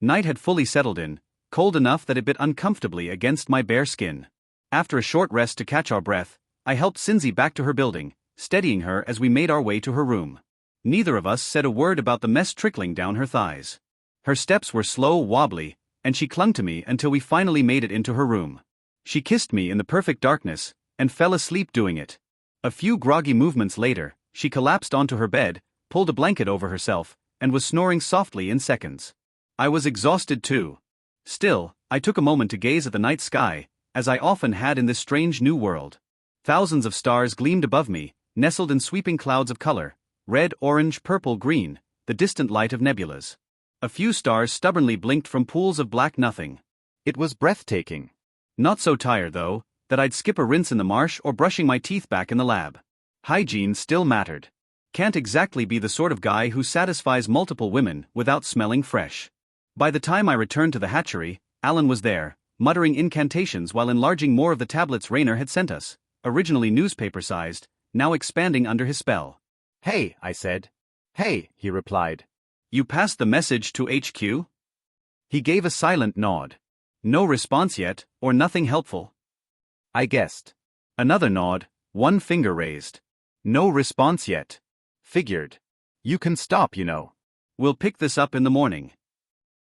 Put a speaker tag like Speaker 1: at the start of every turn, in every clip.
Speaker 1: Night had fully settled in, cold enough that it bit uncomfortably against my bare skin. After a short rest to catch our breath, I helped Cinzy back to her building, steadying her as we made our way to her room. Neither of us said a word about the mess trickling down her thighs. Her steps were slow, wobbly, and she clung to me until we finally made it into her room. She kissed me in the perfect darkness, and fell asleep doing it. A few groggy movements later, she collapsed onto her bed, pulled a blanket over herself, and was snoring softly in seconds. I was exhausted too. Still, I took a moment to gaze at the night sky, as I often had in this strange new world. Thousands of stars gleamed above me, nestled in sweeping clouds of color, red, orange, purple, green, the distant light of nebulas. A few stars stubbornly blinked from pools of black nothing. It was breathtaking. Not so tired, though, that I'd skip a rinse in the marsh or brushing my teeth back in the lab. Hygiene still mattered. Can't exactly be the sort of guy who satisfies multiple women without smelling fresh. By the time I returned to the hatchery, Alan was there, muttering incantations while enlarging more of the tablets Rayner had sent us, originally newspaper-sized, now expanding under his spell.
Speaker 2: "Hey," I said. "Hey," he replied.
Speaker 1: "You passed the message to HQ?" He gave a silent nod. No response yet, or nothing helpful?
Speaker 2: I guessed.
Speaker 1: Another nod, one finger raised. No response yet.
Speaker 2: Figured. You can stop, you know.
Speaker 1: We'll pick this up in the morning.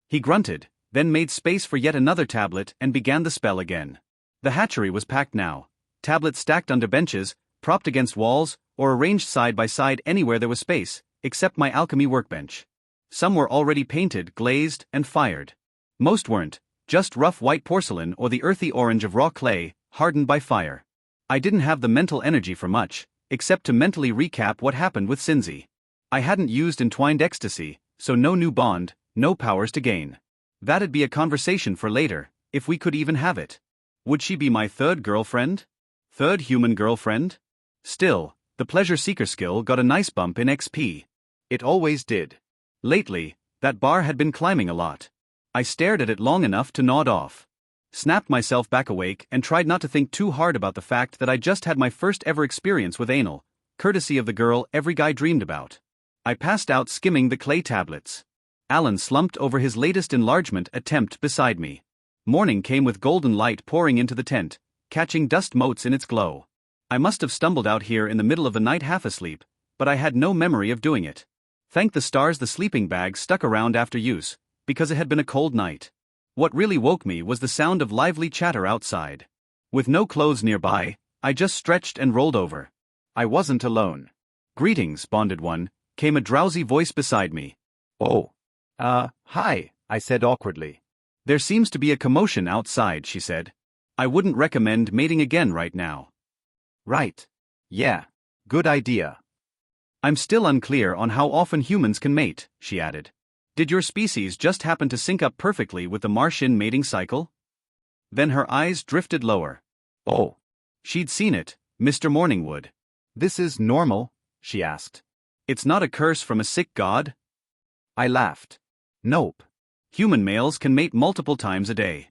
Speaker 1: He grunted, then made space for yet another tablet and began the spell again. The hatchery was packed now. Tablets stacked under benches, propped against walls, or arranged side by side anywhere there was space, except my alchemy workbench. Some were already painted, glazed, and fired. Most weren't, just rough white porcelain or the earthy orange of raw clay, hardened by fire. I didn't have the mental energy for much, except to mentally recap what happened with Cinzy. I hadn't used entwined ecstasy, so no new bond, no powers to gain. That'd be a conversation for later, if we could even have it. Would she be my third girlfriend? Third human girlfriend? Still, the pleasure seeker skill got a nice bump in XP. It always did. Lately, that bar had been climbing a lot. I stared at it long enough to nod off. Snapped myself back awake and tried not to think too hard about the fact that I just had my first ever experience with anal, courtesy of the girl every guy dreamed about. I passed out skimming the clay tablets. Alan slumped over his latest enlargement attempt beside me. Morning came with golden light pouring into the tent, catching dust motes in its glow. I must have stumbled out here in the middle of the night half asleep, but I had no memory of doing it. Thank the stars the sleeping bag stuck around after use, because it had been a cold night. What really woke me was the sound of lively chatter outside. With no clothes nearby, I just stretched and rolled over. I wasn't alone. "Greetings, bonded one," came a drowsy voice beside me.
Speaker 2: "Oh. Hi," I said awkwardly.
Speaker 1: "There seems to be a commotion outside," she said. "I wouldn't recommend mating again right now."
Speaker 2: "Right. Yeah. Good idea."
Speaker 1: "I'm still unclear on how often humans can mate," she added. "Did your species just happen to sync up perfectly with the Martian mating cycle?" Then her eyes drifted lower.
Speaker 2: "Oh."
Speaker 1: She'd seen it, Mr. Morningwood.
Speaker 2: "This is normal?" she asked.
Speaker 1: "It's not a curse from a sick god?"
Speaker 2: I laughed. "Nope.
Speaker 1: Human males can mate multiple times a day."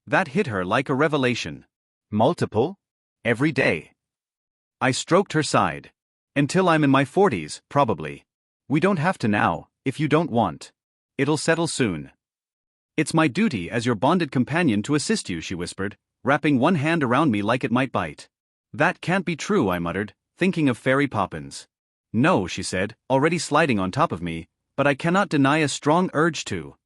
Speaker 1: That hit her like a revelation.
Speaker 2: Multiple? Every day?"
Speaker 1: I stroked her side. "Until I'm in my 40s, probably. We don't have to now, if you don't want. It'll settle soon." "It's my duty as your bonded companion to assist you," she whispered, wrapping one hand around me like it might bite. "That can't be true," I muttered, thinking of Fairy Poppins. "No," she said, already sliding on top of me, "but I cannot deny a strong urge to."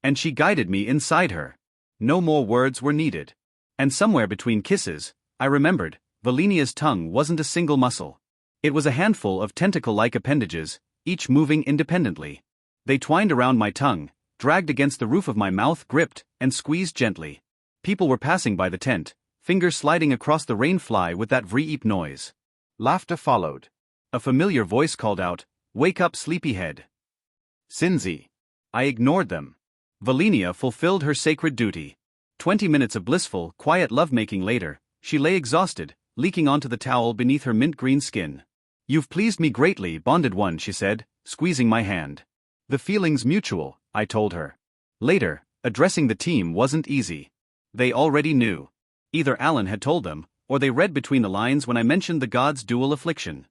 Speaker 1: And she guided me inside her. No more words were needed. And somewhere between kisses, I remembered, Valenia's tongue wasn't a single muscle. It was a handful of tentacle-like appendages, each moving independently. They twined around my tongue, dragged against the roof of my mouth, gripped, and squeezed gently. People were passing by the tent, fingers sliding across the rain fly with that vreep noise. Laughter followed. A familiar voice called out, "Wake up, sleepyhead." "Cinzy." I ignored them. Valenia fulfilled her sacred duty. 20 minutes of blissful, quiet lovemaking later, she lay exhausted, leaking onto the towel beneath her mint-green skin. "You've pleased me greatly, bonded one," she said, squeezing my hand. "The feeling's mutual," I told her. Later, addressing the team wasn't easy. They already knew. Either Alan had told them, or they read between the lines when I mentioned the god's dual affliction.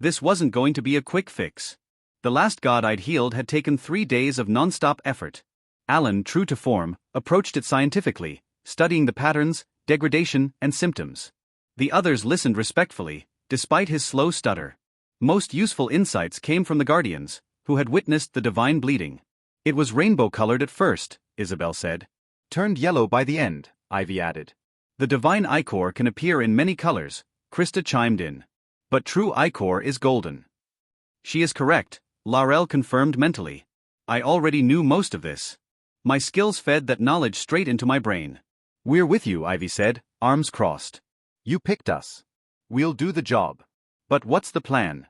Speaker 1: This wasn't going to be a quick fix. The last god I'd healed had taken 3 days of non-stop effort. Alan, true to form, approached it scientifically, studying the patterns, degradation, and symptoms. The others listened respectfully, despite his slow stutter. Most useful insights came from the guardians, who had witnessed the divine bleeding. It was rainbow-colored at first, Isabel said.
Speaker 2: Turned yellow by the end, Ivy added.
Speaker 1: The divine ichor can appear in many colors, Krista chimed in. But true ichor is golden. She is correct, Laurel confirmed mentally. I already knew most of this. My skills fed that knowledge straight into my brain.
Speaker 2: We're with you, Ivy said, arms crossed. You picked us. We'll do the job.
Speaker 1: But what's the plan?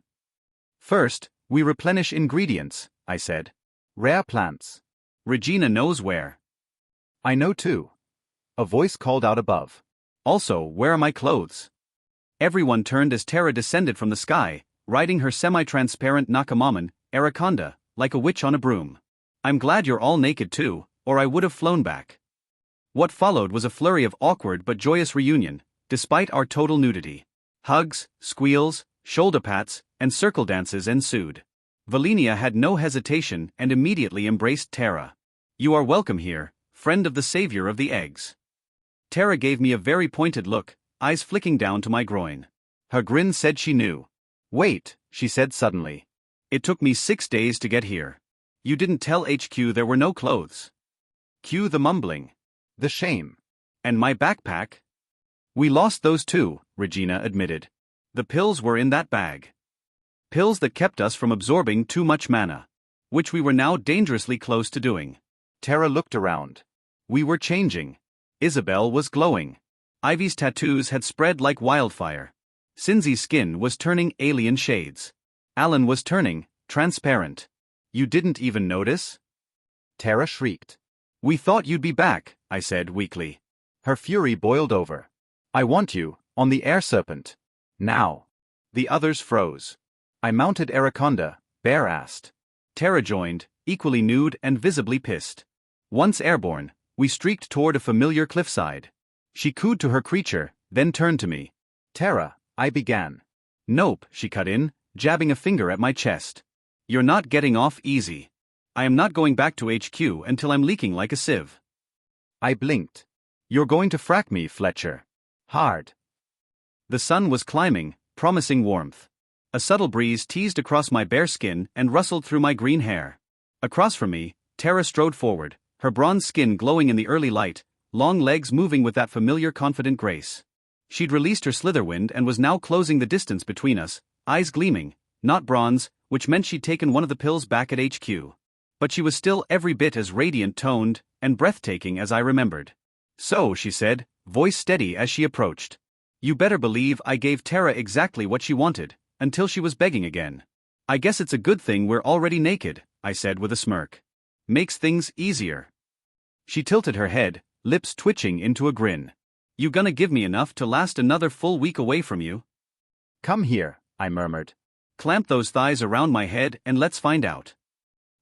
Speaker 1: First, we replenish ingredients, I said.
Speaker 2: Rare plants.
Speaker 1: Regina knows where.
Speaker 2: I know too. A voice called out above.
Speaker 1: Also, where are my clothes? Everyone turned as Tara descended from the sky, riding her semi-transparent Nakamaman, Araconda, like a witch on a broom. I'm glad you're all naked too, or I would have flown back. What followed was a flurry of awkward but joyous reunion, despite our total nudity. Hugs, squeals, shoulder pats, and circle dances ensued. Valinia had no hesitation and immediately embraced Tara. You are welcome here, friend of the savior of the eggs. Tara gave me a very pointed look, eyes flicking down to my groin. Her grin said she knew.
Speaker 2: Wait, she said suddenly.
Speaker 1: It took me 6 days to get here. You didn't tell HQ there were no clothes. Cue the mumbling.
Speaker 2: The shame.
Speaker 1: And my backpack? We lost those too, Regina admitted. The pills were in that bag. Pills that kept us from absorbing too much mana. Which we were now dangerously close to doing.
Speaker 2: Tara looked around.
Speaker 1: We were changing. Isabel was glowing. Ivy's tattoos had spread like wildfire. Cinzy's skin was turning alien shades. Alan was turning transparent. You didn't even notice?
Speaker 2: Tara shrieked.
Speaker 1: We thought you'd be back, I said weakly.
Speaker 2: Her fury boiled over. I want you, on the air serpent. Now.
Speaker 1: The others froze.
Speaker 2: I mounted Araconda, bare-assed.
Speaker 1: Tara joined, equally nude and visibly pissed. Once airborne, we streaked toward a familiar cliffside. She cooed to her creature, then turned to me.
Speaker 2: Tara, I began.
Speaker 1: Nope, she cut in, jabbing a finger at my chest. You're not getting off easy. I am not going back to HQ until I'm leaking like a sieve.
Speaker 2: I blinked.
Speaker 1: You're going to frack me, Fletcher.
Speaker 2: Hard.
Speaker 1: The sun was climbing, promising warmth. A subtle breeze teased across my bare skin and rustled through my green hair. Across from me, Tara strode forward, her bronze skin glowing in the early light, long legs moving with that familiar confident grace. She'd released her slitherwind and was now closing the distance between us, eyes gleaming, not bronze, which meant she'd taken one of the pills back at HQ. But she was still every bit as radiant-toned and breathtaking as I remembered. So, she said, voice steady as she approached. You better believe I gave Tara exactly what she wanted, until she was begging again. I guess it's a good thing we're already naked, I said with a smirk. Makes things easier. She tilted her head, lips twitching into a grin. You gonna give me enough to last another full week away from you?
Speaker 2: Come here, I murmured.
Speaker 1: Clamp those thighs around my head and let's find out.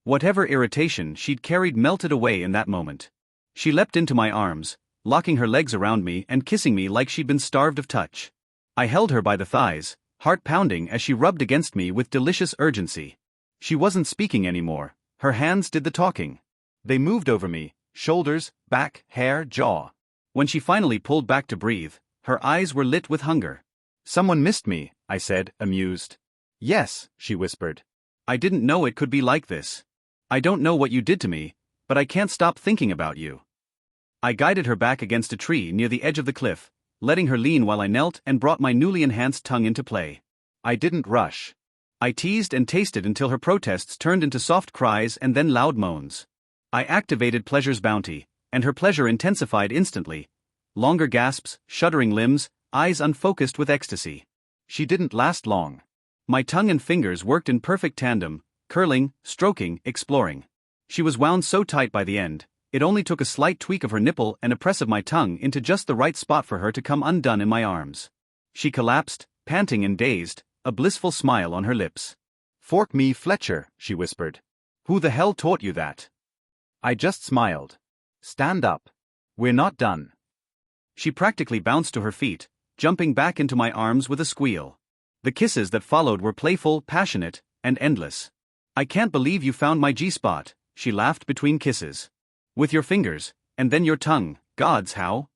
Speaker 1: Whatever irritation she'd carried melted away in that moment. She leapt into my arms, locking her legs around me and kissing me like she'd been starved of touch. I held her by the thighs, heart pounding as she rubbed against me with delicious urgency. She wasn't speaking anymore, her hands did the talking. They moved over me, shoulders, back, hair, jaw. When she finally pulled back to breathe, her eyes were lit with hunger. Someone missed me, I said, amused. Yes, she whispered. I didn't know it could be like this. I don't know what you did to me, but I can't stop thinking about you. I guided her back against a tree near the edge of the cliff, letting her lean while I knelt and brought my newly enhanced tongue into play. I didn't rush. I teased and tasted until her protests turned into soft cries and then loud moans. I activated pleasure's bounty, and her pleasure intensified instantly. Longer gasps, shuddering limbs, eyes unfocused with ecstasy. She didn't last long. My tongue and fingers worked in perfect tandem, curling, stroking, exploring. She was wound so tight by the end, it only took a slight tweak of her nipple and a press of my tongue into just the right spot for her to come undone in my arms. She collapsed, panting and dazed, a blissful smile on her lips. Fork me, Fletcher, she whispered. Who the hell taught you that? I just smiled. Stand up. We're not done. She practically bounced to her feet, jumping back into my arms with a squeal. The kisses that followed were playful, passionate, and endless. I can't believe you found my G-spot, she laughed between kisses. With your fingers, and then your tongue, gods how?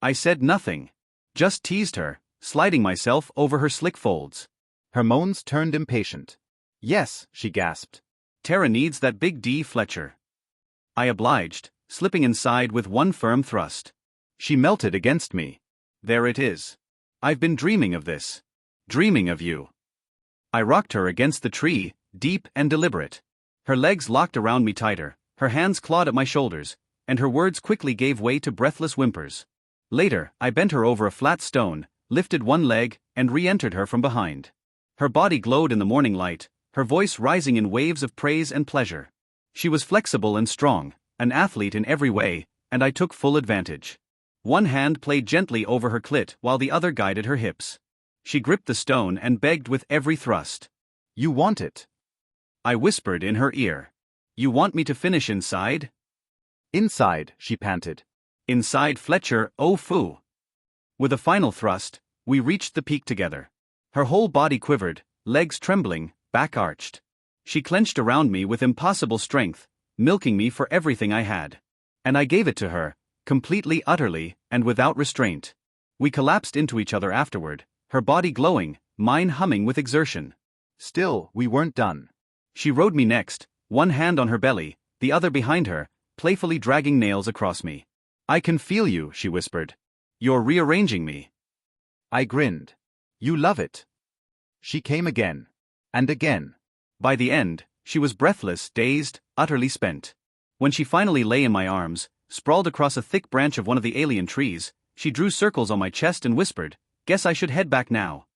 Speaker 1: I said nothing. Just teased her, sliding myself over her slick folds.
Speaker 2: Her moans turned impatient. Yes, she gasped.
Speaker 1: Tara needs that big D Fletcher. I obliged, slipping inside with one firm thrust.
Speaker 2: She melted against me.
Speaker 1: There it is. I've been dreaming of this. Dreaming of you. I rocked her against the tree, deep and deliberate. Her legs locked around me tighter, her hands clawed at my shoulders, and her words quickly gave way to breathless whimpers. Later, I bent her over a flat stone, lifted one leg, and re-entered her from behind. Her body glowed in the morning light, her voice rising in waves of praise and pleasure. She was flexible and strong, an athlete in every way, and I took full advantage. One hand played gently over her clit while the other guided her hips. She gripped the stone and begged with every thrust.
Speaker 2: You want it?
Speaker 1: I whispered in her ear. You want me to finish inside?
Speaker 2: Inside, she panted.
Speaker 1: Inside Fletcher, oh foo. With a final thrust, we reached the peak together. Her whole body quivered, legs trembling, back arched. She clenched around me with impossible strength, milking me for everything I had. And I gave it to her, completely, utterly, and without restraint. We collapsed into each other afterward, her body glowing, mine humming with exertion.
Speaker 2: Still, we weren't done.
Speaker 1: She rode me next, one hand on her belly, the other behind her, playfully dragging nails across me. I can feel you, she whispered. You're rearranging me.
Speaker 2: I grinned. You love it. She came again. And again.
Speaker 1: By the end, she was breathless, dazed, utterly spent. When she finally lay in my arms, sprawled across a thick branch of one of the alien trees, she drew circles on my chest and whispered, "Guess I should head back now."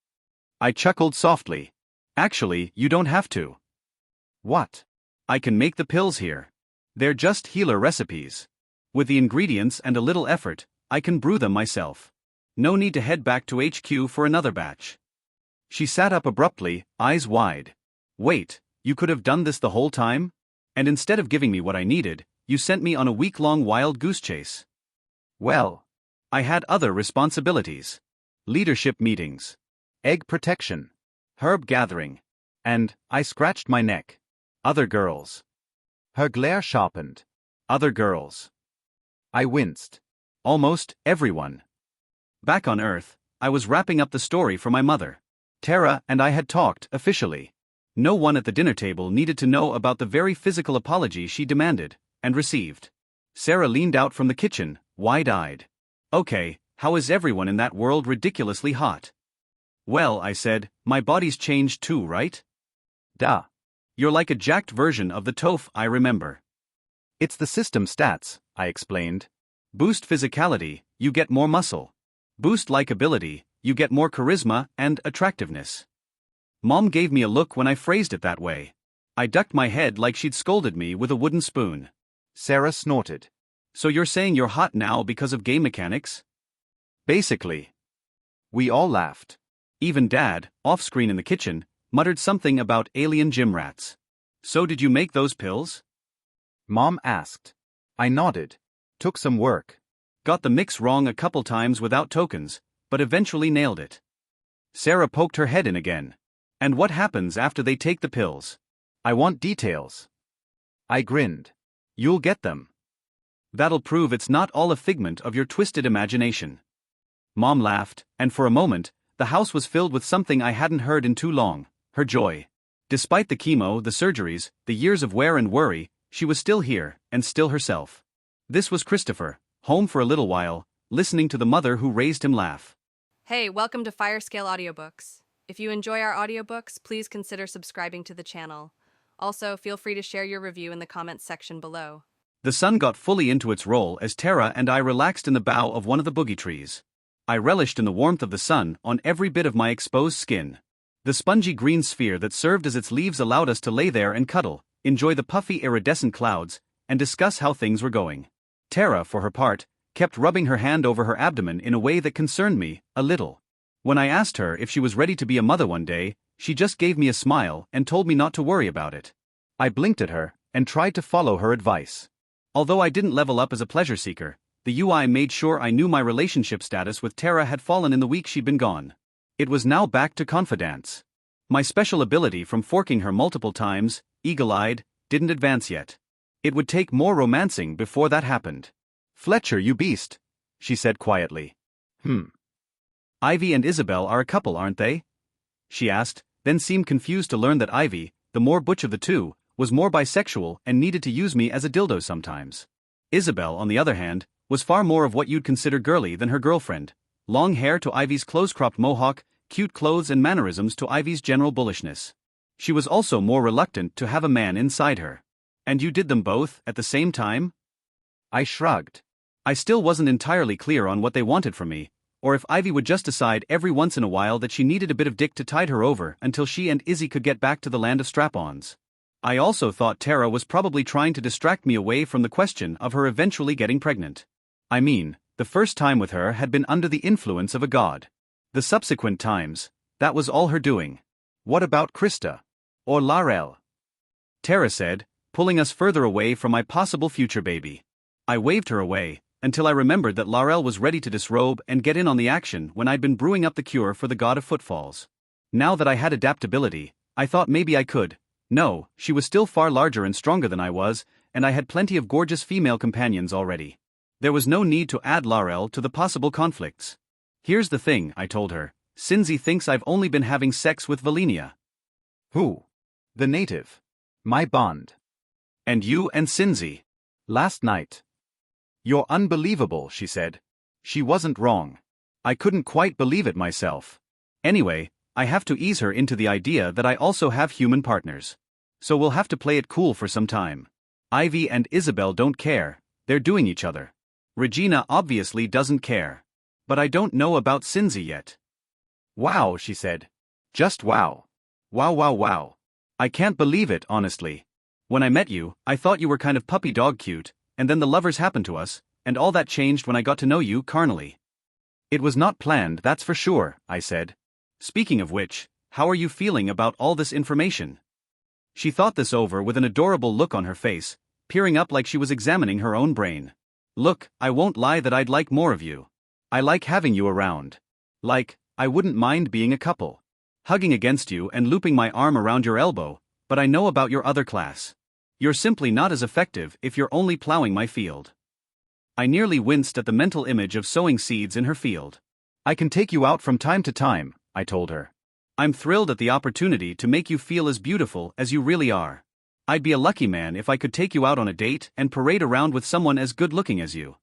Speaker 1: I chuckled softly. Actually, you don't have to.
Speaker 2: What?
Speaker 1: I can make the pills here. They're just healer recipes. With the ingredients and a little effort, I can brew them myself. No need to head back to HQ for another batch. She sat up abruptly, eyes wide. Wait, you could have done this the whole time? And instead of giving me what I needed, you sent me on a week-long wild goose chase.
Speaker 2: Well,
Speaker 1: I had other responsibilities. Leadership meetings.
Speaker 2: Egg protection.
Speaker 1: Herb gathering.
Speaker 2: And, I scratched my neck.
Speaker 1: Other girls.
Speaker 2: Her glare sharpened.
Speaker 1: Other girls.
Speaker 2: I winced.
Speaker 1: Almost everyone. Back on Earth, I was wrapping up the story for my mother. Tara and I had talked, officially. No one at the dinner table needed to know about the very physical apology she demanded, and received. Sarah leaned out from the kitchen, wide-eyed. Okay, how is everyone in that world ridiculously hot? Well, I said, my body's changed too, right?
Speaker 2: Duh.
Speaker 1: You're like a jacked version of the Toph I remember.
Speaker 2: It's the system stats, I explained.
Speaker 1: Boost physicality, you get more muscle. Boost likability, you get more charisma and attractiveness. Mom gave me a look when I phrased it that way. I ducked my head like she'd scolded me with a wooden spoon.
Speaker 2: Sarah snorted.
Speaker 1: So you're saying you're hot now because of game mechanics? Basically.
Speaker 2: We all laughed.
Speaker 1: Even Dad, off-screen in the kitchen, muttered something about alien gym rats. So did you make those pills?
Speaker 2: Mom asked. I nodded. Took some work.
Speaker 1: Got the mix wrong a couple times without tokens, but eventually nailed it. Sarah poked her head in again. And what happens after they take the pills?
Speaker 2: I want details. I grinned.
Speaker 1: You'll get them. That'll prove it's not all a figment of your twisted imagination. Mom laughed, and for a moment, the house was filled with something I hadn't heard in too long, her joy. Despite the chemo, the surgeries, the years of wear and worry, she was still here, and still herself. This was Christopher, home for a little while, listening to the mother who raised him laugh.
Speaker 3: Hey, welcome to Firescale Audiobooks. If you enjoy our audiobooks, please consider subscribing to the channel. Also, feel free to share your review in the comments section below.
Speaker 1: The sun got fully into its role as Tara and I relaxed in the bough of one of the boogie trees. I relished in the warmth of the sun on every bit of my exposed skin. The spongy green sphere that served as its leaves allowed us to lay there and cuddle, enjoy the puffy iridescent clouds, and discuss how things were going. Tara, for her part, kept rubbing her hand over her abdomen in a way that concerned me, a little. When I asked her if she was ready to be a mother one day, she just gave me a smile and told me not to worry about it. I blinked at her, and tried to follow her advice. Although I didn't level up as a pleasure seeker, the UI made sure I knew my relationship status with Tara had fallen in the week she'd been gone. It was now back to confidence. My special ability from forking her multiple times, eagle-eyed, didn't advance yet. It would take more romancing before that happened.
Speaker 2: Fletcher, you beast, she said quietly.
Speaker 1: Ivy and Isabel are a couple, aren't they? She asked, then seemed confused to learn that Ivy, the more butch of the two, was more bisexual and needed to use me as a dildo sometimes. Isabel, on the other hand, was far more of what you'd consider girly than her girlfriend. Long hair to Ivy's close-cropped mohawk, cute clothes and mannerisms to Ivy's general bullishness. She was also more reluctant to have a man inside her. And you did them both at the same time?
Speaker 2: I shrugged.
Speaker 1: I still wasn't entirely clear on what they wanted from me, or if Ivy would just decide every once in a while that she needed a bit of dick to tide her over until she and Izzy could get back to the land of strap-ons. I also thought Tara was probably trying to distract me away from the question of her eventually getting pregnant. I mean, the first time with her had been under the influence of a god. The subsequent times, that was all her doing.
Speaker 2: What about Krista?
Speaker 1: Or Larel? Tara said, pulling us further away from my possible future baby. I waved her away, until I remembered that Larel was ready to disrobe and get in on the action when I'd been brewing up the cure for the god of footfalls. Now that I had adaptability, I thought maybe I could. No, she was still far larger and stronger than I was, and I had plenty of gorgeous female companions already. There was no need to add Larel to the possible conflicts. Here's the thing, I told her. Cinzy thinks I've only been having sex with Valenia.
Speaker 2: Who? The native. My bond.
Speaker 1: And you and Cinzy.
Speaker 2: Last night. You're unbelievable, she said. She wasn't wrong.
Speaker 1: I couldn't quite believe it myself. Anyway, I have to ease her into the idea that I also have human partners. So we'll have to play it cool for some time. Ivy and Isabel don't care, they're doing each other. Regina obviously doesn't care. But I don't know about Cinzy yet.
Speaker 2: Wow, she said. Just wow.
Speaker 1: Wow, wow, wow. I can't believe it, honestly. When I met you, I thought you were kind of puppy dog cute, and then the lovers happened to us, and all that changed when I got to know you carnally. It was not planned, that's for sure, I said. Speaking of which, how are you feeling about all this information? She thought this over with an adorable look on her face, peering up like she was examining her own brain. Look, I won't lie that I'd like more of you. I like having you around. Like, I wouldn't mind being a couple. Hugging against you and looping my arm around your elbow, but I know about your other class. You're simply not as effective if you're only plowing my field. I nearly winced at the mental image of sowing seeds in her field.
Speaker 2: I can take you out from time to time, I told her.
Speaker 1: I'm thrilled at the opportunity to make you feel as beautiful as you really are. I'd be a lucky man if I could take you out on a date and parade around with someone as good-looking as you.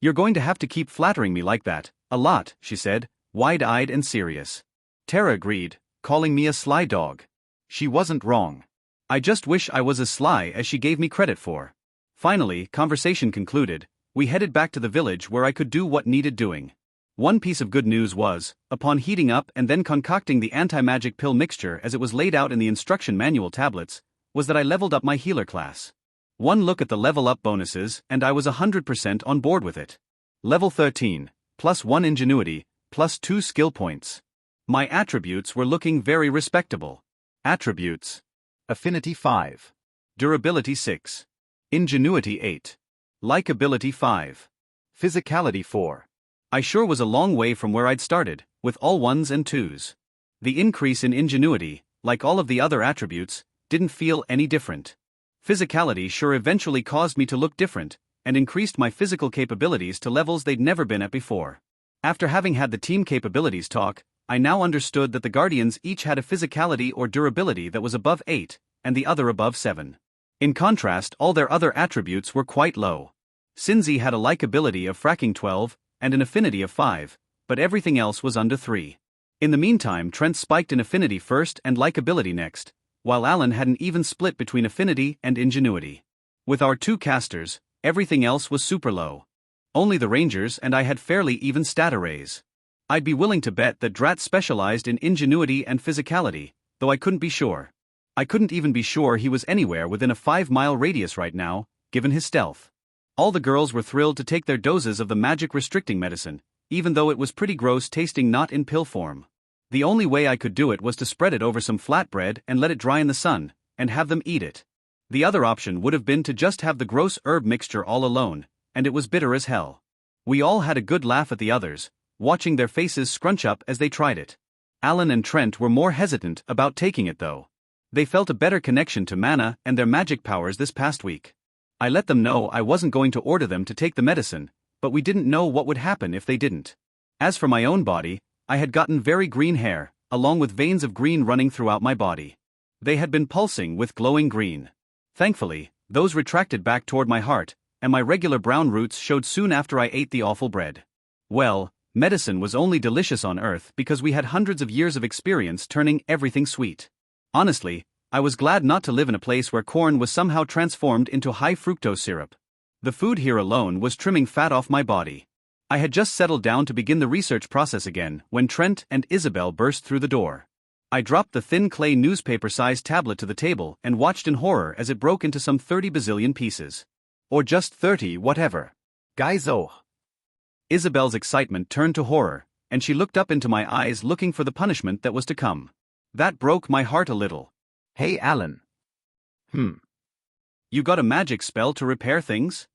Speaker 1: You're going to have to keep flattering me like that, a lot, she said, wide-eyed and serious. Tara agreed, calling me a sly dog. She wasn't wrong. I just wish I was as sly as she gave me credit for. Finally, conversation concluded, we headed back to the village where I could do what needed doing. One piece of good news was, upon heating up and then concocting the anti-magic pill mixture as it was laid out in the instruction manual tablets, was that I leveled up my healer class. One look at the level up bonuses and I was 100% on board with it. Level 13, plus 1 ingenuity, plus 2 skill points. My attributes were looking very respectable. Attributes.
Speaker 2: Affinity 5.
Speaker 1: Durability 6. Ingenuity 8. Likeability 5. Physicality 4. I sure was a long way from where I'd started, with all 1s and 2s. The increase in ingenuity, like all of the other attributes, didn't feel any different. Physicality sure eventually caused me to look different, and increased my physical capabilities to levels they'd never been at before. After having had the team capabilities talk, I now understood that the Guardians each had a physicality or durability that was above 8, and the other above 7. In contrast, all their other attributes were quite low. Cinzy had a likability of fracking 12, and an affinity of 5, but everything else was under 3. In the meantime, Trent spiked in affinity first and likability next, while Alan had an even split between affinity and ingenuity. With our 2 casters, everything else was super low. Only the Rangers and I had fairly even stat arrays. I'd be willing to bet that Drat specialized in ingenuity and physicality, though I couldn't be sure. I couldn't even be sure he was anywhere within a 5-mile radius right now, given his stealth. All the girls were thrilled to take their doses of the magic restricting medicine, even though it was pretty gross tasting not in pill form. The only way I could do it was to spread it over some flatbread and let it dry in the sun, and have them eat it. The other option would have been to just have the gross herb mixture all alone, and it was bitter as hell. We all had a good laugh at the others, watching their faces scrunch up as they tried it. Alan and Trent were more hesitant about taking it though. They felt a better connection to mana and their magic powers this past week. I let them know I wasn't going to order them to take the medicine, but we didn't know what would happen if they didn't. As for my own body, I had gotten very green hair, along with veins of green running throughout my body. They had been pulsing with glowing green. Thankfully, those retracted back toward my heart, and my regular brown roots showed soon after I ate the awful bread. Well, medicine was only delicious on Earth because we had hundreds of years of experience turning everything sweet. Honestly, I was glad not to live in a place where corn was somehow transformed into high fructose syrup. The food here alone was trimming fat off my body. I had just settled down to begin the research process again when Trent and Isabel burst through the door. I dropped the thin clay newspaper-sized tablet to the table and watched in horror as it broke into some 30 bazillion pieces. Or just 30, whatever.
Speaker 2: Guys, oh.
Speaker 1: Isabel's excitement turned to horror, and she looked up into my eyes looking for the punishment that was to come. That broke my heart a little.
Speaker 2: Hey, Alan.
Speaker 1: You got a magic spell to repair things?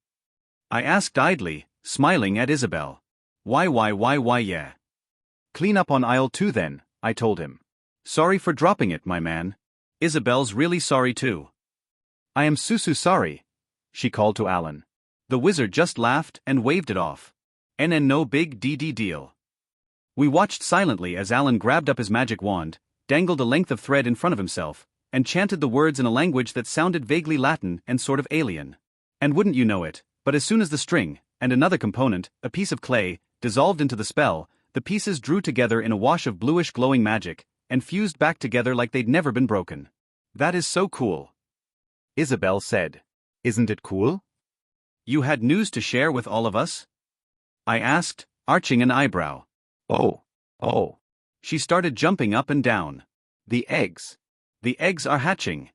Speaker 1: I asked idly, smiling at Isabel. Why, yeah.
Speaker 2: Clean up on aisle 2 then, I told him.
Speaker 1: Sorry for dropping it, my man. Isabel's really sorry too.
Speaker 2: I am sorry, she called to Alan.
Speaker 1: The wizard just laughed and waved it off. And no big deal. We watched silently as Alan grabbed up his magic wand, dangled a length of thread in front of himself, and chanted the words in a language that sounded vaguely Latin and sort of alien. And wouldn't you know it, but as soon as the string, and another component, a piece of clay, dissolved into the spell, the pieces drew together in a wash of bluish glowing magic, and fused back together like they'd never been broken. That is so cool,
Speaker 2: Isabel said. Isn't it cool?
Speaker 1: You had news to share with all of us? I asked, arching an eyebrow.
Speaker 2: Oh.
Speaker 1: She started jumping up and down.
Speaker 2: The eggs.
Speaker 1: The eggs are hatching.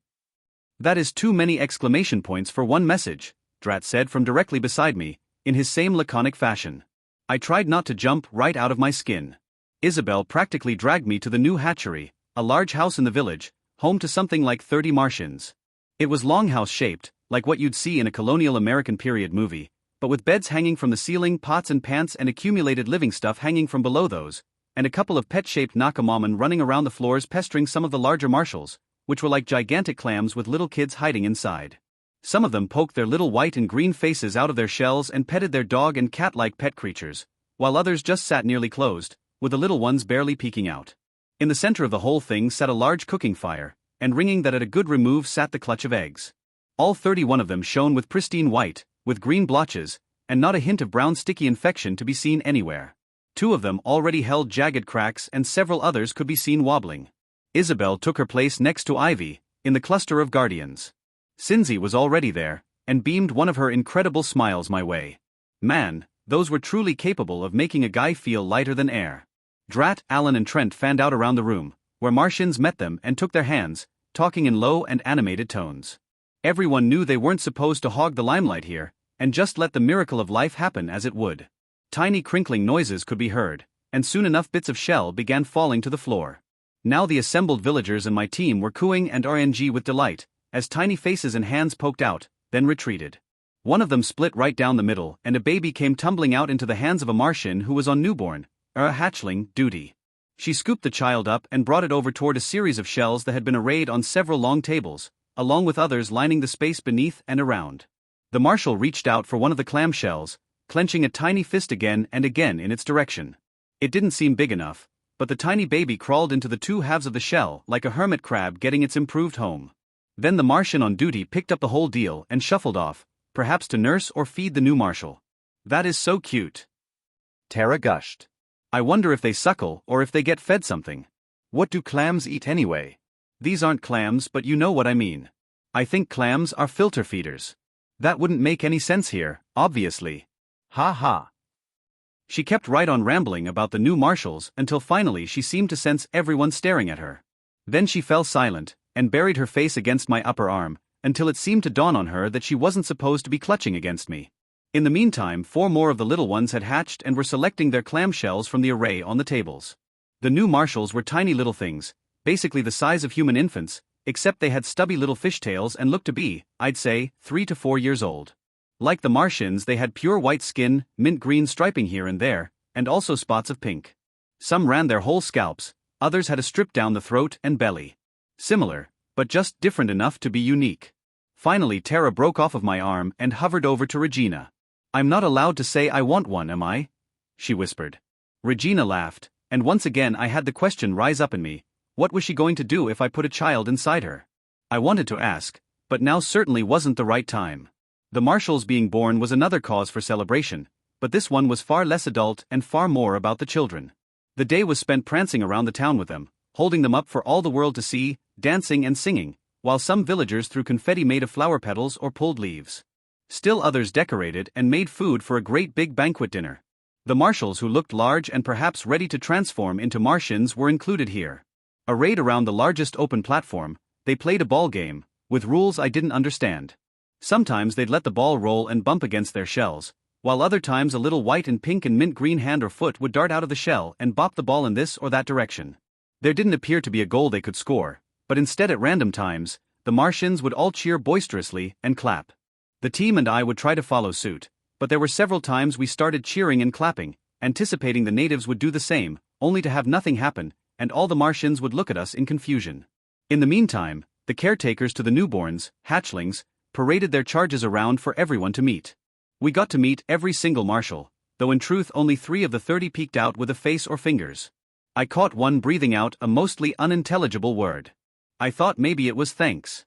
Speaker 1: That is too many exclamation points for one message, Drat said from directly beside me, in his same laconic fashion. I tried not to jump right out of my skin. Isabel practically dragged me to the new hatchery, a large house in the village, home to something like 30 Martians. It was longhouse-shaped, like what you'd see in a colonial American period movie, but with beds hanging from the ceiling, pots and pans and accumulated living stuff hanging from below those, and a couple of pet-shaped Nakamaman running around the floors pestering some of the larger marshals, which were like gigantic clams with little kids hiding inside. Some of them poked their little white and green faces out of their shells and petted their dog and cat-like pet creatures, while others just sat nearly closed, with the little ones barely peeking out. In the center of the whole thing sat a large cooking fire, and ringing that at a good remove sat the clutch of eggs. All 31 of them shone with pristine white, with green blotches, and not a hint of brown sticky infection to be seen anywhere. 2 of them already held jagged cracks and several others could be seen wobbling. Isabel took her place next to Ivy, in the cluster of guardians. Cinzy was already there, and beamed one of her incredible smiles my way. Man, those were truly capable of making a guy feel lighter than air. Drat, Alan and Trent fanned out around the room, where Martians met them and took their hands, talking in low and animated tones. Everyone knew they weren't supposed to hog the limelight here, and just let the miracle of life happen as it would. Tiny crinkling noises could be heard, and soon enough bits of shell began falling to the floor. Now the assembled villagers and my team were cooing and RNG with delight, as tiny faces and hands poked out, then retreated. One of them split right down the middle and a baby came tumbling out into the hands of a Martian who was on newborn, or a hatchling, duty. She scooped the child up and brought it over toward a series of shells that had been arrayed on several long tables, along with others lining the space beneath and around. The marshal reached out for one of the clam shells, clenching a tiny fist again and again in its direction. It didn't seem big enough, but the tiny baby crawled into the 2 halves of the shell like a hermit crab getting its improved home. Then the Martian on duty picked up the whole deal and shuffled off, perhaps to nurse or feed the new marshal. That is so cute.
Speaker 2: Tara gushed.
Speaker 1: I wonder if they suckle or if they get fed something.
Speaker 2: What do clams eat anyway?
Speaker 1: These aren't clams, but you know what I mean. I think clams are filter feeders. That wouldn't make any sense here, obviously.
Speaker 2: Ha ha.
Speaker 1: She kept right on rambling about the new marshals until finally she seemed to sense everyone staring at her. Then she fell silent, and buried her face against my upper arm, until it seemed to dawn on her that she wasn't supposed to be clutching against me. In the meantime 4 more of the little ones had hatched and were selecting their clam shells from the array on the tables. The new marshals were tiny little things, basically the size of human infants, except they had stubby little fishtails and looked to be, I'd say, 3 to 4 years old. Like the Martians, they had pure white skin, mint green striping here and there, and also spots of pink. Some ran their whole scalps, others had a strip down the throat and belly. Similar, but just different enough to be unique. Finally, Tara broke off of my arm and hovered over to Regina. "I'm not allowed to say I want one, am I?" she whispered. Regina laughed, and once again I had the question rise up in me: what was she going to do if I put a child inside her? I wanted to ask, but now certainly wasn't the right time. The Marshalls being born was another cause for celebration, but this one was far less adult and far more about the children. The day was spent prancing around the town with them, holding them up for all the world to see, dancing and singing, while some villagers threw confetti made of flower petals or pulled leaves. Still others decorated and made food for a great big banquet dinner. The Marshalls, who looked large and perhaps ready to transform into Martians, were included here. Arrayed around the largest open platform, they played a ball game, with rules I didn't understand. Sometimes they'd let the ball roll and bump against their shells, while other times a little white and pink and mint green hand or foot would dart out of the shell and bop the ball in this or that direction. There didn't appear to be a goal they could score, but instead at random times, the Martians would all cheer boisterously and clap. The team and I would try to follow suit, but there were several times we started cheering and clapping, anticipating the natives would do the same, only to have nothing happen, and all the Martians would look at us in confusion. In the meantime, the caretakers to the newborns, hatchlings, paraded their charges around for everyone to meet. We got to meet every single Marshal, though in truth only 3 of the 30 peeked out with a face or fingers. I caught one breathing out a mostly unintelligible word. I thought maybe it was thanks.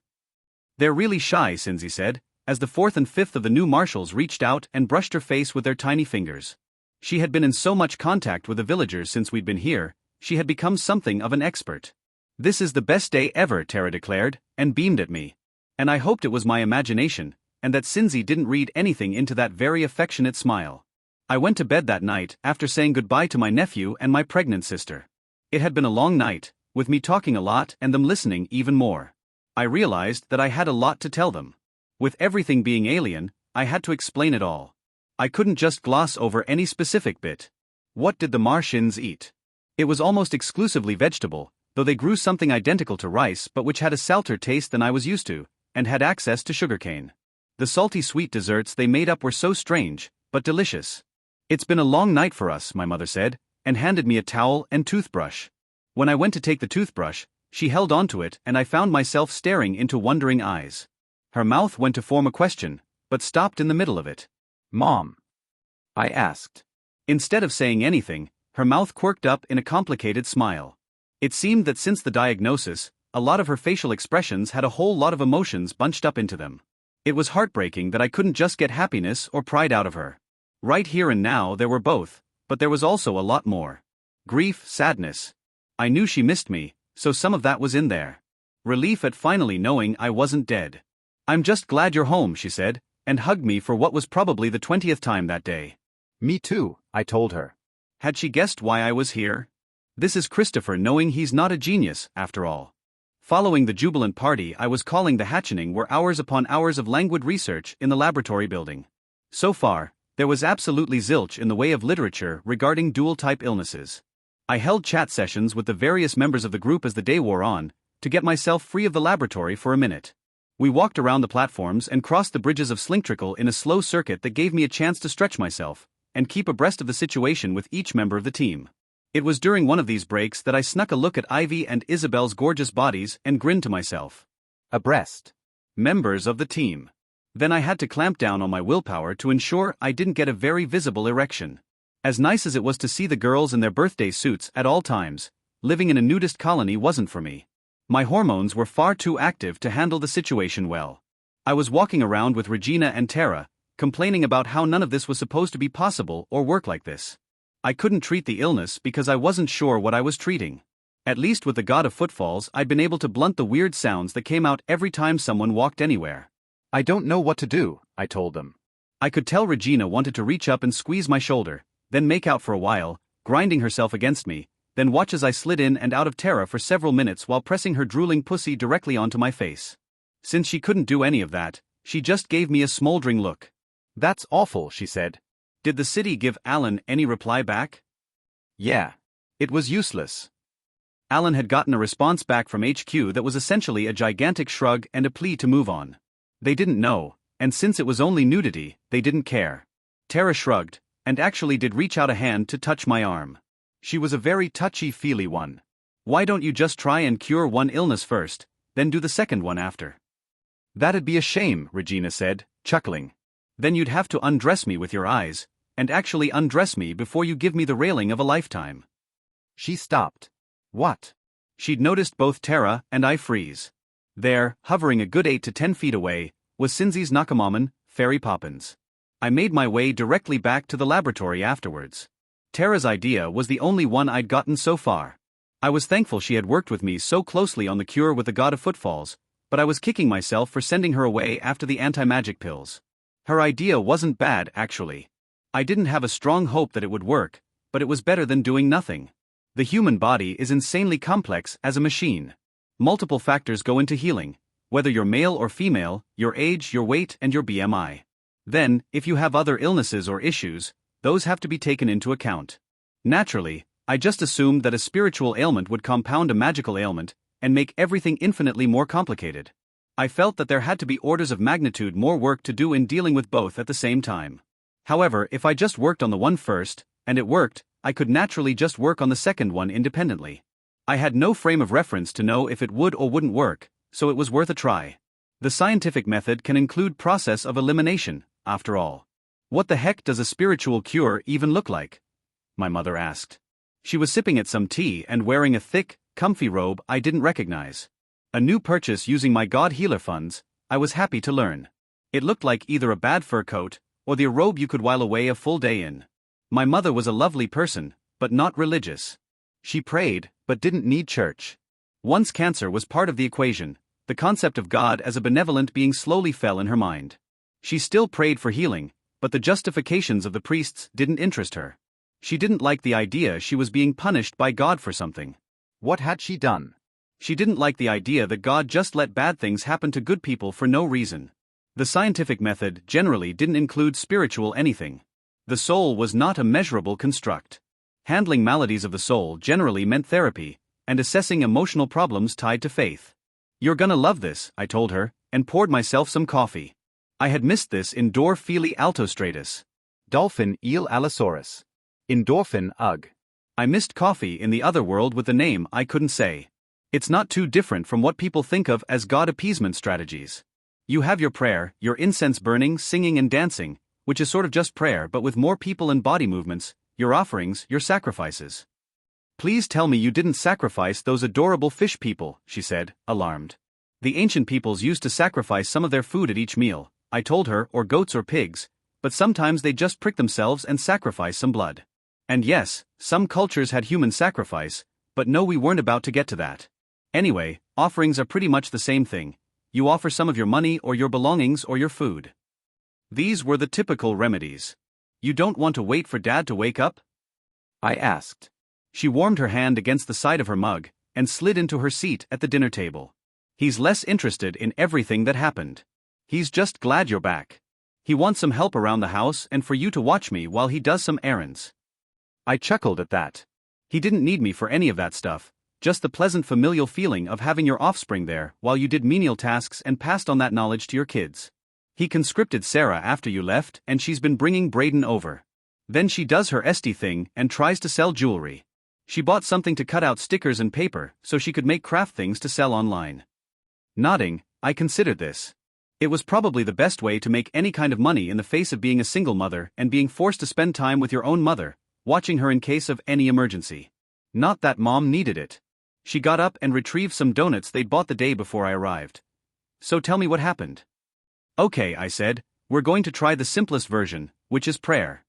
Speaker 1: "They're really shy," Cindy said, as the 4th and 5th of the new Marshals reached out and brushed her face with their tiny fingers. She had been in so much contact with the villagers since we'd been here, she had become something of an expert. "This is the best day ever," Tara declared, and beamed at me. And I hoped it was my imagination, and that Cindy didn't read anything into that very affectionate smile. I went to bed that night after saying goodbye to my nephew and my pregnant sister. It had been a long night, with me talking a lot and them listening even more. I realized that I had a lot to tell them. With everything being alien, I had to explain it all. I couldn't just gloss over any specific bit. What did the Martians eat? It was almost exclusively vegetable, though they grew something identical to rice but which had a salter taste than I was used to, and had access to sugarcane. The salty sweet desserts they made up were so strange, but delicious. "It's been a long night for us," my mother said, and handed me a towel and toothbrush. When I went to take the toothbrush, she held onto it and I found myself staring into wondering eyes. Her mouth went to form a question, but stopped in the middle of it.
Speaker 2: "Mom?" I asked.
Speaker 1: Instead of saying anything, her mouth quirked up in a complicated smile. It seemed that since the diagnosis, a lot of her facial expressions had a whole lot of emotions bunched up into them. It was heartbreaking that I couldn't just get happiness or pride out of her. Right here and now there were both, but there was also a lot more. Grief, sadness. I knew she missed me, so some of that was in there. Relief at finally knowing I wasn't dead. "I'm just glad you're home," she said, and hugged me for what was probably the 20th time that day.
Speaker 2: "Me too," I told her.
Speaker 1: Had she guessed why I was here? This is Christopher knowing he's not a genius, after all. Following the jubilant party I was calling the hatchening were hours upon hours of languid research in the laboratory building. So far, there was absolutely zilch in the way of literature regarding dual-type illnesses. I held chat sessions with the various members of the group as the day wore on, to get myself free of the laboratory for a minute. We walked around the platforms and crossed the bridges of Slinktrickle in a slow circuit that gave me a chance to stretch myself, and keep abreast of the situation with each member of the team. It was during one of these breaks that I snuck a look at Ivy and Isabel's gorgeous bodies and grinned to myself.
Speaker 2: Abreast.
Speaker 1: Members of the team. Then I had to clamp down on my willpower to ensure I didn't get a very visible erection. As nice as it was to see the girls in their birthday suits at all times, living in a nudist colony wasn't for me. My hormones were far too active to handle the situation well. I was walking around with Regina and Tara, complaining about how none of this was supposed to be possible or work like this. I couldn't treat the illness because I wasn't sure what I was treating. At least with the God of Footfalls I'd been able to blunt the weird sounds that came out every time someone walked anywhere.
Speaker 2: "I don't know what to do," I told them.
Speaker 1: I could tell Regina wanted to reach up and squeeze my shoulder, then make out for a while, grinding herself against me, then watch as I slid in and out of Tara for several minutes while pressing her drooling pussy directly onto my face. Since she couldn't do any of that, she just gave me a smoldering look.
Speaker 2: "That's awful," she said.
Speaker 1: Did the city give Alan any reply back?
Speaker 2: Yeah.
Speaker 1: It was useless. Alan had gotten a response back from HQ that was essentially a gigantic shrug and a plea to move on. They didn't know, and since it was only nudity, they didn't care. Tara shrugged, and actually did reach out a hand to touch my arm. She was a very touchy-feely one. "Why don't you just try and cure one illness first, then do the second one after?" That'd be a shame, Regina said, chuckling. Then you'd have to undress me with your eyes, and actually undress me before you give me the railing of a lifetime.
Speaker 2: She stopped. What?
Speaker 1: She'd noticed both Tara and I freeze. There, hovering a good 8 to 10 feet away, was Cinzy's Nakamaman, Fairy Poppins. I made my way directly back to the laboratory afterwards. Tara's idea was the only one I'd gotten so far. I was thankful she had worked with me so closely on the cure with the God of Footfalls, but I was kicking myself for sending her away after the anti-magic pills. Her idea wasn't bad, actually. I didn't have a strong hope that it would work, but it was better than doing nothing. The human body is insanely complex as a machine. Multiple factors go into healing, whether you're male or female, your age, your weight, and your BMI. Then, if you have other illnesses or issues, those have to be taken into account. Naturally, I just assumed that a spiritual ailment would compound a magical ailment and make everything infinitely more complicated. I felt that there had to be orders of magnitude more work to do in dealing with both at the same time. However, if I just worked on the one first, and it worked, I could naturally just work on the second one independently. I had no frame of reference to know if it would or wouldn't work, so it was worth a try. The scientific method can include process of elimination, after all. What the heck does a spiritual cure even look like? My mother asked. She was sipping at some tea and wearing a thick, comfy robe I didn't recognize. A new purchase using my God Healer funds, I was happy to learn. It looked like either a bad fur coat, or the robe you could while away a full day in. My mother was a lovely person, but not religious. She prayed, but didn't need church. Once cancer was part of the equation, the concept of God as a benevolent being slowly fell in her mind. She still prayed for healing, but the justifications of the priests didn't interest her. She didn't like the idea she was being punished by God for something.
Speaker 2: What had she done?
Speaker 1: She didn't like the idea that God just let bad things happen to good people for no reason. The scientific method generally didn't include spiritual anything. The soul was not a measurable construct. Handling maladies of the soul generally meant therapy, and assessing emotional problems tied to faith. You're gonna love this, I told her, and poured myself some coffee. I had missed this in Dor Fili Altostratus.
Speaker 2: Dolphin Eel Allosaurus. Endorphin Ugh.
Speaker 1: I missed coffee in the other world with the name I couldn't say. It's not too different from what people think of as God appeasement strategies. You have your prayer, your incense burning, singing and dancing, which is sort of just prayer but with more people and body movements, your offerings, your sacrifices. Please tell me you didn't sacrifice those adorable fish people, she said, alarmed. The ancient peoples used to sacrifice some of their food at each meal, I told her, or goats or pigs, but sometimes they just prick themselves and sacrifice some blood. And yes, some cultures had human sacrifice, but no, we weren't about to get to that. Anyway, offerings are pretty much the same thing. You offer some of your money or your belongings or your food. These were the typical remedies. You don't want to wait for Dad to wake up? I asked. She warmed her hand against the side of her mug and slid into her seat at the dinner table. He's less interested in everything that happened. He's just glad you're back. He wants some help around the house and for you to watch me while he does some errands. I chuckled at that. He didn't need me for any of that stuff, just the pleasant familial feeling of having your offspring there while you did menial tasks and passed on that knowledge to your kids. He conscripted Sarah after you left and she's been bringing Brayden over. Then she does her Esty thing and tries to sell jewelry. She bought something to cut out stickers and paper so she could make craft things to sell online. Nodding, I considered this. It was probably the best way to make any kind of money in the face of being a single mother and being forced to spend time with your own mother, watching her in case of any emergency. Not that Mom needed it. She got up and retrieved some donuts they'd bought the day before I arrived. So tell me what happened. Okay, I said, we're going to try the simplest version, which is prayer.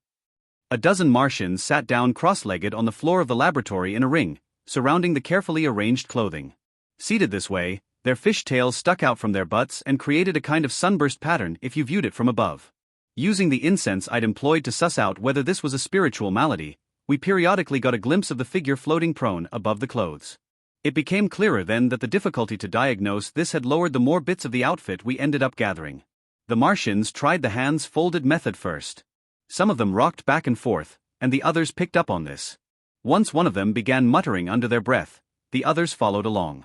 Speaker 1: A dozen Martians sat down cross-legged on the floor of the laboratory in a ring, surrounding the carefully arranged clothing. Seated this way, their fishtails stuck out from their butts and created a kind of sunburst pattern if you viewed it from above. Using the incense I'd employed to suss out whether this was a spiritual malady, we periodically got a glimpse of the figure floating prone above the clothes. It became clearer then that the difficulty to diagnose this had lowered the more bits of the outfit we ended up gathering. The Martians tried the hands folded method first. Some of them rocked back and forth, and the others picked up on this. Once one of them began muttering under their breath, the others followed along.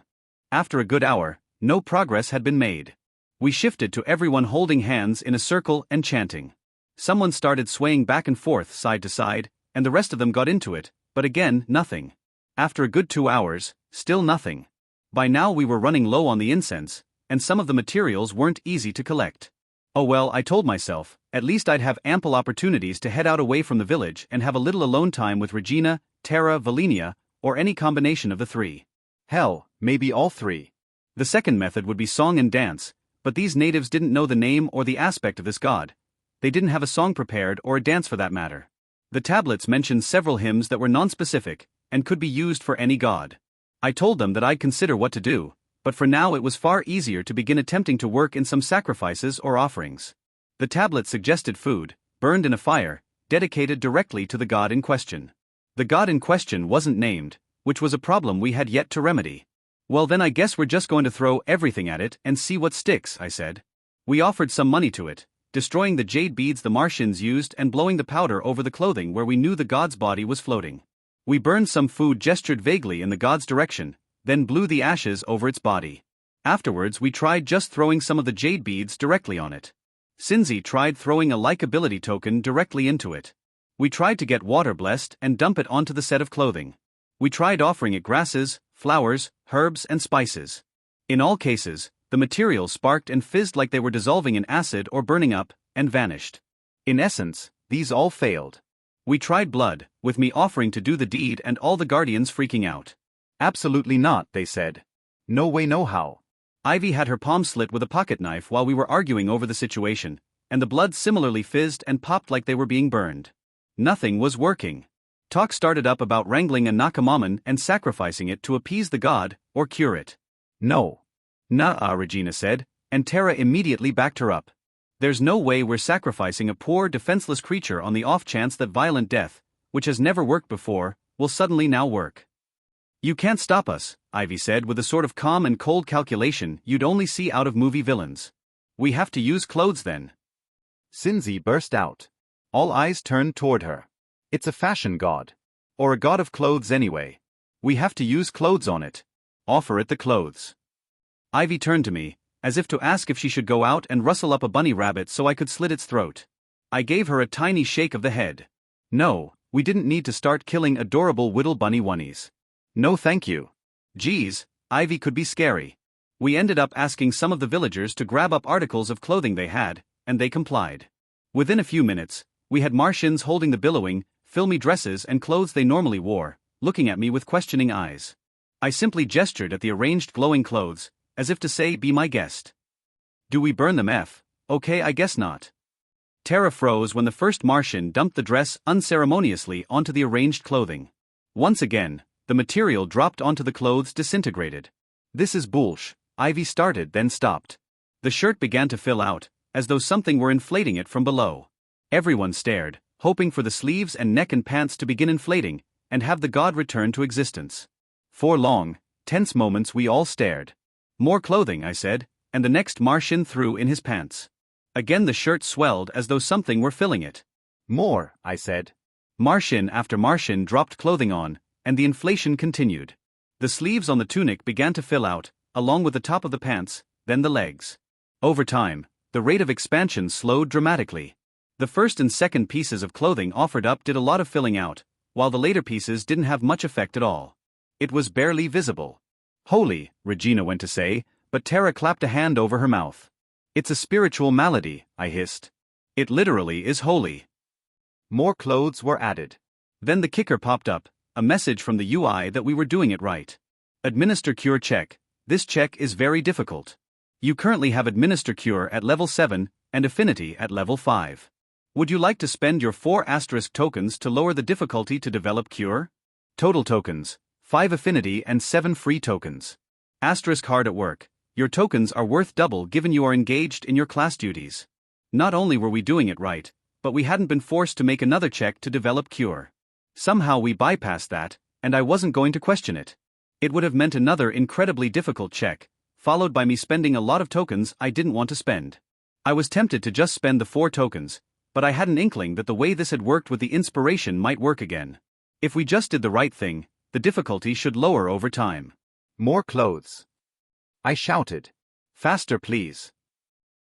Speaker 1: After a good hour, no progress had been made. We shifted to everyone holding hands in a circle and chanting. Someone started swaying back and forth side to side, and the rest of them got into it, but again, nothing. After a good 2 hours, still nothing. By now we were running low on the incense, and some of the materials weren't easy to collect. Oh well, I told myself, at least I'd have ample opportunities to head out away from the village and have a little alone time with Regina, Tara, Valenia, or any combination of the three.
Speaker 2: Hell, maybe all three.
Speaker 1: The second method would be song and dance, but these natives didn't know the name or the aspect of this god. They didn't have a song prepared or a dance for that matter. The tablets mentioned several hymns that were non-specific and could be used for any god. I told them that I'd consider what to do, but for now it was far easier to begin attempting to work in some sacrifices or offerings. The tablet suggested food, burned in a fire, dedicated directly to the god in question. The god in question wasn't named, which was a problem we had yet to remedy. Well then I guess we're just going to throw everything at it and see what sticks, I said. We offered some money to it, destroying the jade beads the Martians used and blowing the powder over the clothing where we knew the god's body was floating. We burned some food gestured vaguely in the god's direction, then blew the ashes over its body. Afterwards we tried just throwing some of the jade beads directly on it. Cinzi tried throwing a likability token directly into it. We tried to get water blessed and dump it onto the set of clothing. We tried offering it grasses, flowers, herbs and spices. In all cases, the materials sparked and fizzed like they were dissolving in acid or burning up, and vanished.
Speaker 2: In essence, these all failed.
Speaker 1: We tried blood, with me offering to do the deed and all the guardians freaking out.
Speaker 2: Absolutely not, they said. No way no how.
Speaker 1: Ivy had her palm slit with a pocket knife while we were arguing over the situation, and the blood similarly fizzed and popped like they were being burned. Nothing was working. Talk started up about wrangling a Nakamaman and sacrificing it to appease the god, or cure it.
Speaker 2: No.
Speaker 1: Nah, Regina said, and Tara immediately backed her up. There's no way we're sacrificing a poor defenseless creature on the off chance that violent death, which has never worked before, will suddenly now work. You can't stop us, Ivy said with a sort of calm and cold calculation you'd only see out of movie villains. We have to use clothes then.
Speaker 2: Cinzi burst out. All eyes turned toward her. It's a fashion god. Or a god of clothes anyway. We have to use clothes on it. Offer it the clothes.
Speaker 1: Ivy turned to me, as if to ask if she should go out and rustle up a bunny rabbit so I could slit its throat. I gave her a tiny shake of the head. No, we didn't need to start killing adorable whittle bunny oneies. No thank you. Geez, Ivy could be scary. We ended up asking some of the villagers to grab up articles of clothing they had, and they complied. Within a few minutes, we had Martians holding the billowing, filmy dresses and clothes they normally wore, looking at me with questioning eyes. I simply gestured at the arranged glowing clothes, as if to say, be my guest. Do we burn them? Okay, I guess not. Tara froze when the first Martian dumped the dress unceremoniously onto the arranged clothing. Once again, the material dropped onto the clothes disintegrated. This is bullsh, Ivy started then stopped. The shirt began to fill out, as though something were inflating it from below. Everyone stared, hoping for the sleeves and neck and pants to begin inflating, and have the god return to existence. For long, tense moments we all stared. More clothing, I said, and the next Martian threw in his pants. Again the shirt swelled as though something were filling it.
Speaker 2: More, I said.
Speaker 1: Martian after Martian dropped clothing on, and the inflation continued. The sleeves on the tunic began to fill out, along with the top of the pants, then the legs. Over time, the rate of expansion slowed dramatically. The first and second pieces of clothing offered up did a lot of filling out, while the later pieces didn't have much effect at all. It was barely visible. Holy, Regina went to say, but Tara clapped a hand over her mouth. It's a spiritual malady, I hissed. It literally is holy.
Speaker 2: More clothes were added.
Speaker 1: Then the kicker popped up, a message from the UI that we were doing it right. Administer cure check. This check is very difficult. You currently have administer cure at level 7 and affinity at level 5. Would you like to spend your 4 asterisk tokens to lower the difficulty to develop cure? Total tokens, 5 affinity and 7 free tokens. Asterisk hard at work. Your tokens are worth double given you are engaged in your class duties. Not only were we doing it right, but we hadn't been forced to make another check to develop cure. Somehow we bypassed that, and I wasn't going to question it. It would have meant another incredibly difficult check, followed by me spending a lot of tokens I didn't want to spend. I was tempted to just spend the 4 tokens, but I had an inkling that the way this had worked with the inspiration might work again. If we just did the right thing, the difficulty should lower over time.
Speaker 2: More clothes. I shouted.
Speaker 1: Faster please.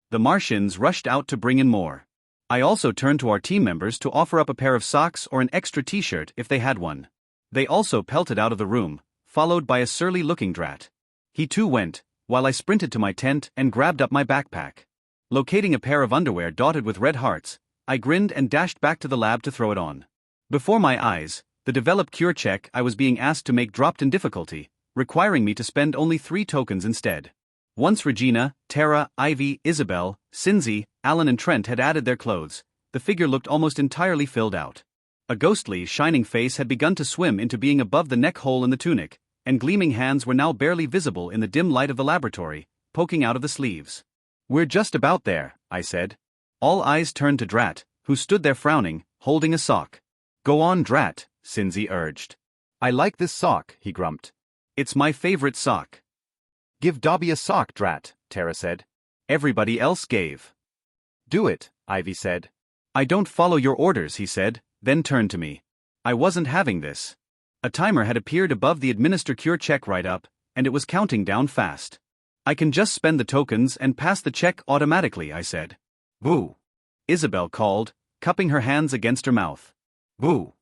Speaker 1: The Martians rushed out to bring in more. I also turned to our team members to offer up a pair of socks or an extra t-shirt if they had one. They also pelted out of the room, followed by a surly-looking drat. He too went, while I sprinted to my tent and grabbed up my backpack. Locating a pair of underwear dotted with red hearts, I grinned and dashed back to the lab to throw it on. Before my eyes, the develop cure check I was being asked to make dropped in difficulty, requiring me to spend only 3 tokens instead. Once Regina, Tara, Ivy, Isabel, Cinzy, Alan and Trent had added their clothes, the figure looked almost entirely filled out. A ghostly, shining face had begun to swim into being above the neck hole in the tunic, and gleaming hands were now barely visible in the dim light of the laboratory, poking out of the sleeves.
Speaker 2: "We're just about there," I said.
Speaker 1: All eyes turned to Drat, who stood there frowning, holding a sock.
Speaker 2: "Go on, Drat," Cinzy urged. "I like this sock," he grumped.
Speaker 1: "It's my favorite sock."
Speaker 2: "Give Dobby a sock, Drat," Tara said.
Speaker 1: Everybody else gave.
Speaker 2: "Do it," Ivy said.
Speaker 1: "I don't follow your orders," he said, then turned to me. I wasn't having this. A timer had appeared above the administer cure check right up, and it was counting down fast. "I can just spend the tokens and pass the check automatically," I said.
Speaker 2: "Boo,"
Speaker 1: Isabel called, cupping her hands against her mouth.
Speaker 2: "Boo."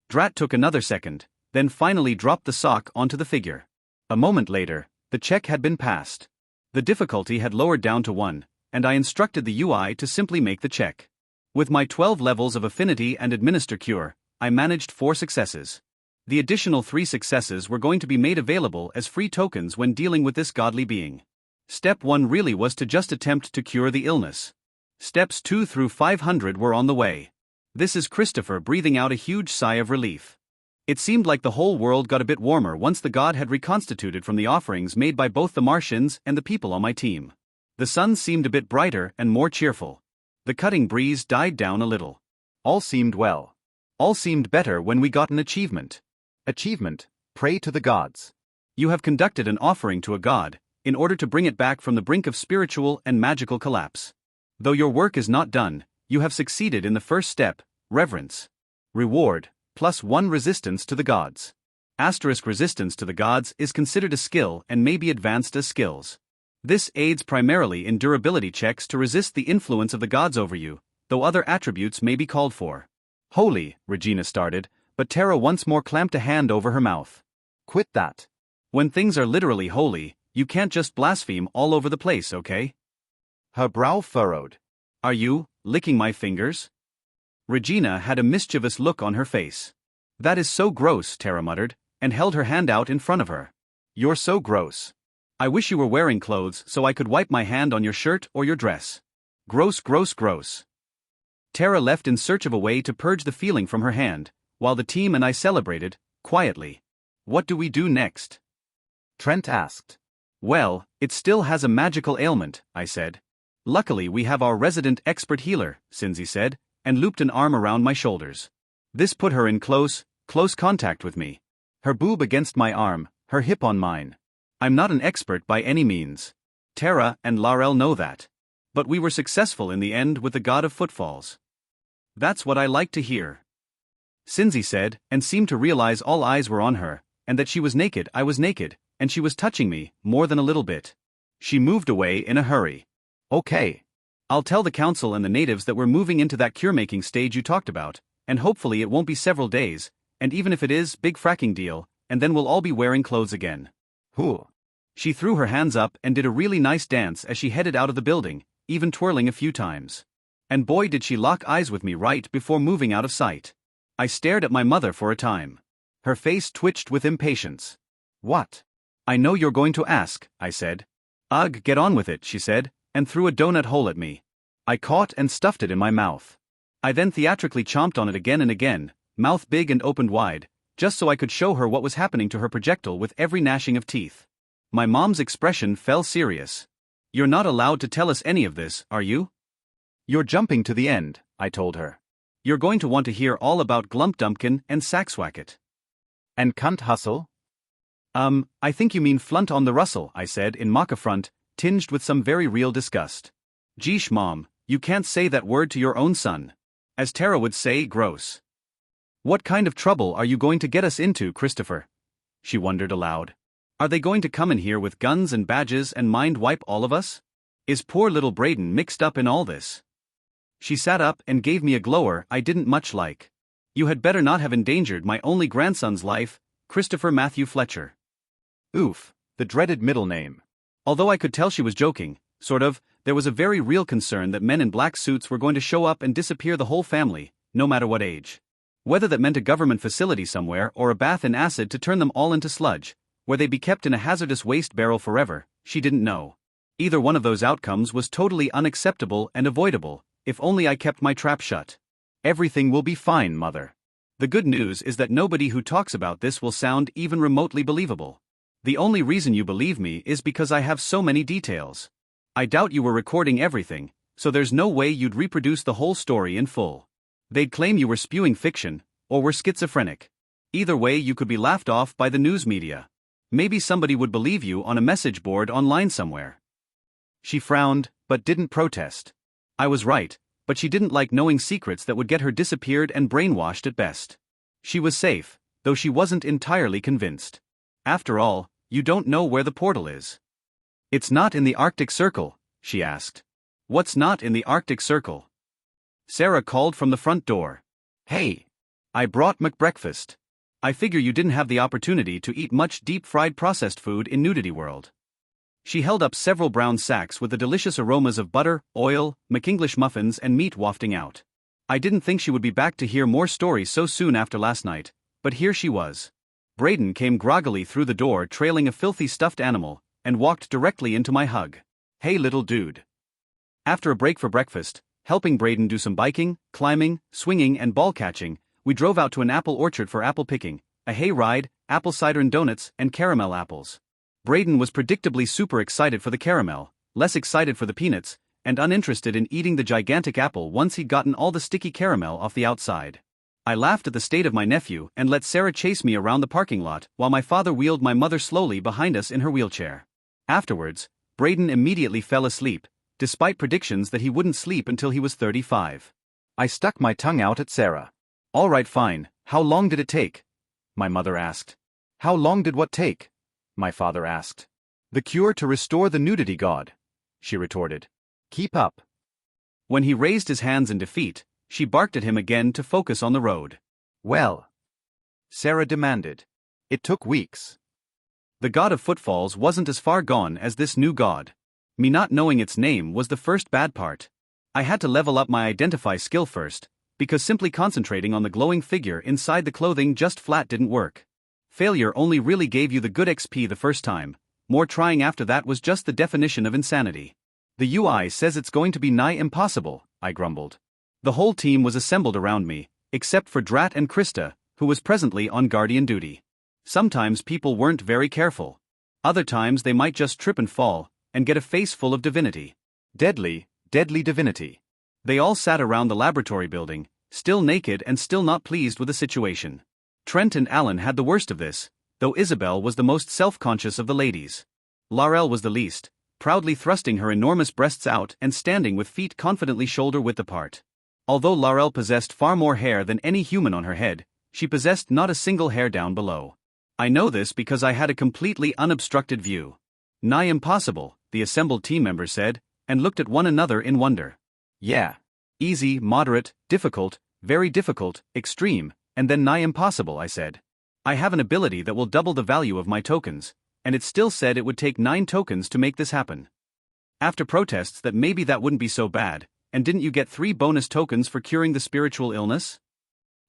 Speaker 1: Drat took another second, then finally dropped the sock onto the figure. A moment later, the check had been passed. The difficulty had lowered down to 1, and I instructed the UI to simply make the check. With my 12 levels of affinity and administer cure, I managed 4 successes. The additional 3 successes were going to be made available as free tokens when dealing with this godly being. Step 1 really was to just attempt to cure the illness. Steps 2 through 500 were on the way. This is Christopher breathing out a huge sigh of relief. It seemed like the whole world got a bit warmer once the god had reconstituted from the offerings made by both the Martians and the people on my team. The sun seemed a bit brighter and more cheerful. The cutting breeze died down a little.
Speaker 2: All seemed well.
Speaker 1: All seemed better when we got an achievement.
Speaker 2: Achievement: Pray to the gods.
Speaker 1: You have conducted an offering to a god, in order to bring it back from the brink of spiritual and magical collapse. Though your work is not done, you have succeeded in the first step, reverence. Reward: +1 resistance to the gods. Asterisk resistance to the gods is considered a skill and may be advanced as skills. This aids primarily in durability checks to resist the influence of the gods over you, though other attributes may be called for.
Speaker 2: "Holy," Regina started, but Tara once more clamped a hand over her mouth. "Quit that.
Speaker 1: When things are literally holy, you can't just blaspheme all over the place, okay?"
Speaker 2: Her brow furrowed.
Speaker 1: "Are you licking my fingers?" Regina had a mischievous look on her face. "That is so gross," Tara muttered, and held her hand out in front of her. "You're so gross. I wish you were wearing clothes so I could wipe my hand on your shirt or your dress. Gross, gross, gross." Tara left in search of a way to purge the feeling from her hand, while the team and I celebrated, quietly. "What do we do next?"
Speaker 2: Trent asked.
Speaker 1: "Well, it still has a magical ailment," I said. "Luckily we have our resident expert healer," Cinzy said, and looped an arm around my shoulders. This put her in close contact with me. Her boob against my arm, her hip on mine. I'm not an expert by any means. Tara and Laurel know that. But we were successful in the end with the god of footfalls. "That's what I like to hear," Cinzy said, and seemed to realize all eyes were on her, and that she was naked, I was naked, and she was touching me, more than a little bit. She moved away in a hurry. "Okay. I'll tell the council and the natives that we're moving into that cure-making stage you talked about, and hopefully it won't be several days, and even if it is, big fracking deal, and then we'll all be wearing clothes again."
Speaker 2: "Who?"
Speaker 1: She threw her hands up and did a really nice dance as she headed out of the building, even twirling a few times. And boy did she lock eyes with me right before moving out of sight. I stared at my mother for a time. Her face twitched with impatience. "What?" "I know you're going to ask," I said. "Ugh, get on with it," she said, and threw a donut hole at me. I caught and stuffed it in my mouth. I then theatrically chomped on it again and again, mouth big and opened wide, just so I could show her what was happening to her projectile with every gnashing of teeth. My mom's expression fell serious. "You're not allowed to tell us any of this, are you?" "You're jumping to the end," I told her. "You're going to want to hear all about Glumpdumpkin and Saxwacket."
Speaker 2: "And Cunt Hustle?"
Speaker 1: I think you mean Flunt on the Russell," I said in mock affront, tinged with some very real disgust. "Geesh, Mom, you can't say that word to your own son. As Tara would say, gross." "What kind of trouble are you going to get us into, Christopher?" she wondered aloud. "Are they going to come in here with guns and badges and mind wipe all of us? Is poor little Braden mixed up in all this?" She sat up and gave me a glower I didn't much like. "You had better not have endangered my only grandson's life, Christopher Matthew Fletcher."
Speaker 2: Oof, the dreaded middle name.
Speaker 1: Although I could tell she was joking, sort of, there was a very real concern that men in black suits were going to show up and disappear the whole family, no matter what age. Whether that meant a government facility somewhere or a bath in acid to turn them all into sludge, where they'd be kept in a hazardous waste barrel forever, she didn't know. Either one of those outcomes was totally unacceptable and avoidable, if only I kept my trap shut.
Speaker 2: Everything will be fine, Mother.
Speaker 1: The good news is that nobody who talks about this will sound even remotely believable. The only reason you believe me is because I have so many details. I doubt you were recording everything, so there's no way you'd reproduce the whole story in full. They'd claim you were spewing fiction, or were schizophrenic. Either way, you could be laughed off by the news media. Maybe somebody would believe you on a message board online somewhere.
Speaker 2: She frowned, but didn't protest.
Speaker 1: I was right, but she didn't like knowing secrets that would get her disappeared and brainwashed at best. She was safe, though she wasn't entirely convinced. After all, you don't know where the portal is.
Speaker 2: It's not in the Arctic Circle, she asked.
Speaker 1: What's not in the Arctic Circle? Sarah called from the front door.
Speaker 2: Hey! I brought McBreakfast.
Speaker 1: I figure you didn't have the opportunity to eat much deep-fried processed food in Nudity World. She held up several brown sacks with the delicious aromas of butter, oil, McEnglish muffins and meat wafting out. I didn't think she would be back to hear more stories so soon after last night, but here she was. Braden came groggily through the door trailing a filthy stuffed animal, and walked directly into my hug. Hey little dude. After a break for breakfast, helping Braden do some biking, climbing, swinging and ball catching, we drove out to an apple orchard for apple picking, a hay ride, apple cider and donuts, and caramel apples. Braden was predictably super excited for the caramel, less excited for the peanuts, and uninterested in eating the gigantic apple once he'd gotten all the sticky caramel off the outside. I laughed at the state of my nephew and let Sarah chase me around the parking lot while my father wheeled my mother slowly behind us in her wheelchair. Afterwards, Braden immediately fell asleep, despite predictions that he wouldn't sleep until he was 35.
Speaker 2: I stuck my tongue out at Sarah.
Speaker 1: All right, fine, how long did it take? My mother asked.
Speaker 2: How long did what take? My father asked. The cure to restore the nudity god, she retorted. Keep up.
Speaker 1: When he raised his hands in defeat, she barked at him again to focus on the road.
Speaker 2: Well, Sarah demanded. It took weeks.
Speaker 1: The god of footfalls wasn't as far gone as this new god. Me not knowing its name was the first bad part. I had to level up my identify skill first, because simply concentrating on the glowing figure inside the clothing just flat didn't work. Failure only really gave you the good XP the first time, more trying after that was just the definition of insanity. The UI says it's going to be nigh impossible, I grumbled. The whole team was assembled around me, except for Drat and Krista, who was presently on guardian duty. Sometimes people weren't very careful. Other times they might just trip and fall, and get a face full of divinity.
Speaker 2: Deadly, deadly divinity.
Speaker 1: They all sat around the laboratory building, still naked and still not pleased with the situation. Trent and Alan had the worst of this, though Isabel was the most self-conscious of the ladies. Laurel was the least, proudly thrusting her enormous breasts out and standing with feet confidently shoulder-width apart. Although Laurel possessed far more hair than any human on her head, she possessed not a single hair down below. I know this because I had a completely unobstructed view. Nigh impossible, the assembled team members said, and looked at one another in wonder.
Speaker 2: Yeah.
Speaker 1: Easy, moderate, difficult, very difficult, extreme, and then nigh impossible, I said. I have an ability that will double the value of my tokens, and it still said it would take 9 tokens to make this happen. After protests that maybe that wouldn't be so bad, and didn't you get 3 bonus tokens for curing the spiritual illness?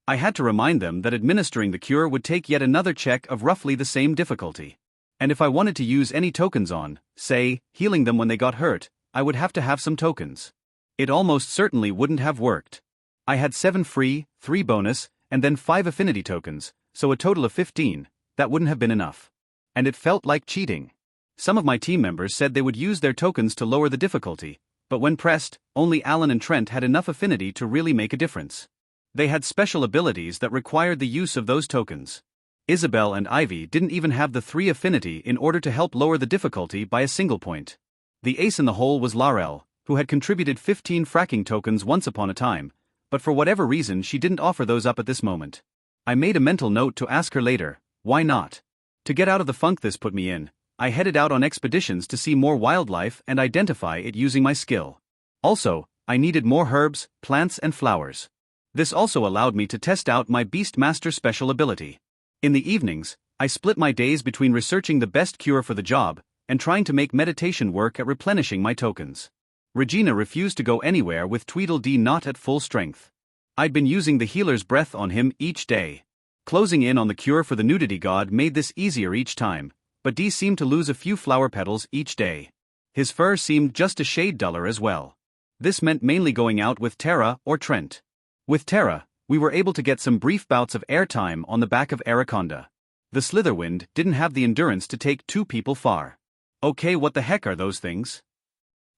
Speaker 1: I had to remind them that administering the cure would take yet another check of roughly the same difficulty. And if I wanted to use any tokens on, say, healing them when they got hurt, I would have to have some tokens. It almost certainly wouldn't have worked. I had 7 free, 3 bonus, and then 5 affinity tokens, so a total of 15, that wouldn't have been enough. And it felt like cheating. Some of my team members said they would use their tokens to lower the difficulty, but when pressed, only Alan and Trent had enough affinity to really make a difference. They had special abilities that required the use of those tokens. Isabel and Ivy didn't even have the 3 affinity in order to help lower the difficulty by a single point. The ace in the hole was Laurel, who had contributed 15 fracking tokens once upon a time, but for whatever reason she didn't offer those up at this moment. I made a mental note to ask her later, why not? To get out of the funk this put me in, I headed out on expeditions to see more wildlife and identify it using my skill. Also, I needed more herbs, plants and flowers. This also allowed me to test out my Beastmaster special ability. In the evenings, I split my days between researching the best cure for the job, and trying to make meditation work at replenishing my tokens. Regina refused to go anywhere with Tweedledee not at full strength. I'd been using the healer's breath on him each day. Closing in on the cure for the nudity god made this easier each time, but Dee seemed to lose a few flower petals each day. His fur seemed just a shade duller as well. This meant mainly going out with Tara or Trent. With Tara, we were able to get some brief bouts of airtime on the back of Araconda. The Slitherwind didn't have the endurance to take two people far. Okay, what the heck are those things?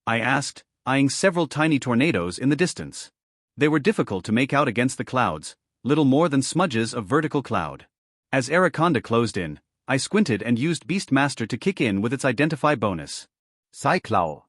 Speaker 1: I asked, eyeing several tiny tornadoes in the distance. They were difficult to make out against the clouds, little more than smudges of vertical cloud. As Araconda closed in, I squinted and used Beastmaster to kick in with its identify bonus.
Speaker 2: Cyclowl.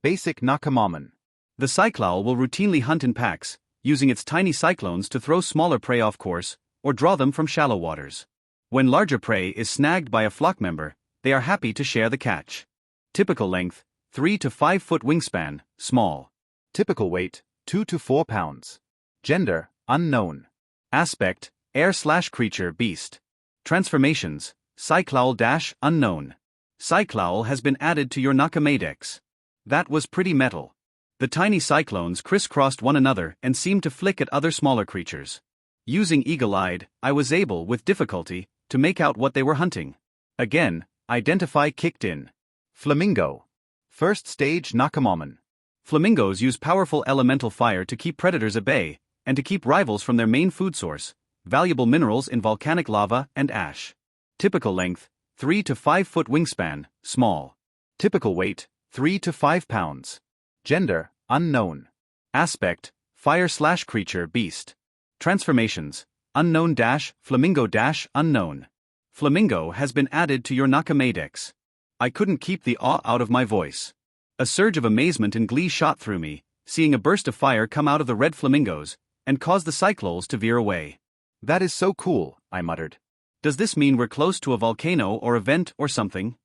Speaker 2: Basic Nakamamon.
Speaker 1: The Cyclowl will routinely hunt in packs, using its tiny cyclones to throw smaller prey off course, or draw them from shallow waters. When larger prey is snagged by a flock member, they are happy to share the catch. Typical length, 3 to 5 foot wingspan, small.
Speaker 2: Typical weight, 2 to 4 pounds. Gender, unknown.
Speaker 1: Aspect, air/creature beast. Transformations, Cyclowl-unknown. Cyclowl has been added to your Nakamadex. That was pretty metal. The tiny cyclones crisscrossed one another and seemed to flick at other smaller creatures. Using eagle-eyed, I was able, with difficulty, to make out what they were hunting. Again, identify kicked in.
Speaker 2: Flamingo. First stage Nakamamon.
Speaker 1: Flamingos use powerful elemental fire to keep predators at bay, and to keep rivals from their main food source, valuable minerals in volcanic lava and ash. Typical length, 3 to 5 foot wingspan, small.
Speaker 2: Typical weight, 3 to 5 pounds. Gender, unknown.
Speaker 1: Aspect, fire/creature beast. Transformations, unknown-flamingo-unknown. Flamingo has been added to your Nakamadex. I couldn't keep the awe out of my voice. A surge of amazement and glee shot through me, seeing a burst of fire come out of the red flamingos, and cause the cyclones to veer away.
Speaker 2: That is so cool, I muttered.
Speaker 1: Does this mean we're close to a volcano or a vent or something?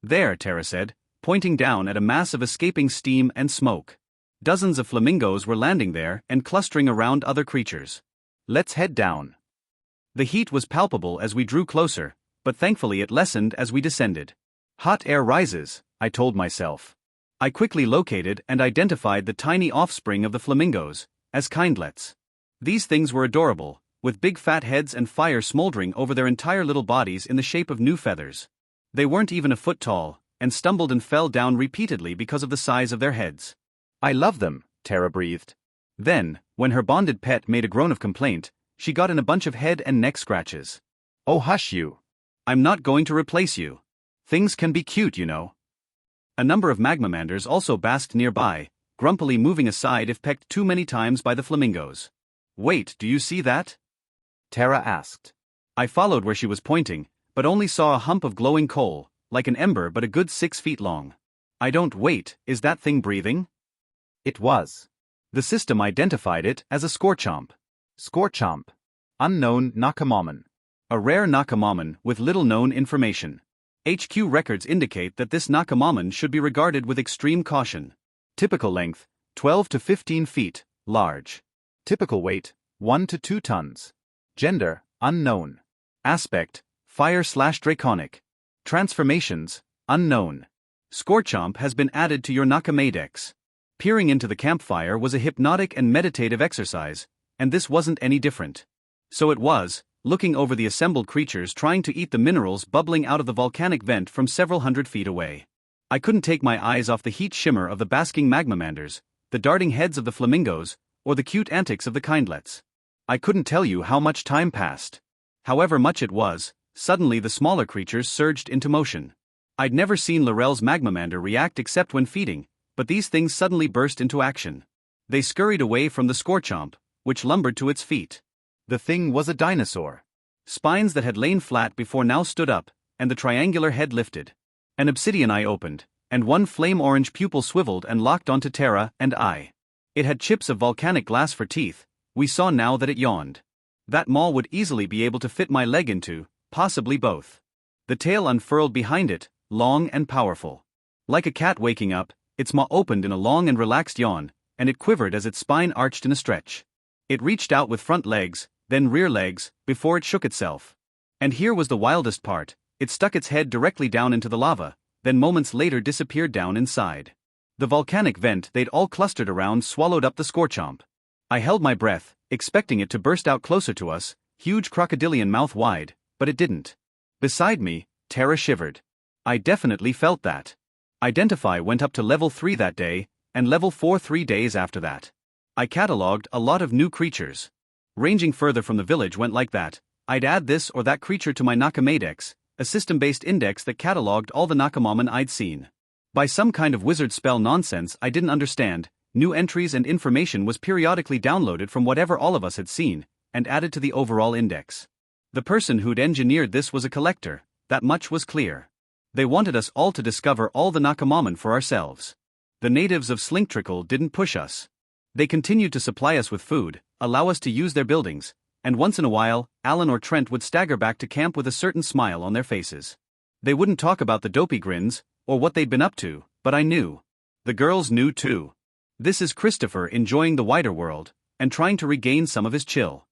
Speaker 1: There, Tara said, pointing down at a mass of escaping steam and smoke. Dozens of flamingos were landing there and clustering around other creatures.
Speaker 2: Let's head down.
Speaker 1: The heat was palpable as we drew closer, but thankfully it lessened as we descended. Hot air rises, I told myself. I quickly located and identified the tiny offspring of the flamingos, as kindlets. These things were adorable, with big fat heads and fire smoldering over their entire little bodies in the shape of new feathers. They weren't even a foot tall, and stumbled and fell down repeatedly because of the size of their heads.
Speaker 2: I love them, Tara breathed.
Speaker 1: Then, when her bonded pet made a groan of complaint, she got in a bunch of head and neck scratches.
Speaker 2: Oh, hush you.
Speaker 1: I'm not going to replace you. Things can be cute, you know. A number of magmamanders also basked nearby, grumpily moving aside if pecked too many times by the flamingos. Wait, do you see that?
Speaker 2: Tara asked.
Speaker 1: I followed where she was pointing, but only saw a hump of glowing coal, like an ember but a good 6 feet long. Wait, is that thing breathing?
Speaker 2: It was.
Speaker 1: The system identified it as a Scorchomp.
Speaker 2: Scorchomp. Unknown Nakamamon.
Speaker 1: A rare Nakamamon with little known information. HQ records indicate that this Nakamamon should be regarded with extreme caution. Typical length, 12 to 15 feet, large.
Speaker 2: Typical weight, 1 to 2 tons. Gender, unknown.
Speaker 1: Aspect, fire/draconic. Transformations, unknown. Scorchomp has been added to your Nakamadex. Peering into the campfire was a hypnotic and meditative exercise, and this wasn't any different. So it was, looking over the assembled creatures trying to eat the minerals bubbling out of the volcanic vent from several hundred feet away. I couldn't take my eyes off the heat shimmer of the basking magmamanders, the darting heads of the flamingos, or the cute antics of the kindlets. I couldn't tell you how much time passed. However much it was, suddenly the smaller creatures surged into motion. I'd never seen Laurel's magmamander react except when feeding, but these things suddenly burst into action. They scurried away from the Scorchomp, which lumbered to its feet.
Speaker 2: The thing was a dinosaur.
Speaker 1: Spines that had lain flat before now stood up, and the triangular head lifted. An obsidian eye opened, and one flame-orange pupil swiveled and locked onto Tara and I. It had chips of volcanic glass for teeth. We saw now that it yawned. That maw would easily be able to fit my leg into, possibly both. The tail unfurled behind it, long and powerful. Like a cat waking up, its maw opened in a long and relaxed yawn, and it quivered as its spine arched in a stretch. It reached out with front legs, then rear legs, before it shook itself. And here was the wildest part, it stuck its head directly down into the lava, then moments later disappeared down inside. The volcanic vent they'd all clustered around swallowed up the scorchomp. I held my breath, expecting it to burst out closer to us, huge crocodilian mouth wide, but it didn't. Beside me, Tara shivered. I definitely felt that. Identify went up to level 3 that day, and level 4 3 days after that. I catalogued a lot of new creatures. Ranging further from the village went like that. I'd add this or that creature to my Nakamadex, a system-based index that catalogued all the Nakamamon I'd seen. By some kind of wizard spell nonsense I didn't understand, new entries and information was periodically downloaded from whatever all of us had seen, and added to the overall index. The person who'd engineered this was a collector, that much was clear. They wanted us all to discover all the Nakamamon for ourselves. The natives of Slinktrickle didn't push us. They continued to supply us with food, allow us to use their buildings, and once in a while, Alan or Trent would stagger back to camp with a certain smile on their faces. They wouldn't talk about the dopey grins, or what they'd been up to, but I knew. The girls knew too. This is Christopher enjoying the wider world, and trying to regain some of his chill.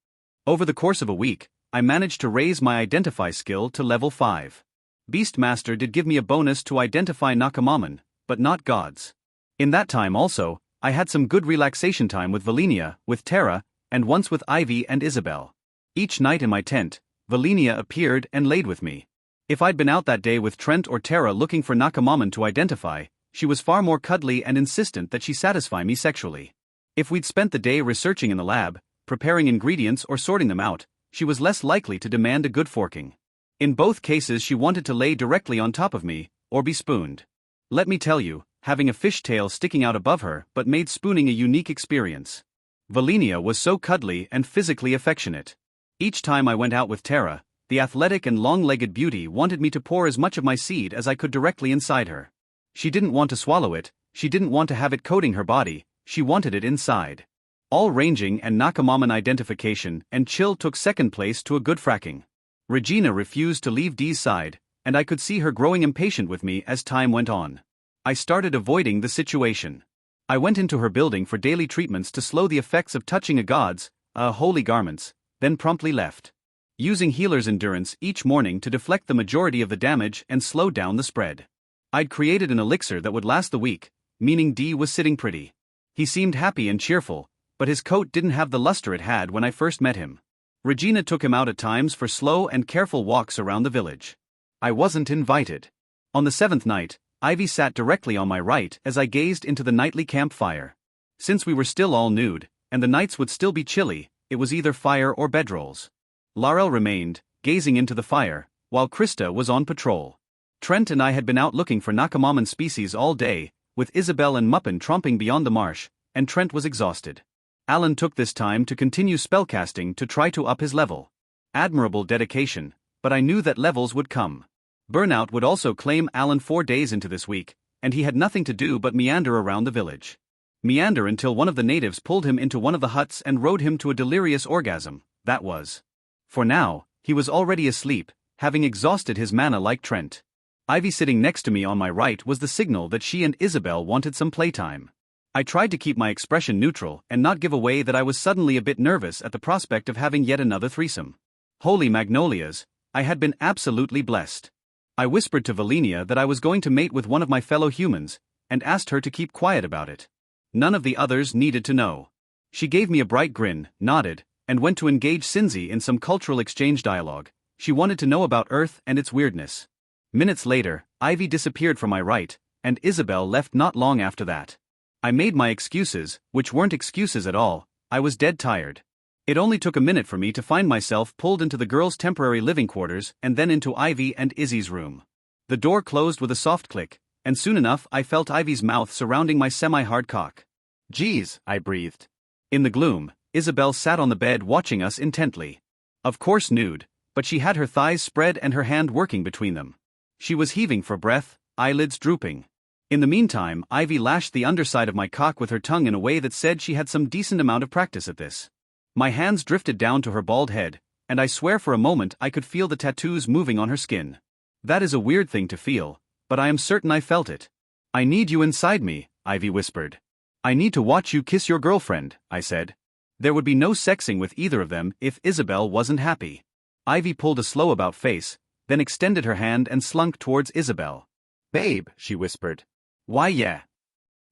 Speaker 1: Over the course of a week, I managed to raise my Identify skill to level 5. Beastmaster did give me a bonus to identify Nakamamon, but not gods. In that time also, I had some good relaxation time with Valenia, with Tara, and once with Ivy and Isabel. Each night in my tent, Valenia appeared and laid with me. If I'd been out that day with Trent or Tara looking for Nakamamon to identify, she was far more cuddly and insistent that she satisfy me sexually. If we'd spent the day researching in the lab, preparing ingredients or sorting them out, she was less likely to demand a good forking. In both cases she wanted to lay directly on top of me, or be spooned. Let me tell you, having a fishtail sticking out above her but made spooning a unique experience. Valenia was so cuddly and physically affectionate. Each time I went out with Tara, the athletic and long-legged beauty wanted me to pour as much of my seed as I could directly inside her. She didn't want to swallow it, she didn't want to have it coating her body, she wanted it inside. All ranging and Nakamamon identification and chill took second place to a good fracking. Regina refused to leave Dee's side, and I could see her growing impatient with me as time went on. I started avoiding the situation. I went into her building for daily treatments to slow the effects of touching a god's, holy garments, then promptly left. Using healer's endurance each morning to deflect the majority of the damage and slow down the spread. I'd created an elixir that would last the week, meaning Dee was sitting pretty. He seemed happy and cheerful, but his coat didn't have the luster it had when I first met him. Regina took him out at times for slow and careful walks around the village. I wasn't invited. On the 7th night, Ivy sat directly on my right as I gazed into the nightly campfire. Since we were still all nude, and the nights would still be chilly, it was either fire or bedrolls. Laurel remained, gazing into the fire, while Krista was on patrol. Trent and I had been out looking for Nakamamon species all day, with Isabel and Muppin tromping beyond the marsh, and Trent was exhausted. Alan took this time to continue spellcasting to try to up his level. Admirable dedication, but I knew that levels would come. Burnout would also claim Alan 4 days into this week, and he had nothing to do but meander around the village. Meander until one of the natives pulled him into one of the huts and rode him to a delirious orgasm, that was. For now, he was already asleep, having exhausted his mana like Trent. Ivy sitting next to me on my right was the signal that she and Isabel wanted some playtime. I tried to keep my expression neutral and not give away that I was suddenly a bit nervous at the prospect of having yet another threesome. Holy magnolias, I had been absolutely blessed. I whispered to Valenia that I was going to mate with one of my fellow humans, and asked her to keep quiet about it. None of the others needed to know. She gave me a bright grin, nodded, and went to engage Cinzy in some cultural exchange dialogue. She wanted to know about Earth and its weirdness. Minutes later, Ivy disappeared from my right, and Isabel left not long after that. I made my excuses, which weren't excuses at all. I was dead tired. It only took a minute for me to find myself pulled into the girls' temporary living quarters and then into Ivy and Izzy's room. The door closed with a soft click, and soon enough I felt Ivy's mouth surrounding my semi-hard cock. "Geez," I breathed. In the gloom, Isabel sat on the bed watching us intently. Of course nude, but she had her thighs spread and her hand working between them. She was heaving for breath, eyelids drooping. In the meantime, Ivy lashed the underside of my cock with her tongue in a way that said she had some decent amount of practice at this. My hands drifted down to her bald head, and I swear for a moment I could feel the tattoos moving on her skin. That is a weird thing to feel, but I am certain I felt it. "I need you inside me," Ivy whispered. "I need to watch you kiss your girlfriend," I said. There would be no sexing with either of them if Isabel wasn't happy. Ivy pulled a slow about face, then extended her hand and slunk towards Isabel.
Speaker 2: Babe, she whispered.
Speaker 1: Why yeah.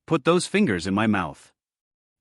Speaker 1: Put those fingers in my mouth.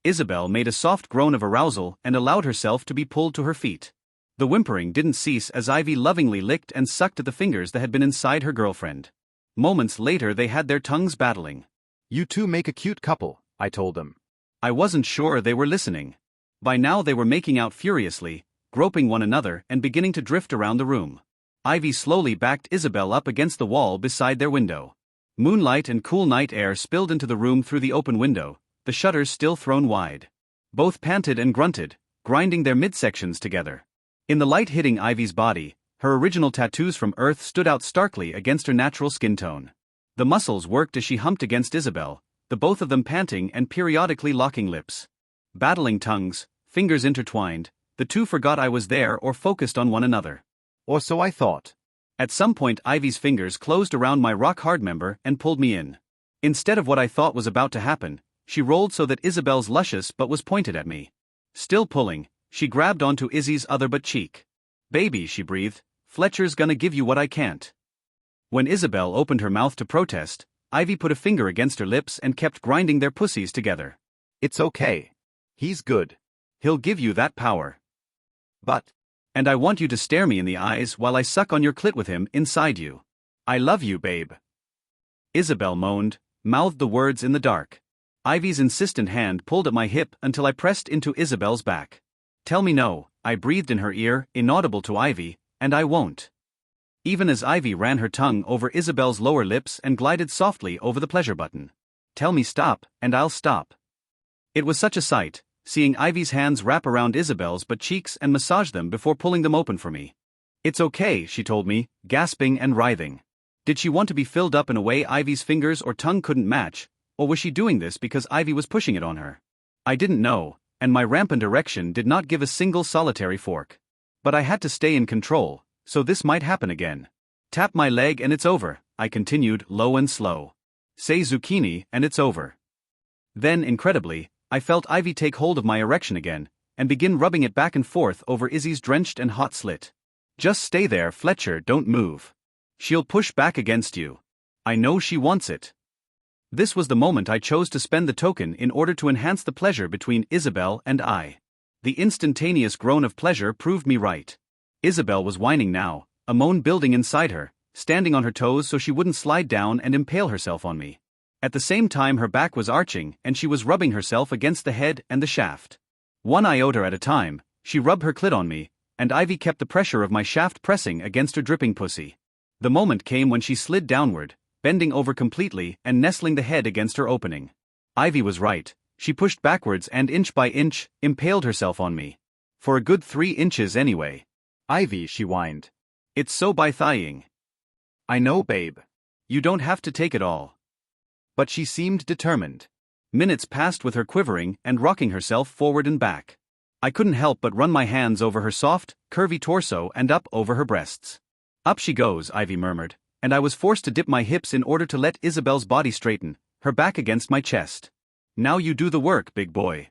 Speaker 1: Isabel made a soft groan of arousal and allowed herself to be pulled to her feet. The whimpering didn't cease as Ivy lovingly licked and sucked at the fingers that had been inside her girlfriend. Moments later they had their tongues battling.
Speaker 2: You two make a cute couple, I told them.
Speaker 1: I wasn't sure they were listening. By now they were making out furiously, groping one another and beginning to drift around the room. Ivy slowly backed Isabel up against the wall beside their window. Moonlight and cool night air spilled into the room through the open window, the shutters still thrown wide. Both panted and grunted, grinding their midsections together. In the light hitting Ivy's body, her original tattoos from Earth stood out starkly against her natural skin tone. The muscles worked as she humped against Isabel, the both of them panting and periodically locking lips. Battling tongues, fingers intertwined, the two forgot I was there or focused on one another.
Speaker 2: Or so I thought.
Speaker 1: At some point Ivy's fingers closed around my rock-hard member and pulled me in. Instead of what I thought was about to happen, she rolled so that Isabel's luscious butt was pointed at me. Still pulling, she grabbed onto Izzy's other butt cheek. Baby, she breathed, Fletcher's gonna give you what I can't. When Isabel opened her mouth to protest, Ivy put a finger against her lips and kept grinding their pussies together.
Speaker 2: It's okay. He's good.
Speaker 1: He'll give you that power.
Speaker 2: But.
Speaker 1: And I want you to stare me in the eyes while I suck on your clit with him inside you. I love you, babe. Isabel moaned, mouthed the words in the dark. Ivy's insistent hand pulled at my hip until I pressed into Isabel's back. Tell me no, I breathed in her ear, inaudible to Ivy, and I won't. Even as Ivy ran her tongue over Isabel's lower lips and glided softly over the pleasure button. Tell me stop, and I'll stop. It was such a sight, seeing Ivy's hands wrap around Isabel's butt cheeks and massage them before pulling them open for me. It's okay, she told me, gasping and writhing. Did she want to be filled up in a way Ivy's fingers or tongue couldn't match, or was she doing this because Ivy was pushing it on her? I didn't know, and my rampant erection did not give a single solitary fork. But I had to stay in control, so this might happen again. Tap my leg and it's over, I continued, low and slow. Say zucchini and it's over. Then, incredibly, I felt Ivy take hold of my erection again, and begin rubbing it back and forth over Izzy's drenched and hot slit. Just stay there, Fletcher, don't move. She'll push back against you. I know she wants it. This was the moment I chose to spend the token in order to enhance the pleasure between Isabel and I. The instantaneous groan of pleasure proved me right. Isabel was whining now, a moan building inside her, standing on her toes so she wouldn't slide down and impale herself on me. At the same time her back was arching and she was rubbing herself against the head and the shaft. One iota at a time, she rubbed her clit on me, and Ivy kept the pressure of my shaft pressing against her dripping pussy. The moment came when she slid downward, bending over completely and nestling the head against her opening. Ivy was right, she pushed backwards and inch by inch, impaled herself on me. For a good 3 inches anyway.
Speaker 2: Ivy, she whined.
Speaker 1: It's so by-thying.
Speaker 2: I know, babe.
Speaker 1: You don't have to take it all.
Speaker 2: But she seemed determined.
Speaker 1: Minutes passed with her quivering and rocking herself forward and back. I couldn't help but run my hands over her soft, curvy torso and up over her breasts. Up she goes, Ivy murmured, and I was forced to dip my hips in order to let Isabel's body straighten, her back against my chest. Now you do the work, big boy.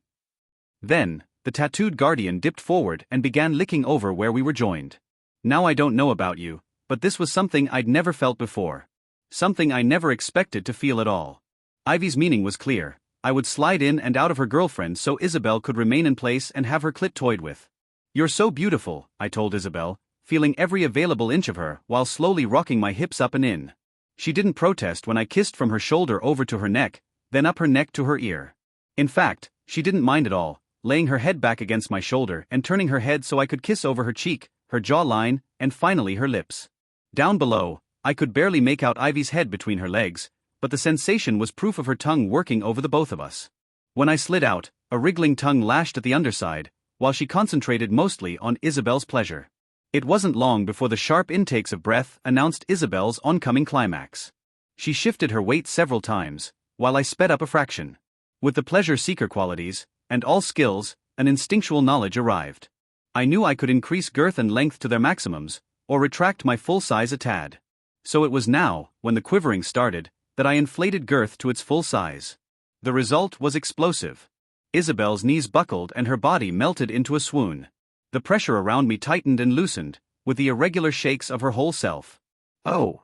Speaker 1: Then, the tattooed guardian dipped forward and began licking over where we were joined. Now I don't know about you, but this was something I'd never felt before. Something I never expected to feel at all. Ivy's meaning was clear. I would slide in and out of her girlfriend so Isabel could remain in place and have her clit toyed with. You're so beautiful, I told Isabel, feeling every available inch of her while slowly rocking my hips up and in. She didn't protest when I kissed from her shoulder over to her neck, then up her neck to her ear. In fact, she didn't mind at all, laying her head back against my shoulder and turning her head so I could kiss over her cheek, her jawline, and finally her lips. Down below, I could barely make out Ivy's head between her legs, but the sensation was proof of her tongue working over the both of us. When I slid out, a wriggling tongue lashed at the underside, while she concentrated mostly on Isabel's pleasure. It wasn't long before the sharp intakes of breath announced Isabel's oncoming climax. She shifted her weight several times, while I sped up a fraction. With the pleasure-seeker qualities, and all skills, an instinctual knowledge arrived. I knew I could increase girth and length to their maximums, or retract my full size a tad. So it was now, when the quivering started, that I inflated girth to its full size. The result was explosive. Isabel's knees buckled and her body melted into a swoon. The pressure around me tightened and loosened, with the irregular shakes of her whole self.
Speaker 2: Oh.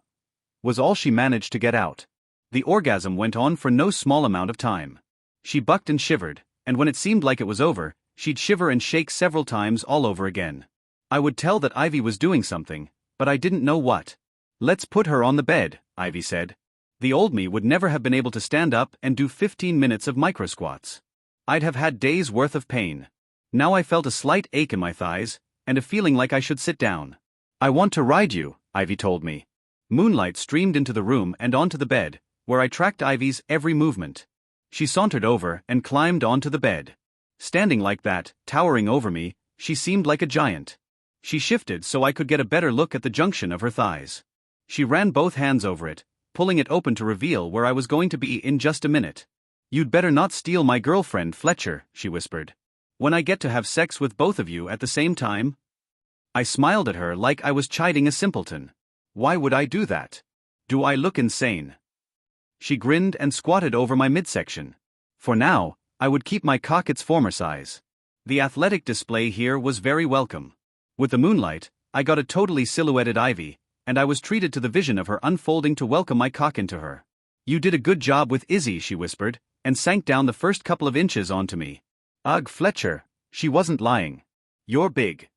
Speaker 2: was all she managed to get out. The orgasm went on for no small amount of time. She bucked and shivered, and when it seemed like it was over, she'd shiver and shake several times all over again. I would tell that Ivy was doing something, but I didn't know what. "Let's put her on the bed," Ivy said. The old me would never have been able to stand up and do 15 minutes of micro squats. I'd have had days' worth of pain. Now I felt a slight ache in my thighs, and a feeling like I should sit down. "I want to ride you," Ivy told me. Moonlight streamed into the room and onto the bed, where I tracked Ivy's every movement. She sauntered over and climbed onto the bed. Standing like that, towering over me, she seemed like a giant. She shifted so I could get a better look at the junction of her thighs. She ran both hands over it, pulling it open to reveal where I was going to be in just a minute. "You'd better not steal my girlfriend, Fletcher," she whispered. "When I get to have sex with both of you at the same time?" I smiled at her like I was chiding a simpleton. "Why would I do that? Do I look insane?" She grinned and squatted over my midsection. For now, I would keep my cock its former size. The athletic display here was very welcome. With the moonlight, I got a totally silhouetted Ivy, and I was treated to the vision of her unfolding to welcome my cock into her. "You did a good job with Izzy," she whispered, and sank down the first couple of inches onto me. "Ugh, Fletcher," she wasn't lying. "You're big."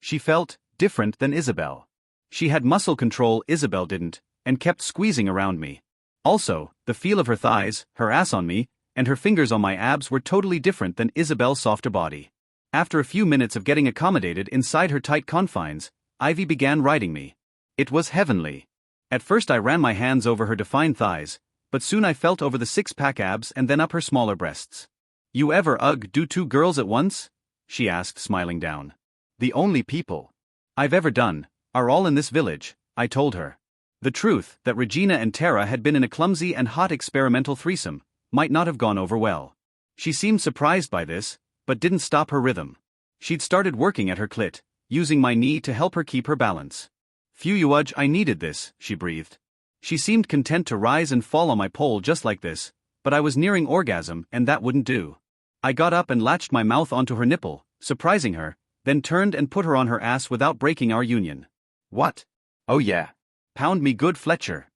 Speaker 2: She felt different than Isabel. She had muscle control Isabel didn't, and kept squeezing around me. Also, the feel of her thighs, her ass on me, and her fingers on my abs were totally different than Isabel's softer body. After a few minutes of getting accommodated inside her tight confines, Ivy began riding me. It was heavenly. At first I ran my hands over her defined thighs, but soon I felt over the six-pack abs and then up her smaller breasts. "You ever do two girls at once?" she asked, smiling down. "The only people I've ever done are all in this village," I told her. The truth that Regina and Tara had been in a clumsy and hot experimental threesome might not have gone over well. She seemed surprised by this, but didn't stop her rhythm. She'd started working at her clit, using my knee to help her keep her balance. "Phew, I needed this," she breathed. She seemed content to rise and fall on my pole just like this, but I was nearing orgasm and that wouldn't do. I got up and latched my mouth onto her nipple, surprising her, then turned and put her on her ass without breaking our union. "What? Oh yeah. Pound me good, Fletcher."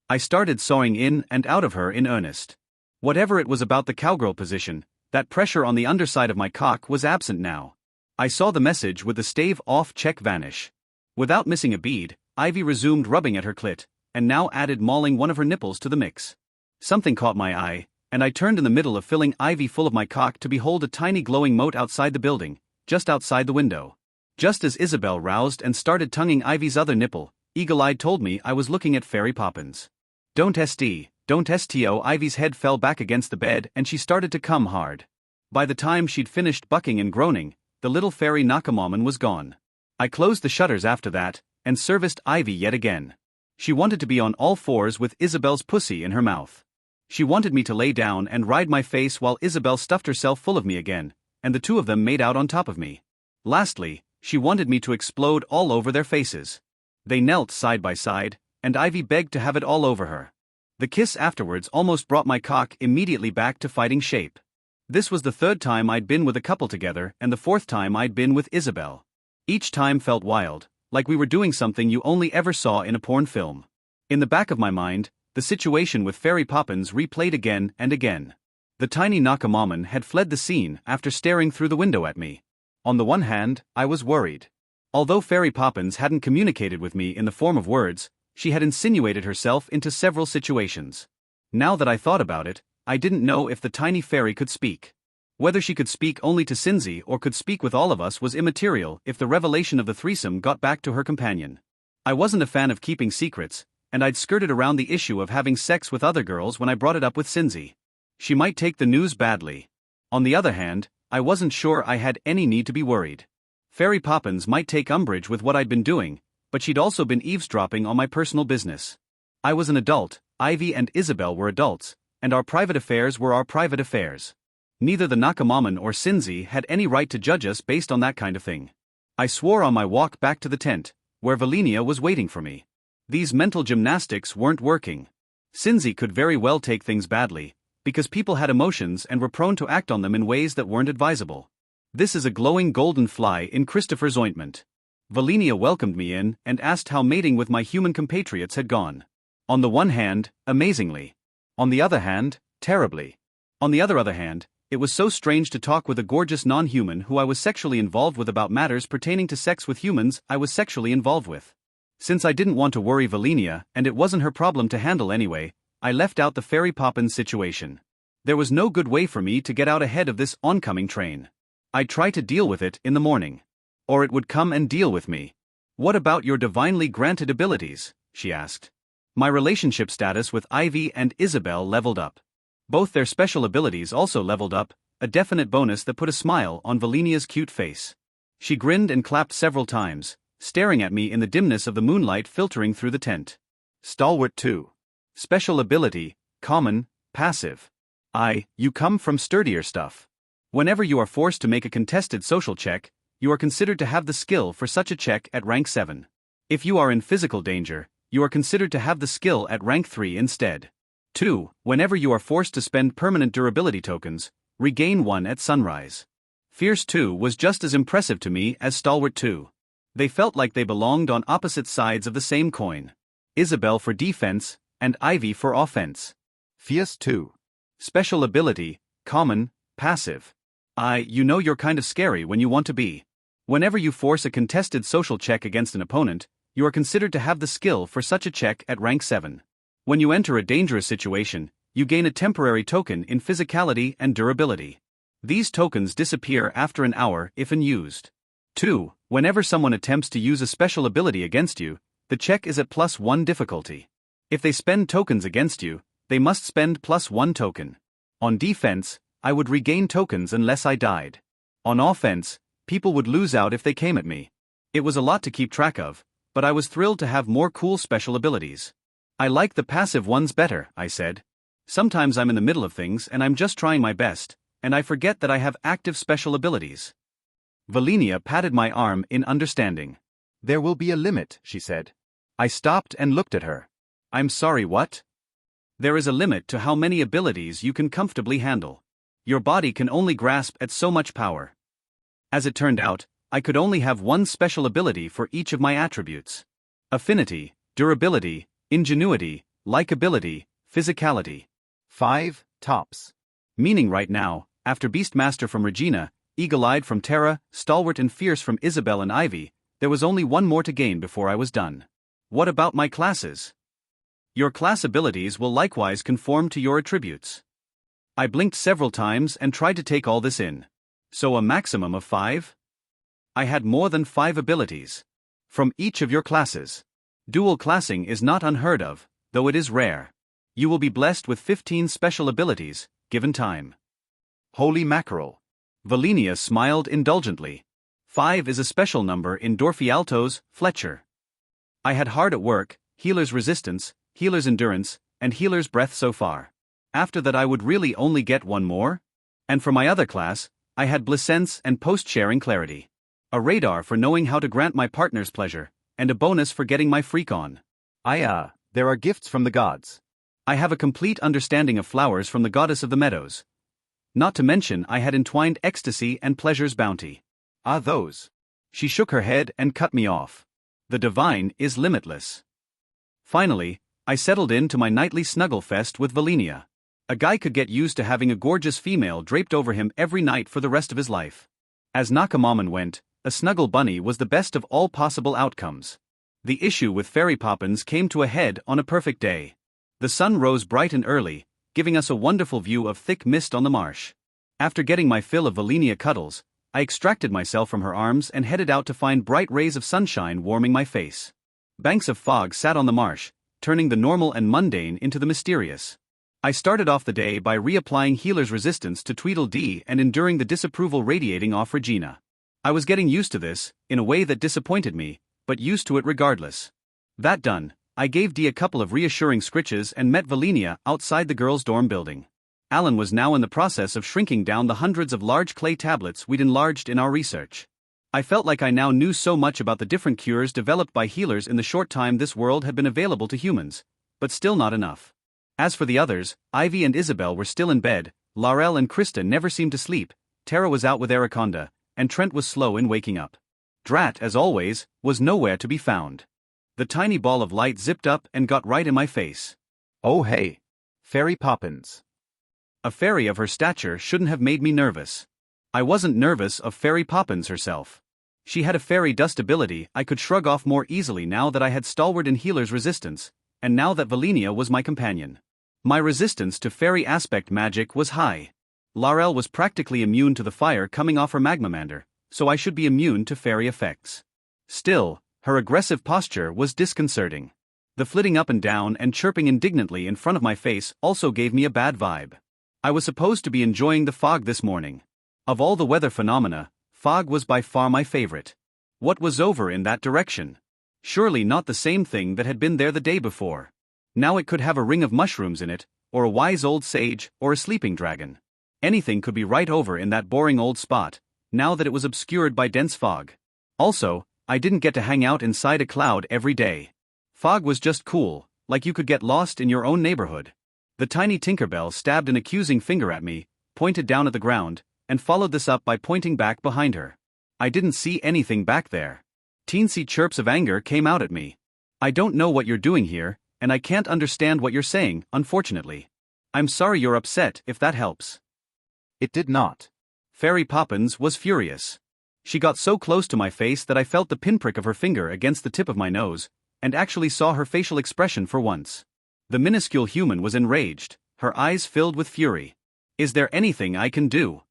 Speaker 2: I started sawing in and out of her in earnest. Whatever it was about the cowgirl position, that pressure on the underside of my cock was absent now. I saw the message with the stave off check vanish. Without missing a bead, Ivy resumed rubbing at her clit, and now added mauling one of her nipples to the mix. Something caught my eye, and I turned in the middle of filling Ivy full of my cock to behold a tiny glowing mote outside the building, just outside the window. Just as Isabel roused and started tonguing Ivy's other nipple, Eagle-Eyed told me I was looking at Fairy Poppins. Don't sto, Ivy's head fell back against the bed and she started to come hard. By the time she'd finished bucking and groaning, the little fairy Nakamon was gone. I closed the shutters after that, and serviced Ivy yet again. She wanted to be on all fours with Isabel's pussy in her mouth. She wanted me to lay down and ride my face while Isabel stuffed herself full of me again, and the two of them made out on top of me. Lastly, she wanted me to explode all over their faces. They knelt side by side, and Ivy begged to have it all over her. The kiss afterwards almost brought my cock immediately back to fighting shape. This was the third time I'd been with a couple together and the fourth time I'd been with Isabel. Each time felt wild, like we were doing something you only ever saw in a porn film. In the back of my mind, the situation with Fairy Poppins replayed again and again. The tiny Nakamon had fled the scene after staring through the window at me. On the one hand, I was worried. Although Fairy Poppins hadn't communicated with me in the form of words, she had insinuated herself into several situations. Now that I thought about it, I didn't know if the tiny fairy could speak. Whether she could speak only to Cinzzy or could speak with all of us was immaterial if the revelation of the threesome got back to her companion. I wasn't a fan of keeping secrets, and I'd skirted around the issue of having sex with other girls when I brought it up with Cinzzy. She might take the news badly. On the other hand, I wasn't sure I had any need to be worried. Fairy Poppins might take umbrage with what I'd been doing, but she'd also been eavesdropping on my personal business. I was an adult, Ivy and Isabel were adults, and our private affairs were our private affairs. Neither the Nakamon or Cinzzy had any right to judge us based on that kind of thing. I swore on my walk back to the tent, where Valinia was waiting for me. These mental gymnastics weren't working. Cinzzy could very well take things badly, because people had emotions and were prone to act on them in ways that weren't advisable. This is a glowing golden fly in Christopher's ointment.
Speaker 1: Valinia welcomed me in and asked how mating with my human compatriots had gone. On the one hand, amazingly. On the other hand, terribly. On the other hand, it was so strange to talk with a gorgeous non-human who I was sexually involved with about matters pertaining to sex with humans I was sexually involved with. Since I didn't want to worry Valinia and it wasn't her problem to handle anyway, I left out the Fairy Poppins situation. There was no good way for me to get out ahead of this oncoming train. I'd try to deal with it in the morning. Or it would come and deal with me. What about your divinely granted abilities? She asked. My relationship status with Ivy and Isabel leveled up. Both their special abilities also leveled up, a definite bonus that put a smile on Valinia's cute face. She grinned and clapped several times, staring at me in the dimness of the moonlight filtering through the tent. Stalwart 2. Special ability, common, passive. You come from sturdier stuff. Whenever you are forced to make a contested social check, you are considered to have the skill for such a check at rank 7. If you are in physical danger, you are considered to have the skill at rank 3 instead. 2. Whenever you are forced to spend permanent durability tokens, regain 1 at sunrise. Fierce 2 was just as impressive to me as Stalwart 2. They felt like they belonged on opposite sides of the same coin. Isabel for defense, and Ivy for offense. Fierce 2. Special ability, common, passive. You know you're kind of scary when you want to be. Whenever you force a contested social check against an opponent, you are considered to have the skill for such a check at rank 7. When you enter a dangerous situation, you gain a temporary token in physicality and durability. These tokens disappear after an hour if unused. 2. Whenever someone attempts to use a special ability against you, the check is at +1 difficulty. If they spend tokens against you, they must spend +1 token. On defense, I would regain tokens unless I died. On offense, people would lose out if they came at me. It was a lot to keep track of, but I was thrilled to have more cool special abilities. I like the passive ones better, I said. Sometimes I'm in the middle of things and I'm just trying my best, and I forget that I have active special abilities. Valinia patted my arm in understanding. There will be a limit, she said. I stopped and looked at her. I'm sorry, what? There is a limit to how many abilities you can comfortably handle. Your body can only grasp at so much power. As it turned out, I could only have one special ability for each of my attributes. Affinity, durability, ingenuity, likability, physicality. 5, tops. Meaning right now, after Beastmaster from Regina, Eagle-Eyed from Terra, Stalwart and Fierce from Isabel and Ivy, there was only one more to gain before I was done. What about my classes? Your class abilities will likewise conform to your attributes. I blinked several times and tried to take all this in. So a maximum of 5? I had more than 5 abilities. From each of your classes. Dual classing is not unheard of, though it is rare. You will be blessed with 15 special abilities, given time. Holy mackerel. Valinia smiled indulgently. 5 is a special number in Dorfialto's Fletcher. I had hard at work, healer's resistance, healer's endurance, and healer's breath so far. After that I would really only get one more? And for my other class, I had Blisssense and post-sharing clarity. A radar for knowing how to grant my partner's pleasure, and a bonus for getting my freak on. There are gifts from the gods. I have a complete understanding of flowers from the goddess of the meadows. Not to mention I had entwined ecstasy and pleasure's bounty. Those. She shook her head and cut me off. The divine is limitless. Finally, I settled into my nightly snuggle fest with Valinia. A guy could get used to having a gorgeous female draped over him every night for the rest of his life. As Nakamaman went, a snuggle bunny was the best of all possible outcomes. The issue with Fairy Poppins came to a head on a perfect day. The sun rose bright and early, giving us a wonderful view of thick mist on the marsh. After getting my fill of Valinia cuddles, I extracted myself from her arms and headed out to find bright rays of sunshine warming my face. Banks of fog sat on the marsh, turning the normal and mundane into the mysterious. I started off the day by reapplying healer's resistance to Tweedledee and enduring the disapproval radiating off Regina. I was getting used to this, in a way that disappointed me, but used to it regardless. That done, I gave Dee a couple of reassuring scritches and met Valinia outside the girls' dorm building. Alan was now in the process of shrinking down the hundreds of large clay tablets we'd enlarged in our research. I felt like I now knew so much about the different cures developed by healers in the short time this world had been available to humans, but still not enough. As for the others, Ivy and Isabel were still in bed, Laurel and Krista never seemed to sleep, Tara was out with Araconda, and Trent was slow in waking up. Drat, as always, was nowhere to be found. The tiny ball of light zipped up and got right in my face.
Speaker 2: Oh hey. Fairy Poppins.
Speaker 1: A fairy of her stature shouldn't have made me nervous. I wasn't nervous of Fairy Poppins herself. She had a fairy dust ability I could shrug off more easily now that I had Stalwart and Healer's resistance, and now that Valenia was my companion. My resistance to fairy aspect magic was high. Laurel was practically immune to the fire coming off her Magmamander, so I should be immune to fairy effects. Still, her aggressive posture was disconcerting. The flitting up and down and chirping indignantly in front of my face also gave me a bad vibe. I was supposed to be enjoying the fog this morning. Of all the weather phenomena, fog was by far my favorite. What was over in that direction? Surely not the same thing that had been there the day before. Now it could have a ring of mushrooms in it, or a wise old sage, or a sleeping dragon. Anything could be right over in that boring old spot, now that it was obscured by dense fog. Also, I didn't get to hang out inside a cloud every day. Fog was just cool, like you could get lost in your own neighborhood. The tiny Tinkerbell stabbed an accusing finger at me, pointed down at the ground, and followed this up by pointing back behind her. I didn't see anything back there. Teensy chirps of anger came out at me. I don't know what you're doing here, and I can't understand what you're saying, unfortunately. I'm sorry you're upset, if that helps.
Speaker 2: It did not.
Speaker 1: Fairy Poppins was furious. She got so close to my face that I felt the pinprick of her finger against the tip of my nose, and actually saw her facial expression for once. The minuscule human was enraged, her eyes filled with fury. Is there anything I can do?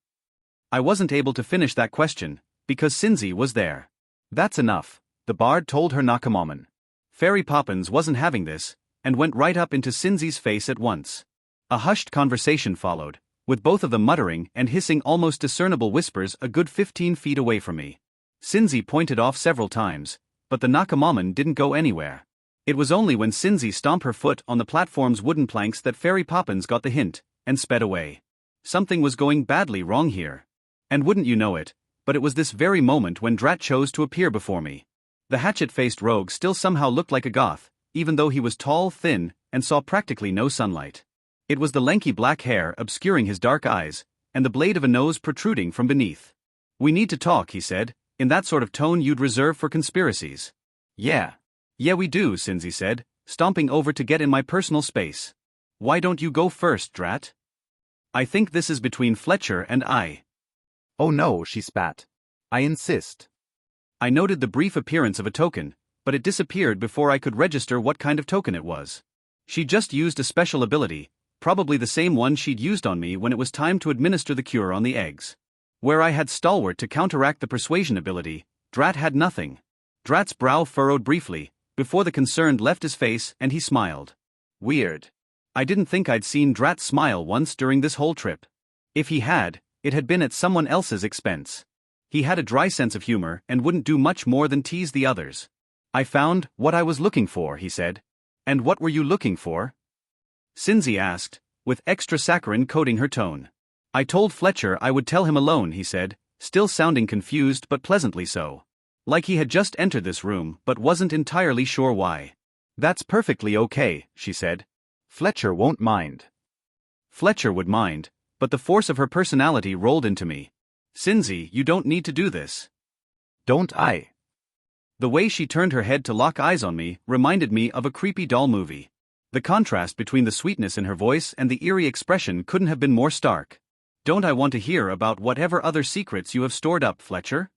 Speaker 1: I wasn't able to finish that question, because Cinzzy was there.
Speaker 2: That's enough, the bard told her Nakamamon.
Speaker 1: Fairy Poppins wasn't having this, and went right up into Cinzzy's face at once. A hushed conversation followed, with both of them muttering and hissing almost discernible whispers a good 15 feet away from me. Cinzzy pointed off several times, but the Nakamamon didn't go anywhere. It was only when Cinzzy stomped her foot on the platform's wooden planks that Fairy Poppins got the hint, and sped away. Something was going badly wrong here. And wouldn't you know it, but it was this very moment when Drat chose to appear before me. The hatchet-faced rogue still somehow looked like a goth, even though he was tall, thin, and saw practically no sunlight. It was the lanky black hair obscuring his dark eyes, and the blade of a nose protruding from beneath. "We need to talk," he said, in that sort of tone you'd reserve for conspiracies.
Speaker 2: Yeah,
Speaker 1: we do," Cinzzy said, stomping over to get in my personal space. "Why don't you go first, Drat? I think this is between Fletcher and I."
Speaker 2: Oh no, she spat. I insist.
Speaker 1: I noted the brief appearance of a token, but it disappeared before I could register what kind of token it was. She just used a special ability, probably the same one she'd used on me when it was time to administer the cure on the eggs. Where I had Stalwart to counteract the persuasion ability, Drat had nothing. Drat's brow furrowed briefly, before the concern left his face and he smiled. Weird. I didn't think I'd seen Drat smile once during this whole trip. If he had, it had been at someone else's expense. He had a dry sense of humor and wouldn't do much more than tease the others. "I found what I was looking for," he said. "And what were you looking for?" Cinzzy asked, with extra saccharine coating her tone. "I told Fletcher I would tell him alone," he said, still sounding confused but pleasantly so. Like he had just entered this room but wasn't entirely sure why. "That's perfectly okay," she said.
Speaker 2: "Fletcher won't mind."
Speaker 1: Fletcher would mind, but the force of her personality rolled into me. "Cinzzy, you don't need to do this."
Speaker 2: "Don't I?"
Speaker 1: The way she turned her head to lock eyes on me reminded me of a creepy doll movie. The contrast between the sweetness in her voice and the eerie expression couldn't have been more stark. "Don't I want to hear about whatever other secrets you have stored up, Fletcher?"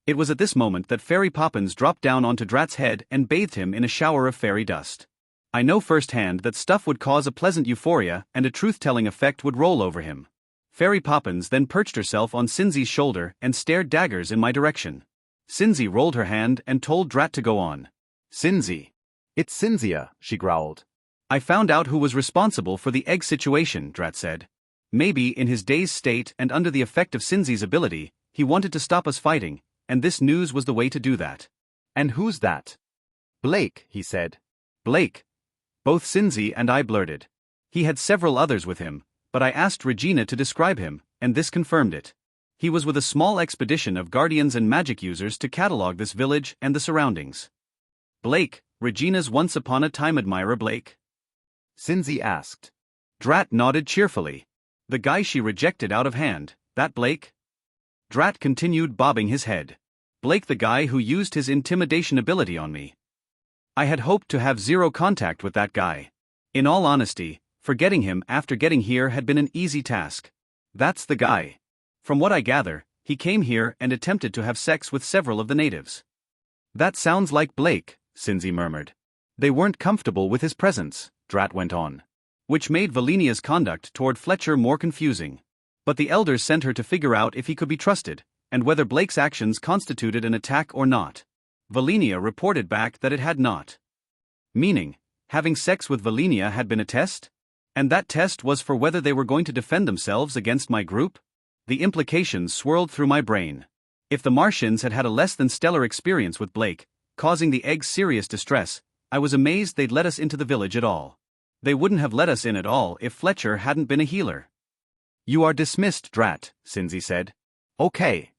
Speaker 1: It was at this moment that Fairy Poppins dropped down onto Drat's head and bathed him in a shower of fairy dust. I know firsthand that stuff would cause a pleasant euphoria and a truth-telling effect would roll over him. Fairy Poppins then perched herself on Cinzzy's shoulder and stared daggers in my direction. Cinzzy rolled her hand and told Drat to go on.
Speaker 2: "Cinzzy. It's Cinzia," she growled.
Speaker 1: "I found out who was responsible for the egg situation," Drat said. "Maybe in his dazed state and under the effect of Cinzzy's ability, he wanted to stop us fighting, and this news was the way to do that."
Speaker 2: "And who's that?" "Blake," he said.
Speaker 1: "Blake?" Both Cinzzy and I blurted. He had several others with him, but I asked Regina to describe him, and this confirmed it. He was with a small expedition of guardians and magic users to catalog this village and the surroundings. "Blake, Regina's once upon a time admirer Blake?"
Speaker 2: Cinzzy asked.
Speaker 1: Drat nodded cheerfully. "The guy she rejected out of hand, that Blake?" Drat continued bobbing his head. Blake, the guy who used his intimidation ability on me. I had hoped to have zero contact with that guy. In all honesty, forgetting him after getting here had been an easy task. That's the guy. From what I gather, he came here and attempted to have sex with several of the natives. That sounds like Blake, Cinzy murmured. They weren't comfortable with his presence, Drat went on. Which made Valenia's conduct toward Fletcher more confusing. But the elders sent her to figure out if he could be trusted, and whether Blake's actions constituted an attack or not. Valenia reported back that it had not. Meaning, having sex with Valenia had been a test? And that test was for whether they were going to defend themselves against my group? The implications swirled through my brain. If the Martians had had a less than stellar experience with Blake, causing the eggs serious distress, I was amazed they'd let us into the village at all. They wouldn't have let us in at all if Fletcher hadn't been a healer. You are dismissed, Drat, Cinzy said. Okay.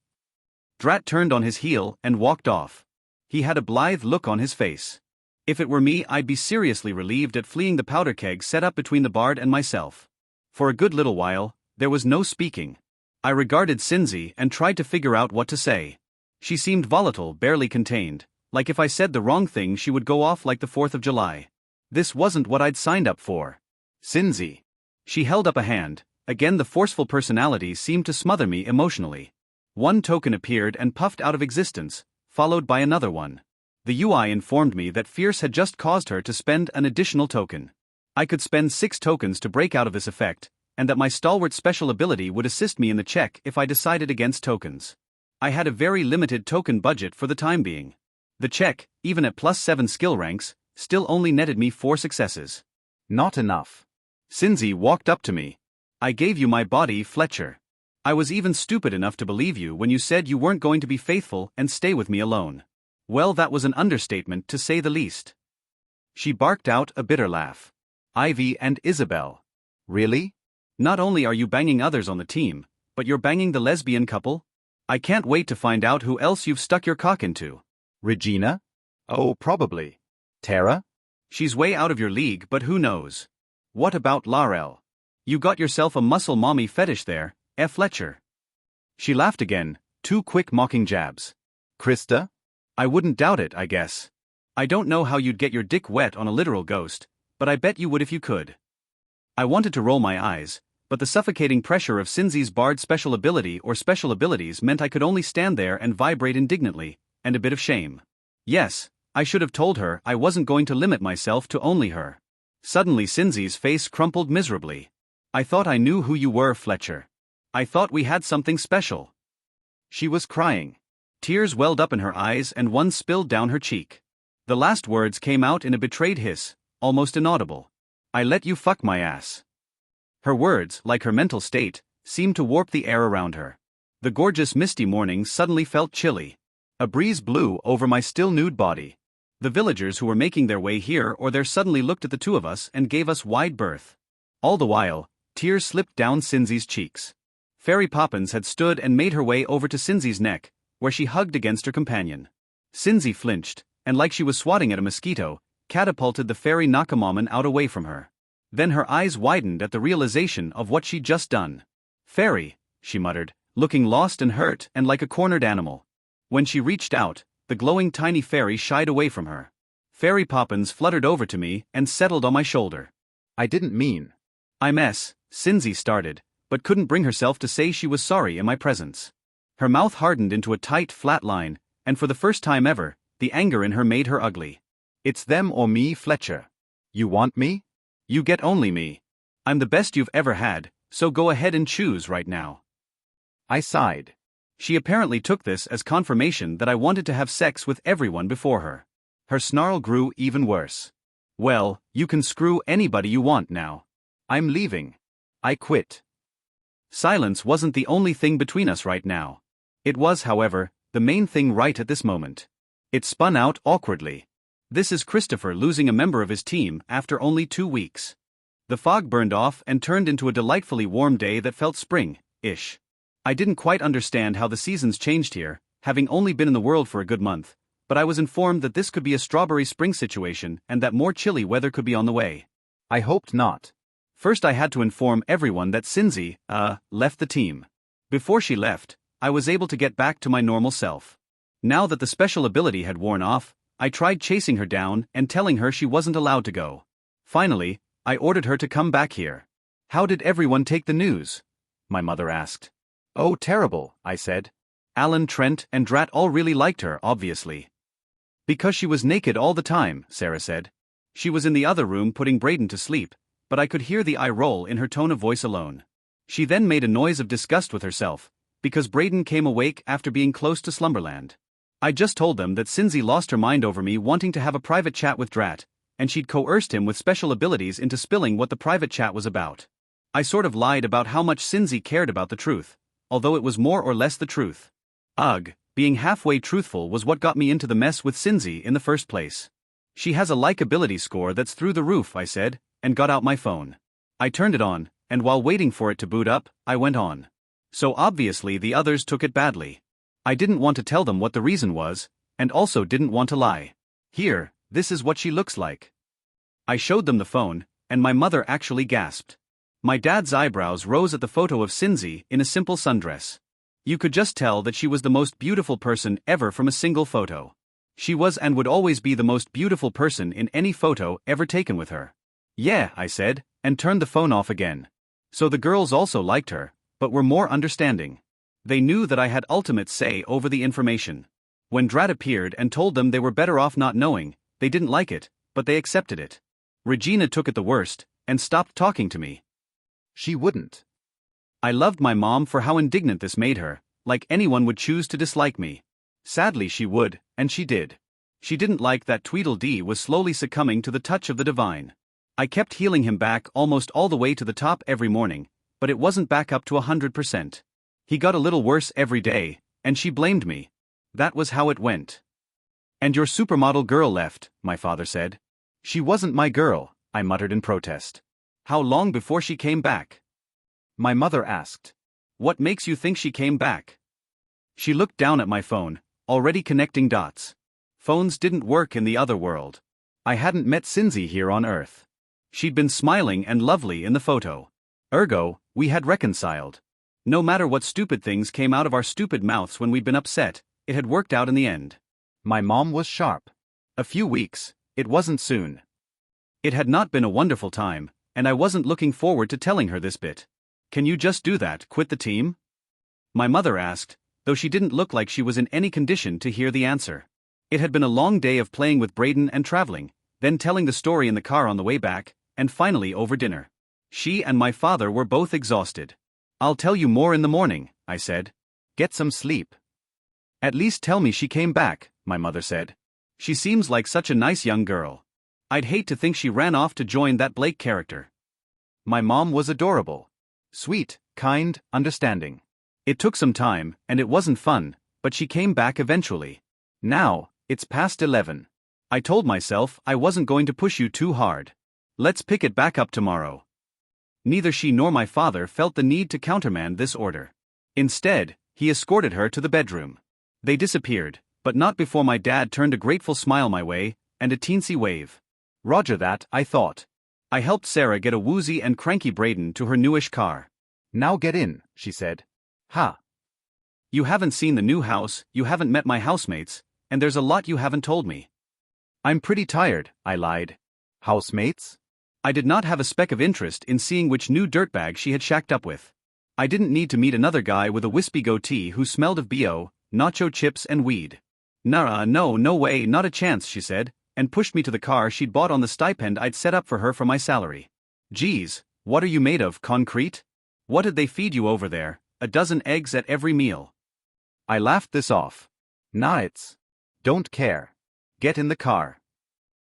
Speaker 1: Drat turned on his heel and walked off. He had a blithe look on his face. If it were me, I'd be seriously relieved at fleeing the powder keg set up between the bard and myself. For a good little while, there was no speaking. I regarded Cinzy and tried to figure out what to say. She seemed volatile, barely contained, like if I said the wrong thing she would go off like the 4th of July. This wasn't what I'd signed up for. Cinzy. She held up a hand. Again the forceful personality seemed to smother me emotionally. One token appeared and puffed out of existence, followed by another one. The UI informed me that Fierce had just caused her to spend an additional token. I could spend 6 tokens to break out of this effect, and that my stalwart special ability would assist me in the check if I decided against tokens. I had a very limited token budget for the time being. The check, even at +7 skill ranks, still only netted me 4 successes. Not enough. Cinzy walked up to me. I gave you my body, Fletcher. I was even stupid enough to believe you when you said you weren't going to be faithful and stay with me alone. Well, that was an understatement to say the least. She barked out a bitter laugh. Ivy and Isabel. Really? Not only are you banging others on the team, but you're banging the lesbian couple? I can't wait to find out who else you've stuck your cock into. Regina? Oh, probably. Tara? She's way out of your league, but who knows? What about Laurel? You got yourself a muscle mommy fetish there, Fletcher. She laughed again, 2 quick mocking jabs. Krista? I wouldn't doubt it, I guess. I don't know how you'd get your dick wet on a literal ghost, but I bet you would if you could. I wanted to roll my eyes, but the suffocating pressure of Cinzy's bard special ability or special abilities meant I could only stand there and vibrate indignantly, and a bit of shame. Yes, I should have told her I wasn't going to limit myself to only her. Suddenly Cinzy's face crumpled miserably. I thought I knew who you were, Fletcher. I thought we had something special. She was crying. Tears welled up in her eyes and one spilled down her cheek. The last words came out in a betrayed hiss, almost inaudible. I let you fuck my ass. Her words, like her mental state, seemed to warp the air around her. The gorgeous misty morning suddenly felt chilly. A breeze blew over my still nude body. The villagers who were making their way here or there suddenly looked at the two of us and gave us wide berth. All the while, tears slipped down Cinzy's cheeks. Fairy Poppins had stood and made her way over to Cinzy's neck, where she hugged against her companion. Cinzy flinched, and like she was swatting at a mosquito, catapulted the fairy Nakamaman out away from her. Then her eyes widened at the realization of what she'd just done. Fairy, she muttered, looking lost and hurt and like a cornered animal. When she reached out, the glowing tiny fairy shied away from her. Fairy Poppins fluttered over to me and settled on my shoulder. I didn't mean. Cinzy started, but couldn't bring herself to say she was sorry in my presence. Her mouth hardened into a tight, flat line, and for the first time ever, the anger in her made her ugly. It's them or me, Fletcher. You want me? You get only me. I'm the best you've ever had, so go ahead and choose right now. I sighed. She apparently took this as confirmation that I wanted to have sex with everyone before her. Her snarl grew even worse. Well, you can screw anybody you want now. I'm leaving. I quit. Silence wasn't the only thing between us right now. It was, however, the main thing right at this moment. It spun out awkwardly. This is Christopher losing a member of his team after only 2 weeks. The fog burned off and turned into a delightfully warm day that felt spring-ish. I didn't quite understand how the seasons changed here, having only been in the world for a good month, but I was informed that this could be a strawberry spring situation and that more chilly weather could be on the way. I hoped not. First I had to inform everyone that Cinzy, left the team. Before she left, I was able to get back to my normal self. Now that the special ability had worn off, I tried chasing her down and telling her she wasn't allowed to go. Finally, I ordered her to come back here. How did everyone take the news? My mother asked. Oh, terrible, I said. Alan, Trent, and Drat all really liked her, obviously. Because she was naked all the time, Sarah said. She was in the other room putting Brayden to sleep, but I could hear the eye roll in her tone of voice alone. She then made a noise of disgust with herself, because Brayden came awake after being close to Slumberland. I just told them that Cinzy lost her mind over me wanting to have a private chat with Drat, and she'd coerced him with special abilities into spilling what the private chat was about. I sort of lied about how much Cinzy cared about the truth, although it was more or less the truth. Ugh, being halfway truthful was what got me into the mess with Cinzy in the first place. She has a likability score that's through the roof, I said, and got out my phone. I turned it on, and while waiting for it to boot up, I went on. So obviously the others took it badly. I didn't want to tell them what the reason was, and also didn't want to lie. Here, this is what she looks like. I showed them the phone, and my mother actually gasped. My dad's eyebrows rose at the photo of Cinzy in a simple sundress. You could just tell that she was the most beautiful person ever from a single photo. She was and would always be the most beautiful person in any photo ever taken with her. Yeah, I said, and turned the phone off again. So the girls also liked her, but were more understanding. They knew that I had ultimate say over the information. When Drat appeared and told them they were better off not knowing, they didn't like it, but they accepted it. Regina took it the worst, and stopped talking to me. She wouldn't. I loved my mom for how indignant this made her, like anyone would choose to dislike me. Sadly she would, and she did. She didn't like that Tweedledee was slowly succumbing to the touch of the divine. I kept healing him back almost all the way to the top every morning, but it wasn't back up to 100%. He got a little worse every day, and she blamed me. That was how it went. And your supermodel girl left, my father said. She wasn't my girl, I muttered in protest. How long before she came back? My mother asked. What makes you think she came back? She looked down at my phone, already connecting dots. Phones didn't work in the other world. I hadn't met Cinzy here on Earth. She'd been smiling and lovely in the photo. Ergo, we had reconciled. No matter what stupid things came out of our stupid mouths when we'd been upset, it had worked out in the end. My mom was sharp. A few weeks, it wasn't soon. It had not been a wonderful time, and I wasn't looking forward to telling her this bit. Can you just do that, quit the team? My mother asked, though she didn't look like she was in any condition to hear the answer. It had been a long day of playing with Brayden and traveling, then telling the story in the car on the way back, and finally over dinner. She and my father were both exhausted. I'll tell you more in the morning, I said. Get some sleep. At least tell me she came back, my mother said. She seems like such a nice young girl. I'd hate to think she ran off to join that Blake character. My mom was adorable. Sweet, kind, understanding. It took some time, and it wasn't fun, but she came back eventually. Now, it's past 11. I told myself I wasn't going to push you too hard. Let's pick it back up tomorrow. Neither she nor my father felt the need to countermand this order. Instead, he escorted her to the bedroom. They disappeared, but not before my dad turned a grateful smile my way, and a teensy wave. Roger that, I thought. I helped Sarah get a woozy and cranky Brayden to her newish car. Now get in, she said. Ha. You haven't seen the new house, you haven't met my housemates, and there's a lot you haven't told me. I'm pretty tired, I lied. Housemates? I did not have a speck of interest in seeing which new dirtbag she had shacked up with. I didn't need to meet another guy with a wispy goatee who smelled of BO, nacho chips and weed. No way, not a chance, she said, and pushed me to the car she'd bought on the stipend I'd set up for her from my salary. Geez, what are you made of, concrete? What did they feed you over there, a dozen eggs at every meal? I laughed this off. Nah, it's. Don't care. Get in the car.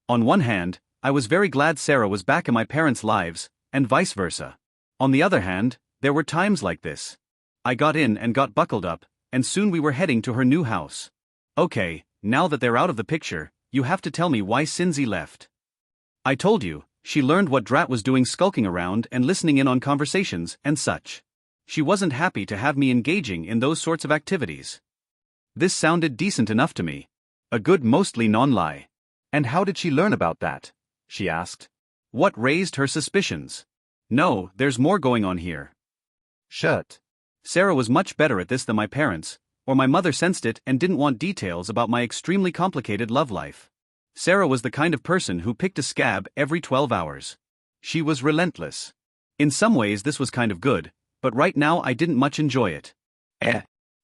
Speaker 1: On one hand, I was very glad Sarah was back in my parents' lives, and vice versa. On the other hand, there were times like this. I got in and got buckled up, and soon we were heading to her new house. Okay, now that they're out of the picture, you have to tell me why Cinzy left. I told you, she learned what Drat was doing skulking around and listening in on conversations and such. She wasn't happy to have me engaging in those sorts of activities. This sounded decent enough to me. A good mostly non-lie. And how did she learn about that? She asked. What raised her suspicions? No, there's more going on here. Shut. Sarah was much better at this than my parents, or my mother sensed it and didn't want details about my extremely complicated love life. Sarah was the kind of person who picked a scab every 12 hours. She was relentless. In some ways this was kind of good, but right now I didn't much enjoy it.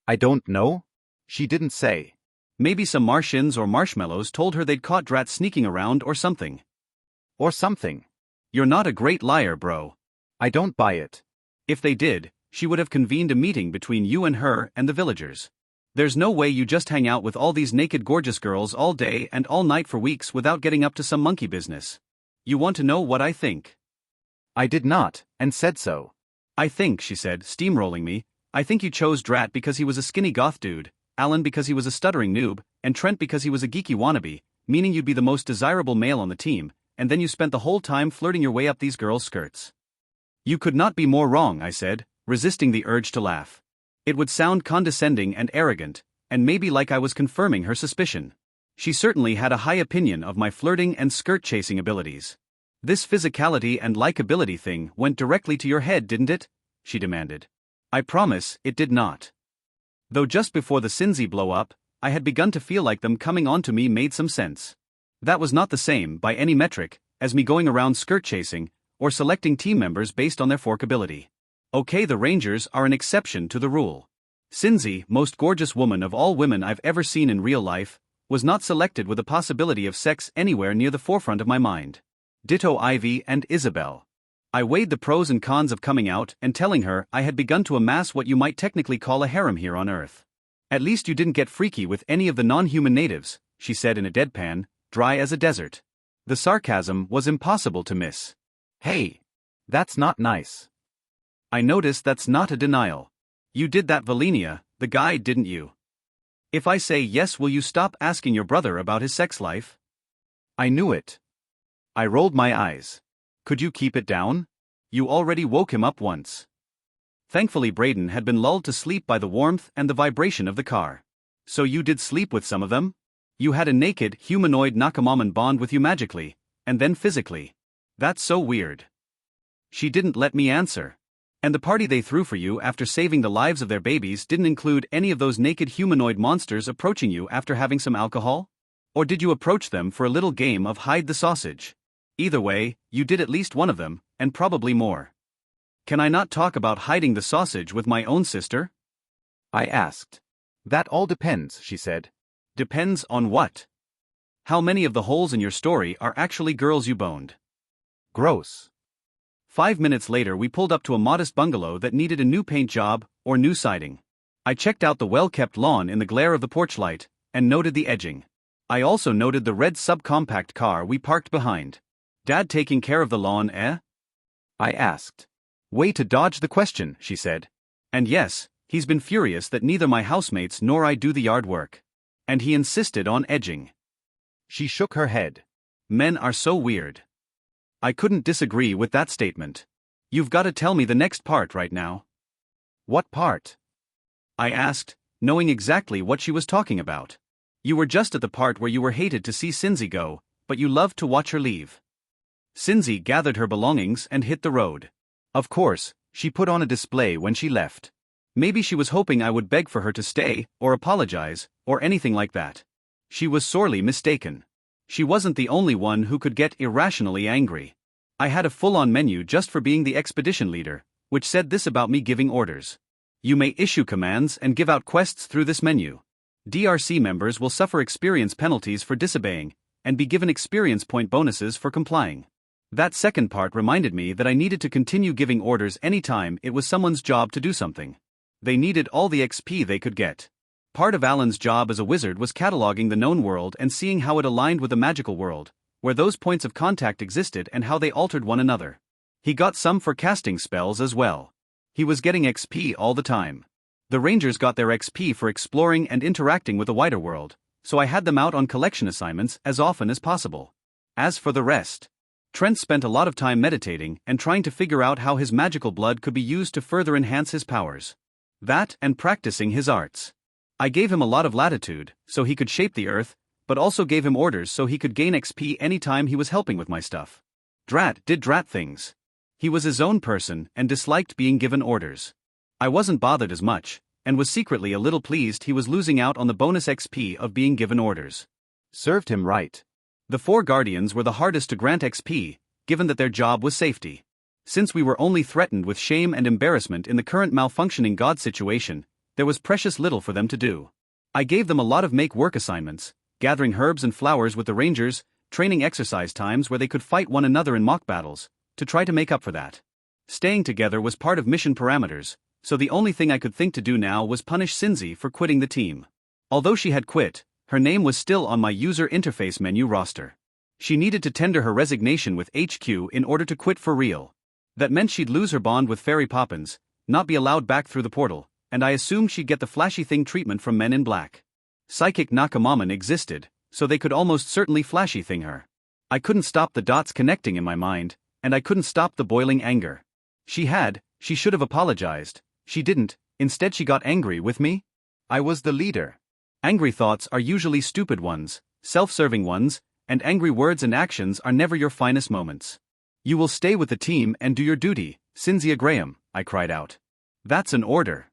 Speaker 2: I don't know. She didn't say.
Speaker 1: Maybe some Martians or marshmallows told her they'd caught Drat sneaking around or something.
Speaker 2: Or something.
Speaker 1: You're not a great liar, bro.
Speaker 2: I don't buy it.
Speaker 1: If they did, she would have convened a meeting between you and her and the villagers. There's no way you just hang out with all these naked gorgeous girls all day and all night for weeks without getting up to some monkey business. You want to know what I think?
Speaker 2: I did not, and said so.
Speaker 1: I think, she said, steamrolling me, I think you chose Drat because he was a skinny goth dude, Alan because he was a stuttering noob, and Trent because he was a geeky wannabe, meaning you'd be the most desirable male on the team, and then you spent the whole time flirting your way up these girls' skirts. You could not be more wrong, I said, resisting the urge to laugh. It would sound condescending and arrogant, and maybe like I was confirming her suspicion. She certainly had a high opinion of my flirting and skirt-chasing abilities. This physicality and likability thing went directly to your head, didn't it? She demanded. I promise, it did not. Though just before the Cinzy blow-up, I had begun to feel like them coming on to me made some sense. That was not the same, by any metric, as me going around skirt-chasing, or selecting team members based on their forkability. Okay, the Rangers are an exception to the rule. Cinzy, most gorgeous woman of all women I've ever seen in real life, was not selected with a possibility of sex anywhere near the forefront of my mind. Ditto Ivy and Isabel. I weighed the pros and cons of coming out and telling her I had begun to amass what you might technically call a harem here on Earth. At least you didn't get freaky with any of the non-human natives, she said in a deadpan, dry as a desert. The sarcasm was impossible to miss.
Speaker 2: Hey, that's not nice.
Speaker 1: I notice that's not a denial. You did that, Valenia, the guy, didn't you? If I say yes, will you stop asking your brother about his sex life?
Speaker 2: I knew it.
Speaker 1: I rolled my eyes. Could you keep it down? You already woke him up once. Thankfully Braden had been lulled to sleep by the warmth and the vibration of the car. So you did sleep with some of them? You had a naked, humanoid Nakamaman bond with you magically, and then physically. That's so weird. She didn't let me answer. And the party they threw for you after saving the lives of their babies didn't include any of those naked humanoid monsters approaching you after having some alcohol? Or did you approach them for a little game of hide the sausage? Either way, you did at least one of them, and probably more. Can I not talk about hiding the sausage with my own sister?
Speaker 2: I asked. That all depends, she said.
Speaker 1: Depends on what? How many of the holes in your story are actually girls you boned?
Speaker 2: Gross.
Speaker 1: 5 minutes later we pulled up to a modest bungalow that needed a new paint job, or new siding. I checked out the well-kept lawn in the glare of the porch light, and noted the edging. I also noted the red subcompact car we parked behind. Dad taking care of the lawn, eh?
Speaker 2: I asked. Way to dodge the question, she said.
Speaker 1: And yes, he's been furious that neither my housemates nor I do the yard work. And he insisted on edging.
Speaker 2: She shook her head.
Speaker 1: Men are so weird. I couldn't disagree with that statement. You've got to tell me the next part right now.
Speaker 2: What part?
Speaker 1: I asked, knowing exactly what she was talking about. You were just at the part where you were hated to see Cinzy go, but you loved to watch her leave. Cinzy gathered her belongings and hit the road. Of course, she put on a display when she left. Maybe she was hoping I would beg for her to stay, or apologize, or anything like that. She was sorely mistaken. She wasn't the only one who could get irrationally angry. I had a full-on menu just for being the expedition leader, which said this about me giving orders. You may issue commands and give out quests through this menu. DRC members will suffer experience penalties for disobeying, and be given experience point bonuses for complying. That second part reminded me that I needed to continue giving orders anytime it was someone's job to do something. They needed all the XP they could get. Part of Alan's job as a wizard was cataloging the known world and seeing how it aligned with the magical world, where those points of contact existed and how they altered one another. He got some for casting spells as well. He was getting XP all the time. The Rangers got their XP for exploring and interacting with the wider world, so I had them out on collection assignments as often as possible. As for the rest, Trent spent a lot of time meditating and trying to figure out how his magical blood could be used to further enhance his powers. That and practicing his arts. I gave him a lot of latitude, so he could shape the earth, but also gave him orders so he could gain XP anytime he was helping with my stuff. Drat did Drat things. He was his own person and disliked being given orders. I wasn't bothered as much, and was secretly a little pleased he was losing out on the bonus XP of being given orders. Served him right. The 4 guardians were the hardest to grant XP, given that their job was safety. Since we were only threatened with shame and embarrassment in the current malfunctioning god situation, there was precious little for them to do. I gave them a lot of make-work assignments, gathering herbs and flowers with the rangers, training exercise times where they could fight one another in mock battles, to try to make up for that. Staying together was part of mission parameters, so the only thing I could think to do now was punish Cinzi for quitting the team. Although she had quit, her name was still on my user interface menu roster. She needed to tender her resignation with HQ in order to quit for real. That meant she'd lose her bond with Fairy Poppins, not be allowed back through the portal, and I assumed she'd get the flashy thing treatment from Men in Black. Psychic Nakamaman existed, so they could almost certainly flashy thing her. I couldn't stop the dots connecting in my mind, and I couldn't stop the boiling anger. She should have apologized. She didn't, instead she got angry with me. I was the leader. Angry thoughts are usually stupid ones, self-serving ones, and angry words and actions are never your finest moments. You will stay with the team and do your duty, Cynthia Graham, I cried out. That's an order.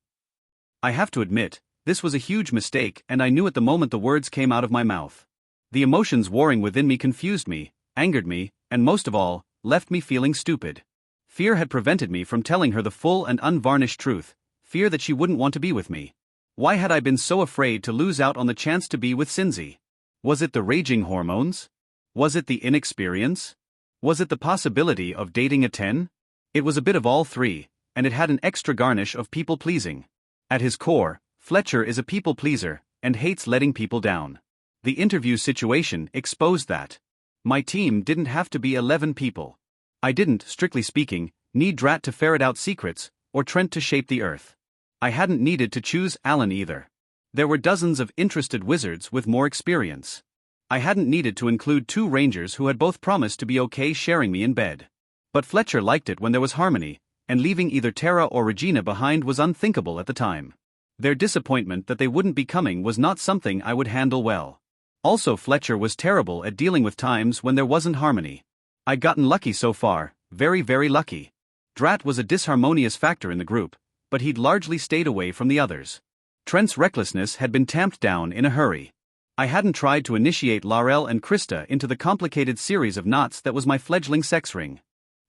Speaker 1: I have to admit, this was a huge mistake and I knew at the moment the words came out of my mouth. The emotions warring within me confused me, angered me, and most of all, left me feeling stupid. Fear had prevented me from telling her the full and unvarnished truth, fear that she wouldn't want to be with me. Why had I been so afraid to lose out on the chance to be with Cinzi? Was it the raging hormones? Was it the inexperience? Was it the possibility of dating a 10? It was a bit of all three, and it had an extra garnish of people-pleasing. At his core, Fletcher is a people-pleaser, and hates letting people down. The interview situation exposed that. My team didn't have to be 11 people. I didn't, strictly speaking, need Drat to ferret out secrets, or Trent to shape the earth. I hadn't needed to choose Alan either. There were dozens of interested wizards with more experience. I hadn't needed to include 2 rangers who had both promised to be okay sharing me in bed. But Fletcher liked it when there was harmony, and leaving either Tara or Regina behind was unthinkable at the time. Their disappointment that they wouldn't be coming was not something I would handle well. Also, Fletcher was terrible at dealing with times when there wasn't harmony. I'd gotten lucky so far, very, very lucky. Drat was a disharmonious factor in the group, but he'd largely stayed away from the others. Trent's recklessness had been tamped down in a hurry. I hadn't tried to initiate Laurel and Krista into the complicated series of knots that was my fledgling sex ring.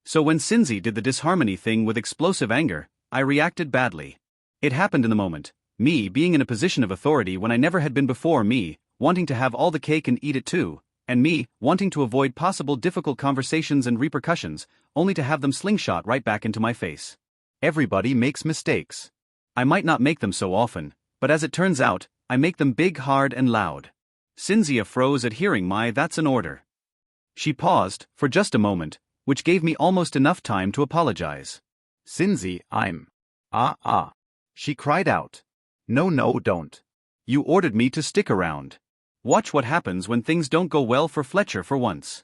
Speaker 1: So when Cinzi did the disharmony thing with explosive anger, I reacted badly. It happened in the moment, me being in a position of authority when I never had been before, me wanting to have all the cake and eat it too, and me wanting to avoid possible difficult conversations and repercussions, only to have them slingshot right back into my face. Everybody makes mistakes. I might not make them so often, but as it turns out, I make them big, hard, and loud. Cynthia froze at hearing my "that's an order." She paused, for just a moment, which gave me almost enough time to apologize. "Cinzi, she cried out. No, don't. You ordered me to stick around. Watch what happens when things don't go well for Fletcher for once."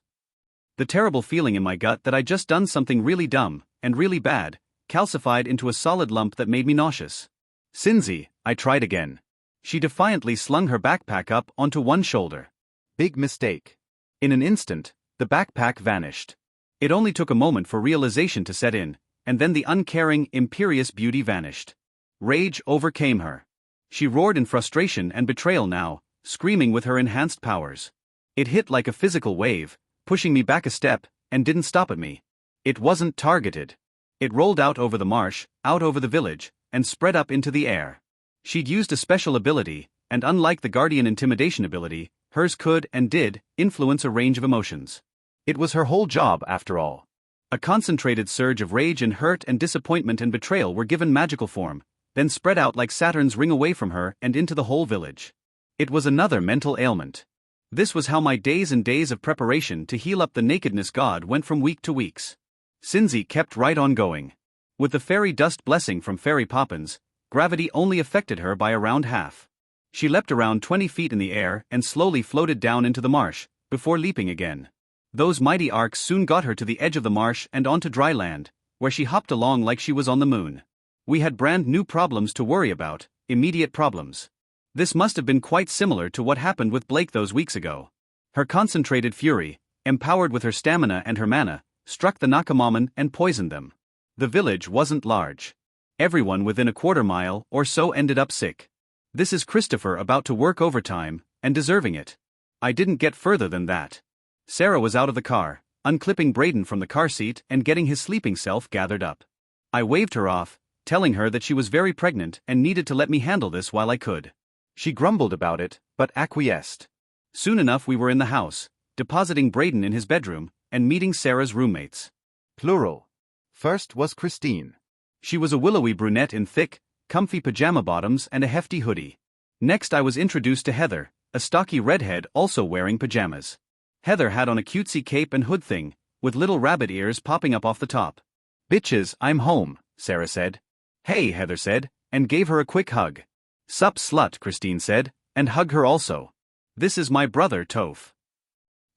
Speaker 1: The terrible feeling in my gut that I'd just done something really dumb, and really bad, calcified into a solid lump that made me nauseous. "Cinzi," I tried again. She defiantly slung her backpack up onto one shoulder. Big mistake. In an instant, the backpack vanished. It only took a moment for realization to set in, and then the uncaring, imperious beauty vanished. Rage overcame her. She roared in frustration and betrayal now, screaming with her enhanced powers. It hit like a physical wave, pushing me back a step, and didn't stop at me. It wasn't targeted. It rolled out over the marsh, out over the village, and spread up into the air. She'd used a special ability, and unlike the Guardian Intimidation ability, hers could and did influence a range of emotions. It was her whole job, after all. A concentrated surge of rage and hurt and disappointment and betrayal were given magical form, then spread out like Saturn's ring away from her and into the whole village. It was another mental ailment. This was how my days and days of preparation to heal up the nakedness god went from week to weeks. Cinzi kept right on going. With the fairy dust blessing from Fairy Poppins, gravity only affected her by around half. She leapt around 20 feet in the air and slowly floated down into the marsh, before leaping again. Those mighty arcs soon got her to the edge of the marsh and onto dry land, where she hopped along like she was on the moon. We had brand new problems to worry about, immediate problems. This must have been quite similar to what happened with Blake those weeks ago. Her concentrated fury, empowered with her stamina and her mana, struck the Nakamaman and poisoned them. The village wasn't large. Everyone within a quarter mile or so ended up sick. This is Christopher about to work overtime, and deserving it. I didn't get further than that. Sarah was out of the car, unclipping Braden from the car seat and getting his sleeping self gathered up. I waved her off, telling her that she was very pregnant and needed to let me handle this while I could. She grumbled about it, but acquiesced. Soon enough we were in the house, depositing Braden in his bedroom, and meeting Sarah's roommates.
Speaker 2: Plural. First was Christine.
Speaker 1: She was a willowy brunette in thick, comfy pajama bottoms and a hefty hoodie. Next I was introduced to Heather, a stocky redhead also wearing pajamas. Heather had on a cutesy cape and hood thing, with little rabbit ears popping up off the top. "Bitches, I'm home," Sarah said. "Hey," Heather said, and gave her a quick hug. "Sup slut," Christine said, and hugged her also. "This is my brother Toph."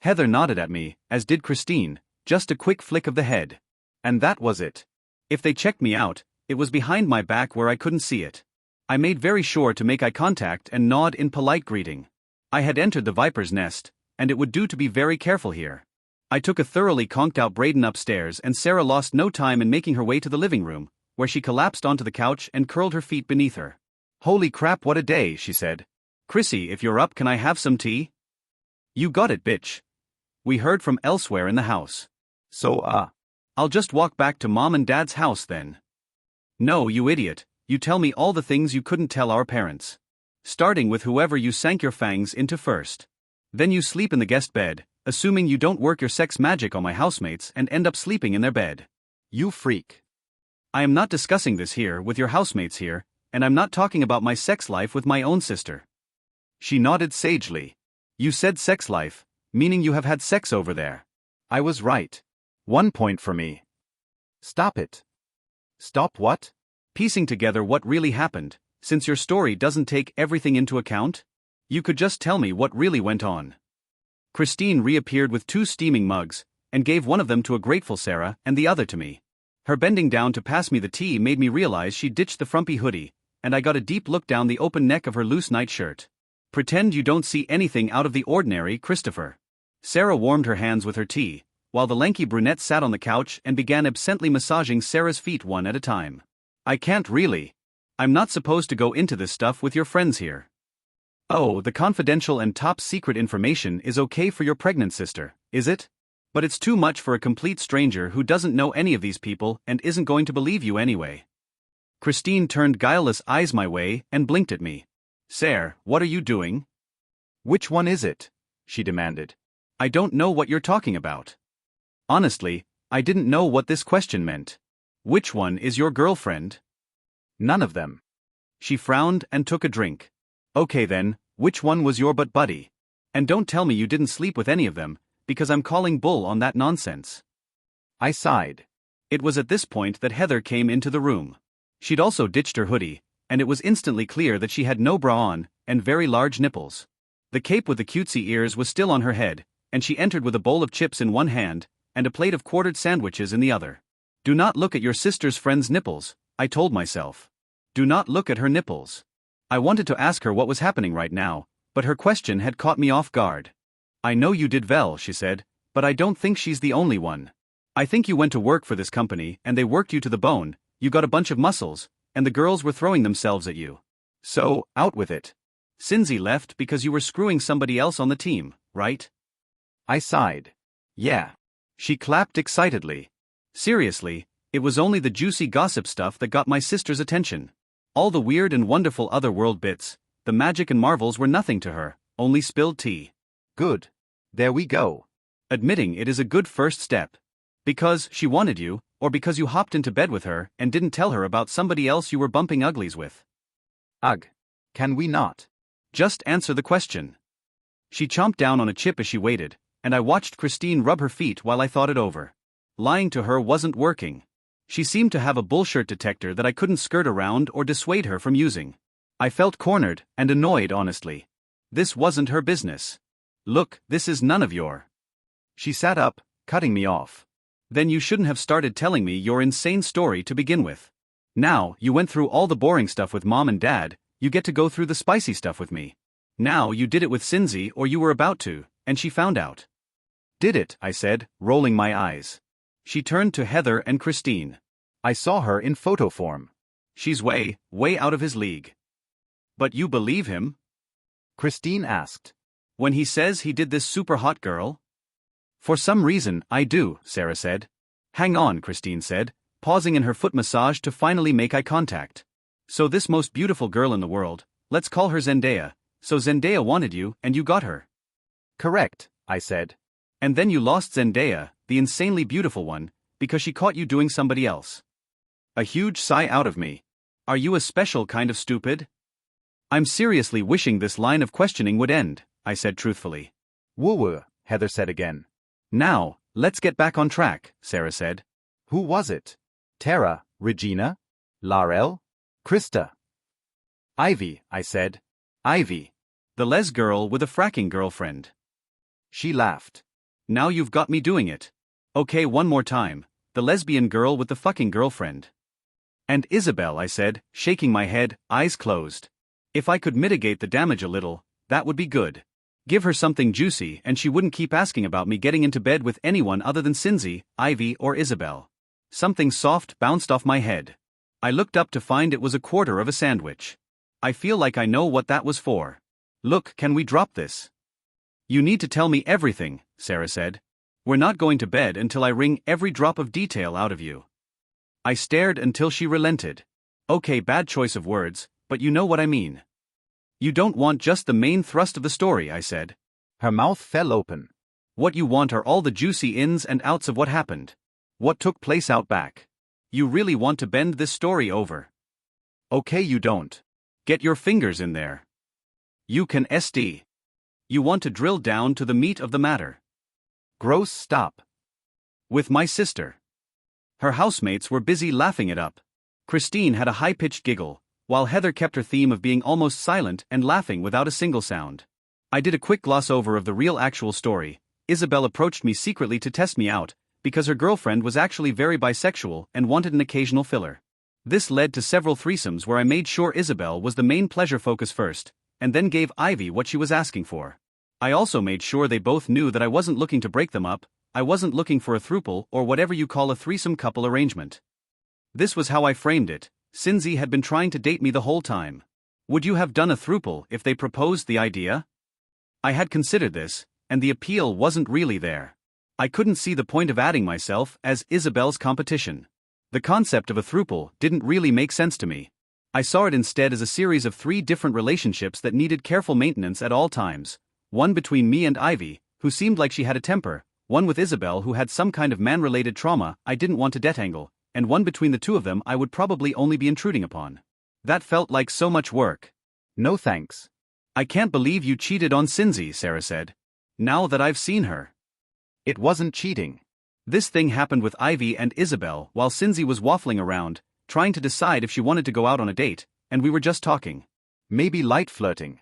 Speaker 1: Heather nodded at me, as did Christine, just a quick flick of the head. And that was it. If they checked me out, it was behind my back where I couldn't see it. I made very sure to make eye contact and nod in polite greeting. I had entered the viper's nest, and it would do to be very careful here. I took a thoroughly conked-out Braden upstairs and Sarah lost no time in making her way to the living room, where she collapsed onto the couch and curled her feet beneath her. "Holy crap, what a day," she said. "Chrissy, if you're up, can I have some tea?" "You got it, bitch," we heard from elsewhere in the house.
Speaker 2: "So,
Speaker 1: I'll just walk back to Mom and Dad's house then." "No, you idiot, you tell me all the things you couldn't tell our parents. Starting with whoever you sank your fangs into first. Then you sleep in the guest bed, assuming you don't work your sex magic on my housemates and end up sleeping in their bed.
Speaker 2: You freak."
Speaker 1: I am not discussing this here with your housemates here, and I'm not talking about my sex life with my own sister. She nodded sagely. "You said sex life, meaning you have had sex over there."
Speaker 2: I was right. 1 point for me. Stop it. Stop what?
Speaker 1: Piecing together what really happened, since your story doesn't take everything into account? You could just tell me what really went on. Christine reappeared with 2 steaming mugs, and gave one of them to a grateful Sarah and the other to me. Her bending down to pass me the tea made me realize she'd ditched the frumpy hoodie, and I got a deep look down the open neck of her loose nightshirt. "Pretend you don't see anything out of the ordinary, Christopher." Sarah warmed her hands with her tea, while the lanky brunette sat on the couch and began absently massaging Sarah's feet one at a time. "I can't really. I'm not supposed to go into this stuff with your friends here." "Oh, the confidential and top secret information is okay for your pregnant sister, is it? But it's too much for a complete stranger who doesn't know any of these people and isn't going to believe you anyway." Christine turned guileless eyes my way and blinked at me. "Sarah, what are you doing?"
Speaker 2: "Which one is it?" she demanded.
Speaker 1: "I don't know what you're talking about." Honestly, I didn't know what this question meant. "Which one is your girlfriend?"
Speaker 2: "None of them."
Speaker 1: She frowned and took a drink. "Okay then, which one was your butt buddy? And don't tell me you didn't sleep with any of them, because I'm calling bull on that nonsense."
Speaker 2: I sighed.
Speaker 1: It was at this point that Heather came into the room. She'd also ditched her hoodie, and it was instantly clear that she had no bra on, and very large nipples. The cape with the cutesy ears was still on her head, and she entered with a bowl of chips in one hand, and a plate of quartered sandwiches in the other. "Do not look at your sister's friend's nipples," I told myself. "Do not look at her nipples." I wanted to ask her what was happening right now, but her question had caught me off guard. "I know you did well," she said, "but I don't think she's the only one. I think you went to work for this company and they worked you to the bone, you got a bunch of muscles, and the girls were throwing themselves at you. So, out with it. Cinzy left because you were screwing somebody else on the team, right?"
Speaker 2: I sighed. "Yeah."
Speaker 1: She clapped excitedly. "Seriously, it was only the juicy gossip stuff that got my sister's attention. All the weird and wonderful otherworld bits, the magic and marvels were nothing to her, only spilled tea."
Speaker 2: "Good. There we go."
Speaker 1: Admitting it is a good first step. Because she wanted you, or because you hopped into bed with her and didn't tell her about somebody else you were bumping uglies with?
Speaker 2: Ugh. Can we not?
Speaker 1: Just answer the question. She chomped down on a chip as she waited, and I watched Christine rub her feet while I thought it over. Lying to her wasn't working. She seemed to have a bullshit detector that I couldn't skirt around or dissuade her from using. I felt cornered and annoyed, honestly. This wasn't her business. "Look, this is none of your..." She sat up, cutting me off. "Then you shouldn't have started telling me your insane story to begin with. Now, you went through all the boring stuff with Mom and Dad, you get to go through the spicy stuff with me. Now you did it with Cinzy, or you were about to, and she found out." "Did it?" I said, rolling my eyes. She turned to Heather and Christine.
Speaker 2: "I saw her in photo form."
Speaker 1: She's way, way out of his league. But you believe him?
Speaker 2: Christine asked.
Speaker 1: When he says he did this super hot girl? For some reason, I do, Sarah said. Hang on, Christine said, pausing in her foot massage to finally make eye contact. So this most beautiful girl in the world, let's call her Zendaya. So Zendaya wanted you, and you got her.
Speaker 2: Correct, I said.
Speaker 1: And then you lost Zendaya, the insanely beautiful one, because she caught you doing somebody else. A huge sigh out of me. Are you a special kind of stupid? I'm seriously wishing this line of questioning would end, I said truthfully.
Speaker 2: Woo-woo, Heather said again.
Speaker 1: Now, let's get back on track, Sarah said.
Speaker 2: Who was it? Tara, Regina, Laurel, Krista.
Speaker 1: Ivy, I said. Ivy. The les girl with a fracking girlfriend.
Speaker 2: She laughed.
Speaker 1: Now you've got me doing it. Okay, one more time. The lesbian girl with the fucking girlfriend. And Isabel, I said, shaking my head, eyes closed. If I could mitigate the damage a little, that would be good. Give her something juicy and she wouldn't keep asking about me getting into bed with anyone other than Cindy, Ivy or Isabel. Something soft bounced off my head. I looked up to find it was a quarter of a sandwich. I feel like I know what that was for. Look, can we drop this? You need to tell me everything, Sarah said. We're not going to bed until I wring every drop of detail out of you. I stared until she relented. Okay, bad choice of words, but you know what I mean. You don't want just the main thrust of the story, I said.
Speaker 2: Her mouth fell open.
Speaker 1: What you want are all the juicy ins and outs of what happened. What took place out back. You really want to bend this story over. Okay, you don't. Get your fingers in there. You can SD. You want to drill down to the meat of the matter.
Speaker 2: Gross, stop.
Speaker 1: With my sister. Her housemates were busy laughing it up. Christine had a high-pitched giggle, while Heather kept her theme of being almost silent and laughing without a single sound. I did a quick gloss over of the real actual story. Isabel approached me secretly to test me out, because her girlfriend was actually very bisexual and wanted an occasional filler. This led to several threesomes where I made sure Isabel was the main pleasure focus first, and then gave Ivy what she was asking for. I also made sure they both knew that I wasn't looking to break them up. I wasn't looking for a throuple or whatever you call a threesome couple arrangement. This was how I framed it. Cindy had been trying to date me the whole time. Would you have done a throuple if they proposed the idea? I had considered this, and the appeal wasn't really there. I couldn't see the point of adding myself as Isabel's competition. The concept of a throuple didn't really make sense to me. I saw it instead as a series of 3 different relationships that needed careful maintenance at all times. One between me and Ivy, who seemed like she had a temper, one with Isabel who had some kind of man-related trauma I didn't want to detangle, and one between the two of them I would probably only be intruding upon. That felt like so much work.
Speaker 2: No thanks.
Speaker 1: I can't believe you cheated on Cindy, Sarah said. Now that I've seen her.
Speaker 2: It wasn't cheating.
Speaker 1: This thing happened with Ivy and Isabel while Cindy was waffling around, trying to decide if she wanted to go out on a date, and we were just talking.
Speaker 2: Maybe light flirting.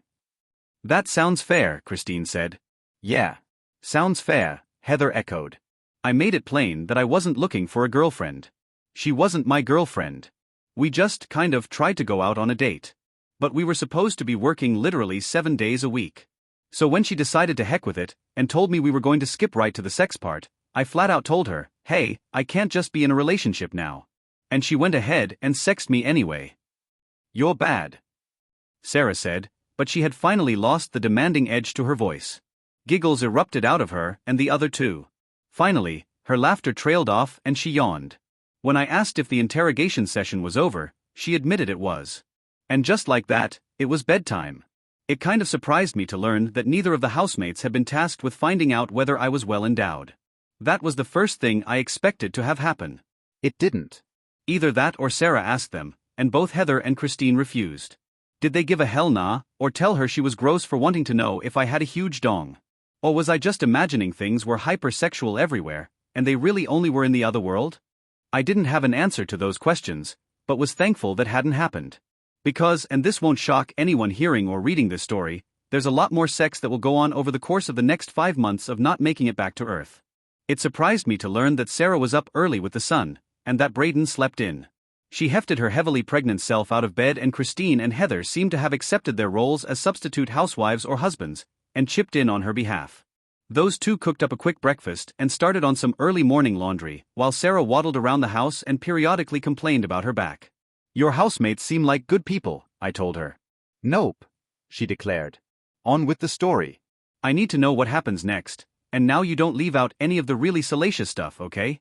Speaker 1: That sounds fair, Christine said.
Speaker 2: Yeah.
Speaker 1: Sounds fair, Heather echoed. I made it plain that I wasn't looking for a girlfriend. She wasn't my girlfriend. We just kind of tried to go out on a date. But we were supposed to be working literally 7 days a week. So when she decided to heck with it, and told me we were going to skip right to the sex part, I flat out told her, hey, I can't just be in a relationship now. And she went ahead and sexed me anyway. You're bad, Sarah said, but she had finally lost the demanding edge to her voice. Giggles erupted out of her and the other two. Finally, her laughter trailed off and she yawned. When I asked if the interrogation session was over, she admitted it was. And just like that, it was bedtime. It kind of surprised me to learn that neither of the housemates had been tasked with finding out whether I was well endowed. That was the first thing I expected to have happen.
Speaker 2: It didn't.
Speaker 1: Either that or Sarah asked them, and both Heather and Christine refused. Did they give a hell nah, or tell her she was gross for wanting to know if I had a huge dong? Or was I just imagining things were hypersexual everywhere, and they really only were in the other world? I didn't have an answer to those questions, but was thankful that hadn't happened. Because, and this won't shock anyone hearing or reading this story, there's a lot more sex that will go on over the course of the next 5 months of not making it back to Earth. It surprised me to learn that Sarah was up early with the sun, and that Braden slept in. She hefted her heavily pregnant self out of bed, and Christine and Heather seemed to have accepted their roles as substitute housewives or husbands, and chipped in on her behalf. Those two cooked up a quick breakfast and started on some early morning laundry, while Sarah waddled around the house and periodically complained about her back. Your housemates seem like good people, I told her.
Speaker 2: Nope, she declared. On with the story.
Speaker 1: I need to know what happens next, and now you don't leave out any of the really salacious stuff, okay?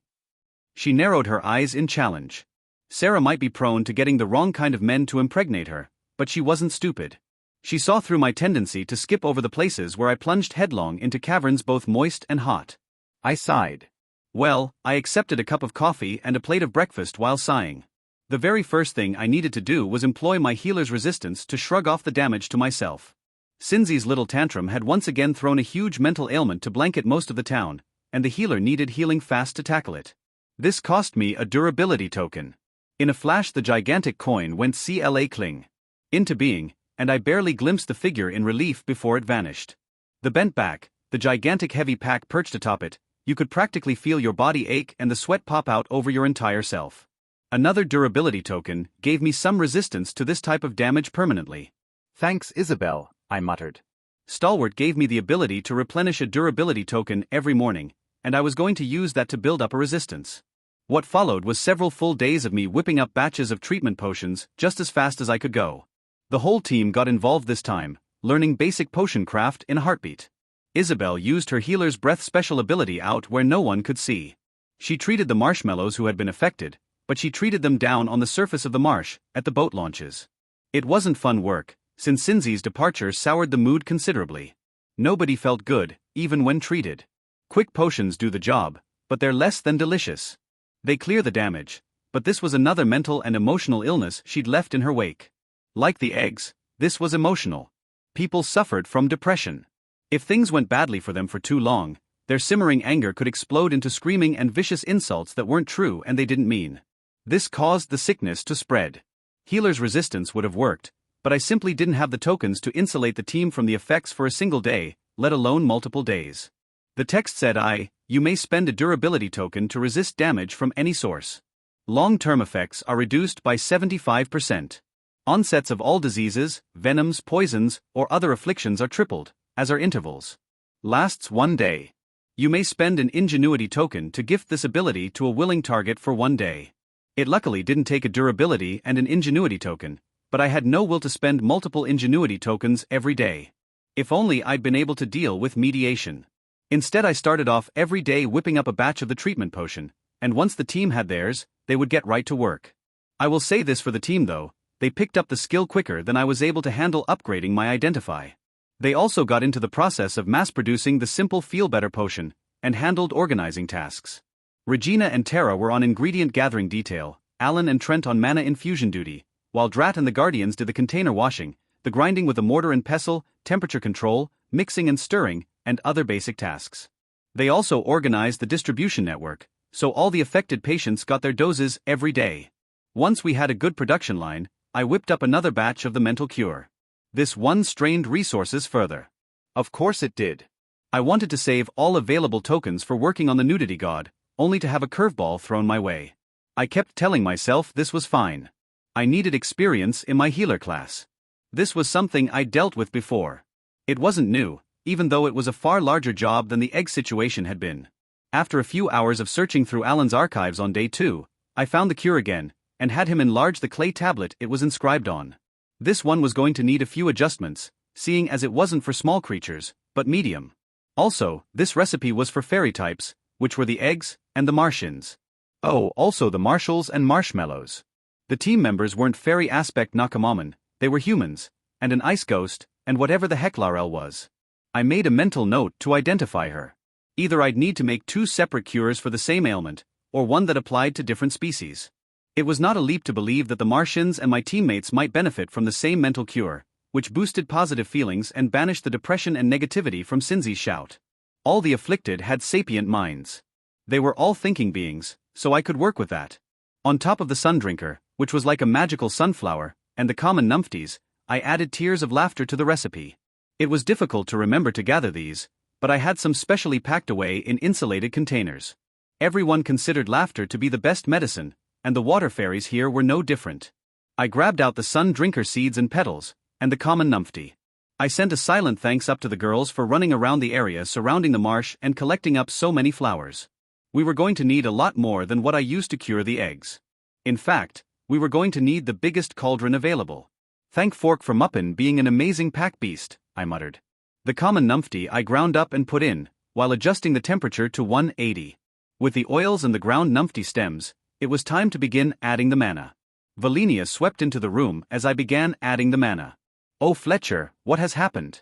Speaker 1: She narrowed her eyes in challenge. Sarah might be prone to getting the wrong kind of men to impregnate her, but she wasn't stupid. She saw through my tendency to skip over the places where I plunged headlong into caverns both moist and hot.
Speaker 2: I sighed.
Speaker 1: Well, I accepted a cup of coffee and a plate of breakfast while sighing. The very first thing I needed to do was employ my healer's resistance to shrug off the damage to myself. Cinzy's little tantrum had once again thrown a huge mental ailment to blanket most of the town, and the healer needed healing fast to tackle it. This cost me a durability token. In a flash, the gigantic coin went CLA cling into being, and I barely glimpsed the figure in relief before it vanished. The bent back, the gigantic heavy pack perched atop it, you could practically feel your body ache and the sweat pop out over your entire self. Another durability token gave me some resistance to this type of damage permanently.
Speaker 2: Thanks, Isabel, I muttered.
Speaker 1: Stalwart gave me the ability to replenish a durability token every morning, and I was going to use that to build up a resistance. What followed was several full days of me whipping up batches of treatment potions just as fast as I could go. The whole team got involved this time, learning basic potion craft in a heartbeat. Isabel used her healer's breath special ability out where no one could see. She treated the marshmallows who had been affected, but she treated them down on the surface of the marsh, at the boat launches. It wasn't fun work, since Cinzy's departure soured the mood considerably. Nobody felt good, even when treated. Quick potions do the job, but they're less than delicious. They clear the damage, but this was another mental and emotional illness she'd left in her wake. Like the eggs, this was emotional. People suffered from depression. If things went badly for them for too long, their simmering anger could explode into screaming and vicious insults that weren't true and they didn't mean. This caused the sickness to spread. Healer's resistance would have worked, but I simply didn't have the tokens to insulate the team from the effects for a single day, let alone multiple days. The text said you may spend a durability token to resist damage from any source. Long-term effects are reduced by 75%. Onsets of all diseases, venoms, poisons, or other afflictions are tripled, as are intervals. Lasts 1 day. You may spend an ingenuity token to gift this ability to a willing target for 1 day. It luckily didn't take a durability and an ingenuity token, but I had no will to spend multiple ingenuity tokens every day. If only I'd been able to deal with mediation. Instead, I started off every day whipping up a batch of the treatment potion, and once the team had theirs, they would get right to work. I will say this for the team though, they picked up the skill quicker than I was able to handle upgrading my identify. They also got into the process of mass-producing the simple feel-better potion, and handled organizing tasks. Regina and Tara were on ingredient gathering detail, Alan and Trent on mana infusion duty, while Drat and the Guardians did the container washing, the grinding with a mortar and pestle, temperature control, mixing and stirring, and other basic tasks. They also organized the distribution network, so all the affected patients got their doses every day. Once we had a good production line, I whipped up another batch of the mental cure. This one strained resources further. Of course it did. I wanted to save all available tokens for working on the nudity god, only to have a curveball thrown my way. I kept telling myself this was fine. I needed experience in my healer class. This was something I'd dealt with before. It wasn't new, even though it was a far larger job than the egg situation had been. After a few hours of searching through Alan's archives on day 2, I found the cure again, and had him enlarge the clay tablet it was inscribed on. This one was going to need a few adjustments, seeing as it wasn't for small creatures, but medium. Also, this recipe was for fairy types, which were the eggs and the Martians. Oh, also the marshals and marshmallows. The team members weren't fairy aspect Nakamamon, they were humans, and an ice ghost, and whatever the heck Larel was. I made a mental note to identify her. Either I'd need to make 2 separate cures for the same ailment, or one that applied to different species. It was not a leap to believe that the Martians and my teammates might benefit from the same mental cure, which boosted positive feelings and banished the depression and negativity from Cinzy's shout. All the afflicted had sapient minds. They were all thinking beings, so I could work with that. On top of the sun drinker, which was like a magical sunflower, and the common numpties, I added tears of laughter to the recipe. It was difficult to remember to gather these, but I had some specially packed away in insulated containers. Everyone considered laughter to be the best medicine, and the water fairies here were no different. I grabbed out the sun drinker seeds and petals, and the common numpty. I sent a silent thanks up to the girls for running around the area surrounding the marsh and collecting up so many flowers. We were going to need a lot more than what I used to cure the eggs. In fact, We were going to need the biggest cauldron available. Thank Fork for Muppin being an amazing pack beast, I muttered. The common numpty I ground up and put in, while adjusting the temperature to 180. With the oils and the ground numpty stems, it was time to begin adding the mana. Valinia swept into the room as I began adding the mana. Oh Fletcher, what has happened?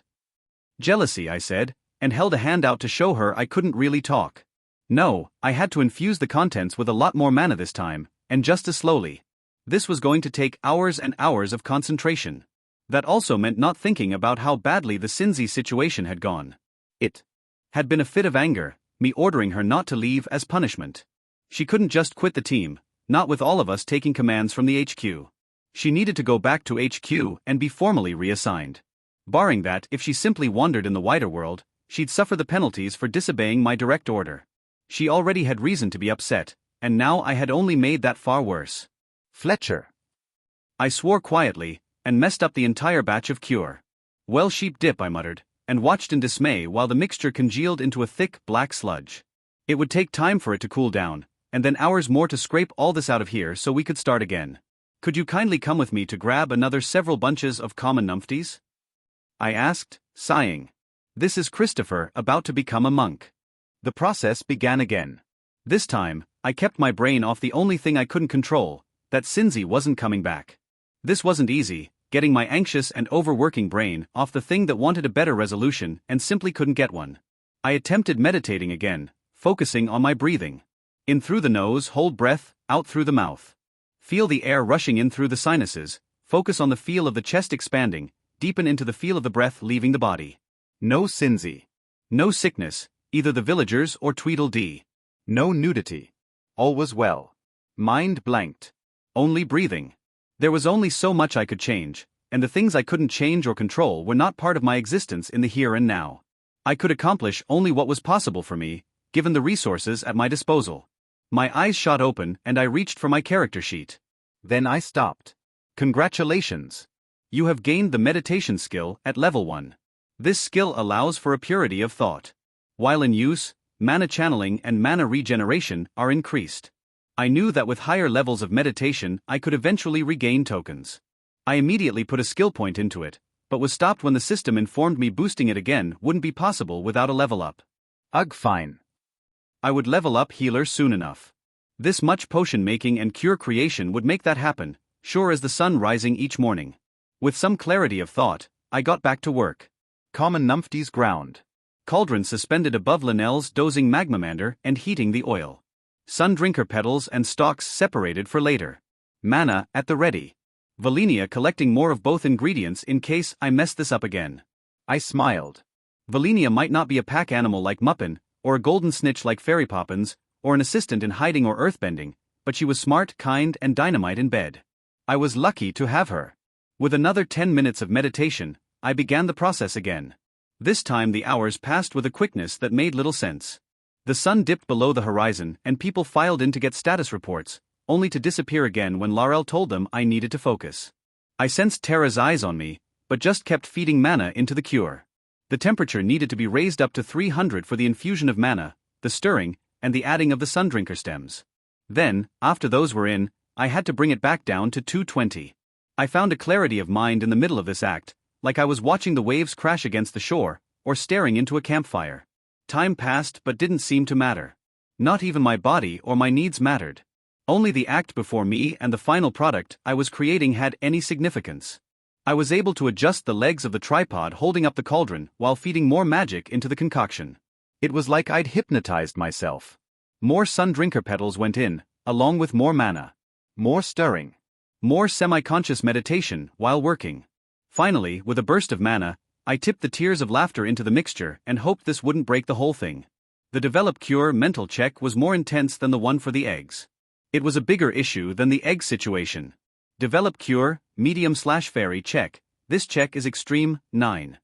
Speaker 1: Jealousy, I said, and held a hand out to show her I couldn't really talk. No, I had to infuse the contents with a lot more mana this time, and just as slowly. This was going to take hours and hours of concentration. That also meant not thinking about how badly the Cinzy situation had gone. It had been a fit of anger, me ordering her not to leave as punishment. She couldn't just quit the team, not with all of us taking commands from the HQ. She needed to go back to HQ and be formally reassigned. Barring that, if she simply wandered in the wider world, she'd suffer the penalties for disobeying my direct order. She already had reason to be upset, and now I had only made that far worse. Fletcher. I swore quietly, and messed up the entire batch of cure. Well, sheep dip, I muttered, and watched in dismay while the mixture congealed into a thick, black sludge. It would take time for it to cool down, and then hours more to scrape all this out of here so we could start again. Could you kindly come with me to grab another several bunches of common numpties? I asked, sighing. This is Christopher about to become a monk. The process began again. This time, I kept my brain off the only thing I couldn't control, that Cinzy wasn't coming back. This wasn't easy, getting my anxious and overworking brain off the thing that wanted a better resolution and simply couldn't get one. I attempted meditating again, focusing on my breathing. In through the nose, hold breath, out through the mouth. Feel the air rushing in through the sinuses, focus on the feel of the chest expanding, deepen into the feel of the breath leaving the body. No Cinzy. No sickness, either the villagers or Tweedledee. No nudity. All was well. Mind blanked. Only breathing. There was only so much I could change, and the things I couldn't change or control were not part of my existence in the here and now. I could accomplish only what was possible for me, given the resources at my disposal. My eyes shot open and I reached for my character sheet. Then I stopped. Congratulations. You have gained the meditation skill at level 1. This skill allows for a purity of thought. While in use, mana channeling and mana regeneration are increased. I knew that with higher levels of meditation I could eventually regain tokens. I immediately put a skill point into it, but was stopped when the system informed me boosting it again wouldn't be possible without a level up. Ugh, fine. I would level up healer soon enough. This much potion making and cure creation would make that happen, sure as the sun rising each morning. With some clarity of thought, I got back to work. Common numpties ground. Cauldron suspended above Linnell's dozing magmamander and heating the oil. Sundrinker petals and stalks separated for later. Mana at the ready. Valinia collecting more of both ingredients in case I messed this up again. I smiled. Valinia might not be a pack animal like Muppin, or a golden snitch like Fairy Poppins, or an assistant in hiding or earthbending, but she was smart, kind, and dynamite in bed. I was lucky to have her. With another 10 minutes of meditation, I began the process again. This time the hours passed with a quickness that made little sense. The sun dipped below the horizon and people filed in to get status reports, only to disappear again when Laurel told them I needed to focus. I sensed Tara's eyes on me, but just kept feeding mana into the cure. The temperature needed to be raised up to 300 for the infusion of mana, the stirring, and the adding of the Sundrinker stems. Then, after those were in, I had to bring it back down to 220. I found a clarity of mind in the middle of this act, like I was watching the waves crash against the shore, or staring into a campfire. Time passed but didn't seem to matter. Not even my body or my needs mattered. Only the act before me and the final product I was creating had any significance. I was able to adjust the legs of the tripod holding up the cauldron while feeding more magic into the concoction. It was like I'd hypnotized myself. More Sundrinker petals went in, along with more mana. More stirring. More semi-conscious meditation while working. Finally, with a burst of mana, I tipped the tears of laughter into the mixture and hoped this wouldn't break the whole thing. The develop cure mental check was more intense than the one for the eggs. It was a bigger issue than the egg situation. Develop cure, medium/fairy check. This check is extreme, 9.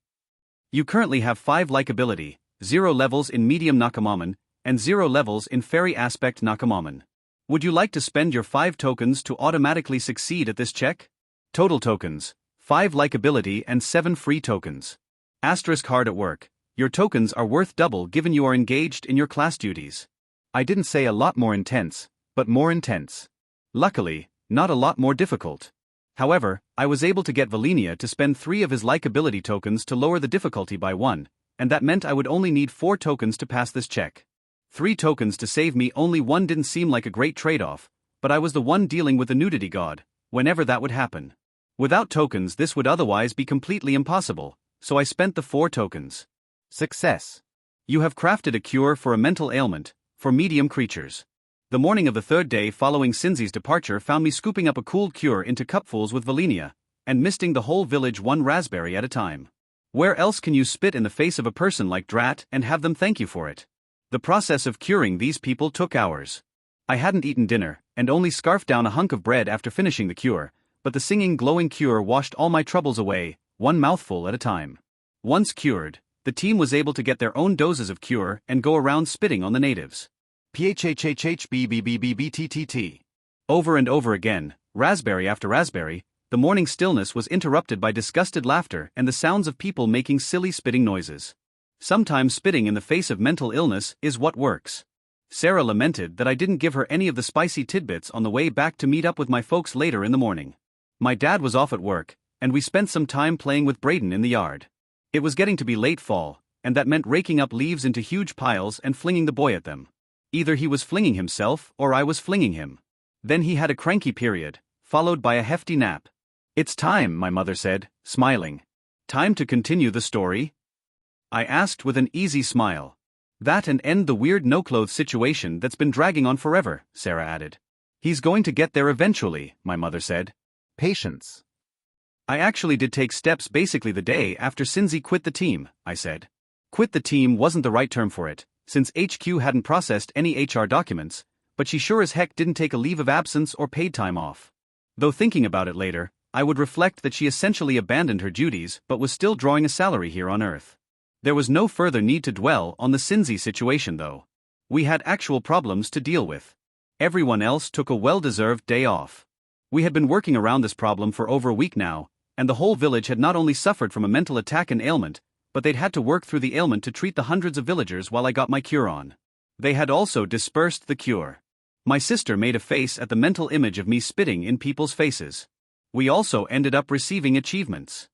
Speaker 1: You currently have 5 likability, 0 levels in medium Nakamamon, and 0 levels in fairy aspect Nakamamon. Would you like to spend your 5 tokens to automatically succeed at this check? Total tokens, 5 likability and 7 free tokens. Asterisk hard at work. Your tokens are worth double given you are engaged in your class duties. I didn't say a lot more intense, but more intense. Luckily, not a lot more difficult. However, I was able to get Valenia to spend 3 of his likability tokens to lower the difficulty by 1, and that meant I would only need 4 tokens to pass this check. 3 tokens to save me only 1 didn't seem like a great trade-off, but I was the one dealing with the nudity god, whenever that would happen. Without tokens this would otherwise be completely impossible, so I spent the 4 tokens. Success. You have crafted a cure for a mental ailment, for medium creatures. The morning of the 3rd day following Sinzi's departure found me scooping up a cooled cure into cupfuls with Valenia, and misting the whole village 1 raspberry at a time. Where else can you spit in the face of a person like Drat and have them thank you for it? The process of curing these people took hours. I hadn't eaten dinner, and only scarfed down a hunk of bread after finishing the cure, but the singing glowing cure washed all my troubles away, 1 mouthful at a time. Once cured, the team was able to get their own doses of cure and go around spitting on the natives. PHHHHBBBBBTTT. Over and over again, raspberry after raspberry, the morning stillness was interrupted by disgusted laughter and the sounds of people making silly spitting noises. Sometimes spitting in the face of mental illness is what works. Sarah lamented that I didn't give her any of the spicy tidbits on the way back to meet up with my folks later in the morning. My dad was off at work, and we spent some time playing with Braden in the yard. It was getting to be late fall, and that meant raking up leaves into huge piles and flinging the boy at them. Either he was flinging himself or I was flinging him. Then he had a cranky period, followed by a hefty nap. "It's time," my mother said, smiling. "Time to continue the story?" I asked with an easy smile. "That and end the weird no-clothes situation that's been dragging on forever," Sarah added. "He's going to get there eventually," my mother said. "Patience." "I actually did take steps basically the day after Sinzi quit the team," I said. Quit the team wasn't the right term for it, since HQ hadn't processed any HR documents, but she sure as heck didn't take a leave of absence or paid time off. Though thinking about it later, I would reflect that she essentially abandoned her duties but was still drawing a salary here on Earth. There was no further need to dwell on the Sinzi situation though. We had actual problems to deal with. Everyone else took a well-deserved day off. We had been working around this problem for over a week now, and the whole village had not only suffered from a mental attack and ailment, but they'd had to work through the ailment to treat the hundreds of villagers while I got my cure on. They had also dispersed the cure. My sister made a face at the mental image of me spitting in people's faces. We also ended up receiving achievements.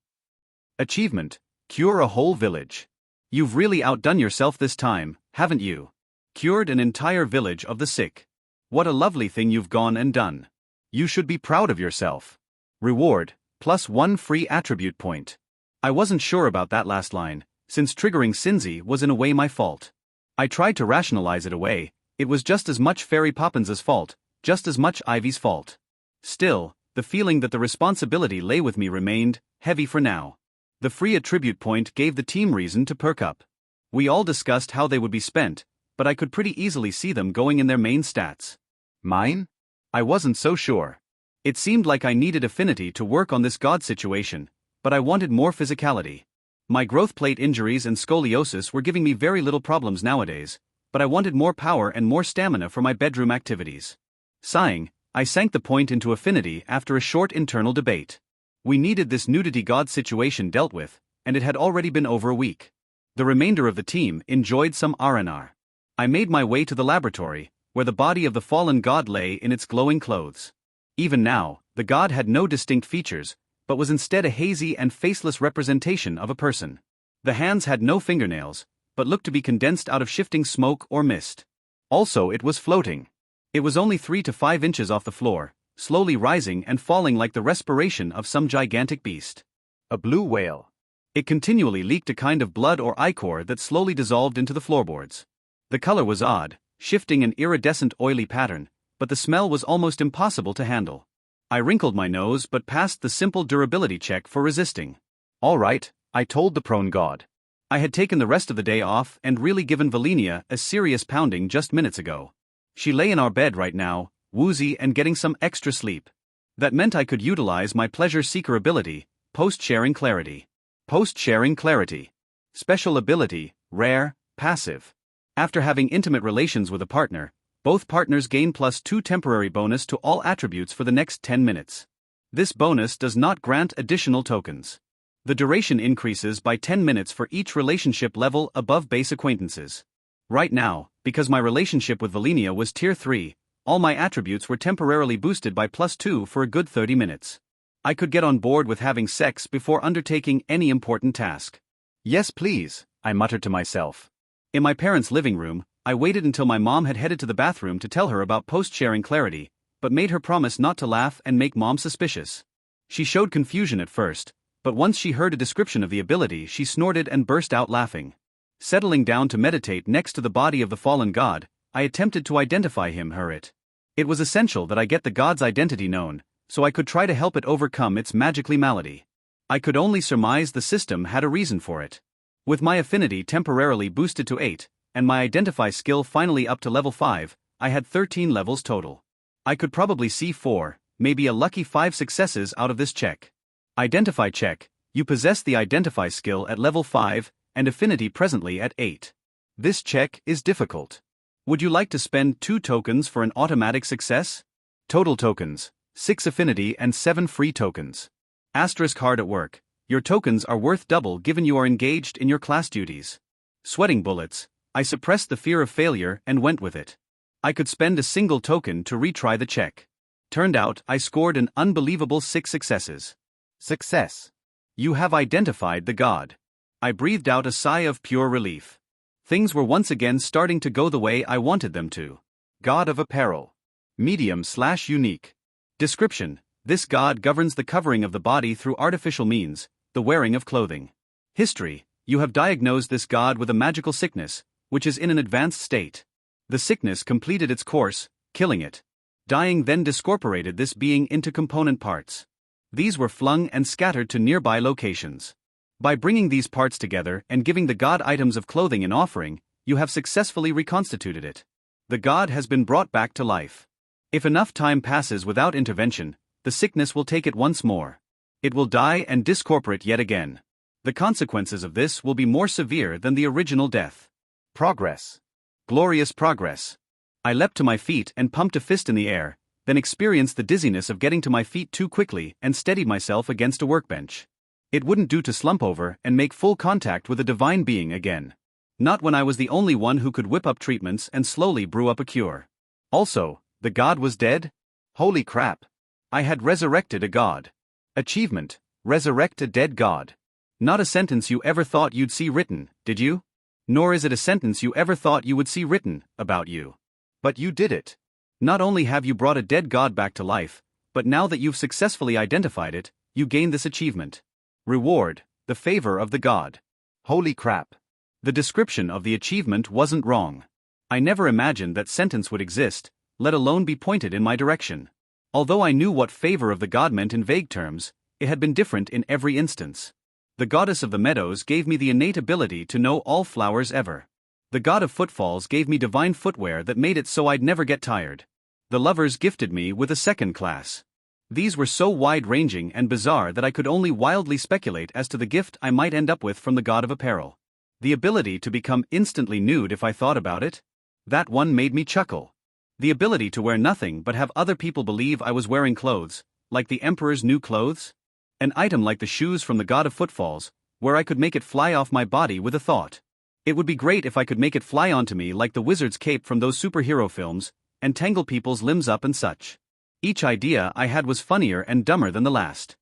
Speaker 1: Achievement: cure a whole village. You've really outdone yourself this time, haven't you? Cured an entire village of the sick. What a lovely thing you've gone and done. You should be proud of yourself. Reward: +1 free attribute point. I wasn't sure about that last line, since triggering Sinzi was in a way my fault. I tried to rationalize it away. It was just as much Fairy Poppins's fault, just as much Ivy's fault. Still, the feeling that the responsibility lay with me remained heavy for now. The free attribute point gave the team reason to perk up. We all discussed how they would be spent, but I could pretty easily see them going in their main stats. Mine? I wasn't so sure. It seemed like I needed affinity to work on this god situation, but I wanted more physicality. My growth plate injuries and scoliosis were giving me very little problems nowadays, but I wanted more power and more stamina for my bedroom activities. Sighing, I sank the point into affinity after a short internal debate. We needed this nudity god situation dealt with, and it had already been over a week. The remainder of the team enjoyed some R&R. I made my way to the laboratory, where the body of the fallen god lay in its glowing clothes. Even now, the god had no distinct features, but was instead a hazy and faceless representation of a person. The hands had no fingernails, but looked to be condensed out of shifting smoke or mist. Also, it was floating. It was only 3 to 5 inches off the floor, slowly rising and falling like the respiration of some gigantic beast. A blue whale. It continually leaked a kind of blood or ichor that slowly dissolved into the floorboards. The color was odd, shifting an iridescent oily pattern, but the smell was almost impossible to handle. I wrinkled my nose but passed the simple durability check for resisting. All right, I told the prone god. I had taken the rest of the day off and really given Valenia a serious pounding just minutes ago. She lay in our bed right now, woozy and getting some extra sleep. That meant I could utilize my pleasure seeker ability, post-sharing clarity. Post-sharing clarity. Special ability, rare, passive. After having intimate relations with a partner, both partners gain +2 temporary bonus to all attributes for the next 10 minutes. This bonus does not grant additional tokens. The duration increases by 10 minutes for each relationship level above base acquaintances. Right now, because my relationship with Valenia was tier 3, all my attributes were temporarily boosted by +2 for a good 30 minutes. I could get on board with having sex before undertaking any important task. Yes, please, I muttered to myself. In my parents' living room, I waited until my mom had headed to the bathroom to tell her about post-sharing clarity, but made her promise not to laugh and make mom suspicious. She showed confusion at first, but once she heard a description of the ability, she snorted and burst out laughing. Settling down to meditate next to the body of the fallen god, I attempted to identify it. It was essential that I get the god's identity known, so I could try to help it overcome its magically malady. I could only surmise the system had a reason for it. With my affinity temporarily boosted to 8, and my identify skill finally up to level 5, I had 13 levels total. I could probably see 4, maybe a lucky 5 successes out of this check. Identify check, you possess the identify skill at level 5, and affinity presently at 8. This check is difficult. Would you like to spend 2 tokens for an automatic success? Total tokens, 6 affinity and 7 free tokens. Asterisk hard at work, your tokens are worth double given you are engaged in your class duties. Sweating bullets, I suppressed the fear of failure and went with it. I could spend a single token to retry the check. Turned out I scored an unbelievable 6 successes. Success. You have identified the god. I breathed out a sigh of pure relief. Things were once again starting to go the way I wanted them to. God of Apparel. Medium/unique. Description: this god governs the covering of the body through artificial means, the wearing of clothing. History: you have diagnosed this god with a magical sickness, which is in an advanced state. The sickness completed its course, killing it. Dying then discorporated this being into component parts. These were flung and scattered to nearby locations. By bringing these parts together and giving the god items of clothing in offering, you have successfully reconstituted it. The god has been brought back to life. If enough time passes without intervention, the sickness will take it once more. It will die and discorporate yet again. The consequences of this will be more severe than the original death. Progress. Glorious progress. I leapt to my feet and pumped a fist in the air, then experienced the dizziness of getting to my feet too quickly and steadied myself against a workbench. It wouldn't do to slump over and make full contact with a divine being again. Not when I was the only one who could whip up treatments and slowly brew up a cure. Also, the god was dead? Holy crap. I had resurrected a god. Achievement: resurrect a dead god. Not a sentence you ever thought you'd see written, did you? Nor is it a sentence you ever thought you would see written about you. But you did it. Not only have you brought a dead god back to life, but now that you've successfully identified it, you gain this achievement. Reward: the favor of the god. Holy crap. The description of the achievement wasn't wrong. I never imagined that sentence would exist, let alone be pointed in my direction. Although I knew what favor of the god meant in vague terms, it had been different in every instance. The goddess of the meadows gave me the innate ability to know all flowers ever. The god of footfalls gave me divine footwear that made it so I'd never get tired. The lovers gifted me with a second class. These were so wide-ranging and bizarre that I could only wildly speculate as to the gift I might end up with from the god of apparel. The ability to become instantly nude if I thought about it? That one made me chuckle. The ability to wear nothing but have other people believe I was wearing clothes, like the emperor's new clothes? An item like the shoes from the god of footfalls, where I could make it fly off my body with a thought. It would be great if I could make it fly onto me like the wizard's cape from those superhero films, and tangle people's limbs up and such. Each idea I had was funnier and dumber than the last.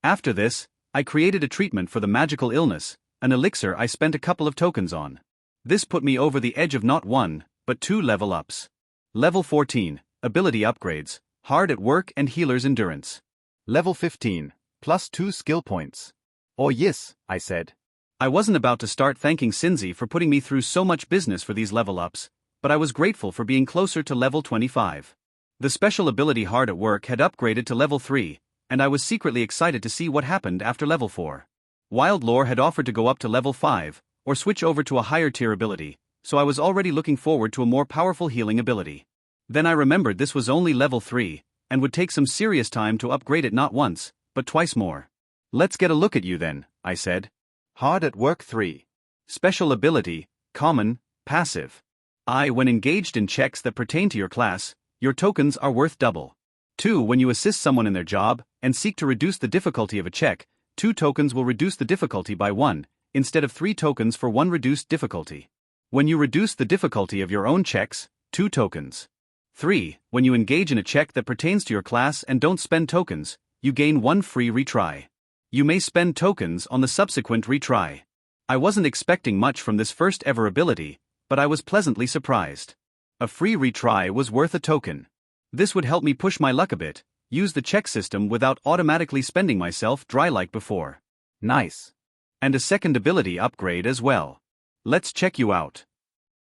Speaker 1: After this, I created a treatment for the magical illness, an elixir I spent a couple of tokens on. This put me over the edge of not 1, but 2 level ups. Level 14, ability upgrades, hard at work and healer's endurance. Level 15, plus 2 skill points. Oh yes, I said. I wasn't about to start thanking Cinzy for putting me through so much business for these level ups, but I was grateful for being closer to level 25. The special ability hard at work had upgraded to level 3, and I was secretly excited to see what happened after level 4. Wild Lore had offered to go up to level 5, or switch over to a higher tier ability, so I was already looking forward to a more powerful healing ability. Then I remembered this was only level 3, and would take some serious time to upgrade it not once, but twice more. Let's get a look at you then, I said. Hard at work 3. Special ability, common, passive. When engaged in checks that pertain to your class, your tokens are worth double. 2. When you assist someone in their job, and seek to reduce the difficulty of a check, 2 tokens will reduce the difficulty by 1, instead of 3 tokens for 1 reduced difficulty. When you reduce the difficulty of your own checks, 2 tokens. 3. When you engage in a check that pertains to your class and don't spend tokens, you gain 1 free retry. You may spend tokens on the subsequent retry. I wasn't expecting much from this first ever ability, but I was pleasantly surprised. A free retry was worth a token. This would help me push my luck a bit, use the check system without automatically spending myself dry like before. Nice. And a second ability upgrade as well. Let's check you out.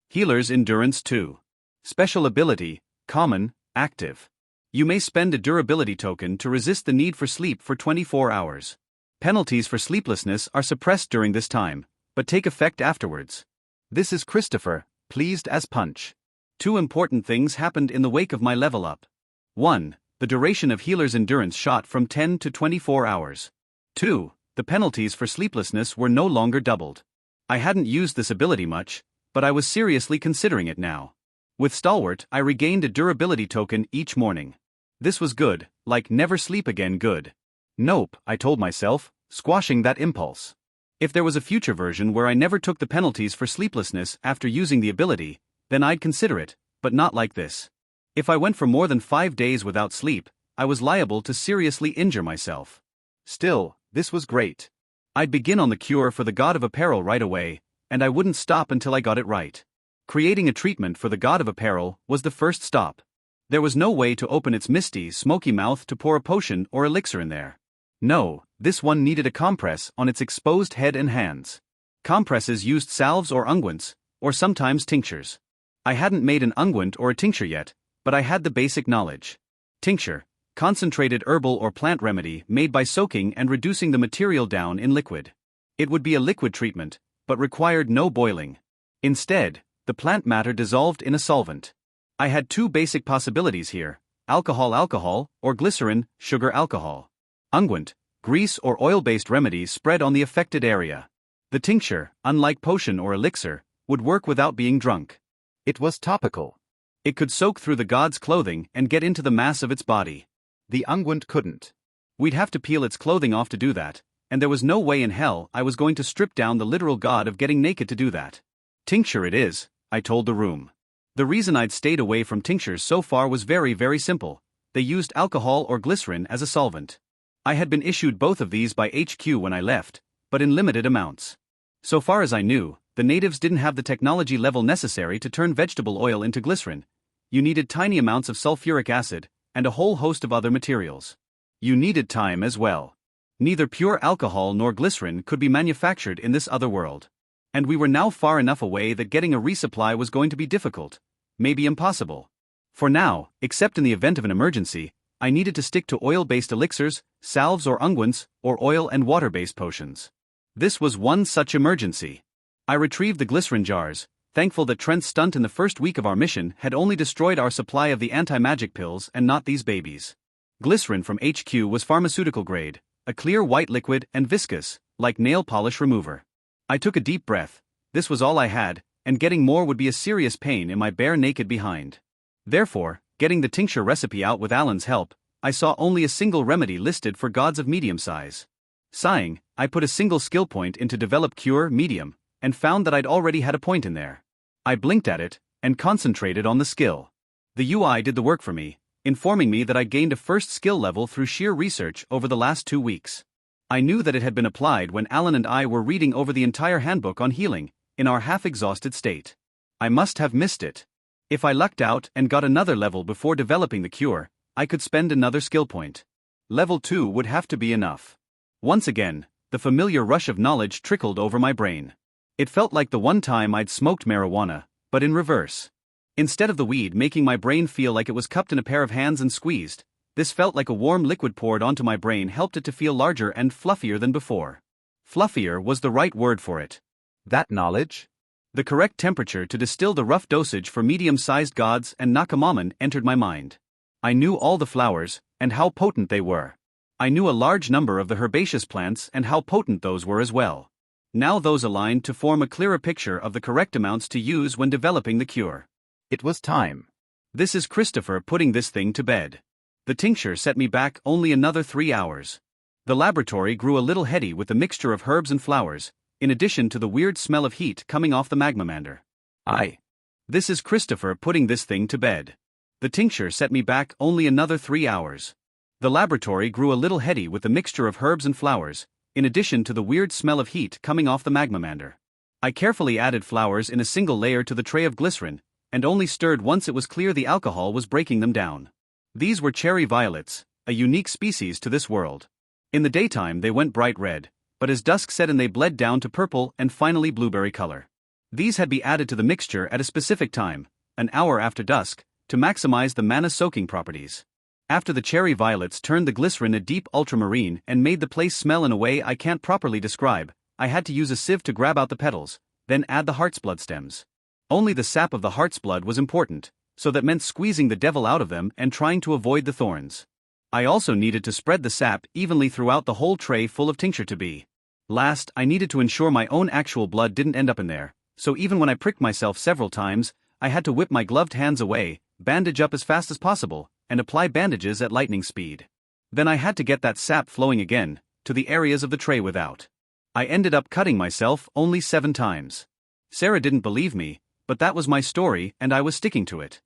Speaker 1: Healer's Endurance 2. Special ability, common, active. You may spend a durability token to resist the need for sleep for 24 hours. Penalties for sleeplessness are suppressed during this time, but take effect afterwards. This is Christopher, pleased as punch. 2 important things happened in the wake of my level up. 1. The duration of Healer's Endurance shot from 10 to 24 hours. 2. The penalties for sleeplessness were no longer doubled. I hadn't used this ability much, but I was seriously considering it now. With Stalwart, I regained a durability token each morning. This was good, like never sleep again good. Nope, I told myself, squashing that impulse. If there was a future version where I never took the penalties for sleeplessness after using the ability, then I'd consider it, but not like this. If I went for more than 5 days without sleep, I was liable to seriously injure myself. Still, this was great. I'd begin on the cure for the God of Apparel right away, and I wouldn't stop until I got it right. Creating a treatment for the God of Apparel was the first stop. There was no way to open its misty, smoky mouth to pour a potion or elixir in there. No, this one needed a compress on its exposed head and hands. Compresses used salves or unguents, or sometimes tinctures. I hadn't made an unguent or a tincture yet, but I had the basic knowledge. Tincture, concentrated herbal or plant remedy made by soaking and reducing the material down in liquid. It would be a liquid treatment, but required no boiling. Instead, the plant matter dissolved in a solvent. I had 2 basic possibilities here: alcohol or glycerin, sugar alcohol. Unguent, grease or oil-based remedies spread on the affected area. The tincture, unlike potion or elixir, would work without being drunk. It was topical. It could soak through the god's clothing and get into the mass of its body. The unguent couldn't. We'd have to peel its clothing off to do that, and there was no way in hell I was going to strip down the literal god of getting naked to do that. Tincture it is, I told the room. The reason I'd stayed away from tinctures so far was very, very simple. They used alcohol or glycerin as a solvent. I had been issued both of these by HQ when I left, but in limited amounts. So far as I knew, the natives didn't have the technology level necessary to turn vegetable oil into glycerin. You needed tiny amounts of sulfuric acid, and a whole host of other materials. You needed time as well. Neither pure alcohol nor glycerin could be manufactured in this other world. And we were now far enough away that getting a resupply was going to be difficult, maybe impossible. For now, except in the event of an emergency, I needed to stick to oil-based elixirs, salves or unguents, or oil and water-based potions. This was one such emergency. I retrieved the glycerin jars, thankful that Trent's stunt in the first week of our mission had only destroyed our supply of the anti-magic pills and not these babies. Glycerin from HQ was pharmaceutical grade, a clear white liquid and viscous, like nail polish remover. I took a deep breath. This was all I had, and getting more would be a serious pain in my bare naked behind. Therefore, getting the tincture recipe out with Alan's help, I saw only a single remedy listed for gods of medium size. Sighing, I put a single skill point into Develop Cure Medium, and found that I'd already had a point in there. I blinked at it, and concentrated on the skill. The UI did the work for me, informing me that I'd gained a first skill level through sheer research over the last 2 weeks. I knew that it had been applied when Alan and I were reading over the entire handbook on healing, in our half-exhausted state. I must have missed it. If I lucked out and got another level before developing the cure, I could spend another skill point. Level 2 would have to be enough. Once again, the familiar rush of knowledge trickled over my brain. It felt like the one time I'd smoked marijuana, but in reverse. Instead of the weed making my brain feel like it was cupped in a pair of hands and squeezed, this felt like a warm liquid poured onto my brain helped it to feel larger and fluffier than before. Fluffier was the right word for it. That knowledge? The correct temperature to distill the rough dosage for medium-sized gods and Nakamaman entered my mind. I knew all the flowers, and how potent they were. I knew a large number of the herbaceous plants and how potent those were as well. Now those aligned to form a clearer picture of the correct amounts to use when developing the cure. It was time. This is Christopher putting this thing to bed. The tincture set me back only another 3 hours. The laboratory grew a little heady with the mixture of herbs and flowers, in addition to the weird smell of heat coming off the magmamander. This is Christopher putting this thing to bed. The tincture set me back only another 3 hours. The laboratory grew a little heady with the mixture of herbs and flowers, in addition to the weird smell of heat coming off the magmamander. I carefully added flowers in a single layer to the tray of glycerin, and only stirred once it was clear the alcohol was breaking them down. These were cherry violets, a unique species to this world. In the daytime they went bright red, but as dusk set in they bled down to purple and finally blueberry color. These had to be added to the mixture at a specific time, an hour after dusk, to maximize the mana-soaking properties. After the cherry violets turned the glycerin a deep ultramarine and made the place smell in a way I can't properly describe, I had to use a sieve to grab out the petals, then add the heart's blood stems. Only the sap of the heart's blood was important, so that meant squeezing the devil out of them and trying to avoid the thorns. I also needed to spread the sap evenly throughout the whole tray full of tincture to be. Last, I needed to ensure my own actual blood didn't end up in there, so even when I pricked myself several times, I had to whip my gloved hands away, bandage up as fast as possible, and apply bandages at lightning speed. Then I had to get that sap flowing again, to the areas of the tray without. I ended up cutting myself only 7 times. Sarah didn't believe me, but that was my story and I was sticking to it.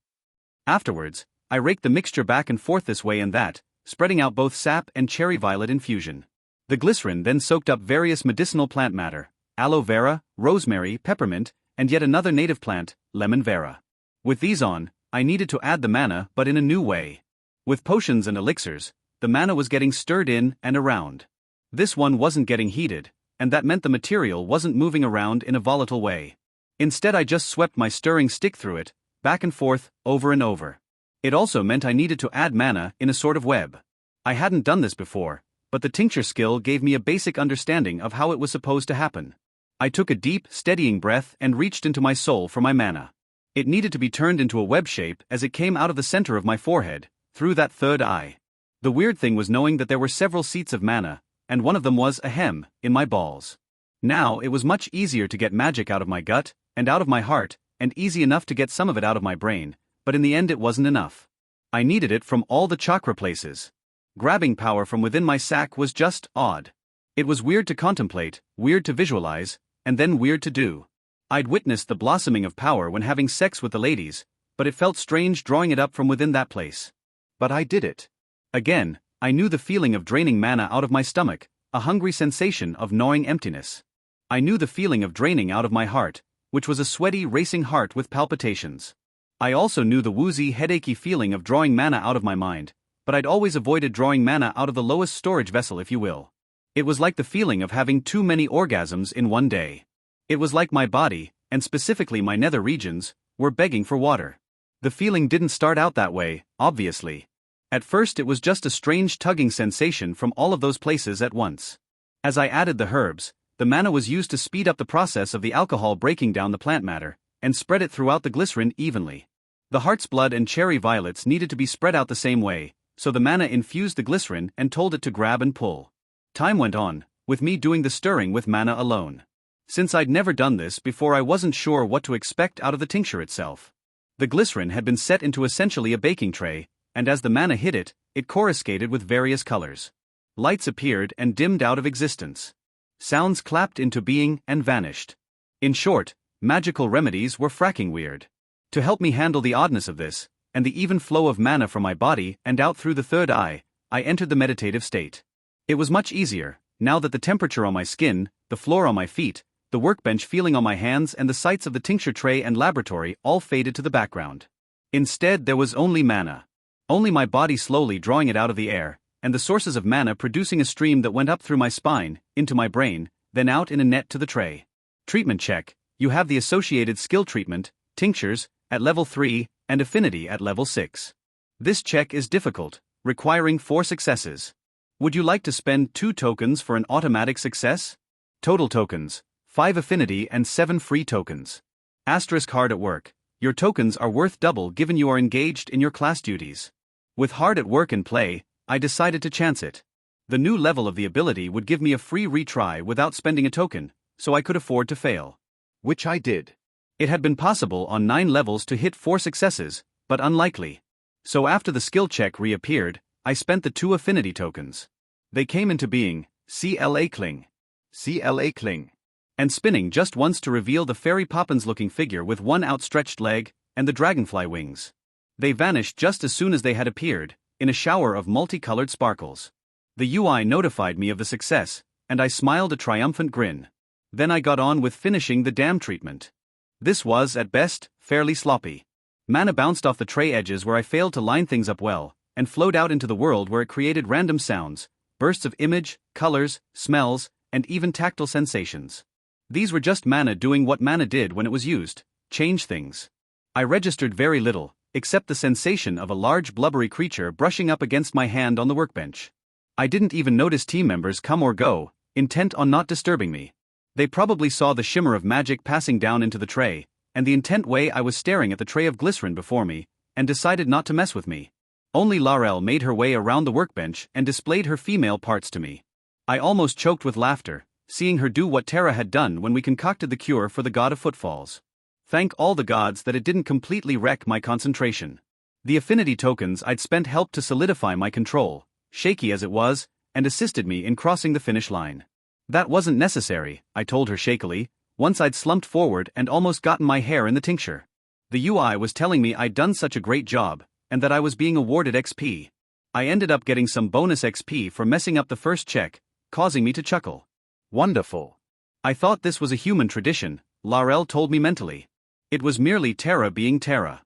Speaker 1: Afterwards, I raked the mixture back and forth this way and that, spreading out both sap and cherry violet infusion. The glycerin then soaked up various medicinal plant matter, aloe vera, rosemary, peppermint, and yet another native plant, lemon vera. With these on, I needed to add the mana but in a new way. With potions and elixirs, the mana was getting stirred in and around. This one wasn't getting heated, and that meant the material wasn't moving around in a volatile way. Instead I just swept my stirring stick through it, back and forth, over and over. It also meant I needed to add mana in a sort of web. I hadn't done this before, but the tincture skill gave me a basic understanding of how it was supposed to happen. I took a deep, steadying breath and reached into my soul for my mana. It needed to be turned into a web shape as it came out of the center of my forehead, through that third eye. The weird thing was knowing that there were several seats of mana, and one of them was, ahem, in my balls. Now it was much easier to get magic out of my gut, and out of my heart, and easy enough to get some of it out of my brain, but in the end it wasn't enough. I needed it from all the chakra places. Grabbing power from within my sack was just odd. It was weird to contemplate, weird to visualize, and then weird to do. I'd witnessed the blossoming of power when having sex with the ladies, but it felt strange drawing it up from within that place. But I did it. Again, I knew the feeling of draining mana out of my stomach, a hungry sensation of gnawing emptiness. I knew the feeling of draining out of my heart, which was a sweaty, racing heart with palpitations. I also knew the woozy, headachy feeling of drawing mana out of my mind, but I'd always avoided drawing mana out of the lowest storage vessel, if you will. It was like the feeling of having too many orgasms in one day. It was like my body, and specifically my nether regions, were begging for water. The feeling didn't start out that way, obviously. At first it was just a strange tugging sensation from all of those places at once. As I added the herbs, the mana was used to speed up the process of the alcohol breaking down the plant matter, and spread it throughout the glycerin evenly. The heart's blood and cherry violets needed to be spread out the same way, so the mana infused the glycerin and told it to grab and pull. Time went on, with me doing the stirring with mana alone. Since I'd never done this before, I wasn't sure what to expect out of the tincture itself. The glycerin had been set into essentially a baking tray, and as the mana hit it, it coruscated with various colors. Lights appeared and dimmed out of existence. Sounds clapped into being and vanished. In short, magical remedies were fracking weird. To help me handle the oddness of this, and the even flow of mana from my body and out through the third eye, I entered the meditative state. It was much easier, now that the temperature on my skin, the floor on my feet, the workbench feeling on my hands and the sights of the tincture tray and laboratory all faded to the background. Instead there was only mana. Only my body slowly drawing it out of the air, and the sources of mana producing a stream that went up through my spine, into my brain, then out in a net to the tray. Treatment check: you have the associated skill treatment, tinctures, at level 3, and affinity at level 6. This check is difficult, requiring 4 successes. Would you like to spend 2 tokens for an automatic success? Total tokens: 5 affinity and 7 free tokens. Asterisk hard at work: your tokens are worth double given you are engaged in your class duties. With hard at work and play, I decided to chance it. The new level of the ability would give me a free retry without spending a token, so I could afford to fail. Which I did. It had been possible on 9 levels to hit 4 successes, but unlikely. So after the skill check reappeared, I spent the 2 affinity tokens. They came into being, CLA Cling. CLA Cling. And spinning just once to reveal the Fairy Poppins looking figure with one outstretched leg, and the dragonfly wings. They vanished just as soon as they had appeared, in a shower of multicolored sparkles. The UI notified me of the success, and I smiled a triumphant grin. Then I got on with finishing the dam treatment. This was, at best, fairly sloppy. Mana bounced off the tray edges where I failed to line things up well, and flowed out into the world where it created random sounds, bursts of image, colors, smells, and even tactile sensations. These were just mana doing what mana did when it was used: change things. I registered very little, except the sensation of a large blubbery creature brushing up against my hand on the workbench. I didn't even notice team members come or go, intent on not disturbing me. They probably saw the shimmer of magic passing down into the tray, and the intent way I was staring at the tray of glycerin before me, and decided not to mess with me. Only Laurel made her way around the workbench and displayed her female parts to me. I almost choked with laughter, seeing her do what Terra had done when we concocted the cure for the god of footfalls. Thank all the gods that it didn't completely wreck my concentration. The affinity tokens I'd spent helped to solidify my control, shaky as it was, and assisted me in crossing the finish line. That wasn't necessary, I told her shakily, once I'd slumped forward and almost gotten my hair in the tincture. The UI was telling me I'd done such a great job, and that I was being awarded XP. I ended up getting some bonus XP for messing up the first check, causing me to chuckle. Wonderful. I thought this was a human tradition, Laurel told me mentally. It was merely Terra being Terra.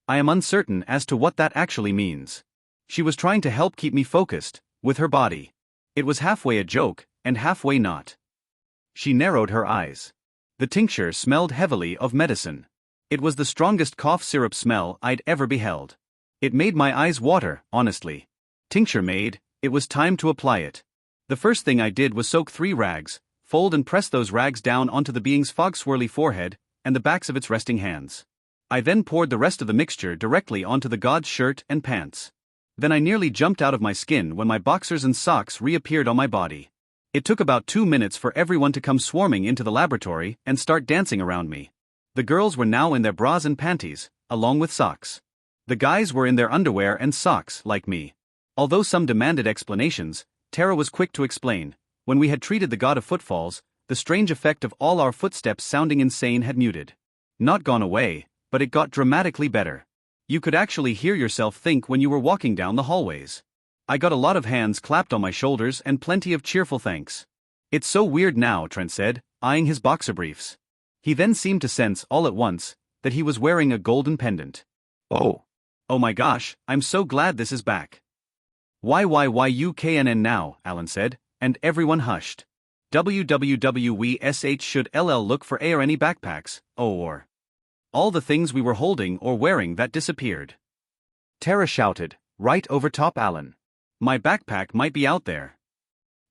Speaker 1: I am uncertain as to what that actually means. She was trying to help keep me focused, with her body. It was halfway a joke, and halfway not. She narrowed her eyes. The tincture smelled heavily of medicine. It was the strongest cough syrup smell I'd ever beheld. It made my eyes water, honestly. Tincture made, it was time to apply it. The first thing I did was soak 3 rags, fold and press those rags down onto the being's fog-swirly forehead, and the backs of its resting hands. I then poured the rest of the mixture directly onto the god's shirt and pants. Then I nearly jumped out of my skin when my boxers and socks reappeared on my body. It took about 2 minutes for everyone to come swarming into the laboratory and start dancing around me. The girls were now in their bras and panties, along with socks. The guys were in their underwear and socks, like me. Although some demanded explanations, Terra was quick to explain. When we had treated the god of footfalls, the strange effect of all our footsteps sounding insane had muted. Not gone away, but it got dramatically better. You could actually hear yourself think when you were walking down the hallways. I got a lot of hands clapped on my shoulders and plenty of cheerful thanks. It's so weird now, Trent said, eyeing his boxer briefs. He then seemed to sense, all at once, that he was wearing a golden pendant. Oh my gosh, I'm so glad this is back. YYYUKNN now, Alan said, and everyone hushed. WWWWSH should LL look for A or any backpacks, or all the things we were holding or wearing that disappeared. Terra shouted, right over top Alan. My backpack might be out there.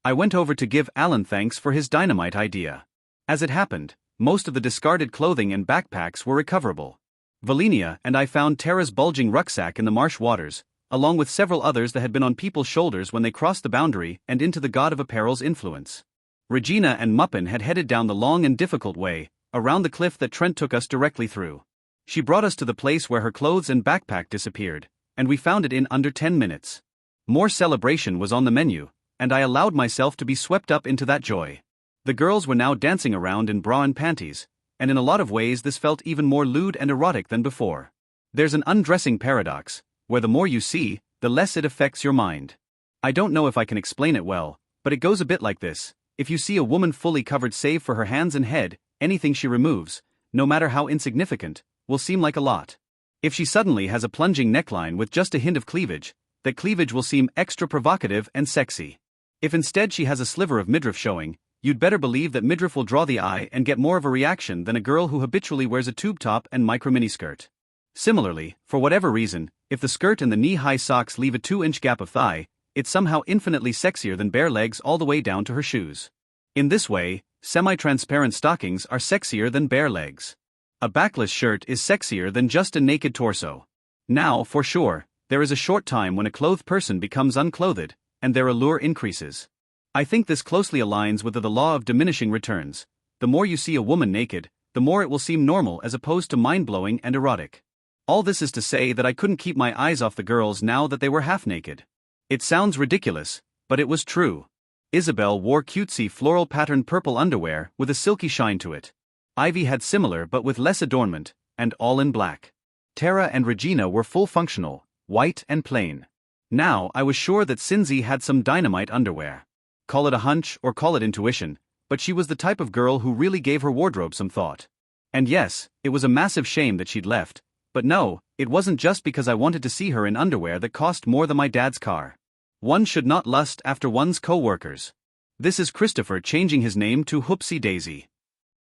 Speaker 1: I went over to give Alan thanks for his dynamite idea. As it happened, most of the discarded clothing and backpacks were recoverable. Valinia and I found Terra's bulging rucksack in the marsh waters, along with several others that had been on people's shoulders when they crossed the boundary and into the god of apparel's influence. Regina and Muppin had headed down the long and difficult way, around the cliff that Trent took us directly through. She brought us to the place where her clothes and backpack disappeared, and we found it in under 10 minutes. More celebration was on the menu, and I allowed myself to be swept up into that joy. The girls were now dancing around in bra and panties, and in a lot of ways this felt even more lewd and erotic than before. There's an undressing paradox, where the more you see, the less it affects your mind. I don't know if I can explain it well, but it goes a bit like this. If you see a woman fully covered save for her hands and head, anything she removes, no matter how insignificant, will seem like a lot. If she suddenly has a plunging neckline with just a hint of cleavage, that cleavage will seem extra provocative and sexy. If instead she has a sliver of midriff showing, you'd better believe that midriff will draw the eye and get more of a reaction than a girl who habitually wears a tube top and micro miniskirt. Similarly, for whatever reason, if the skirt and the knee-high socks leave a 2-inch gap of thigh, it's somehow infinitely sexier than bare legs all the way down to her shoes. In this way, semi-transparent stockings are sexier than bare legs. A backless shirt is sexier than just a naked torso. Now, for sure, there is a short time when a clothed person becomes unclothed, and their allure increases. I think this closely aligns with the law of diminishing returns. The more you see a woman naked, the more it will seem normal as opposed to mind-blowing and erotic. All this is to say that I couldn't keep my eyes off the girls now that they were half-naked. It sounds ridiculous, but it was true. Isabel wore cutesy floral-patterned purple underwear with a silky shine to it. Ivy had similar but with less adornment, and all in black. Tara and Regina were full functional, white and plain. Now I was sure that Cinzia had some dynamite underwear. Call it a hunch or call it intuition, but she was the type of girl who really gave her wardrobe some thought. And yes, it was a massive shame that she'd left, but no, it wasn't just because I wanted to see her in underwear that cost more than my dad's car. One should not lust after one's co-workers. This is Christopher changing his name to Hoopsie Daisy.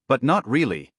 Speaker 1: But not really.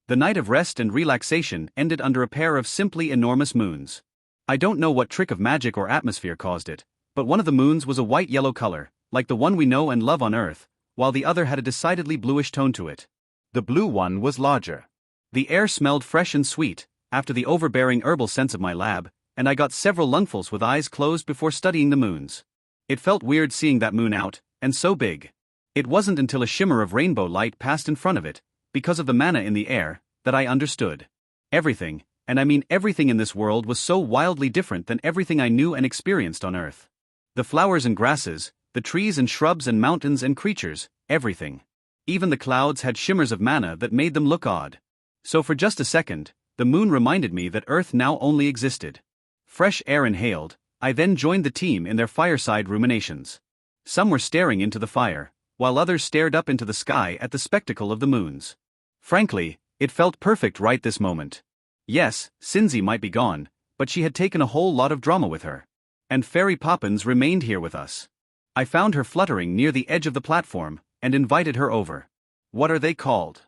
Speaker 1: The night of rest and relaxation ended under a pair of simply enormous moons. I don't know what trick of magic or atmosphere caused it, but one of the moons was a white-yellow color, like the one we know and love on Earth, while the other had a decidedly bluish tone to it. The blue one was larger. The air smelled fresh and sweet, after the overbearing herbal scents of my lab, and I got several lungfuls with eyes closed before studying the moons. It felt weird seeing that moon out, and so big. It wasn't until a shimmer of rainbow light passed in front of it, because of the manna in the air, that I understood. Everything, and I mean everything in this world, was so wildly different than everything I knew and experienced on Earth. The flowers and grasses, the trees and shrubs and mountains and creatures, everything. Even the clouds had shimmers of manna that made them look odd. So for just a second, the moon reminded me that Earth now only existed. Fresh air inhaled, I then joined the team in their fireside ruminations. Some were staring into the fire, while others stared up into the sky at the spectacle of the moons. Frankly, it felt perfect right this moment. Yes, Cinzia might be gone, but she had taken a whole lot of drama with her. And Fairy Poppins remained here with us. I found her fluttering near the edge of the platform, and invited her over. What are they called?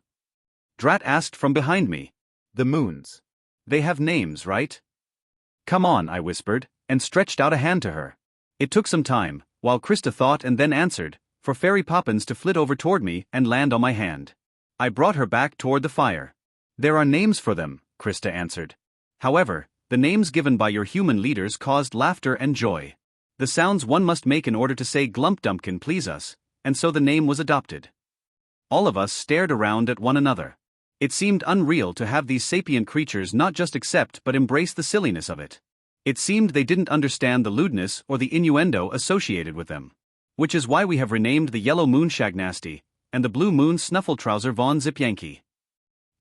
Speaker 1: Drat asked from behind me. The moons. They have names, right? Come on, I whispered, and stretched out a hand to her. It took some time, while Krista thought and then answered, for Fairy Poppins to flit over toward me and land on my hand. I brought her back toward the fire. There are names for them, Krista answered. However, the names given by your human leaders caused laughter and joy. The sounds one must make in order to say Glumpdumpkin please us, and so the name was adopted. All of us stared around at one another. It seemed unreal to have these sapient creatures not just accept but embrace the silliness of it. It seemed they didn't understand the lewdness or the innuendo associated with them. Which is why we have renamed the yellow moon Shagnasty, and the blue moon Snuffletrouser Von Zip Yankee.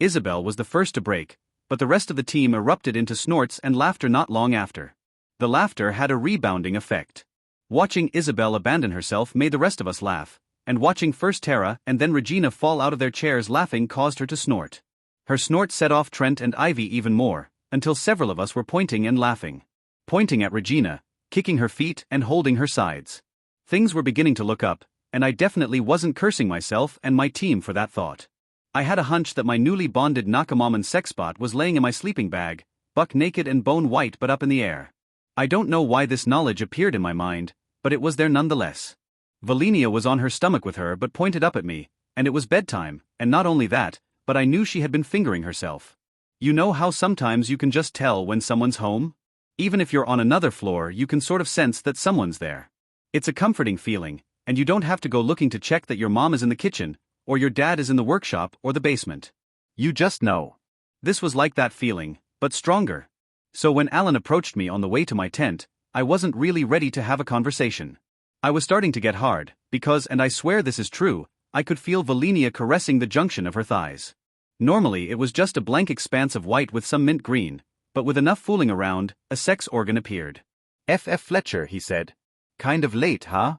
Speaker 1: Isabel was the first to break, but the rest of the team erupted into snorts and laughter not long after. The laughter had a rebounding effect. Watching Isabel abandon herself made the rest of us laugh, and watching first Tara and then Regina fall out of their chairs laughing caused her to snort. Her snort set off Trent and Ivy even more, until several of us were pointing and laughing. Pointing at Regina, kicking her feet and holding her sides. Things were beginning to look up, and I definitely wasn't cursing myself and my team for that thought. I had a hunch that my newly bonded Nakamaman sexbot was laying in my sleeping bag, buck naked and bone white but up in the air. I don't know why this knowledge appeared in my mind, but it was there nonetheless. Valinia was on her stomach with her but pointed up at me, and it was bedtime, and not only that, but I knew she had been fingering herself. You know how sometimes you can just tell when someone's home? Even if you're on another floor, you can sort of sense that someone's there. It's a comforting feeling, and you don't have to go looking to check that your mom is in the kitchen, or your dad is in the workshop or the basement. You just know. This was like that feeling, but stronger. So when Alan approached me on the way to my tent, I wasn't really ready to have a conversation. I was starting to get hard, because, and I swear this is true, I could feel Valinia caressing the junction of her thighs. Normally it was just a blank expanse of white with some mint green, but with enough fooling around, a sex organ appeared. F. Fletcher, he said. Kind of late, huh?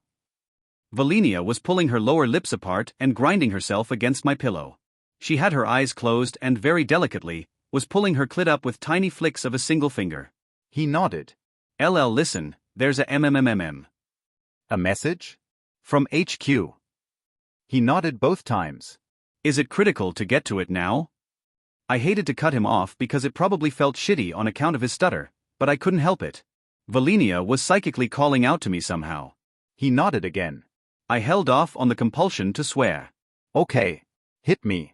Speaker 1: Valinia was pulling her lower lips apart and grinding herself against my pillow. She had her eyes closed and very delicately, was pulling her clit up with tiny flicks of a single finger. He nodded. Listen, there's a MMMMM. A message? From HQ. He nodded both times. Is it critical to get to it now? I hated to cut him off because it probably felt shitty on account of his stutter, but I couldn't help it. Valinia was psychically calling out to me somehow. He nodded again. I held off on the compulsion to swear. Okay. Hit me.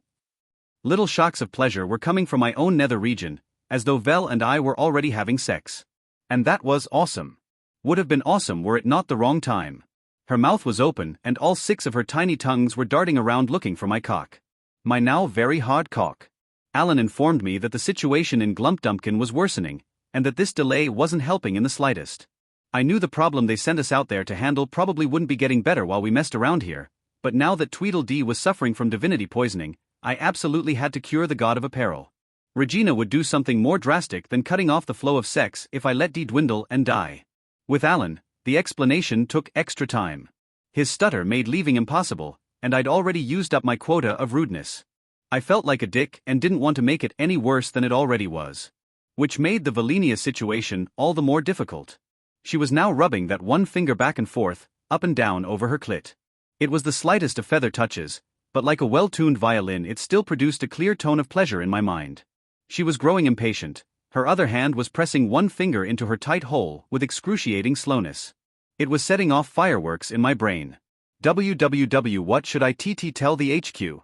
Speaker 1: Little shocks of pleasure were coming from my own nether region, as though Vel and I were already having sex. And that was awesome. Would have been awesome were it not the wrong time. Her mouth was open and all 6 of her tiny tongues were darting around looking for my cock. My now very hard cock. Alan informed me that the situation in Glumpdumpkin was worsening, and that this delay wasn't helping in the slightest. I knew the problem they sent us out there to handle probably wouldn't be getting better while we messed around here, but now that Tweedledee was suffering from divinity poisoning, I absolutely had to cure the god of apparel. Regina would do something more drastic than cutting off the flow of sex if I let D dwindle and die. With Alan, the explanation took extra time. His stutter made leaving impossible, and I'd already used up my quota of rudeness. I felt like a dick and didn't want to make it any worse than it already was. Which made the Valinia situation all the more difficult. She was now rubbing that one finger back and forth, up and down over her clit. It was the slightest of feather touches, but like a well-tuned violin it still produced a clear tone of pleasure in my mind. She was growing impatient, her other hand was pressing one finger into her tight hole with excruciating slowness. It was setting off fireworks in my brain. "WWW, what should I tell the HQ?"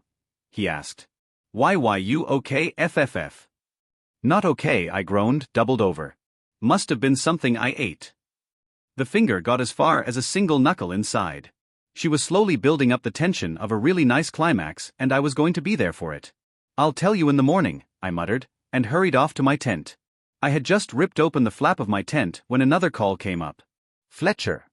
Speaker 1: he asked. "Why you okay FFF?" "Not okay," I groaned, doubled over. "Must have been something I ate." The finger got as far as a single knuckle inside. She was slowly building up the tension of a really nice climax, and I was going to be there for it. "I'll tell you in the morning," I muttered, and hurried off to my tent. I had just ripped open the flap of my tent when another call came up. "Fletcher."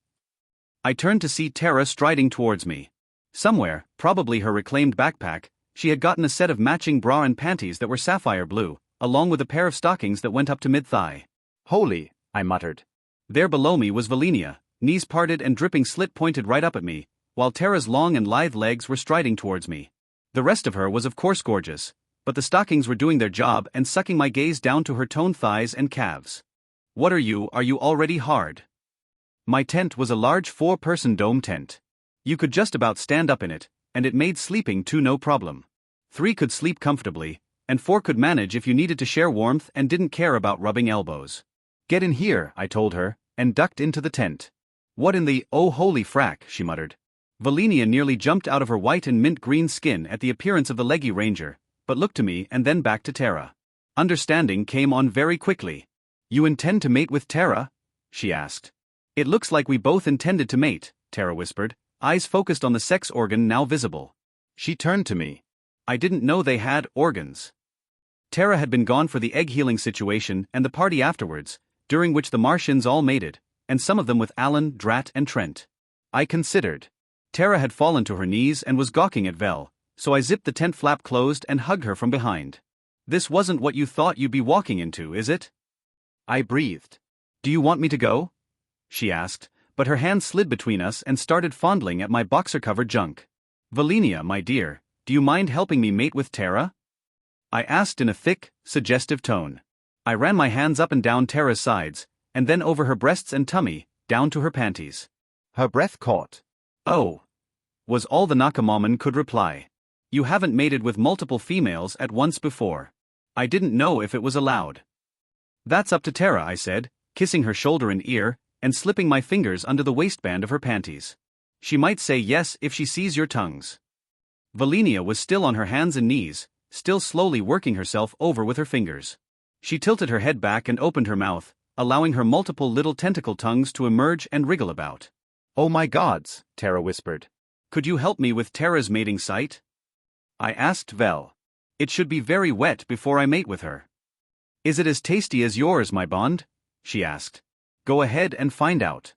Speaker 1: I turned to see Tara striding towards me. Somewhere, probably her reclaimed backpack, she had gotten a set of matching bra and panties that were sapphire blue, along with a pair of stockings that went up to mid-thigh. "Holy," I muttered. There below me was Valinia, knees parted and dripping slit pointed right up at me, while Tara's long and lithe legs were striding towards me. The rest of her was of course gorgeous, but the stockings were doing their job and sucking my gaze down to her toned thighs and calves. "What are you already hard?" My tent was a large 4-person dome tent. You could just about stand up in it, and it made sleeping too no problem. 3 could sleep comfortably, and 4 could manage if you needed to share warmth and didn't care about rubbing elbows. "Get in here," I told her, and ducked into the tent. "What in the, oh holy frack," she muttered. Valinia nearly jumped out of her white and mint green skin at the appearance of the leggy ranger, but looked to me and then back to Tara. Understanding came on very quickly. "You intend to mate with Tara?" she asked. "It looks like we both intended to mate," Tara whispered, eyes focused on the sex organ now visible. She turned to me. "I didn't know they had organs." Tara had been gone for the egg-healing situation and the party afterwards, during which the Martians all mated, and some of them with Alan, Drat and Trent. I considered. Tara had fallen to her knees and was gawking at Vel, so I zipped the tent flap closed and hugged her from behind. "This wasn't what you thought you'd be walking into, is it?" I breathed. "Do you want me to go?" she asked, but her hand slid between us and started fondling at my boxer-covered junk. "Valinia, my dear, do you mind helping me mate with Tara?" I asked in a thick, suggestive tone. I ran my hands up and down Tara's sides, and then over her breasts and tummy, down to her panties. Her breath caught. "Oh," was all the Nakamaman could reply. "You haven't mated with multiple females at once before. I didn't know if it was allowed." "That's up to Tara," I said, kissing her shoulder and ear, and slipping my fingers under the waistband of her panties. "She might say yes if she sees your tongues." Valinia was still on her hands and knees, still slowly working herself over with her fingers. She tilted her head back and opened her mouth, allowing her multiple little tentacle tongues to emerge and wriggle about. "Oh my gods," Tara whispered. "Could you help me with Tara's mating site?" I asked Vel. "It should be very wet before I mate with her." "Is it as tasty as yours, my bond?" she asked. "Go ahead and find out."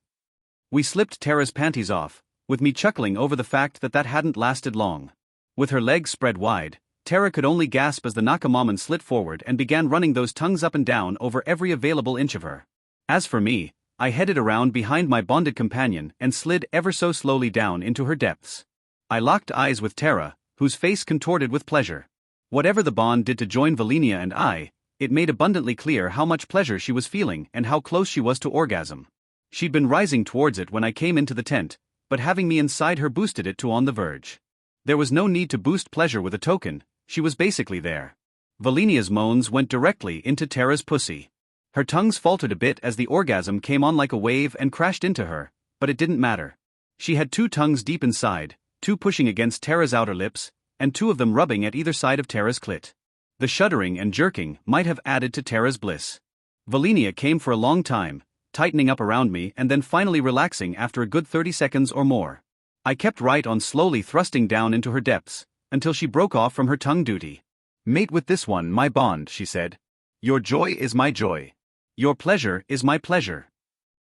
Speaker 1: We slipped Tara's panties off, with me chuckling over the fact that hadn't lasted long. With her legs spread wide, Tara could only gasp as the Nakamaman slid forward and began running those tongues up and down over every available inch of her. As for me, I headed around behind my bonded companion and slid ever so slowly down into her depths. I locked eyes with Tara, whose face contorted with pleasure. Whatever the bond did to join Valinia and I, it made abundantly clear how much pleasure she was feeling and how close she was to orgasm. She'd been rising towards it when I came into the tent, but having me inside her boosted it to on the verge. There was no need to boost pleasure with a token, she was basically there. Valinia's moans went directly into Tara's pussy. Her tongues faltered a bit as the orgasm came on like a wave and crashed into her, but it didn't matter. She had 2 tongues deep inside, 2 pushing against Tara's outer lips, and 2 of them rubbing at either side of Tara's clit. The shuddering and jerking might have added to Tara's bliss. Valinia came for a long time, tightening up around me and then finally relaxing after a good 30 seconds or more. I kept right on slowly thrusting down into her depths, until she broke off from her tongue duty. "Mate with this one, my bond," she said. "Your joy is my joy. Your pleasure is my pleasure."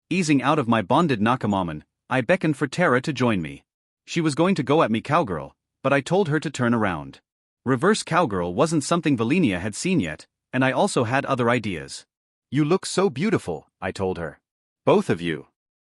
Speaker 1: Easing out of my bonded Nakamaman, I beckoned for Tara to join me. She was going to go at me cowgirl, but I told her to turn around. Reverse cowgirl wasn't something Valinia had seen yet, and I also had other ideas.
Speaker 2: You look so beautiful, I told her. Both of you.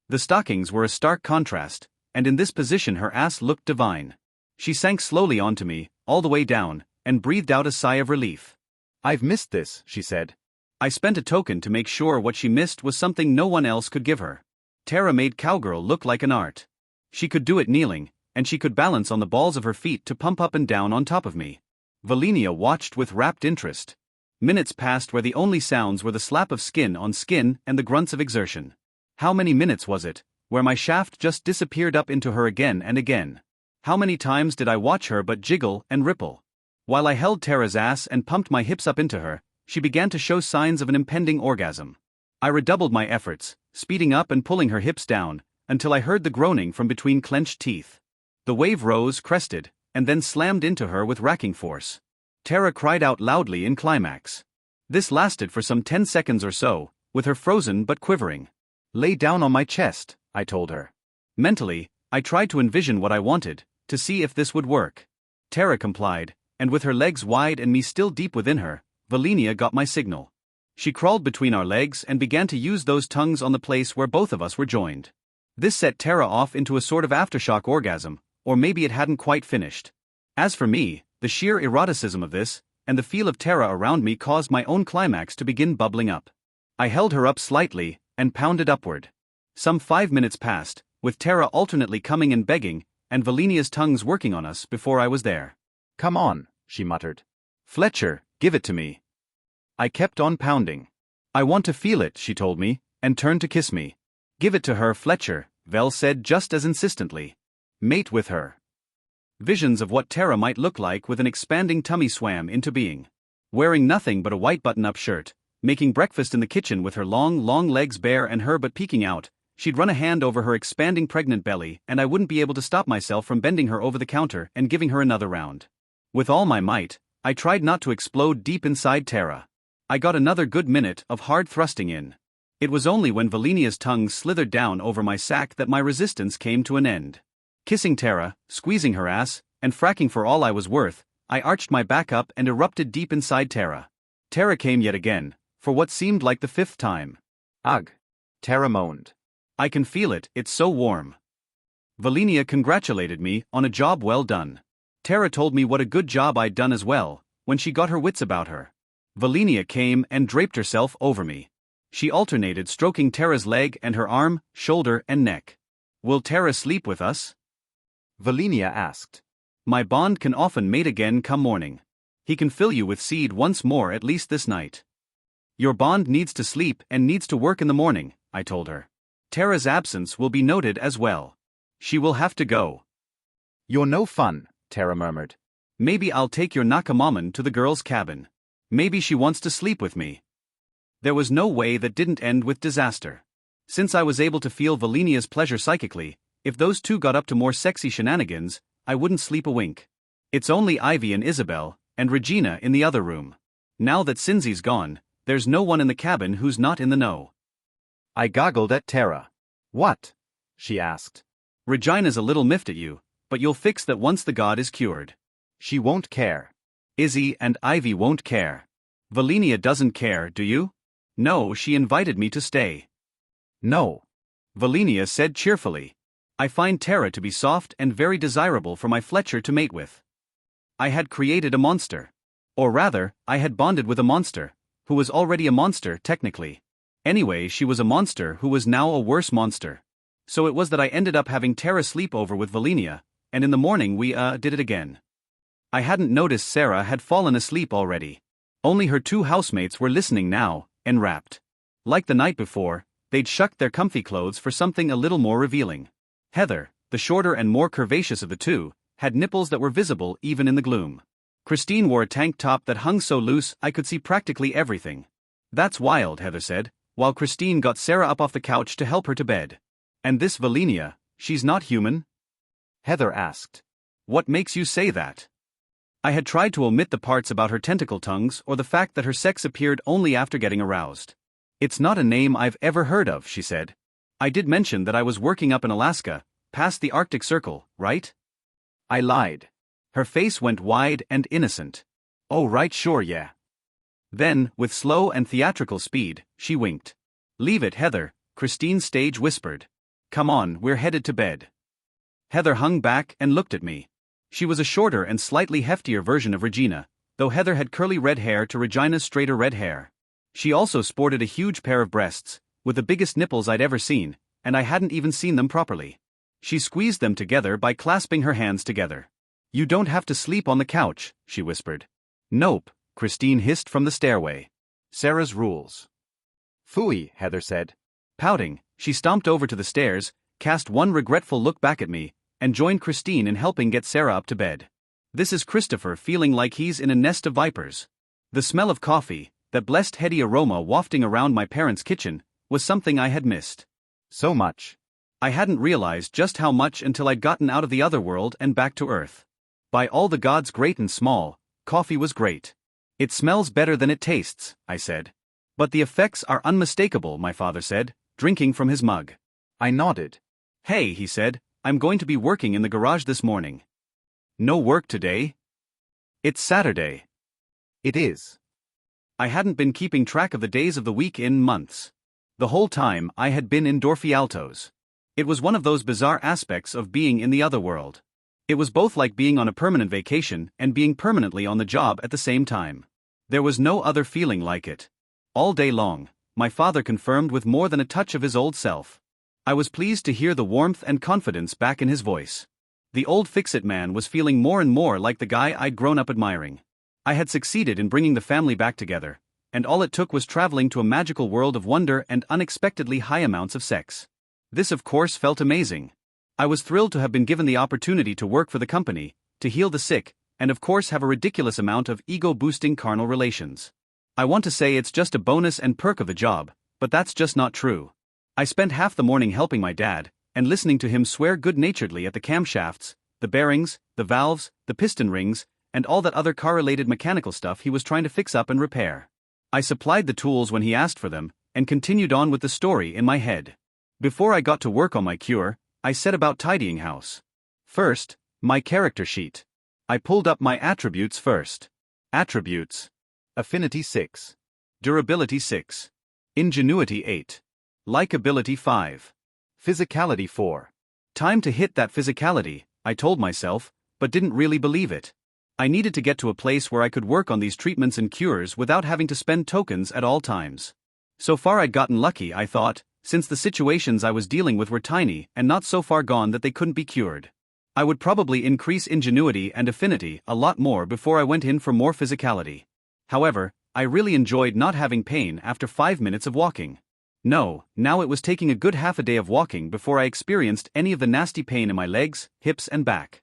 Speaker 1: The stockings were a stark contrast, and in this position her ass looked divine. She sank slowly onto me, all the way down, and breathed out a sigh of relief.
Speaker 2: I've missed this, she said.
Speaker 1: I spent a token to make sure what she missed was something no one else could give her. Tara made cowgirl look like an art. She could do it kneeling, and she could balance on the balls of her feet to pump up and down on top of me. Volenia watched with rapt interest. Minutes passed where the only sounds were the slap of skin on skin and the grunts of exertion. How many minutes was it, where my shaft just disappeared up into her again and again? How many times did I watch her but jiggle and ripple? While I held Tara's ass and pumped my hips up into her, she began to show signs of an impending orgasm. I redoubled my efforts, speeding up and pulling her hips down, until I heard the groaning from between clenched teeth. The wave rose, crested, and then slammed into her with racking force. Tara cried out loudly in climax. This lasted for some 10 seconds or so, with her frozen but quivering.
Speaker 2: Lay down on my chest, I told her.
Speaker 1: Mentally, I tried to envision what I wanted, to see if this would work. Tara complied, and with her legs wide and me still deep within her, Volenia got my signal. She crawled between our legs and began to use those tongues on the place where both of us were joined. This set Tara off into a sort of aftershock orgasm, or maybe it hadn't quite finished. As for me, the sheer eroticism of this, and the feel of Tara around me caused my own climax to begin bubbling up. I held her up slightly, and pounded upward. Some 5 minutes passed, with Tara alternately coming and begging, and Volenia's tongues working on us before I was there.
Speaker 2: Come on, she muttered.
Speaker 1: Fletcher, give it to me. I kept on pounding. I want to feel it, she told me, and turned to kiss me. Give it to her, Fletcher, Vel said just as insistently. Mate with her. Visions of what Tara might look like with an expanding tummy swam into being. Wearing nothing but a white button-up shirt, making breakfast in the kitchen with her long legs bare and her but peeking out, she'd run a hand over her expanding pregnant belly and I wouldn't be able to stop myself from bending her over the counter and giving her another round. With all my might, I tried not to explode deep inside Tara. I got another good minute of hard thrusting in. It was only when Volenia's tongue slithered down over my sack that my resistance came to an end. Kissing Tara, squeezing her ass, and fracking for all I was worth, I arched my back up and erupted deep inside Tara. Tara came yet again, for what seemed like the 5th time.
Speaker 2: Ugh. Tara moaned.
Speaker 1: I can feel it, it's so warm. Volenia congratulated me on a job well done. Tara told me what a good job I'd done as well, when she got her wits about her. Volenia came and draped herself over me. She alternated stroking Tara's leg and her arm, shoulder and neck. Will Tara sleep with us?
Speaker 2: Volenia asked.
Speaker 1: My bond can often mate again come morning. He can fill you with seed once more at least this night. Your bond needs to sleep and needs to work in the morning, I told her. Tara's absence will be noted as well. She will have to go.
Speaker 2: You're no fun, Tara murmured.
Speaker 1: Maybe I'll take your Nakamaman to the girl's cabin. Maybe she wants to sleep with me. There was no way that didn't end with disaster. Since I was able to feel Volenia's pleasure psychically, if those two got up to more sexy shenanigans, I wouldn't sleep a wink. It's only Ivy and Isabel, and Regina in the other room. Now that Cinzy's gone, there's no one in the cabin who's not in the know.
Speaker 2: I goggled at Tara. What? She asked.
Speaker 1: Regina's a little miffed at you, but you'll fix that once the god is cured.
Speaker 2: She won't care.
Speaker 1: Izzy and Ivy won't care. Volenia doesn't care, do you? No, she invited me to stay.
Speaker 2: No.
Speaker 1: Volenia said cheerfully. I find Tara to be soft and very desirable for my Fletcher to mate with. I had created a monster. Or rather, I had bonded with a monster, who was already a monster technically. Anyway, she was a monster who was now a worse monster. So it was that I ended up having Tara sleep over with Volenia, and in the morning we did it again. I hadn't noticed Sarah had fallen asleep already. Only her 2 housemates were listening now, enwrapped. Like the night before, they'd shucked their comfy clothes for something a little more revealing. Heather, the shorter and more curvaceous of the two, had nipples that were visible even in the gloom. Christine wore a tank top that hung so loose I could see practically everything. That's wild, Heather said, while Christine got Sarah up off the couch to help her to bed. And this Volenia, she's not human?
Speaker 2: Heather asked.
Speaker 1: What makes you say that? I had tried to omit the parts about her tentacle tongues or the fact that her sex appeared only after getting aroused. It's not a name I've ever heard of, she said. I did mention that I was working up in Alaska, past the Arctic Circle, right?
Speaker 2: I lied.
Speaker 1: Her face went wide and innocent. Oh right, sure, yeah. Then, with slow and theatrical speed, she winked. "Leave it, Heather," Christine Stage whispered. "Come on, we're headed to bed." Heather hung back and looked at me. She was a shorter and slightly heftier version of Regina, though Heather had curly red hair to Regina's straighter red hair. She also sported a huge pair of breasts, with the biggest nipples I'd ever seen, and I hadn't even seen them properly. She squeezed them together by clasping her hands together. "You don't have to sleep on the couch," she whispered. "Nope," Christine hissed from the stairway. "Sarah's rules."
Speaker 2: "Phooey," Heather said.
Speaker 1: Pouting, she stomped over to the stairs, cast one regretful look back at me, and joined Christine in helping get Sarah up to bed. This is Christopher feeling like he's in a nest of vipers. The smell of coffee, that blessed heady aroma wafting around my parents' kitchen, was something I had missed.
Speaker 2: So much.
Speaker 1: I hadn't realized just how much until I'd gotten out of the other world and back to Earth. By all the gods great and small, coffee was great. "It smells better than it tastes," I said. "But the effects are unmistakable," my father said, drinking from his mug.
Speaker 2: I nodded.
Speaker 1: "Hey," he said, "I'm going to be working in the garage this morning." "No work today?" "It's Saturday."
Speaker 2: It is.
Speaker 1: I hadn't been keeping track of the days of the week in months. The whole time I had been in Dorfialtos. It was one of those bizarre aspects of being in the other world. It was both like being on a permanent vacation and being permanently on the job at the same time. There was no other feeling like it. All day long, my father confirmed with more than a touch of his old self. I was pleased to hear the warmth and confidence back in his voice. The old fix-it man was feeling more and more like the guy I'd grown up admiring. I had succeeded in bringing the family back together, and all it took was traveling to a magical world of wonder and unexpectedly high amounts of sex. This of course felt amazing. I was thrilled to have been given the opportunity to work for the company, to heal the sick, and of course have a ridiculous amount of ego-boosting carnal relations. I want to say it's just a bonus and perk of the job, but that's just not true. I spent half the morning helping my dad, and listening to him swear good-naturedly at the camshafts, the bearings, the valves, the piston rings, and all that other car-related mechanical stuff he was trying to fix up and repair. I supplied the tools when he asked for them, and continued on with the story in my head. Before I got to work on my cure, I set about tidying house. First, my character sheet. I pulled up my attributes first. Attributes.
Speaker 2: Affinity 6.
Speaker 1: Durability 6. Ingenuity 8. Likability 5.
Speaker 2: Physicality 4.
Speaker 1: Time to hit that physicality, I told myself, but didn't really believe it. I needed to get to a place where I could work on these treatments and cures without having to spend tokens at all times. So far I'd gotten lucky, I thought, since the situations I was dealing with were tiny and not so far gone that they couldn't be cured. I would probably increase ingenuity and affinity a lot more before I went in for more physicality. However, I really enjoyed not having pain after 5 minutes of walking. No, now it was taking a good half a day of walking before I experienced any of the nasty pain in my legs, hips and back.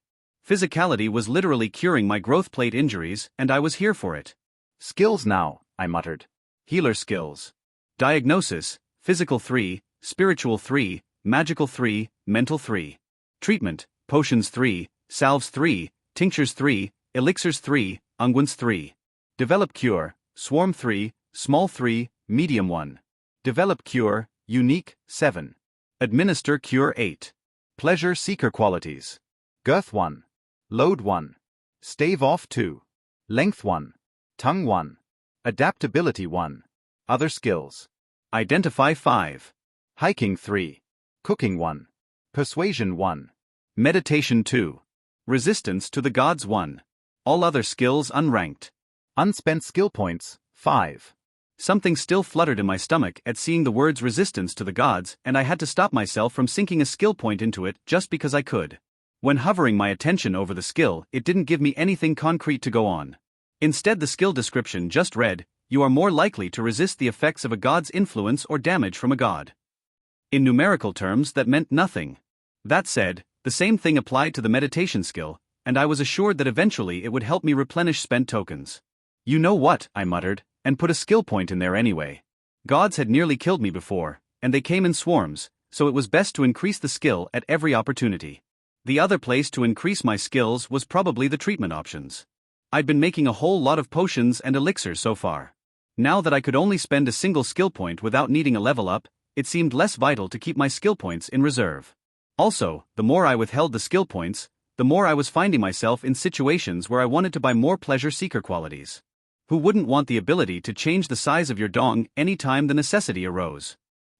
Speaker 1: Physicality was literally curing my growth plate injuries, and I was here for it.
Speaker 2: Skills now, I muttered.
Speaker 1: Healer skills. Diagnosis, physical 3, spiritual 3, magical 3, mental 3. Treatment, potions 3, salves 3, tinctures 3, elixirs 3, unguents 3. Develop cure, swarm 3, small 3, medium 1. Develop cure, unique 7. Administer cure 8.
Speaker 2: Pleasure seeker qualities. Girth 1. Load 1. Stave off 2. Length 1. Tongue 1. Adaptability 1. Other skills.
Speaker 1: Identify 5.
Speaker 2: Hiking 3. Cooking 1. Persuasion 1.
Speaker 1: Meditation 2. Resistance to the gods 1. All other skills unranked.
Speaker 2: Unspent skill points 5.
Speaker 1: Something still fluttered in my stomach at seeing the words resistance to the gods, and I had to stop myself from sinking a skill point into it just because I could. When hovering my attention over the skill, it didn't give me anything concrete to go on. Instead, the skill description just read, "You are more likely to resist the effects of a god's influence or damage from a god." In numerical terms, that meant nothing. That said, the same thing applied to the meditation skill, and I was assured that eventually it would help me replenish spent tokens. "You know what," I muttered, and put a skill point in there anyway. Gods had nearly killed me before, and they came in swarms, so it was best to increase the skill at every opportunity. The other place to increase my skills was probably the treatment options. I'd been making a whole lot of potions and elixirs so far. Now that I could only spend a single skill point without needing a level up, it seemed less vital to keep my skill points in reserve. Also, the more I withheld the skill points, the more I was finding myself in situations where I wanted to buy more pleasure seeker qualities. Who wouldn't want the ability to change the size of your dong any time the necessity arose?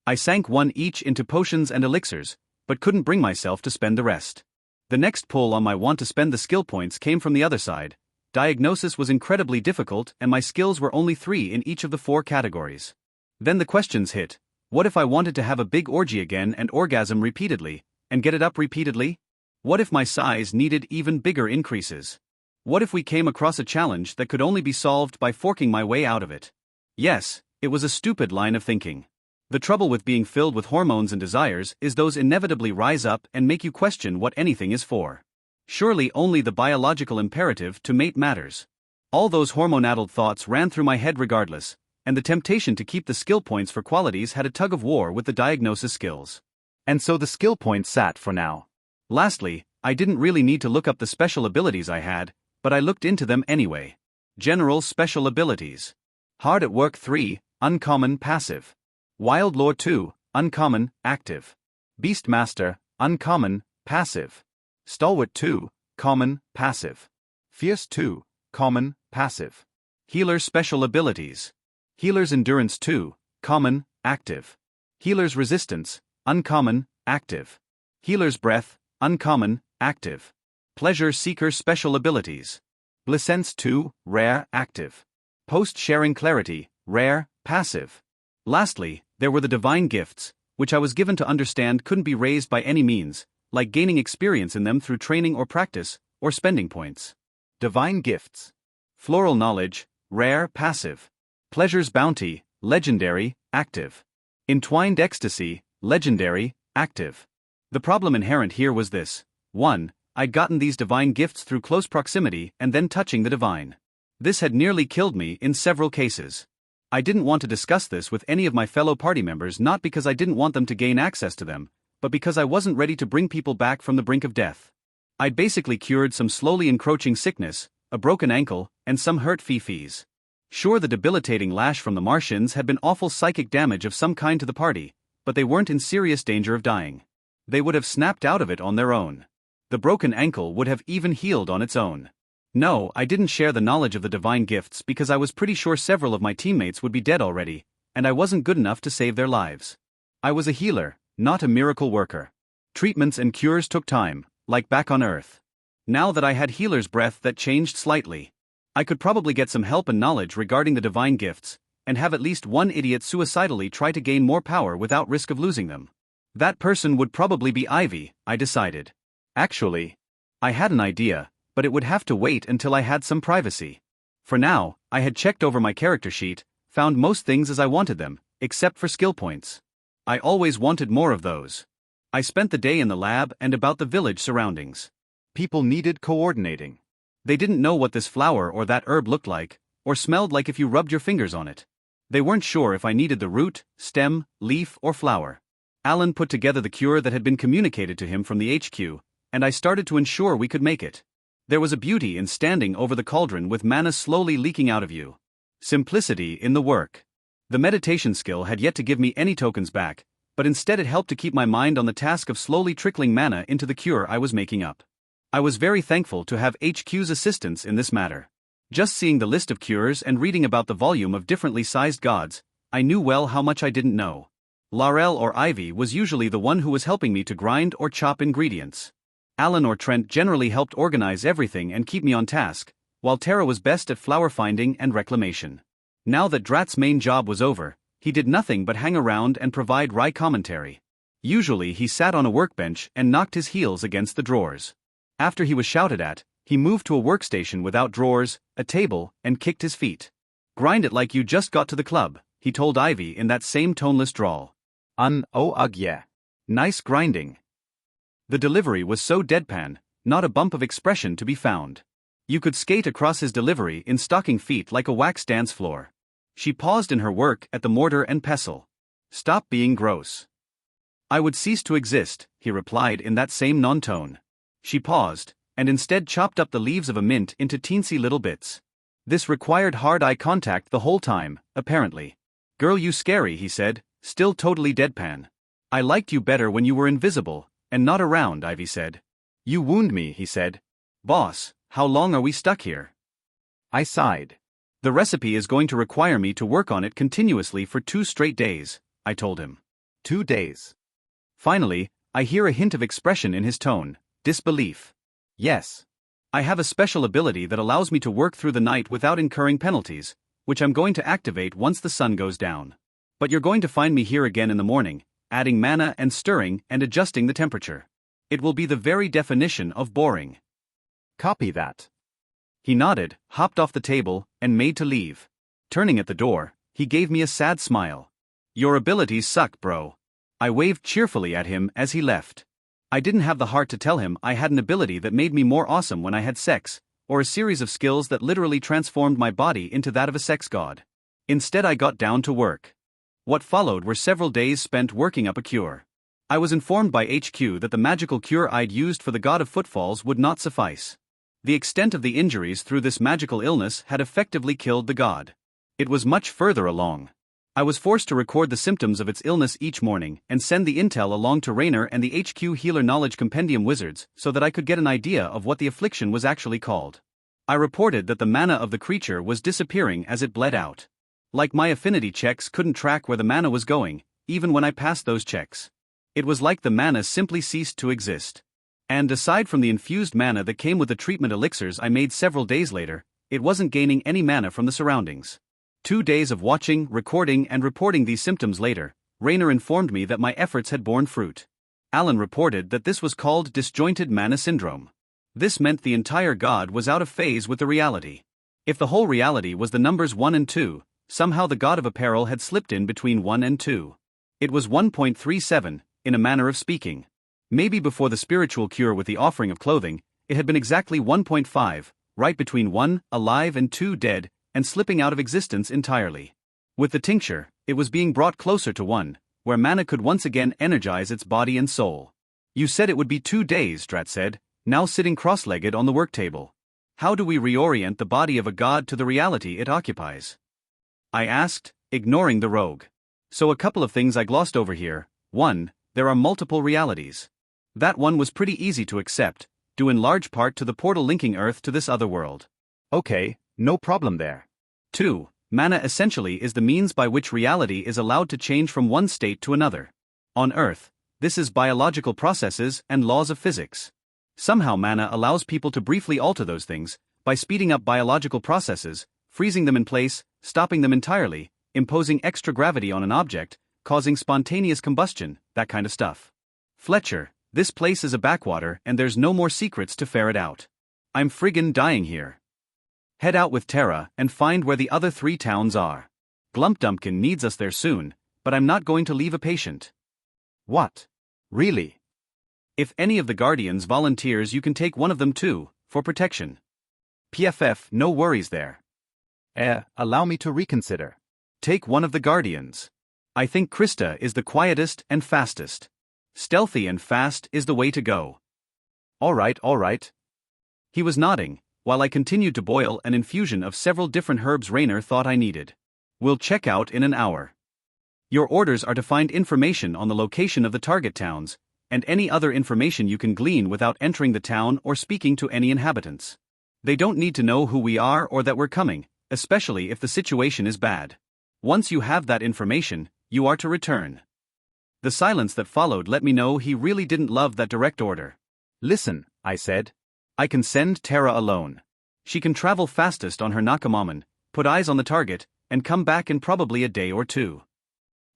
Speaker 1: I sank one each into potions and elixirs, but couldn't bring myself to spend the rest. The next pull on my want to spend the skill points came from the other side. Diagnosis was incredibly difficult and my skills were only 3 in each of the 4 categories. Then the questions hit. What if I wanted to have a big orgy again and orgasm repeatedly, and get it up repeatedly? What if my size needed even bigger increases? What if we came across a challenge that could only be solved by forking my way out of it? Yes, it was a stupid line of thinking. The trouble with being filled with hormones and desires is those inevitably rise up and make you question what anything is for. Surely only the biological imperative to mate matters. All those hormone-addled thoughts ran through my head regardless, and the temptation to keep the skill points for qualities had a tug of war with the diagnosis skills. And so the skill points sat for now. Lastly, I didn't really need to look up the special abilities I had, but I looked into them anyway. General special abilities. Hard at Work 3, Uncommon Passive. Wild Lore 2, Uncommon Active. Beastmaster, Uncommon Passive. Stalwart 2, Common Passive. Fierce 2, Common Passive. Healer Special Abilities. Healer's Endurance 2, Common Active. Healer's Resistance, Uncommon Active. Healer's Breath, Uncommon Active. Pleasure Seeker Special Abilities. Blisssense 2, Rare Active. Post-Sharing Clarity, Rare Passive. Lastly, there were the divine gifts, which I was given to understand couldn't be raised by any means, like gaining experience in them through training or practice, or spending points. Divine gifts. Floral Knowledge, Rare Passive. Pleasure's Bounty, Legendary, Active. Entwined Ecstasy, Legendary, Active. The problem inherent here was this. 1. I'd gotten these divine gifts through close proximity and then touching the divine. This had nearly killed me in several cases. I didn't want to discuss this with any of my fellow party members, not because I didn't want them to gain access to them, but because I wasn't ready to bring people back from the brink of death. I'd basically cured some slowly encroaching sickness, a broken ankle, and some hurt fifis. Sure, the debilitating lash from the Martians had been awful psychic damage of some kind to the party, but they weren't in serious danger of dying. They would have snapped out of it on their own. The broken ankle would have even healed on its own. No, I didn't share the knowledge of the divine gifts because I was pretty sure several of my teammates would be dead already, and I wasn't good enough to save their lives. I was a healer, not a miracle worker. Treatments and cures took time, like back on Earth. Now that I had healer's breath, that changed slightly. I could probably get some help and knowledge regarding the divine gifts, and have at least one idiot suicidally try to gain more power without risk of losing them. That person would probably be Ivy, I decided. Actually, I had an idea, but it would have to wait until I had some privacy. For now, I had checked over my character sheet, found most things as I wanted them, except for skill points. I always wanted more of those. I spent the day in the lab and about the village surroundings. People needed coordinating. They didn't know what this flower or that herb looked like, or smelled like if you rubbed your fingers on it. They weren't sure if I needed the root, stem, leaf, or flower. Alan put together the cure that had been communicated to him from the HQ, and I started to ensure we could make it. There was a beauty in standing over the cauldron with mana slowly leaking out of you. Simplicity in the work. The meditation skill had yet to give me any tokens back, but instead it helped to keep my mind on the task of slowly trickling mana into the cure I was making up. I was very thankful to have HQ's assistance in this matter. Just seeing the list of cures and reading about the volume of differently sized gods, I knew well how much I didn't know. Laurel or Ivy was usually the one who was helping me to grind or chop ingredients. Alan or Trent generally helped organize everything and keep me on task, while Tara was best at flower finding and reclamation. Now that Drat's main job was over, he did nothing but hang around and provide wry commentary. Usually he sat on a workbench and knocked his heels against the drawers. After he was shouted at, he moved to a workstation without drawers, a table, and kicked his feet. "Grind it like you just got to the club," he told Ivy in that same toneless drawl. Yeah. Nice grinding." The delivery was so deadpan, not a bump of expression to be found. You could skate across his delivery in stocking feet like a wax dance floor. She paused in her work at the mortar and pestle. "Stop being gross." "I would cease to exist," he replied in that same non-tone. She paused, and instead chopped up the leaves of a mint into teensy little bits. This required hard eye contact the whole time, apparently. "Girl, you scary," he said, still totally deadpan. "I liked you better when you were invisible, and not around," Ivy said. "You wound me," he said. "Boss, how long are we stuck here?" I sighed. The recipe is going to require me to work on it continuously for 2 straight days, I told him.
Speaker 2: 2 days.
Speaker 1: Finally, I hear a hint of expression in his tone, disbelief.
Speaker 2: Yes.
Speaker 1: I have a special ability that allows me to work through the night without incurring penalties, which I'm going to activate once the sun goes down. But you're going to find me here again in the morning, adding mana and stirring and adjusting the temperature. It will be the very definition of boring.
Speaker 2: Copy that.
Speaker 1: He nodded, hopped off the table, and made to leave. Turning at the door, he gave me a sad smile. Your abilities suck, bro. I waved cheerfully at him as he left. I didn't have the heart to tell him I had an ability that made me more awesome when I had sex, or a series of skills that literally transformed my body into that of a sex god. Instead, I got down to work. What followed were several days spent working up a cure. I was informed by HQ that the magical cure I'd used for the god of footfalls would not suffice. The extent of the injuries through this magical illness had effectively killed the god. It was much further along. I was forced to record the symptoms of its illness each morning and send the intel along to Raynor and the HQ Healer Knowledge Compendium wizards so that I could get an idea of what the affliction was actually called. I reported that the mana of the creature was disappearing as it bled out. Like my affinity checks couldn't track where the mana was going, even when I passed those checks. It was like the mana simply ceased to exist. And aside from the infused mana that came with the treatment elixirs I made several days later, it wasn't gaining any mana from the surroundings. 2 days of watching, recording, and reporting these symptoms later, Raynor informed me that my efforts had borne fruit. Alan reported that this was called disjointed mana syndrome. This meant the entire god was out of phase with the reality. If the whole reality was the numbers 1 and 2, somehow the god of apparel had slipped in between 1 and 2. It was 1.37, in a manner of speaking. Maybe before the spiritual cure with the offering of clothing, it had been exactly 1.5, right between 1, alive, and 2, dead, and slipping out of existence entirely. With the tincture, it was being brought closer to 1, where mana could once again energize its body and soul. You said it would be 2 days, Drat said, now sitting cross-legged on the work table. How do we reorient the body of a god to the reality it occupies? I asked, ignoring the rogue. So a couple of things I glossed over here. 1, there are multiple realities. That one was pretty easy to accept, due in large part to the portal linking Earth to this other world.
Speaker 2: Okay, no problem there.
Speaker 1: 2, mana essentially is the means by which reality is allowed to change from one state to another. On Earth, this is biological processes and laws of physics. Somehow mana allows people to briefly alter those things, by speeding up biological processes, freezing them in place, stopping them entirely, imposing extra gravity on an object, causing spontaneous combustion, that kind of stuff. Fletcher, this place is a backwater and there's no more secrets to ferret out. I'm friggin' dying here. Head out with Terra and find where the other 3 towns are. Glumpdumpkin needs us there soon, but I'm not going to leave a patient.
Speaker 2: What? Really?
Speaker 1: If any of the Guardians volunteers, you can take one of them too, for protection. PFF, no worries there.
Speaker 2: Allow me to reconsider.
Speaker 1: Take one of the Guardians. I think Krista is the quietest and fastest. Stealthy and fast is the way to go.
Speaker 2: All right.
Speaker 1: He was nodding, while I continued to boil an infusion of several different herbs Raynor thought I needed. We'll check out in an hour. Your orders are to find information on the location of the target towns, and any other information you can glean without entering the town or speaking to any inhabitants. They don't need to know who we are or that we're coming, especially if the situation is bad. Once you have that information, you are to return. The silence that followed let me know he really didn't love that direct order.
Speaker 2: Listen, I said.
Speaker 1: I can send Terra alone. She can travel fastest on her Nakamaman, put eyes on the target, and come back in probably a day or 2.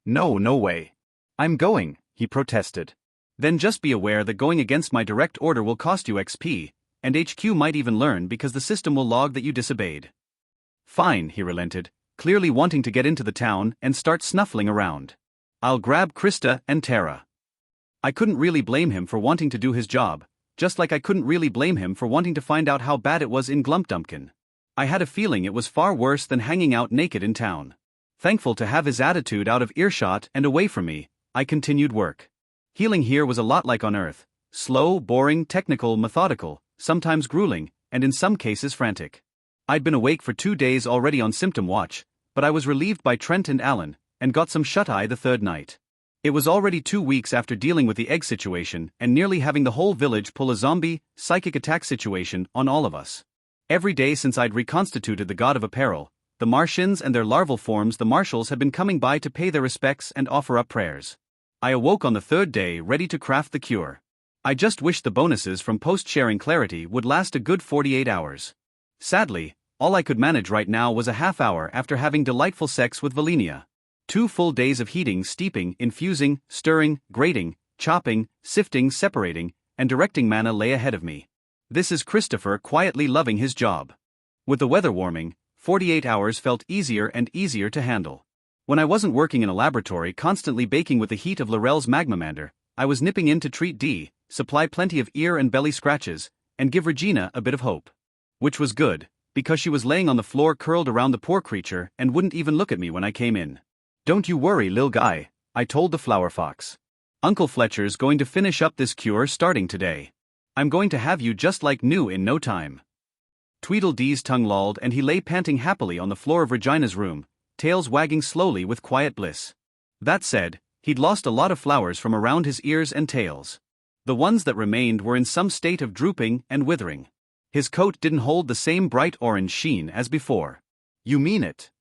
Speaker 2: No way. I'm going, he protested.
Speaker 1: Then just be aware that going against my direct order will cost you XP, and HQ might even learn because the system will log that you disobeyed. Fine, he relented, clearly wanting to get into the town and start snuffling around. I'll grab Krista and Terra. I couldn't really blame him for wanting to do his job, just like I couldn't really blame him for wanting to find out how bad it was in Glumpdumpkin. I had a feeling it was far worse than hanging out naked in town. Thankful to have his attitude out of earshot and away from me, I continued work. Healing here was a lot like on Earth, slow, boring, technical, methodical, sometimes grueling, and in some cases frantic. I'd been awake for 2 days already on symptom watch, but I was relieved by Trent and Alan, and got some shut-eye the 3rd night. It was already 2 weeks after dealing with the egg situation and nearly having the whole village pull a zombie, psychic attack situation on all of us. Every day since I'd reconstituted the god of apparel, The Martians and their larval forms, the marshals, had been coming by to pay their respects and offer up prayers. I awoke on the third day ready to craft the cure. I just wished the bonuses from post-sharing clarity would last a good 48 hours. Sadly, all I could manage right now was a half hour after having delightful sex with Valenia. 2 full days of heating, steeping, infusing, stirring, grating, chopping, sifting, separating, and directing mana lay ahead of me. This is Christopher quietly loving his job. With the weather warming, 48 hours felt easier and easier to handle. When I wasn't working in a laboratory constantly baking with the heat of Laurel's magmamander, I was nipping in to treat Dee, supply plenty of ear and belly scratches, and give Regina a bit of hope. Which was good, because she was laying on the floor curled around the poor creature and wouldn't even look at me when I came in. "Don't you worry, lil guy," I told the flower fox. "Uncle Fletcher's going to finish up this cure starting today. I'm going to have you just like new in no time." Tweedledee's tongue lolled and he lay panting happily on the floor of Regina's room, tails wagging slowly with quiet bliss. That said, he'd lost a lot of flowers from around his ears and tails. The ones that remained were in some state of drooping and withering. His coat didn't hold the same bright orange sheen as before. "You mean it?"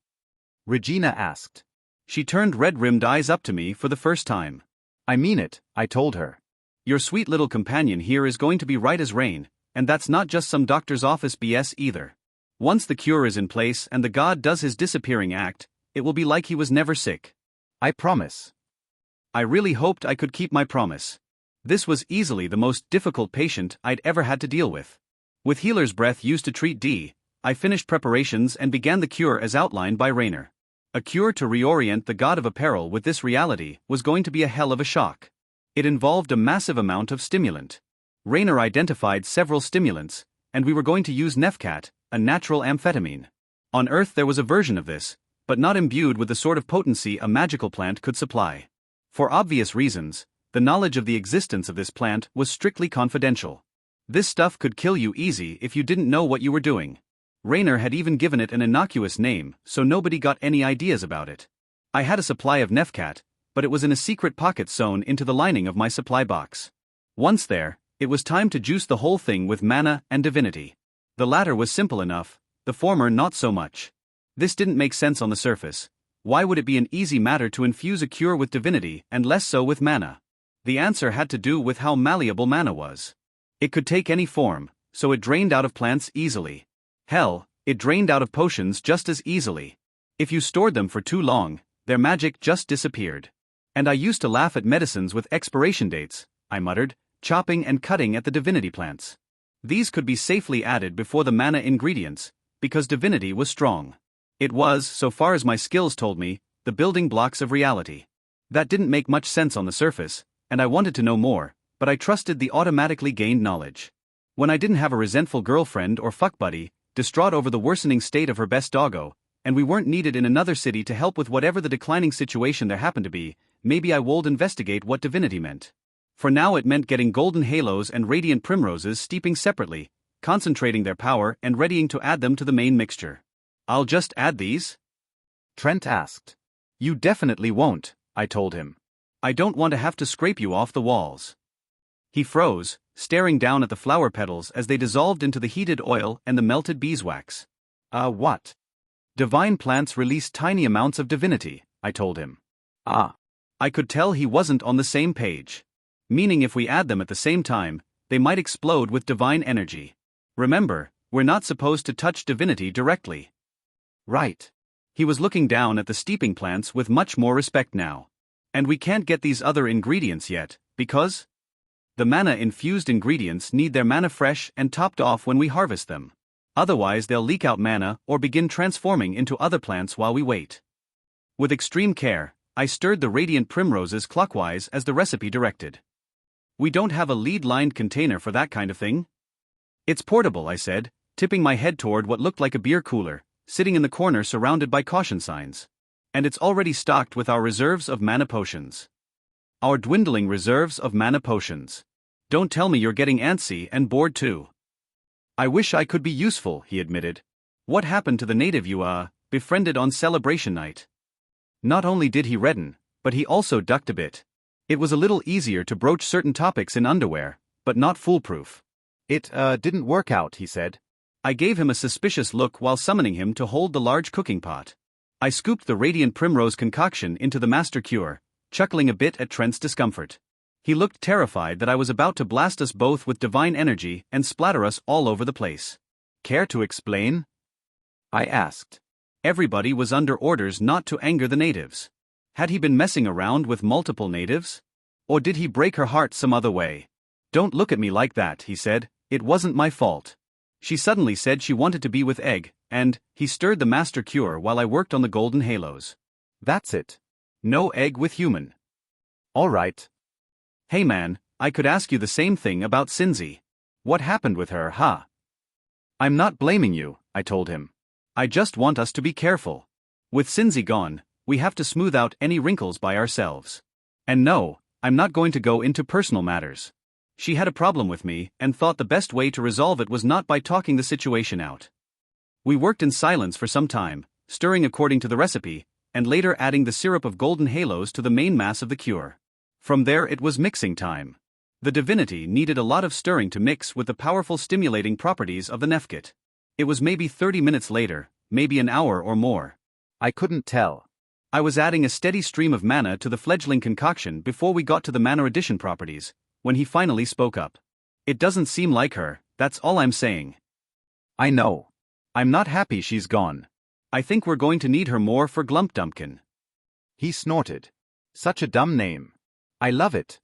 Speaker 1: Regina asked. She turned red-rimmed eyes up to me for the first time. "I mean it," I told her. "Your sweet little companion here is going to be right as rain, and that's not just some doctor's office BS either. Once the cure is in place and the god does his disappearing act, it will be like he was never sick. I promise." I really hoped I could keep my promise. This was easily the most difficult patient I'd ever had to deal with. With healer's breath used to treat Dee, I finished preparations and began the cure as outlined by Raynor. A cure to reorient the god of apparel with this reality was going to be a hell of a shock. It involved a massive amount of stimulant. Raynor identified several stimulants, and we were going to use Nefcat, a natural amphetamine. On Earth there was a version of this, but not imbued with the sort of potency a magical plant could supply. For obvious reasons, the knowledge of the existence of this plant was strictly confidential. This stuff could kill you easy if you didn't know what you were doing. Raynor had even given it an innocuous name, so nobody got any ideas about it. I had a supply of Nefcat, but it was in a secret pocket sewn into the lining of my supply box. Once there, it was time to juice the whole thing with mana and divinity. The latter was simple enough, the former not so much. This didn't make sense on the surface. Why would it be an easy matter to infuse a cure with divinity and less so with mana? The answer had to do with how malleable mana was. It could take any form, so it drained out of plants easily. Hell, it drained out of potions just as easily. If you stored them for too long, their magic just disappeared. "And I used to laugh at medicines with expiration dates," I muttered, chopping and cutting at the divinity plants. These could be safely added before the mana ingredients, because divinity was strong. It was, so far as my skills told me, the building blocks of reality. That didn't make much sense on the surface, and I wanted to know more, but I trusted the automatically gained knowledge. When I didn't have a resentful girlfriend or fuck buddy, distraught over the worsening state of her best doggo, and we weren't needed in another city to help with whatever the declining situation there happened to be, maybe I would investigate what divinity meant. For now it meant getting golden halos and radiant primroses steeping separately, concentrating their power and readying to add them to the main mixture. "I'll just add these?" Trent asked. "You definitely won't," I told him. "I don't want to have to scrape you off the walls." He froze, staring down at the flower petals as they dissolved into the heated oil and the melted beeswax. What?" "Divine plants release tiny amounts of divinity," I told him. "Ah." I could tell he wasn't on the same page. Meaning if we add them at the same time, they might explode with divine energy. Remember, we're not supposed to touch divinity directly. Right. He was looking down at the steeping plants with much more respect now. "And we can't get these other ingredients yet, because the mana-infused ingredients need their mana fresh and topped off when we harvest them. Otherwise they'll leak out mana or begin transforming into other plants while we wait." With extreme care, I stirred the radiant primroses clockwise as the recipe directed. "We don't have a lead-lined container for that kind of thing." "It's portable," I said, tipping my head toward what looked like a beer cooler, sitting in the corner surrounded by caution signs. "And it's already stocked with our reserves of mana potions." "Our dwindling reserves of mana potions. Don't tell me you're getting antsy and bored too." "I wish I could be useful," he admitted. "What happened to the native you, befriended on celebration night?" Not only did he redden, but he also ducked a bit. It was a little easier to broach certain topics in underwear, but not foolproof. It didn't work out," he said. I gave him a suspicious look while summoning him to hold the large cooking pot. I scooped the radiant primrose concoction into the master cure, chuckling a bit at Trent's discomfort. He looked terrified that I was about to blast us both with divine energy and splatter us all over the place.
Speaker 2: Care to explain? I asked.
Speaker 1: Everybody was under orders not to anger the natives. Had he been messing around with multiple natives? Or did he break her heart some other way? Don't look at me like that, he said. It wasn't my fault. She suddenly said she wanted to be with Egg, and he stirred the master cure while I worked on the golden halos.
Speaker 2: That's it.
Speaker 1: No egg with human.
Speaker 2: All right.
Speaker 1: Hey man, I could ask you the same thing about Cinzy. What happened with her, huh?
Speaker 2: I'm not blaming you, I told him.
Speaker 1: I just want us to be careful. With Cinzy gone, we have to smooth out any wrinkles by ourselves. And no, I'm not going to go into personal matters. She had a problem with me and thought the best way to resolve it was not by talking the situation out. We worked in silence for some time, stirring according to the recipe, and later adding the syrup of golden halos to the main mass of the cure. From there it was mixing time. The divinity needed a lot of stirring to mix with the powerful stimulating properties of the nefkit. It was maybe 30 minutes later, maybe an hour or more.
Speaker 2: I couldn't tell.
Speaker 1: I was adding a steady stream of mana to the fledgling concoction before we got to the mana addition properties, when he finally spoke up. It doesn't seem like her, that's all I'm saying.
Speaker 2: I know.
Speaker 1: I'm not happy she's gone. I think we're going to need her more for Glumpdumpkin.
Speaker 2: He snorted. Such a dumb name. I love it.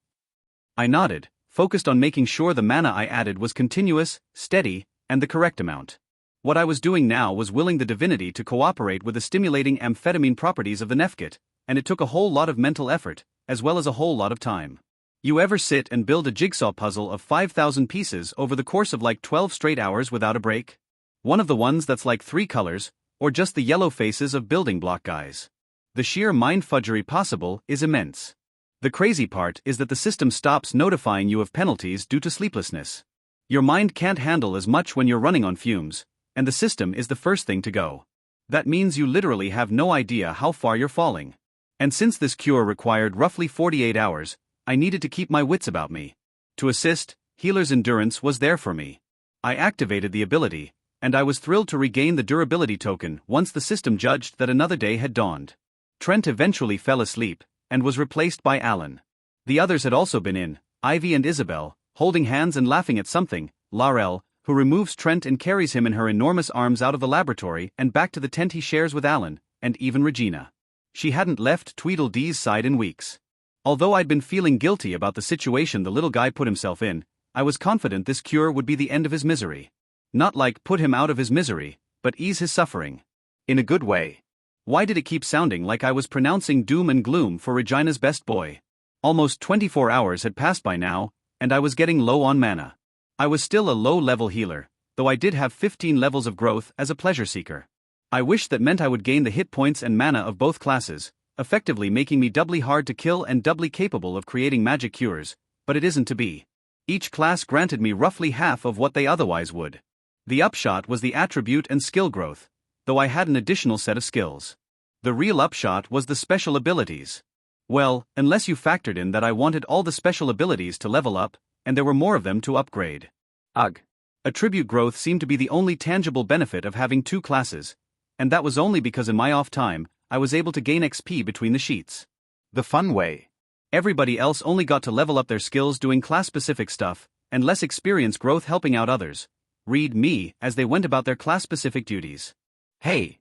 Speaker 1: I nodded, focused on making sure the mana I added was continuous, steady, and the correct amount. What I was doing now was willing the divinity to cooperate with the stimulating amphetamine properties of the nefkit, and it took a whole lot of mental effort, as well as a whole lot of time. You ever sit and build a jigsaw puzzle of 5,000 pieces over the course of like 12 straight hours without a break? One of the ones that's like 3 colors, or just the yellow faces of building block guys. The sheer mindfudgery possible is immense. The crazy part is that the system stops notifying you of penalties due to sleeplessness. Your mind can't handle as much when you're running on fumes, and the system is the first thing to go. That means you literally have no idea how far you're falling. And since this cure required roughly 48 hours, I needed to keep my wits about me. To assist, Healer's Endurance was there for me. I activated the ability, and I was thrilled to regain the durability token once the system judged that another day had dawned. Trent eventually fell asleep, and was replaced by Alan. The others had also been in, Ivy and Isabel, holding hands and laughing at something, Laurel, who removes Trent and carries him in her enormous arms out of the laboratory and back to the tent he shares with Alan, and even Regina. She hadn't left Tweedledee's side in weeks. Although I'd been feeling guilty about the situation the little guy put himself in, I was confident this cure would be the end of his misery. Not like put him out of his misery, but ease his suffering. In a good way. Why did it keep sounding like I was pronouncing doom and gloom for Regina's best boy? Almost 24 hours had passed by now, and I was getting low on mana. I was still a low-level healer, though I did have 15 levels of growth as a pleasure seeker. I wished that meant I would gain the hit points and mana of both classes, effectively making me doubly hard to kill and doubly capable of creating magic cures, but it isn't to be. Each class granted me roughly half of what they otherwise would. The upshot was the attribute and skill growth, though I had an additional set of skills. The real upshot was the special abilities. Well, unless you factored in that I wanted all the special abilities to level up, and there were more of them to upgrade.
Speaker 2: Ugh.
Speaker 1: Attribute growth seemed to be the only tangible benefit of having 2 classes, and that was only because in my off time, I was able to gain XP between the sheets.
Speaker 2: The fun way.
Speaker 1: Everybody else only got to level up their skills doing class-specific stuff, and less experience growth helping out others. Read me, as they went about their class-specific duties.
Speaker 2: Hey,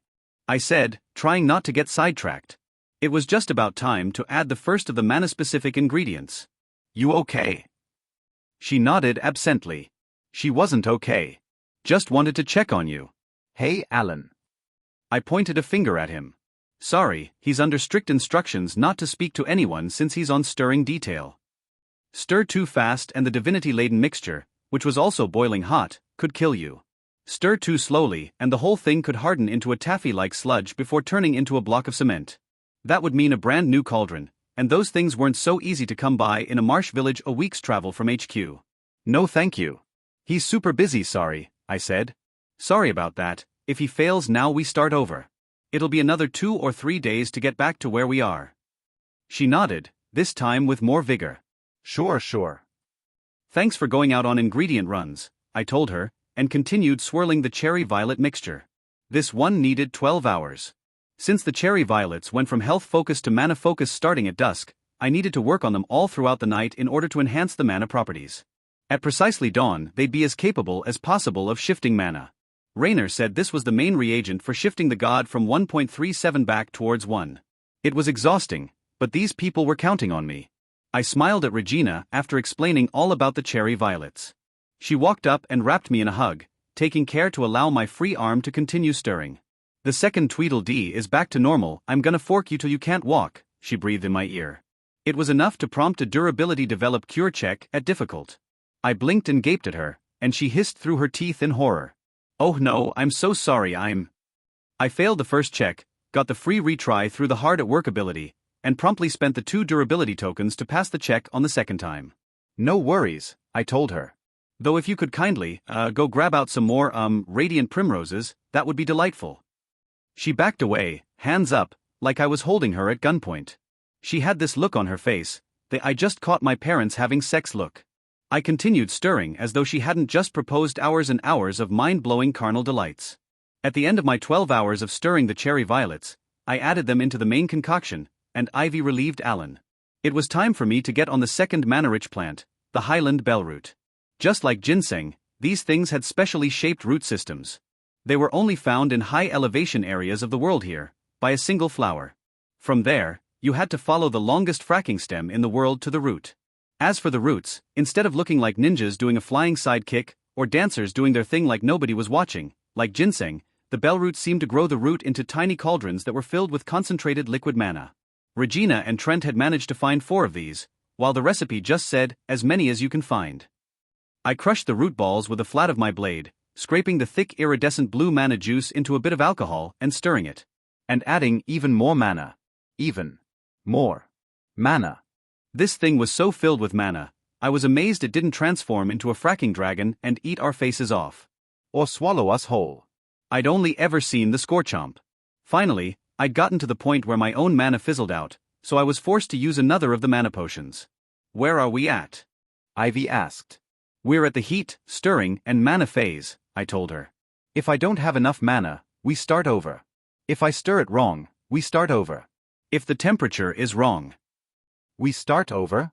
Speaker 1: I said, trying not to get sidetracked. It was just about time to add the first of the mana-specific ingredients.
Speaker 2: You okay?
Speaker 1: She nodded absently. She wasn't okay. Just wanted to check on you.
Speaker 2: Hey, Alan.
Speaker 1: I pointed a finger at him. Sorry, he's under strict instructions not to speak to anyone since he's on stirring detail. Stir too fast and the divinity-laden mixture, which was also boiling hot, could kill you. Stir too slowly and the whole thing could harden into a taffy-like sludge before turning into a block of cement. That would mean a brand new cauldron, and those things weren't so easy to come by in a marsh village a week's travel from HQ. No thank you. He's super busy, sorry, I said. Sorry about that, if he fails now we start over. It'll be another 2 or 3 days to get back to where we are. She nodded, this time with more vigor.
Speaker 2: Sure.
Speaker 1: Thanks for going out on ingredient runs, I told her, and continued swirling the cherry violet mixture. This one needed 12 hours. Since the cherry violets went from health focus to mana focus starting at dusk, I needed to work on them all throughout the night in order to enhance the mana properties. At precisely dawn, they'd be as capable as possible of shifting mana. Raynor said this was the main reagent for shifting the god from 1.37 back towards 1. It was exhausting, but these people were counting on me. I smiled at Regina after explaining all about the cherry violets. She walked up and wrapped me in a hug, taking care to allow my free arm to continue stirring. "The second Tweedledee is back to normal, I'm gonna fork you till you can't walk," she breathed in my ear. It was enough to prompt a durability develop cure check at difficult. I blinked and gaped at her, and she hissed through her teeth in horror. "Oh no, I'm so sorry, I failed the first check, got the free retry through the hard at work ability, and promptly spent the 2 durability tokens to pass the check on the second time." "No worries," I told her. "Though if you could kindly, go grab out some more, radiant primroses, that would be delightful." She backed away, hands up, like I was holding her at gunpoint. She had this look on her face, the "I just caught my parents having sex" look. I continued stirring as though she hadn't just proposed hours and hours of mind-blowing carnal delights. At the end of my 12 hours of stirring the cherry violets, I added them into the main concoction, and Ivy relieved Alan. It was time for me to get on the second mana-rich plant, the Highland Bellroot. Just like ginseng, these things had specially shaped root systems. They were only found in high-elevation areas of the world here, by a single flower. From there, you had to follow the longest fracking stem in the world to the root. As for the roots, instead of looking like ninjas doing a flying side kick, or dancers doing their thing like nobody was watching, like ginseng, the bellroot seemed to grow the root into tiny cauldrons that were filled with concentrated liquid mana. Regina and Trent had managed to find 4 of these, while the recipe just said, "as many as you can find." I crushed the root balls with the flat of my blade, scraping the thick iridescent blue mana juice into a bit of alcohol and stirring it. And adding even more mana. Even more mana. This thing was so filled with mana, I was amazed it didn't transform into a fracking dragon and eat our faces off. Or swallow us whole. I'd only ever seen the Scorchomp. Finally, I'd gotten to the point where my own mana fizzled out, so I was forced to use another of the mana potions. "Where are we at?" Ivy asked. "We're at the heat, stirring, and mana phase," I told her. "If I don't have enough mana, we start over. If I stir it wrong, we start over. If the temperature is wrong, we start over?"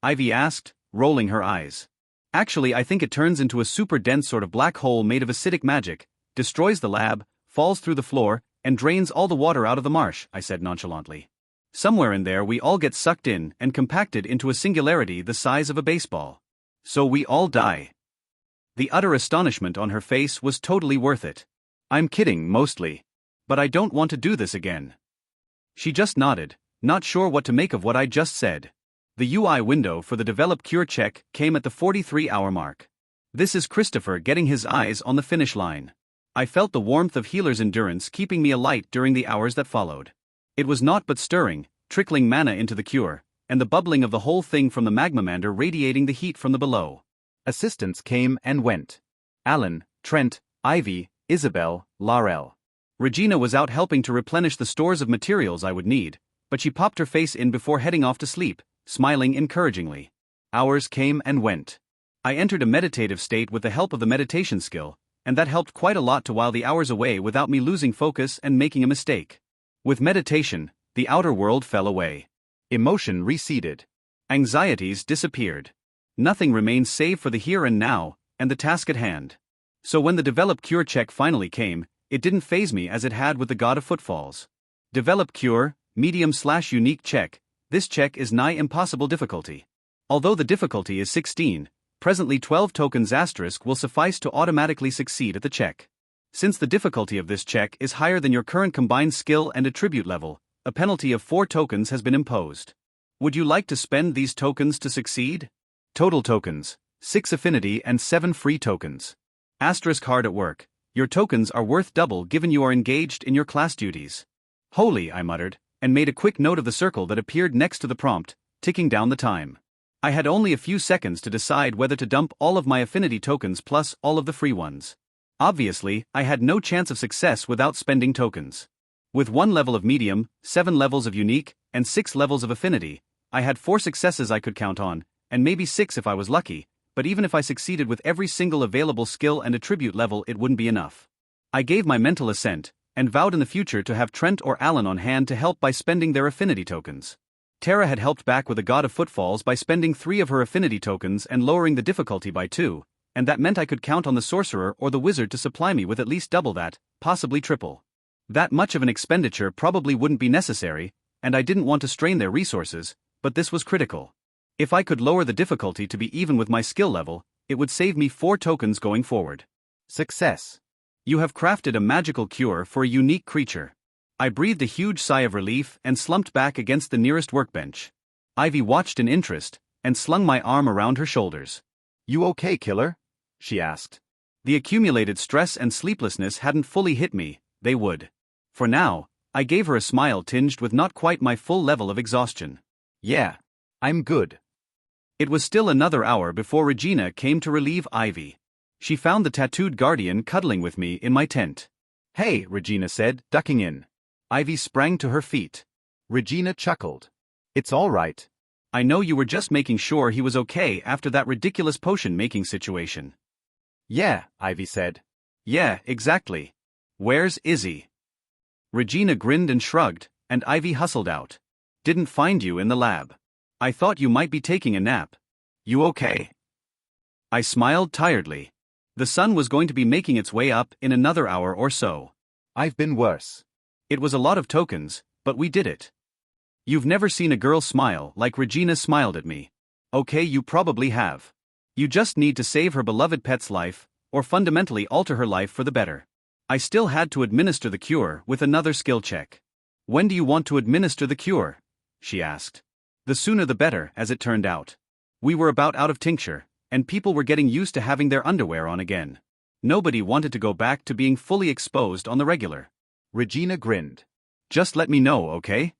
Speaker 1: Ivy asked, rolling her eyes. "Actually, I think it turns into a super dense sort of black hole made of acidic magic, destroys the lab, falls through the floor, and drains all the water out of the marsh," I said nonchalantly. "Somewhere in there we all get sucked in and compacted into a singularity the size of a baseball. So we all die." The utter astonishment on her face was totally worth it. "I'm kidding, mostly. But I don't want to do this again." She just nodded, not sure what to make of what I just said. The UI window for the develop cure check came at the 43-hour mark. This is Christopher getting his eyes on the finish line. I felt the warmth of healer's endurance keeping me alight during the hours that followed. It was naught but stirring, trickling mana into the cure, and the bubbling of the whole thing from the magmamander radiating the heat from the below. Assistants came and went. Alan, Trent, Ivy, Isabel, Laurel. Regina was out helping to replenish the stores of materials I would need, but she popped her face in before heading off to sleep, smiling encouragingly. Hours came and went. I entered a meditative state with the help of the meditation skill, and that helped quite a lot to while the hours away without me losing focus and making a mistake. With meditation, the outer world fell away. Emotion receded. Anxieties disappeared. Nothing remained save for the here and now, and the task at hand. So when the develop cure check finally came, it didn't faze me as it had with the God of Footfalls. Develop cure, medium/unique check. This check is nigh impossible difficulty. Although the difficulty is 16, presently 12 tokens asterisk will suffice to automatically succeed at the check. Since the difficulty of this check is higher than your current combined skill and attribute level, a penalty of 4 tokens has been imposed. Would you like to spend these tokens to succeed? Total tokens, 6 affinity and 7 free tokens. Asterisk hard at work. Your tokens are worth double given you are engaged in your class duties. Holy, I muttered, and made a quick note of the circle that appeared next to the prompt, ticking down the time. I had only a few seconds to decide whether to dump all of my affinity tokens plus all of the free ones. Obviously, I had no chance of success without spending tokens. With 1 level of medium, 7 levels of unique, and 6 levels of affinity, I had 4 successes I could count on, and maybe 6 if I was lucky, but even if I succeeded with every single available skill and attribute level, it wouldn't be enough. I gave my mental assent, and vowed in the future to have Trent or Alan on hand to help by spending their affinity tokens. Tara had helped back with a God of Footfalls by spending 3 of her affinity tokens and lowering the difficulty by 2, and that meant I could count on the sorcerer or the wizard to supply me with at least double that, possibly triple. That much of an expenditure probably wouldn't be necessary, and I didn't want to strain their resources, but this was critical. If I could lower the difficulty to be even with my skill level, it would save me 4 tokens going forward. Success. You have crafted a magical cure for a unique creature. I breathed a huge sigh of relief and slumped back against the nearest workbench. Ivy watched in interest, and slung my arm around her shoulders. "You okay, killer?" she asked. The accumulated stress and sleeplessness hadn't fully hit me, they would. For now, I gave her a smile tinged with not quite my full level of exhaustion. "Yeah, I'm good." It was still another hour before Regina came to relieve Ivy. She found the tattooed guardian cuddling with me in my tent. "Hey," Regina said, ducking in. Ivy sprang to her feet. Regina chuckled. "It's all right. I know you were just making sure he was okay after that ridiculous potion-making situation." "Yeah," Ivy said. "Yeah, exactly. Where's Izzy?" Regina grinned and shrugged, and Ivy hustled out. "Didn't find you in the lab. I thought you might be taking a nap. You okay?" I smiled tiredly. The sun was going to be making its way up in another hour or so. "I've been worse." It was a lot of tokens, but we did it. You've never seen a girl smile like Regina smiled at me. Okay, you probably have. You just need to save her beloved pet's life, or fundamentally alter her life for the better. I still had to administer the cure with another skill check. "When do you want to administer the cure?" she asked. The sooner the better, as it turned out. We were about out of tincture, and people were getting used to having their underwear on again. Nobody wanted to go back to being fully exposed on the regular. Regina grinned. "Just let me know, okay?"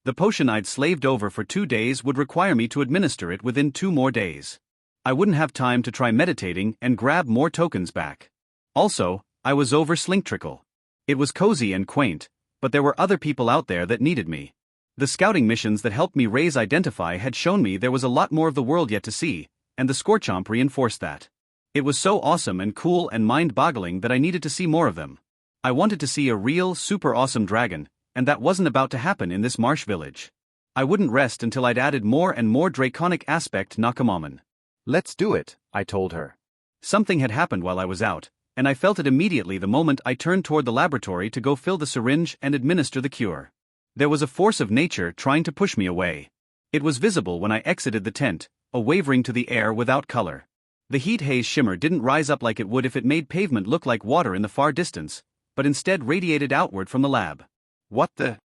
Speaker 1: The potion I'd slaved over for 2 days would require me to administer it within 2 more days. I wouldn't have time to try meditating and grab more tokens back. Also, I was over Slinktrickle. It was cozy and quaint, but there were other people out there that needed me. The scouting missions that helped me raise Identify had shown me there was a lot more of the world yet to see, and the Scorchomp reinforced that. It was so awesome and cool and mind-boggling that I needed to see more of them. I wanted to see a real, super awesome dragon, and that wasn't about to happen in this marsh village. I wouldn't rest until I'd added more and more draconic aspect Nakamoman. "Let's do it," I told her. Something had happened while I was out, and I felt it immediately the moment I turned toward the laboratory to go fill the syringe and administer the cure. There was a force of nature trying to push me away. It was visible when I exited the tent, a wavering to the air without color. The heat haze shimmer didn't rise up like it would if it made pavement look like water in the far distance, but instead radiated outward from the lab. What the?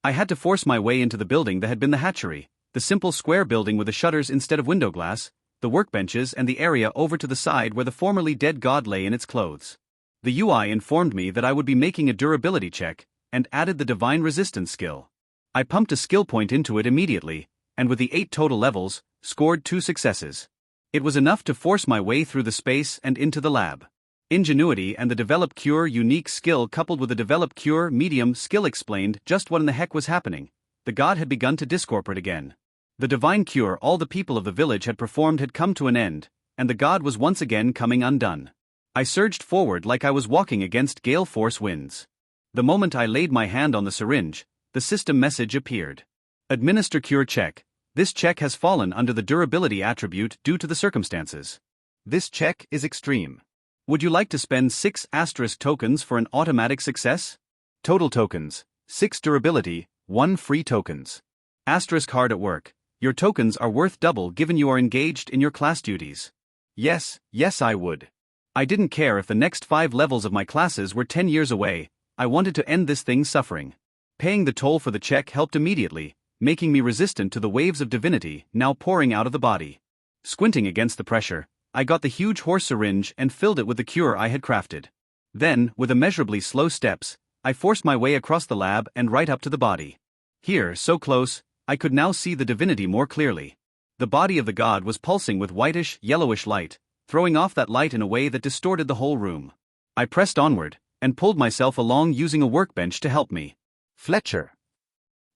Speaker 1: I had to force my way into the building that had been the hatchery, the simple square building with the shutters instead of window glass, the workbenches and the area over to the side where the formerly dead god lay in its clothes. The UI informed me that I would be making a durability check, and added the divine resistance skill. I pumped a skill point into it immediately, and with the 8 total levels, scored 2 successes. It was enough to force my way through the space and into the lab. Ingenuity and the Develop Cure unique skill coupled with the Develop Cure medium skill explained just what in the heck was happening. The god had begun to discorporate again. The divine cure all the people of the village had performed had come to an end, and the god was once again coming undone. I surged forward like I was walking against gale force winds. The moment I laid my hand on the syringe, the system message appeared. Administer cure check. This check has fallen under the durability attribute due to the circumstances. This check is extreme. Would you like to spend 6 asterisk tokens for an automatic success? Total tokens, 6 durability, 1 free tokens. Asterisk hard at work. Your tokens are worth double given you are engaged in your class duties. Yes, I would. I didn't care if the next 5 levels of my classes were 10 years away, I wanted to end this thing's suffering. Paying the toll for the check helped immediately, making me resistant to the waves of divinity now pouring out of the body. Squinting against the pressure, I got the huge horse syringe and filled it with the cure I had crafted. Then, with immeasurably slow steps, I forced my way across the lab and right up to the body. Here, so close, I could now see the divinity more clearly. The body of the god was pulsing with whitish, yellowish light, throwing off that light in a way that distorted the whole room. I pressed onward, and pulled myself along using a workbench to help me. "Fletcher!"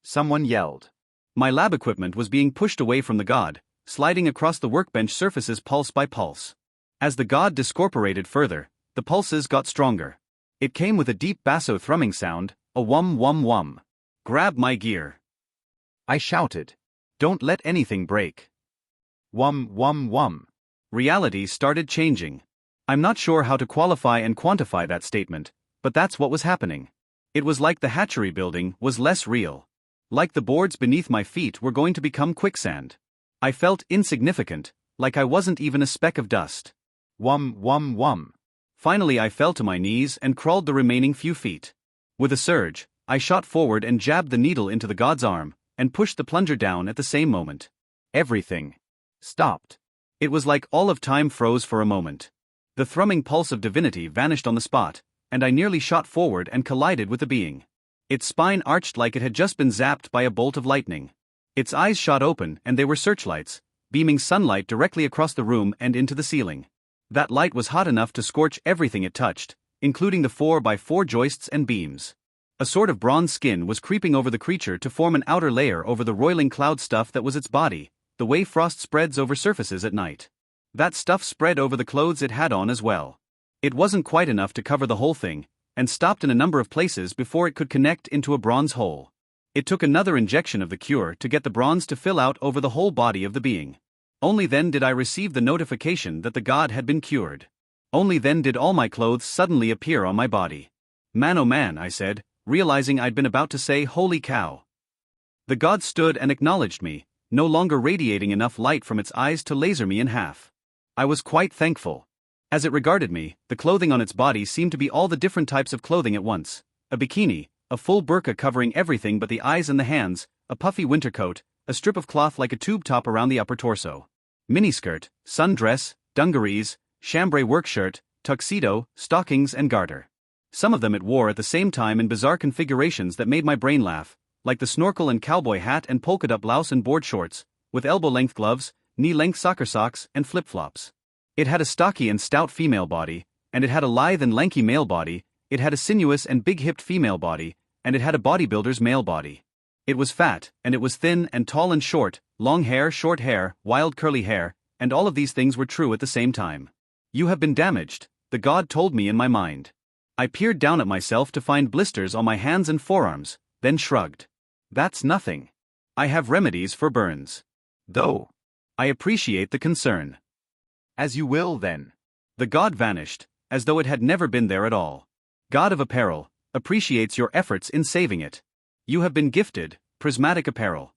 Speaker 1: Someone yelled. My lab equipment was being pushed away from the god, sliding across the workbench surfaces pulse by pulse. As the god discorporated further, the pulses got stronger. It came with a deep basso thrumming sound, a wum wum wum. Grab my gear, I shouted. Don't let anything break. Wum wum wum. Reality started changing. I'm not sure how to qualify and quantify that statement, but that's what was happening. It was like the hatchery building was less real. Like the boards beneath my feet were going to become quicksand. I felt insignificant, like I wasn't even a speck of dust. Wum wum wum. Finally I fell to my knees and crawled the remaining few feet. With a surge, I shot forward and jabbed the needle into the god's arm, and pushed the plunger down at the same moment. Everything stopped. It was like all of time froze for a moment. The thrumming pulse of divinity vanished on the spot, and I nearly shot forward and collided with the being. Its spine arched like it had just been zapped by a bolt of lightning. Its eyes shot open and they were searchlights, beaming sunlight directly across the room and into the ceiling. That light was hot enough to scorch everything it touched, including the 4x4 joists and beams. A sort of bronze skin was creeping over the creature to form an outer layer over the roiling cloud stuff that was its body, the way frost spreads over surfaces at night. That stuff spread over the clothes it had on as well. It wasn't quite enough to cover the whole thing, and stopped in a number of places before it could connect into a bronze hole. It took another injection of the cure to get the bronze to fill out over the whole body of the being. Only then did I receive the notification that the god had been cured. Only then did all my clothes suddenly appear on my body. Man oh man, I said, realizing I'd been about to say holy cow. The god stood and acknowledged me, no longer radiating enough light from its eyes to laser me in half. I was quite thankful. As it regarded me, the clothing on its body seemed to be all the different types of clothing at once. A bikini, a full burqa covering everything but the eyes and the hands, a puffy winter coat, a strip of cloth like a tube top around the upper torso. Miniskirt, sundress, dungarees, chambray work shirt, tuxedo, stockings and garter. Some of them it wore at the same time in bizarre configurations that made my brain laugh, like the snorkel and cowboy hat and polka-dot blouse and board shorts, with elbow-length gloves, knee-length soccer socks and flip-flops. It had a stocky and stout female body, and it had a lithe and lanky male body, it had a sinuous and big-hipped female body, and it had a bodybuilder's male body. It was fat, and it was thin and tall and short, long hair, short hair, wild curly hair, and all of these things were true at the same time. You have been damaged, the god told me in my mind. I peered down at myself to find blisters on my hands and forearms, then shrugged. That's nothing. I have remedies for burns. Though. I appreciate the concern. As you will then. The god vanished, as though it had never been there at all. God of apparel, appreciates your efforts in saving it. You have been gifted, prismatic apparel.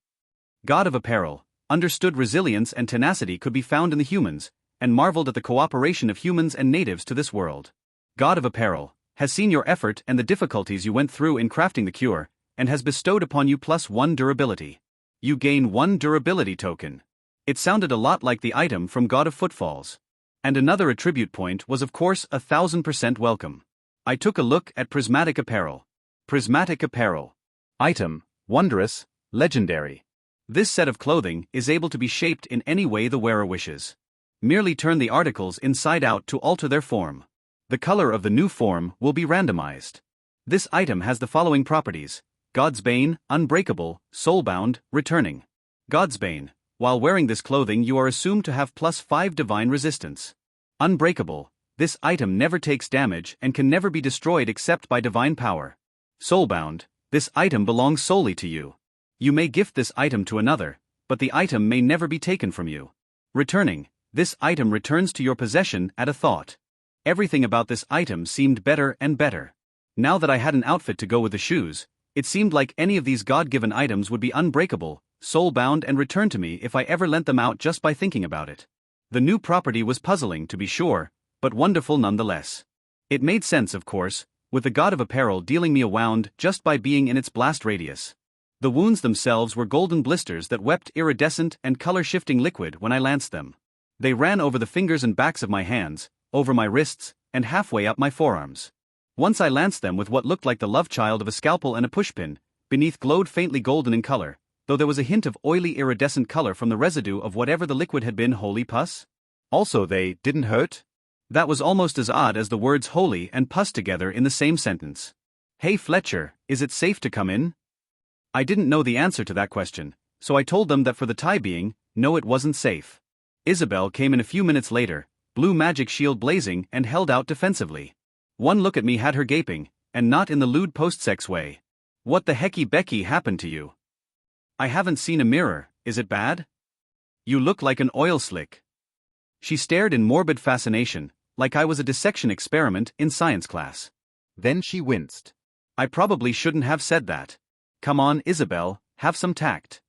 Speaker 1: God of apparel, understood resilience and tenacity could be found in the humans, and marveled at the cooperation of humans and natives to this world. God of apparel, has seen your effort and the difficulties you went through in crafting the cure, and has bestowed upon you +1 durability. You gain 1 durability token. It sounded a lot like the item from God of Footfalls. And another attribute point was of course 1000% welcome. I took a look at prismatic apparel. Prismatic apparel. Item, wondrous, legendary. This set of clothing is able to be shaped in any way the wearer wishes. Merely turn the articles inside out to alter their form. The color of the new form will be randomized. This item has the following properties: God's Bane, unbreakable, soulbound, returning. God's Bane. While wearing this clothing you are assumed to have +5 divine resistance. Unbreakable. This item never takes damage and can never be destroyed except by divine power. Soulbound. This item belongs solely to you. You may gift this item to another, but the item may never be taken from you. Returning. This item returns to your possession at a thought. Everything about this item seemed better and better. Now that I had an outfit to go with the shoes, it seemed like any of these God-given items would be unbreakable, soul-bound and returned to me if I ever lent them out just by thinking about it. The new property was puzzling to be sure, but wonderful nonetheless. It made sense of course, with the God of Apparel dealing me a wound just by being in its blast radius. The wounds themselves were golden blisters that wept iridescent and color-shifting liquid when I lanced them. They ran over the fingers and backs of my hands, over my wrists, and halfway up my forearms. Once I lanced them with what looked like the love child of a scalpel and a pushpin, beneath glowed faintly golden in color, though there was a hint of oily iridescent color from the residue of whatever the liquid had been. Holy pus? Also they didn't hurt? That was almost as odd as the words holy and pus together in the same sentence. Hey Fletcher, is it safe to come in? I didn't know the answer to that question, so I told them that for the time being, No, it wasn't safe. Isabel came in a few minutes later, blue magic shield blazing, and held out defensively. One look at me had her gaping, and not in the lewd post-sex way. What the hecky Becky happened to you? I haven't seen a mirror, is it bad? You look like an oil slick. She stared in morbid fascination, like I was a dissection experiment in science class. Then she winced. I probably shouldn't have said that. Come on, Isabel, have some tact.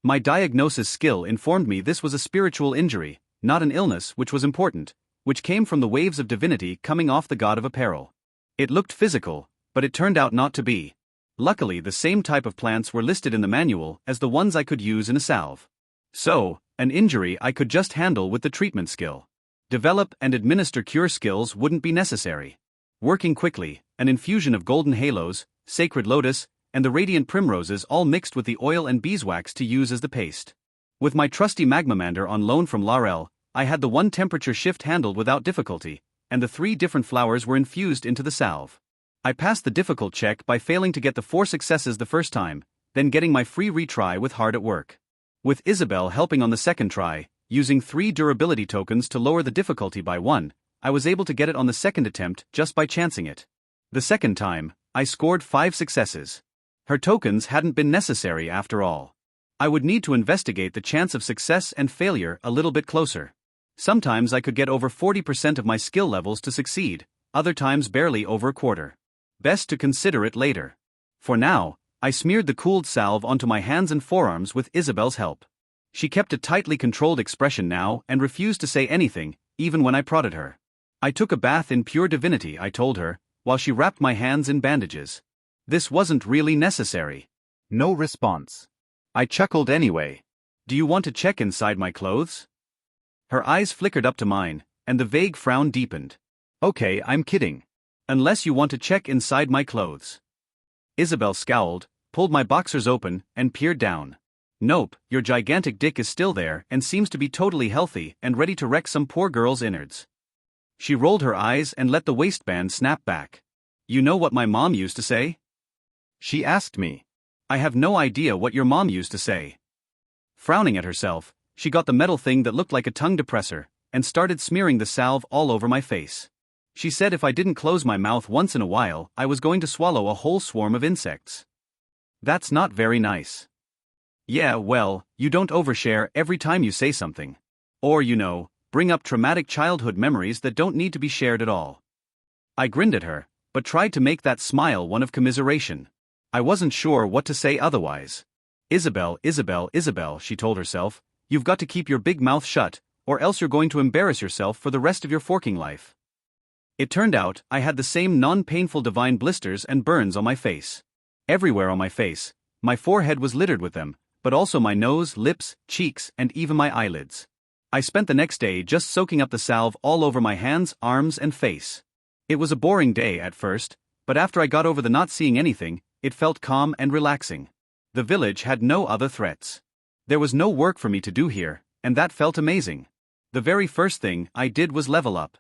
Speaker 1: My diagnosis skill informed me this was a spiritual injury, not an illness, which was important, which came from the waves of divinity coming off the god of apparel. It looked physical, but it turned out not to be. Luckily, the same type of plants were listed in the manual as the ones I could use in a salve. So, an injury I could just handle with the treatment skill. Develop and administer cure skills wouldn't be necessary. Working quickly, an infusion of golden halos, sacred lotus, and the radiant primroses all mixed with the oil and beeswax to use as the paste. With my trusty magmamander on loan from Laurel, I had the one temperature shift handled without difficulty, and the 3 different flowers were infused into the salve. I passed the difficult check by failing to get the 4 successes the first time, then getting my free retry with hard at work. With Isabel helping on the second try, using 3 durability tokens to lower the difficulty by 1, I was able to get it on the second attempt just by chancing it. The second time, I scored 5 successes. Her tokens hadn't been necessary after all. I would need to investigate the chance of success and failure a little bit closer. Sometimes I could get over 40% of my skill levels to succeed, other times barely over a quarter. Best to consider it later. For now, I smeared the cooled salve onto my hands and forearms with Isabel's help. She kept a tightly controlled expression now and refused to say anything, even when I prodded her. I took a bath in pure divinity, I told her, while she wrapped my hands in bandages. This wasn't really necessary. No response. I chuckled anyway. Do you want to check inside my clothes? Her eyes flickered up to mine, and the vague frown deepened. Okay, I'm kidding. Unless you want to check inside my clothes. Isabel scowled, pulled my boxers open, and peered down. Nope, your gigantic dick is still there and seems to be totally healthy and ready to wreck some poor girl's innards. She rolled her eyes and let the waistband snap back. You know what my mom used to say? She asked me. I have no idea what your mom used to say. Frowning at herself, she got the metal thing that looked like a tongue depressor, and started smearing the salve all over my face. She said if I didn't close my mouth once in a while, I was going to swallow a whole swarm of insects. That's not very nice. Yeah, well, you don't overshare every time you say something. Or, bring up traumatic childhood memories that don't need to be shared at all. I grinned at her, but tried to make that smile one of commiseration. I wasn't sure what to say otherwise. Isabel, she told herself, you've got to keep your big mouth shut, or else you're going to embarrass yourself for the rest of your forking life. It turned out I had the same non-painful divine blisters and burns on my face. Everywhere on my face, my forehead was littered with them, but also my nose, lips, cheeks, and even my eyelids. I spent the next day just soaking up the salve all over my hands, arms, and face. It was a boring day at first, but after I got over the not seeing anything, it felt calm and relaxing. The village had no other threats. There was no work for me to do here, and that felt amazing. The very first thing I did was level up.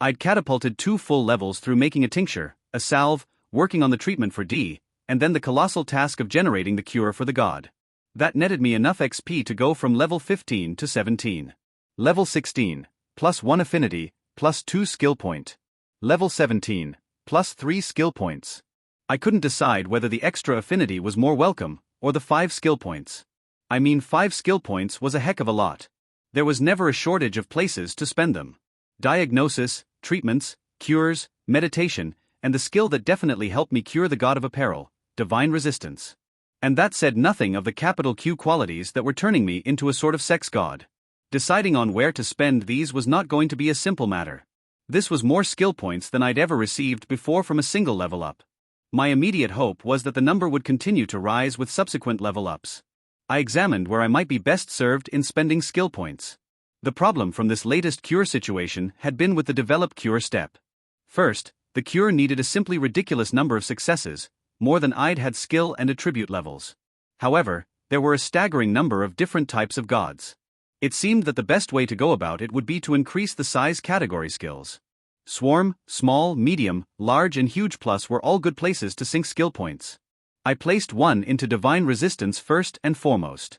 Speaker 1: I'd catapulted 2 full levels through making a tincture, a salve, working on the treatment for D, and then the colossal task of generating the cure for the god. That netted me enough XP to go from level 15 to 17. Level 16, plus 1 affinity, plus 2 skill point. Level 17, plus 3 skill points. I couldn't decide whether the extra affinity was more welcome, or the 5 skill points. 5 skill points was a heck of a lot. There was never a shortage of places to spend them. Diagnosis, treatments, cures, meditation, and the skill that definitely helped me cure the god of apparel, divine resistance. And that said nothing of the capital Q qualities that were turning me into a sort of sex god. Deciding on where to spend these was not going to be a simple matter. This was more skill points than I'd ever received before from a single level up. My immediate hope was that the number would continue to rise with subsequent level ups. I examined where I might be best served in spending skill points. The problem from this latest cure situation had been with the develop cure step. First, the cure needed a simply ridiculous number of successes, more than I'd had skill and attribute levels. However, there were a staggering number of different types of gods. It seemed that the best way to go about it would be to increase the size category skills. Swarm, small, medium, large and huge plus were all good places to sink skill points. I placed one into divine resistance first and foremost.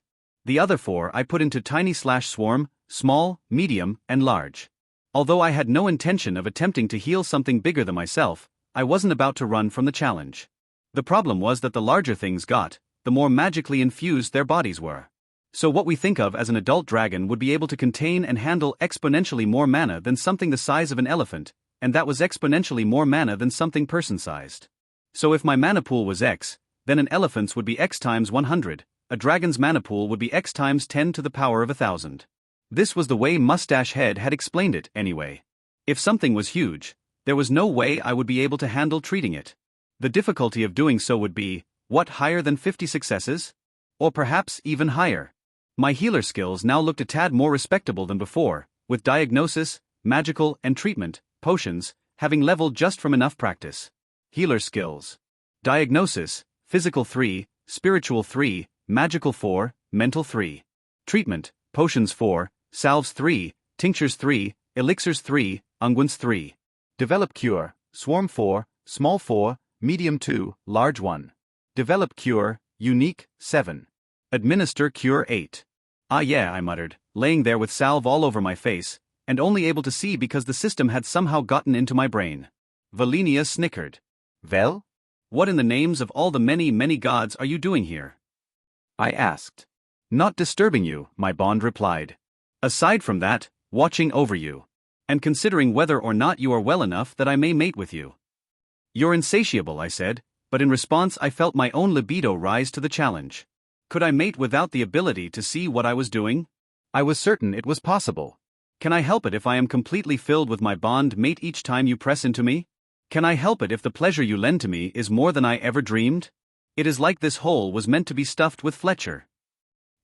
Speaker 1: The other 4 I put into tiny/swarm, small, medium, and large. Although I had no intention of attempting to heal something bigger than myself, I wasn't about to run from the challenge. The problem was that the larger things got, the more magically infused their bodies were. So what we think of as an adult dragon would be able to contain and handle exponentially more mana than something the size of an elephant, and that was exponentially more mana than something person-sized. So if my mana pool was X, then an elephant's would be X times 100, a dragon's mana pool would be X times 10 to the power of 1,000. This was the way Mustache Head had explained it, anyway. If something was huge, there was no way I would be able to handle treating it. The difficulty of doing so would be, what, higher than 50 successes? Or perhaps even higher. My healer skills now looked a tad more respectable than before, with diagnosis, magical, and treatment, potions, having leveled just from enough practice. Healer skills. Diagnosis, physical 3, spiritual 3, magical 4, mental 3. Treatment, potions 4, salves 3, tinctures 3, elixirs 3, unguents 3. Develop cure, swarm 4, small 4, medium 2, large 1. Develop cure, unique 7. Administer cure 8. Ah yeah, I muttered, laying there with salve all over my face, and only able to see because the system had somehow gotten into my brain. Valinia snickered. Well? What in the names of all the many, many gods are you doing here? I asked. Not disturbing you, my bond replied. Aside from that, watching over you. And considering whether or not you are well enough that I may mate with you. You're insatiable, I said, but in response I felt my own libido rise to the challenge. Could I mate without the ability to see what I was doing? I was certain it was possible. Can I help it if I am completely filled with my bond mate each time you press into me? Can I help it if the pleasure you lend to me is more than I ever dreamed? It is like this hole was meant to be stuffed with Fletcher.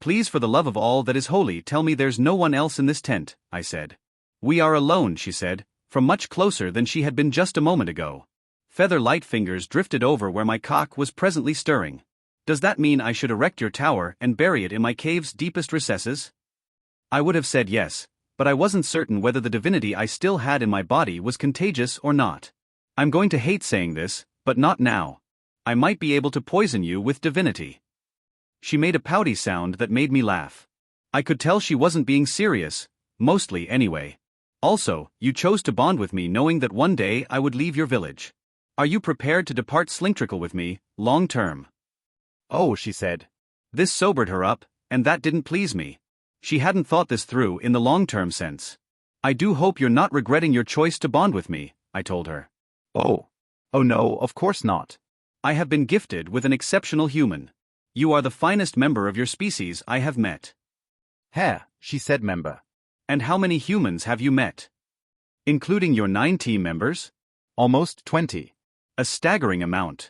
Speaker 1: Please, for the love of all that is holy, tell me there's no one else in this tent, I said. We are alone, she said, from much closer than she had been just a moment ago. Feather-light fingers drifted over where my cock was presently stirring. Does that mean I should erect your tower and bury it in my cave's deepest recesses? I would have said yes, but I wasn't certain whether the divinity I still had in my body was contagious or not. I'm going to hate saying this, but not now. I might be able to poison you with divinity. She made a pouty sound that made me laugh. I could tell she wasn't being serious, mostly anyway. Also, you chose to bond with me knowing that one day I would leave your village. Are you prepared to depart Slinktrickle with me, long term? Oh, she said. This sobered her up, and that didn't please me. She hadn't thought this through in the long-term sense. I do hope you're not regretting your choice to bond with me, I told her. Oh no, of course not. I have been gifted with an exceptional human. You are the finest member of your species I have met. She said member. And how many humans have you met? Including your 9 team members? Almost 20. A staggering amount.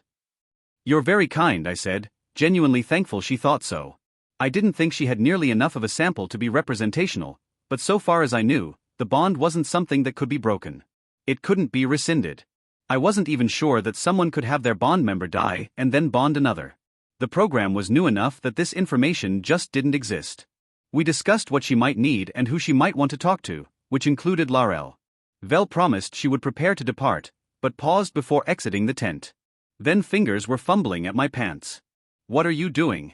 Speaker 1: You're very kind, I said, genuinely thankful she thought so. I didn't think she had nearly enough of a sample to be representational, but so far as I knew, the bond wasn't something that could be broken. It couldn't be rescinded. I wasn't even sure that someone could have their bond member die and then bond another. The program was new enough that this information just didn't exist. We discussed what she might need and who she might want to talk to, which included Laurel. Vel promised she would prepare to depart, but paused before exiting the tent. Then fingers were fumbling at my pants. What are you doing?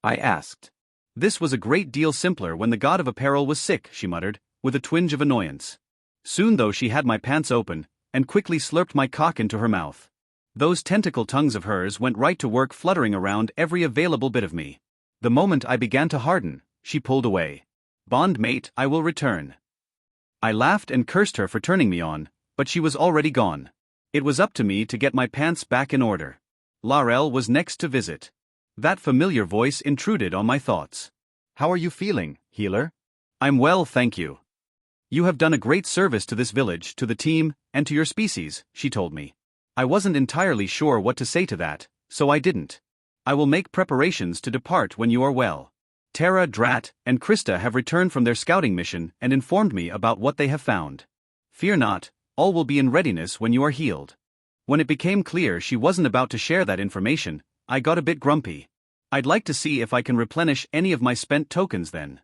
Speaker 1: I asked. This was a great deal simpler when the god of apparel was sick, she muttered, with a twinge of annoyance. Soon though she had my pants open, and quickly slurped my cock into her mouth. Those tentacle tongues of hers went right to work fluttering around every available bit of me. The moment I began to harden, she pulled away. Bond mate, I will return. I laughed and cursed her for turning me on, but she was already gone. It was up to me to get my pants back in order. Laurel was next to visit. That familiar voice intruded on my thoughts. How are you feeling, healer? I'm well, thank you. You have done a great service to this village, to the team, and to your species, she told me. I wasn't entirely sure what to say to that, so I didn't. I will make preparations to depart when you are well. Tara, Drat, and Krista have returned from their scouting mission and informed me about what they have found. Fear not, all will be in readiness when you are healed. When it became clear she wasn't about to share that information, I got a bit grumpy. I'd like to see if I can replenish any of my spent tokens then.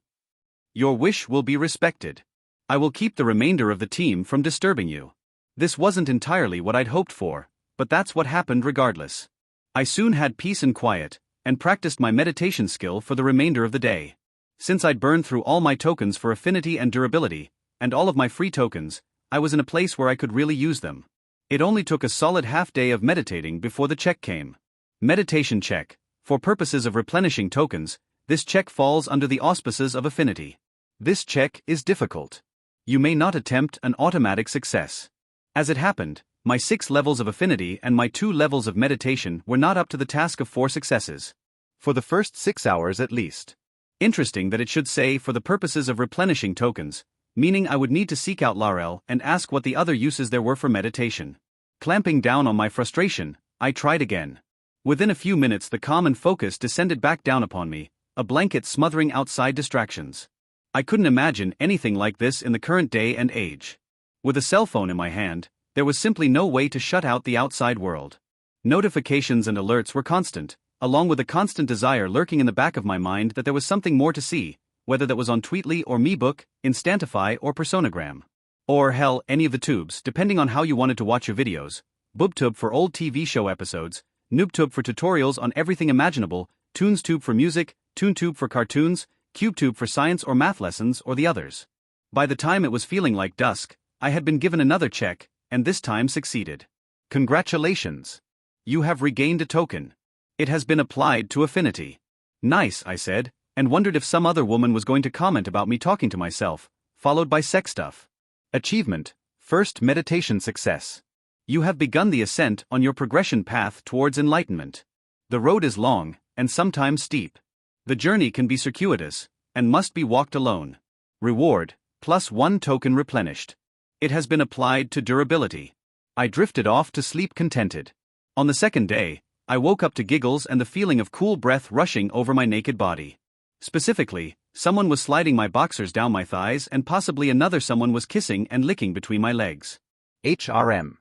Speaker 1: Your wish will be respected. I will keep the remainder of the team from disturbing you. This wasn't entirely what I'd hoped for, but that's what happened regardless. I soon had peace and quiet, and practiced my meditation skill for the remainder of the day. Since I'd burned through all my tokens for affinity and durability, and all of my free tokens, I was in a place where I could really use them. It only took a solid half day of meditating before the check came. Meditation check. For purposes of replenishing tokens, this check falls under the auspices of affinity. This check is difficult. You may not attempt an automatic success. As it happened, my 6 levels of affinity and my 2 levels of meditation were not up to the task of 4 successes. For the first 6 hours at least. Interesting that it should say for the purposes of replenishing tokens, meaning I would need to seek out Laurel and ask what the other uses there were for meditation. Clamping down on my frustration, I tried again. Within a few minutes the calm and focus descended back down upon me, a blanket smothering outside distractions. I couldn't imagine anything like this in the current day and age. With a cell phone in my hand, there was simply no way to shut out the outside world. Notifications and alerts were constant, along with a constant desire lurking in the back of my mind that there was something more to see, whether that was on Tweetly or MeBook, Instantify or Personagram. Or hell, any of the tubes, depending on how you wanted to watch your videos. BoobTube for old TV show episodes, NoobTube for tutorials on everything imaginable, ToonsTube for music, ToonTube for cartoons, CubeTube for science or math lessons or the others. By the time it was feeling like dusk, I had been given another check, and this time succeeded. Congratulations! You have regained a token. It has been applied to affinity. Nice, I said, and wondered if some other woman was going to comment about me talking to myself, followed by sex stuff. Achievement: first meditation success. You have begun the ascent on your progression path towards enlightenment. The road is long, and sometimes steep. The journey can be circuitous, and must be walked alone. Reward: +1 token replenished. It has been applied to durability. I drifted off to sleep contented. On the second day, I woke up to giggles and the feeling of cool breath rushing over my naked body. Specifically, someone was sliding my boxers down my thighs and possibly another someone was kissing and licking between my legs.
Speaker 2: HRM.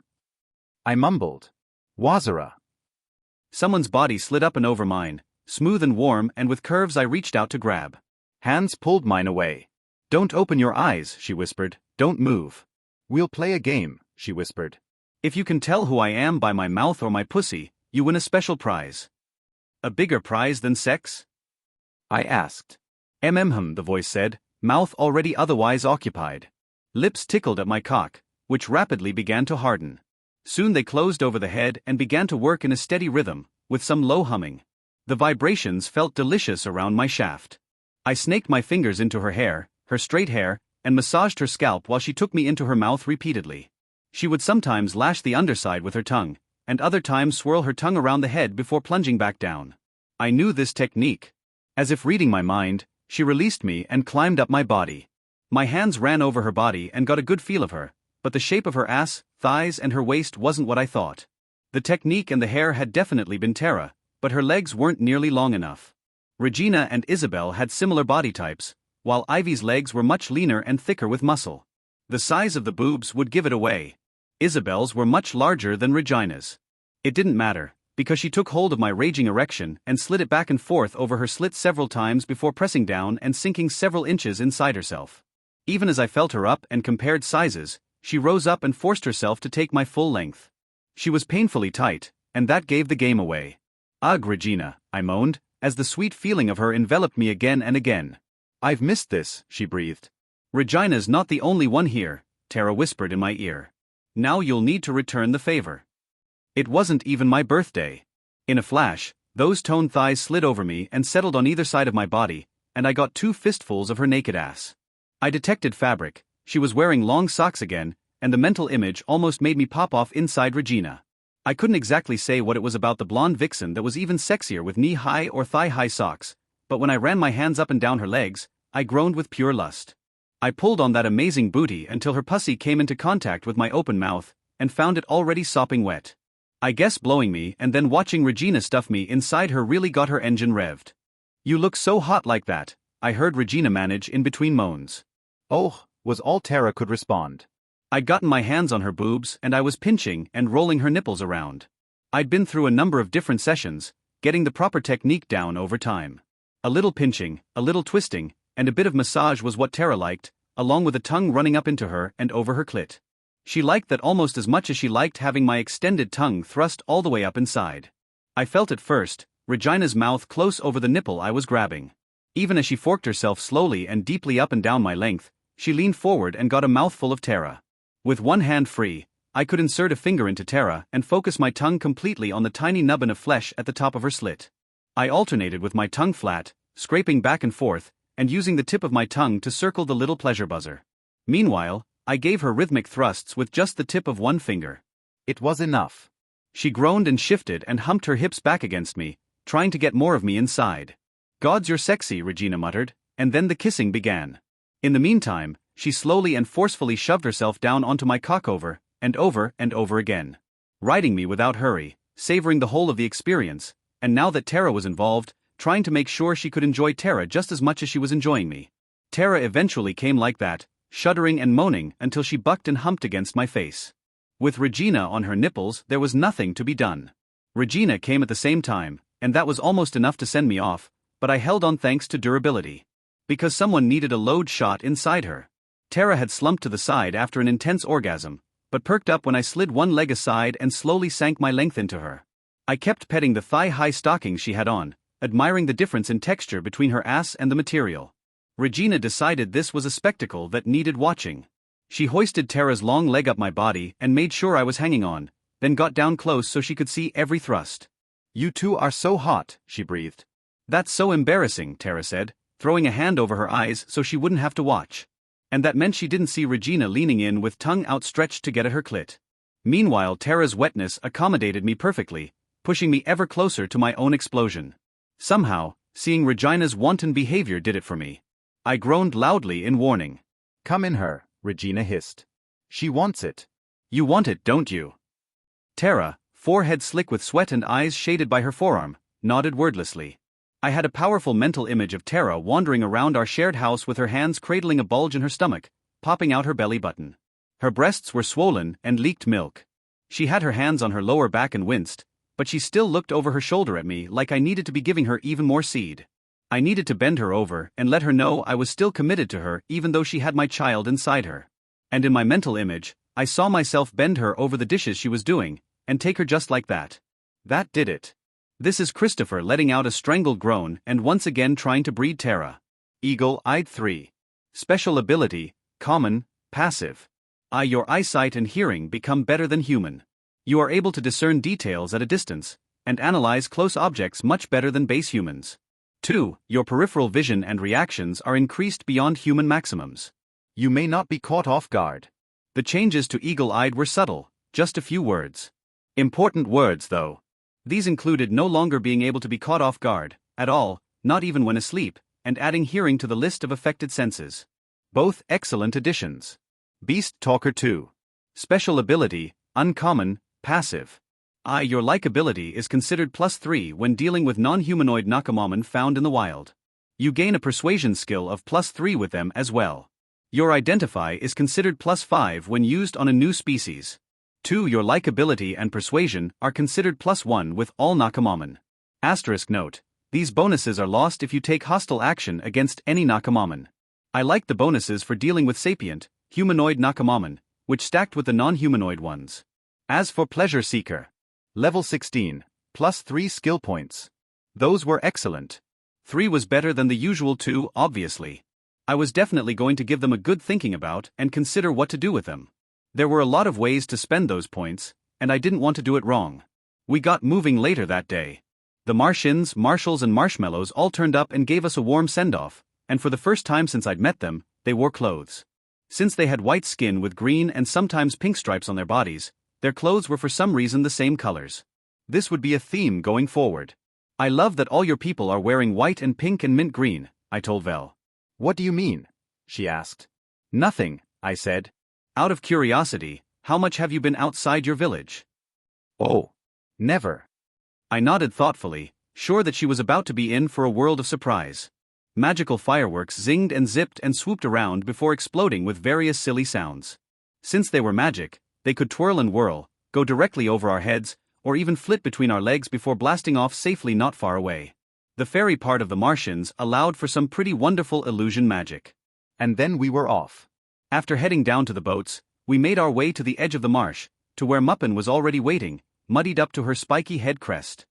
Speaker 2: I mumbled. Wazara.
Speaker 1: Someone's body slid up and over mine, smooth and warm, and with curves I reached out to grab.
Speaker 2: Hands pulled mine away.
Speaker 1: Don't open your eyes, she whispered, don't move.
Speaker 2: We'll play a game, she whispered.
Speaker 1: If you can tell who I am by my mouth or my pussy, you win a special prize. A bigger prize than sex?
Speaker 2: I asked.
Speaker 1: The voice said, mouth already otherwise occupied. Lips tickled at my cock, which rapidly began to harden. Soon they closed over the head and began to work in a steady rhythm, with some low humming. The vibrations felt delicious around my shaft. I snaked my fingers into her hair, her straight hair, and massaged her scalp while she took me into her mouth repeatedly. She would sometimes lash the underside with her tongue, and other times swirl her tongue around the head before plunging back down. I knew this technique. As if reading my mind, she released me and climbed up my body. My hands ran over her body and got a good feel of her, but the shape of her ass, thighs and her waist wasn't what I thought. The technique and the hair had definitely been Tara, but her legs weren't nearly long enough. Regina and Isabel had similar body types, while Ivy's legs were much leaner and thicker with muscle. The size of the boobs would give it away. Isabel's were much larger than Regina's. It didn't matter, because she took hold of my raging erection and slid it back and forth over her slit several times before pressing down and sinking several inches inside herself. Even as I felt her up and compared sizes, she rose up and forced herself to take my full length. She was painfully tight, and that gave the game away. Ugh, Regina, I moaned, as the sweet feeling of her enveloped me again and again.
Speaker 2: I've missed this, she breathed.
Speaker 1: Regina's not the only one here, Tara whispered in my ear. Now you'll need to return the favor. It wasn't even my birthday. In a flash, those toned thighs slid over me and settled on either side of my body, and I got 2 fistfuls of her naked ass. I detected fabric, she was wearing long socks again, and the mental image almost made me pop off inside Regina. I couldn't exactly say what it was about the blonde vixen that was even sexier with knee-high or thigh-high socks, but when I ran my hands up and down her legs, I groaned with pure lust. I pulled on that amazing booty until her pussy came into contact with my open mouth, and found it already sopping wet. I guess blowing me and then watching Regina stuff me inside her really got her engine revved. You look so hot like that, I heard Regina manage in between moans.
Speaker 2: Oh, was all Tara could respond.
Speaker 1: I'd gotten my hands on her boobs and I was pinching and rolling her nipples around. I'd been through a number of different sessions, getting the proper technique down over time. A little pinching, a little twisting, and a bit of massage was what Tara liked, along with a tongue running up into her and over her clit. She liked that almost as much as she liked having my extended tongue thrust all the way up inside. I felt it first, Regina's mouth close over the nipple I was grabbing. Even as she forked herself slowly and deeply up and down my length, she leaned forward and got a mouthful of Terra. With one hand free, I could insert a finger into Terra and focus my tongue completely on the tiny nubbin of flesh at the top of her slit. I alternated with my tongue flat, scraping back and forth, and using the tip of my tongue to circle the little pleasure buzzer. Meanwhile, I gave her rhythmic thrusts with just the tip of one finger.
Speaker 2: It was enough.
Speaker 1: She groaned and shifted and humped her hips back against me, trying to get more of me inside. "Gods, you're sexy," Regina muttered, and then the kissing began. In the meantime, she slowly and forcefully shoved herself down onto my cock over and over again. Riding me without hurry, savoring the whole of the experience, and now that Terra was involved, trying to make sure she could enjoy Terra just as much as she was enjoying me. Terra eventually came like that, shuddering and moaning until she bucked and humped against my face. With Regina on her nipples, there was nothing to be done. Regina came at the same time, and that was almost enough to send me off, but I held on thanks to durability. Because someone needed a load shot inside her. Terra had slumped to the side after an intense orgasm, but perked up when I slid one leg aside and slowly sank my length into her. I kept petting the thigh-high stockings she had on, admiring the difference in texture between her ass and the material. Regina decided this was a spectacle that needed watching. She hoisted Terra's long leg up my body and made sure I was hanging on, then got down close so she could see every thrust.
Speaker 2: "You two are so hot," she breathed.
Speaker 1: "That's so embarrassing," Terra said, throwing a hand over her eyes so she wouldn't have to watch. And that meant she didn't see Regina leaning in with tongue outstretched to get at her clit. Meanwhile, Terra's wetness accommodated me perfectly, pushing me ever closer to my own explosion. Somehow, seeing Regina's wanton behavior did it for me. I groaned loudly in warning.
Speaker 2: "Come in her," Regina hissed. "She wants it."
Speaker 1: "You want it, don't you?" Terra, forehead slick with sweat and eyes shaded by her forearm, nodded wordlessly. I had a powerful mental image of Terra wandering around our shared house with her hands cradling a bulge in her stomach, popping out her belly button. Her breasts were swollen and leaked milk. She had her hands on her lower back and winced, but she still looked over her shoulder at me like I needed to be giving her even more seed. I needed to bend her over and let her know I was still committed to her even though she had my child inside her. And in my mental image, I saw myself bend her over the dishes she was doing, and take her just like that. That did it. This is Christopher letting out a strangled groan and once again trying to breed Terra. Eagle-eyed 3. Special ability, common, passive. Your eyesight and hearing become better than human. You are able to discern details at a distance, and analyze close objects much better than base humans. 2. Your peripheral vision and reactions are increased beyond human maximums.
Speaker 2: You may not be caught off guard.
Speaker 1: The changes to eagle-eyed were subtle, just a few words. Important words, though. These included no longer being able to be caught off guard, at all, not even when asleep, and adding hearing to the list of affected senses. Both excellent additions. Beast Talker 2. Special ability, uncommon, passive. Your likability is considered +3 when dealing with non-humanoid Nakamamon found in the wild. You gain a persuasion skill of +3 with them as well. Your identify is considered +5 when used on a new species. 2. Your likability and persuasion are considered +1 with all Nakamamon. Asterisk note: these bonuses are lost if you take hostile action against any Nakamamon. I like the bonuses for dealing with sapient, humanoid Nakamamon, which stacked with the non-humanoid ones. As for Pleasure Seeker,
Speaker 2: level 16, +3 skill points.
Speaker 1: Those were excellent. 3 was better than the usual 2, obviously. I was definitely going to give them a good thinking about and consider what to do with them. There were a lot of ways to spend those points, and I didn't want to do it wrong. We got moving later that day. The Martians, Marshals and Marshmallows all turned up and gave us a warm send-off, and for the first time since I'd met them, they wore clothes. Since they had white skin with green and sometimes pink stripes on their bodies, their clothes were for some reason the same colors. This would be a theme going forward. "I love that all your people are wearing white and pink and mint green," I told Vel.
Speaker 2: "What do you mean?" she asked.
Speaker 1: "Nothing," I said. "Out of curiosity, how much have you been outside your village?"
Speaker 2: "Oh, never."
Speaker 1: I nodded thoughtfully, sure that she was about to be in for a world of surprise. Magical fireworks zinged and zipped and swooped around before exploding with various silly sounds. Since they were magic, they could twirl and whirl, go directly over our heads, or even flit between our legs before blasting off safely not far away. The fairy part of the Martians allowed for some pretty wonderful illusion magic.
Speaker 2: And then we were off.
Speaker 1: After heading down to the boats, we made our way to the edge of the marsh, to where Muppin was already waiting, muddied up to her spiky head crest.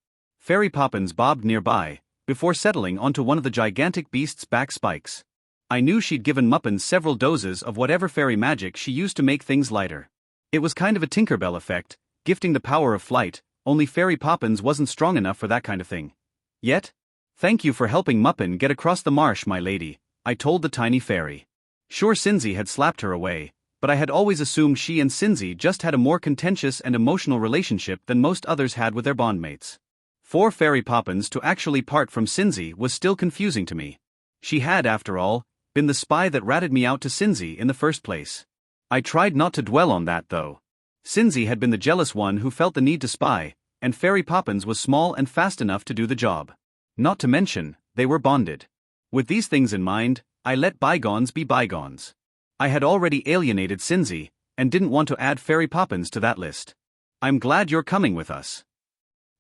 Speaker 1: Fairy Poppins bobbed nearby, before settling onto one of the gigantic beast's back spikes. I knew she'd given Muppin several doses of whatever fairy magic she used to make things lighter. It was kind of a Tinkerbell effect, gifting the power of flight, only Fairy Poppins wasn't strong enough for that kind of thing. Yet? Thank you for helping Muppin get across the marsh, my lady, I told the tiny fairy. Sure, Cinzy had slapped her away, but I had always assumed she and Cinzy just had a more contentious and emotional relationship than most others had with their bondmates. For Fairy Poppins to actually part from Cinzy was still confusing to me. She had, after all, been the spy that ratted me out to Cinzy in the first place. I tried not to dwell on that though. Cinzy had been the jealous one who felt the need to spy, and Fairy Poppins was small and fast enough to do the job. Not to mention, they were bonded. With these things in mind, I let bygones be bygones. I had already alienated Cinzy, and didn't want to add Fairy Poppins to that list. I'm glad you're coming with us.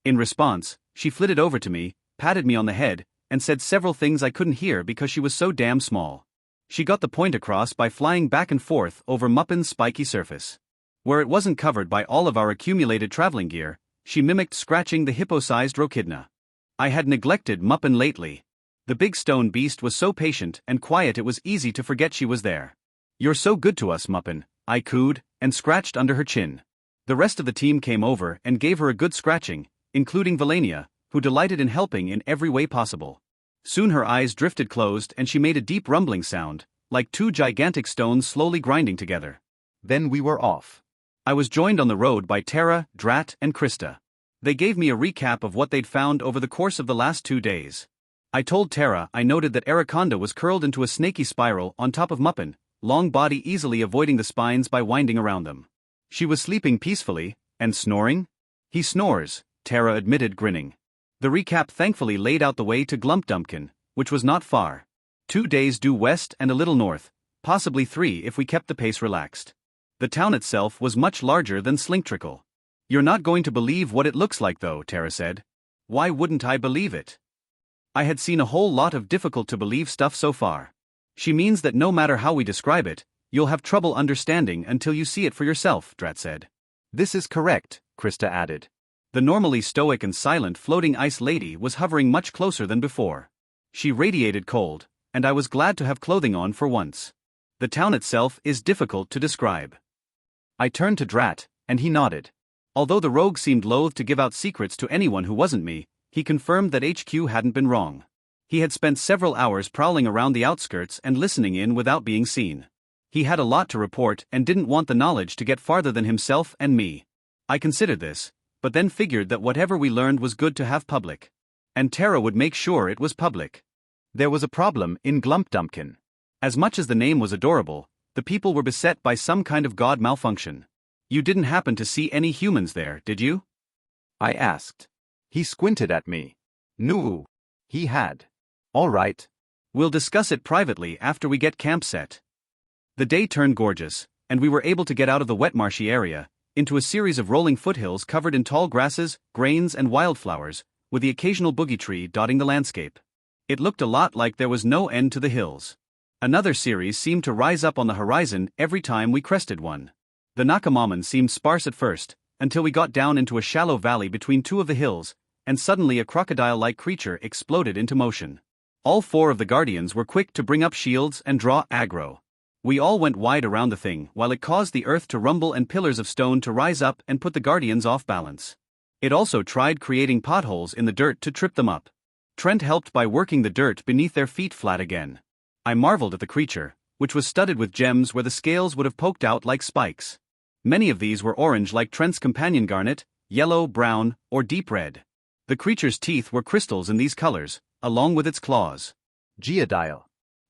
Speaker 1: In response, she flitted over to me, patted me on the head, and said several things I couldn't hear because she was so damn small. She got the point across by flying back and forth over Muppin's spiky surface. Where it wasn't covered by all of our accumulated traveling gear, she mimicked scratching the hippo-sized Rochidna. I had neglected Muppin lately. The big stone beast was so patient and quiet it was easy to forget she was there. You're so good to us, Muppin, I cooed, and scratched under her chin. The rest of the team came over and gave her a good scratching, including Valenia, who delighted in helping in every way possible. Soon her eyes drifted closed and she made a deep rumbling sound, like two gigantic stones slowly grinding together. Then we were off. I was joined on the road by Tara, Drat, and Krista. They gave me a recap of what they'd found over the course of the last 2 days. I told Tara I noted that Araconda was curled into a snaky spiral on top of Muppin, long body easily avoiding the spines by winding around them. She was sleeping peacefully, and snoring? He snores, Tara admitted, grinning. The recap thankfully laid out the way to Glumpdumpkin, which was not far. 2 days due west and a little north, possibly 3 if we kept the pace relaxed. The town itself was much larger than Slinktrickle. You're not going to believe what it looks like though, Tara said. Why wouldn't I believe it? I had seen a whole lot of difficult-to-believe stuff so far. She means that no matter how we describe it, you'll have trouble understanding until you see it for yourself, Drat said. This is correct, Krista added. The normally stoic and silent floating ice lady was hovering much closer than before. She radiated cold, and I was glad to have clothing on for once. The town itself is difficult to describe. I turned to Drat, and he nodded. Although the rogue seemed loath to give out secrets to anyone who wasn't me, he confirmed that HQ hadn't been wrong. He had spent several hours prowling around the outskirts and listening in without being seen. He had a lot to report and didn't want the knowledge to get farther than himself and me. I considered this, but then figured that whatever we learned was good to have public. And Tara would make sure it was public. There was a problem in Glumpdumpkin. As much as the name was adorable, the people were beset by some kind of god malfunction. You didn't happen to see any humans there, did you? I asked. He squinted at me. No. He had. All right. We'll discuss it privately after we get camp set. The day turned gorgeous, and we were able to get out of the wet marshy area, into a series of rolling foothills covered in tall grasses, grains and wildflowers, with the occasional boogie tree dotting the landscape. It looked a lot like there was no end to the hills. Another series seemed to rise up on the horizon every time we crested one. The Nakamaman seemed sparse at first, until we got down into a shallow valley between 2 of the hills, and suddenly a crocodile-like creature exploded into motion. All 4 of the guardians were quick to bring up shields and draw aggro. We all went wide around the thing while it caused the earth to rumble and pillars of stone to rise up and put the guardians off balance. It also tried creating potholes in the dirt to trip them up. Trent helped by working the dirt beneath their feet flat again. I marveled at the creature, which was studded with gems where the scales would have poked out like spikes. Many of these were orange like Trent's companion garnet, yellow, brown, or deep red. The creature's teeth were crystals in these colors, along with its claws. Geodile.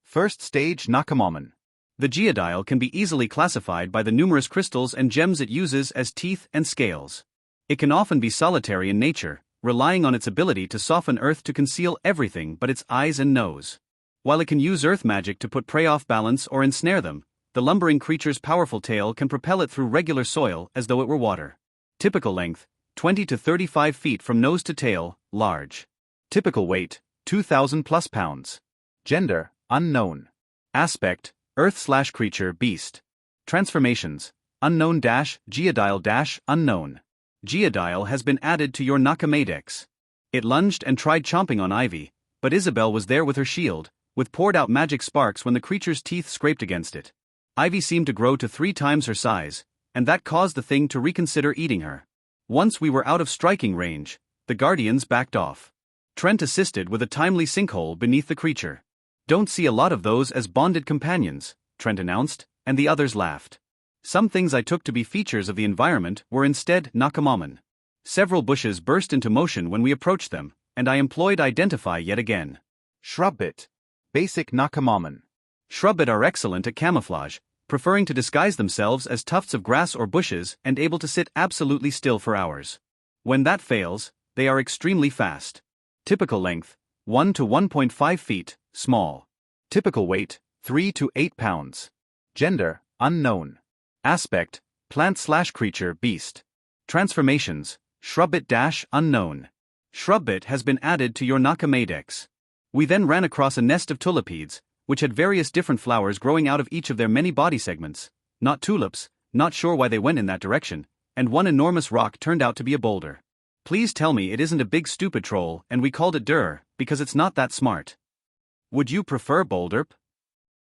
Speaker 1: First stage Nakamaman. The geodile can be easily classified by the numerous crystals and gems it uses as teeth and scales. It can often be solitary in nature, relying on its ability to soften earth to conceal everything but its eyes and nose. While it can use earth magic to put prey off balance or ensnare them, the lumbering creature's powerful tail can propel it through regular soil as though it were water. Typical length, 20 to 35 feet from nose to tail, large. Typical weight, 2,000 plus pounds. Gender, unknown. Aspect, Earth/creature beast. Transformations, unknown - Geodile - unknown. Geodile has been added to your Nakamadex. It lunged and tried chomping on Ivy, but Isabel was there with her shield, with poured out magic sparks when the creature's teeth scraped against it. Ivy seemed to grow to 3 times her size, and that caused the thing to reconsider eating her. Once we were out of striking range, the guardians backed off. Trent assisted with a timely sinkhole beneath the creature. "Don't see a lot of those as bonded companions," Trent announced, and the others laughed. Some things I took to be features of the environment were instead Nakamoman. Several bushes burst into motion when we approached them, and I employed identify yet again.
Speaker 2: Shrubbit. Basic Nakamoman.
Speaker 1: Shrubbit are excellent at camouflage, preferring to disguise themselves as tufts of grass or bushes and able to sit absolutely still for hours. When that fails, they are extremely fast. Typical length, 1 to 1.5 feet, small.
Speaker 2: Typical weight, 3 to 8 pounds. Gender, unknown.
Speaker 1: Aspect, plant/creature beast. Transformations, Shrubbit-unknown. Shrubbit has been added to your Nakamadex. We then ran across a nest of tulipids, which had various different flowers growing out of each of their many body segments, not tulips, not sure why they went in that direction, and one enormous rock turned out to be a boulder. Please tell me it isn't a big stupid troll and we called it Dur, because it's not that smart. Would you prefer Boulderp?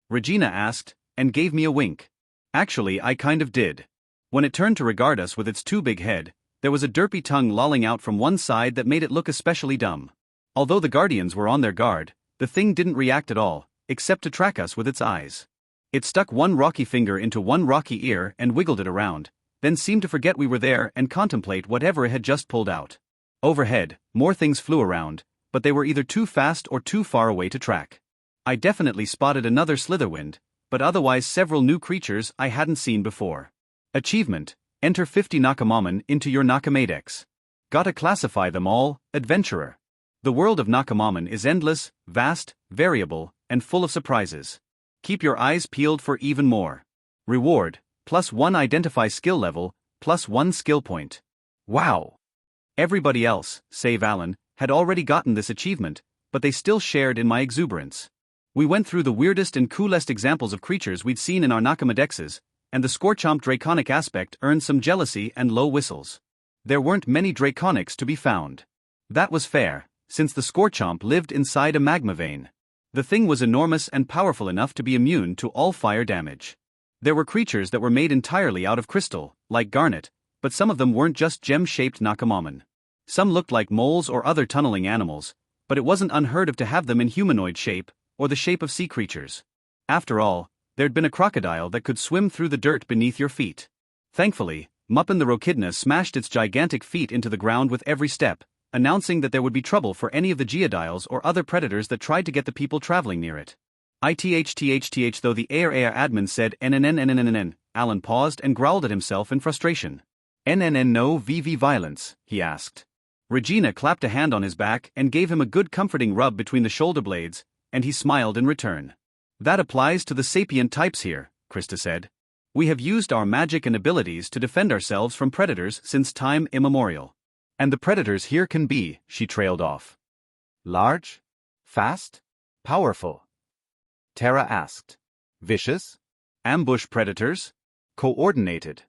Speaker 1: Regina asked, and gave me a wink. Actually, I kind of did. When it turned to regard us with its too big head, there was a derpy tongue lolling out from one side that made it look especially dumb. Although the guardians were on their guard, the thing didn't react at all, except to track us with its eyes. It stuck one rocky finger into one rocky ear and wiggled it around, then seemed to forget we were there and contemplate whatever it had just pulled out. Overhead, more things flew around, but they were either too fast or too far away to track. I definitely spotted another Slitherwind, but otherwise several new creatures I hadn't seen before. Achievement: enter 50 Nakamoman into your Nakamadex. Gotta classify them all, adventurer. The world of Nakamoman is endless, vast, variable, and full of surprises. Keep your eyes peeled for even more. Reward: +1 identify skill level, +1 skill point. Wow! Everybody else, save Alan, had already gotten this achievement, but they still shared in my exuberance. We went through the weirdest and coolest examples of creatures we'd seen in our Nakamadexes, and the Scorchomp draconic aspect earned some jealousy and low whistles. There weren't many draconics to be found. That was fair, since the Scorchomp lived inside a magma vein. The thing was enormous and powerful enough to be immune to all fire damage. There were creatures that were made entirely out of crystal, like garnet, but some of them weren't just gem-shaped Nakamoman. Some looked like moles or other tunneling animals, but it wasn't unheard of to have them in humanoid shape, or the shape of sea creatures. After all, there'd been a crocodile that could swim through the dirt beneath your feet. Thankfully, Muppin the Rochidna smashed its gigantic feet into the ground with every step, announcing that there would be trouble for any of the geodiles or other predators that tried to get the people traveling near it. Ithth though the AR admin said NNN. Alan paused and growled at himself in frustration. NNN no VV violence, he asked. Regina clapped a hand on his back and gave him a good comforting rub between the shoulder blades, and he smiled in return. That applies to the sapient types here, Krista said. We have used our magic and abilities to defend ourselves from predators since time immemorial. And the predators here can be, she trailed off.
Speaker 2: Large? Fast? Powerful? Tara asked. Vicious?
Speaker 1: Ambush predators?
Speaker 2: Coordinated?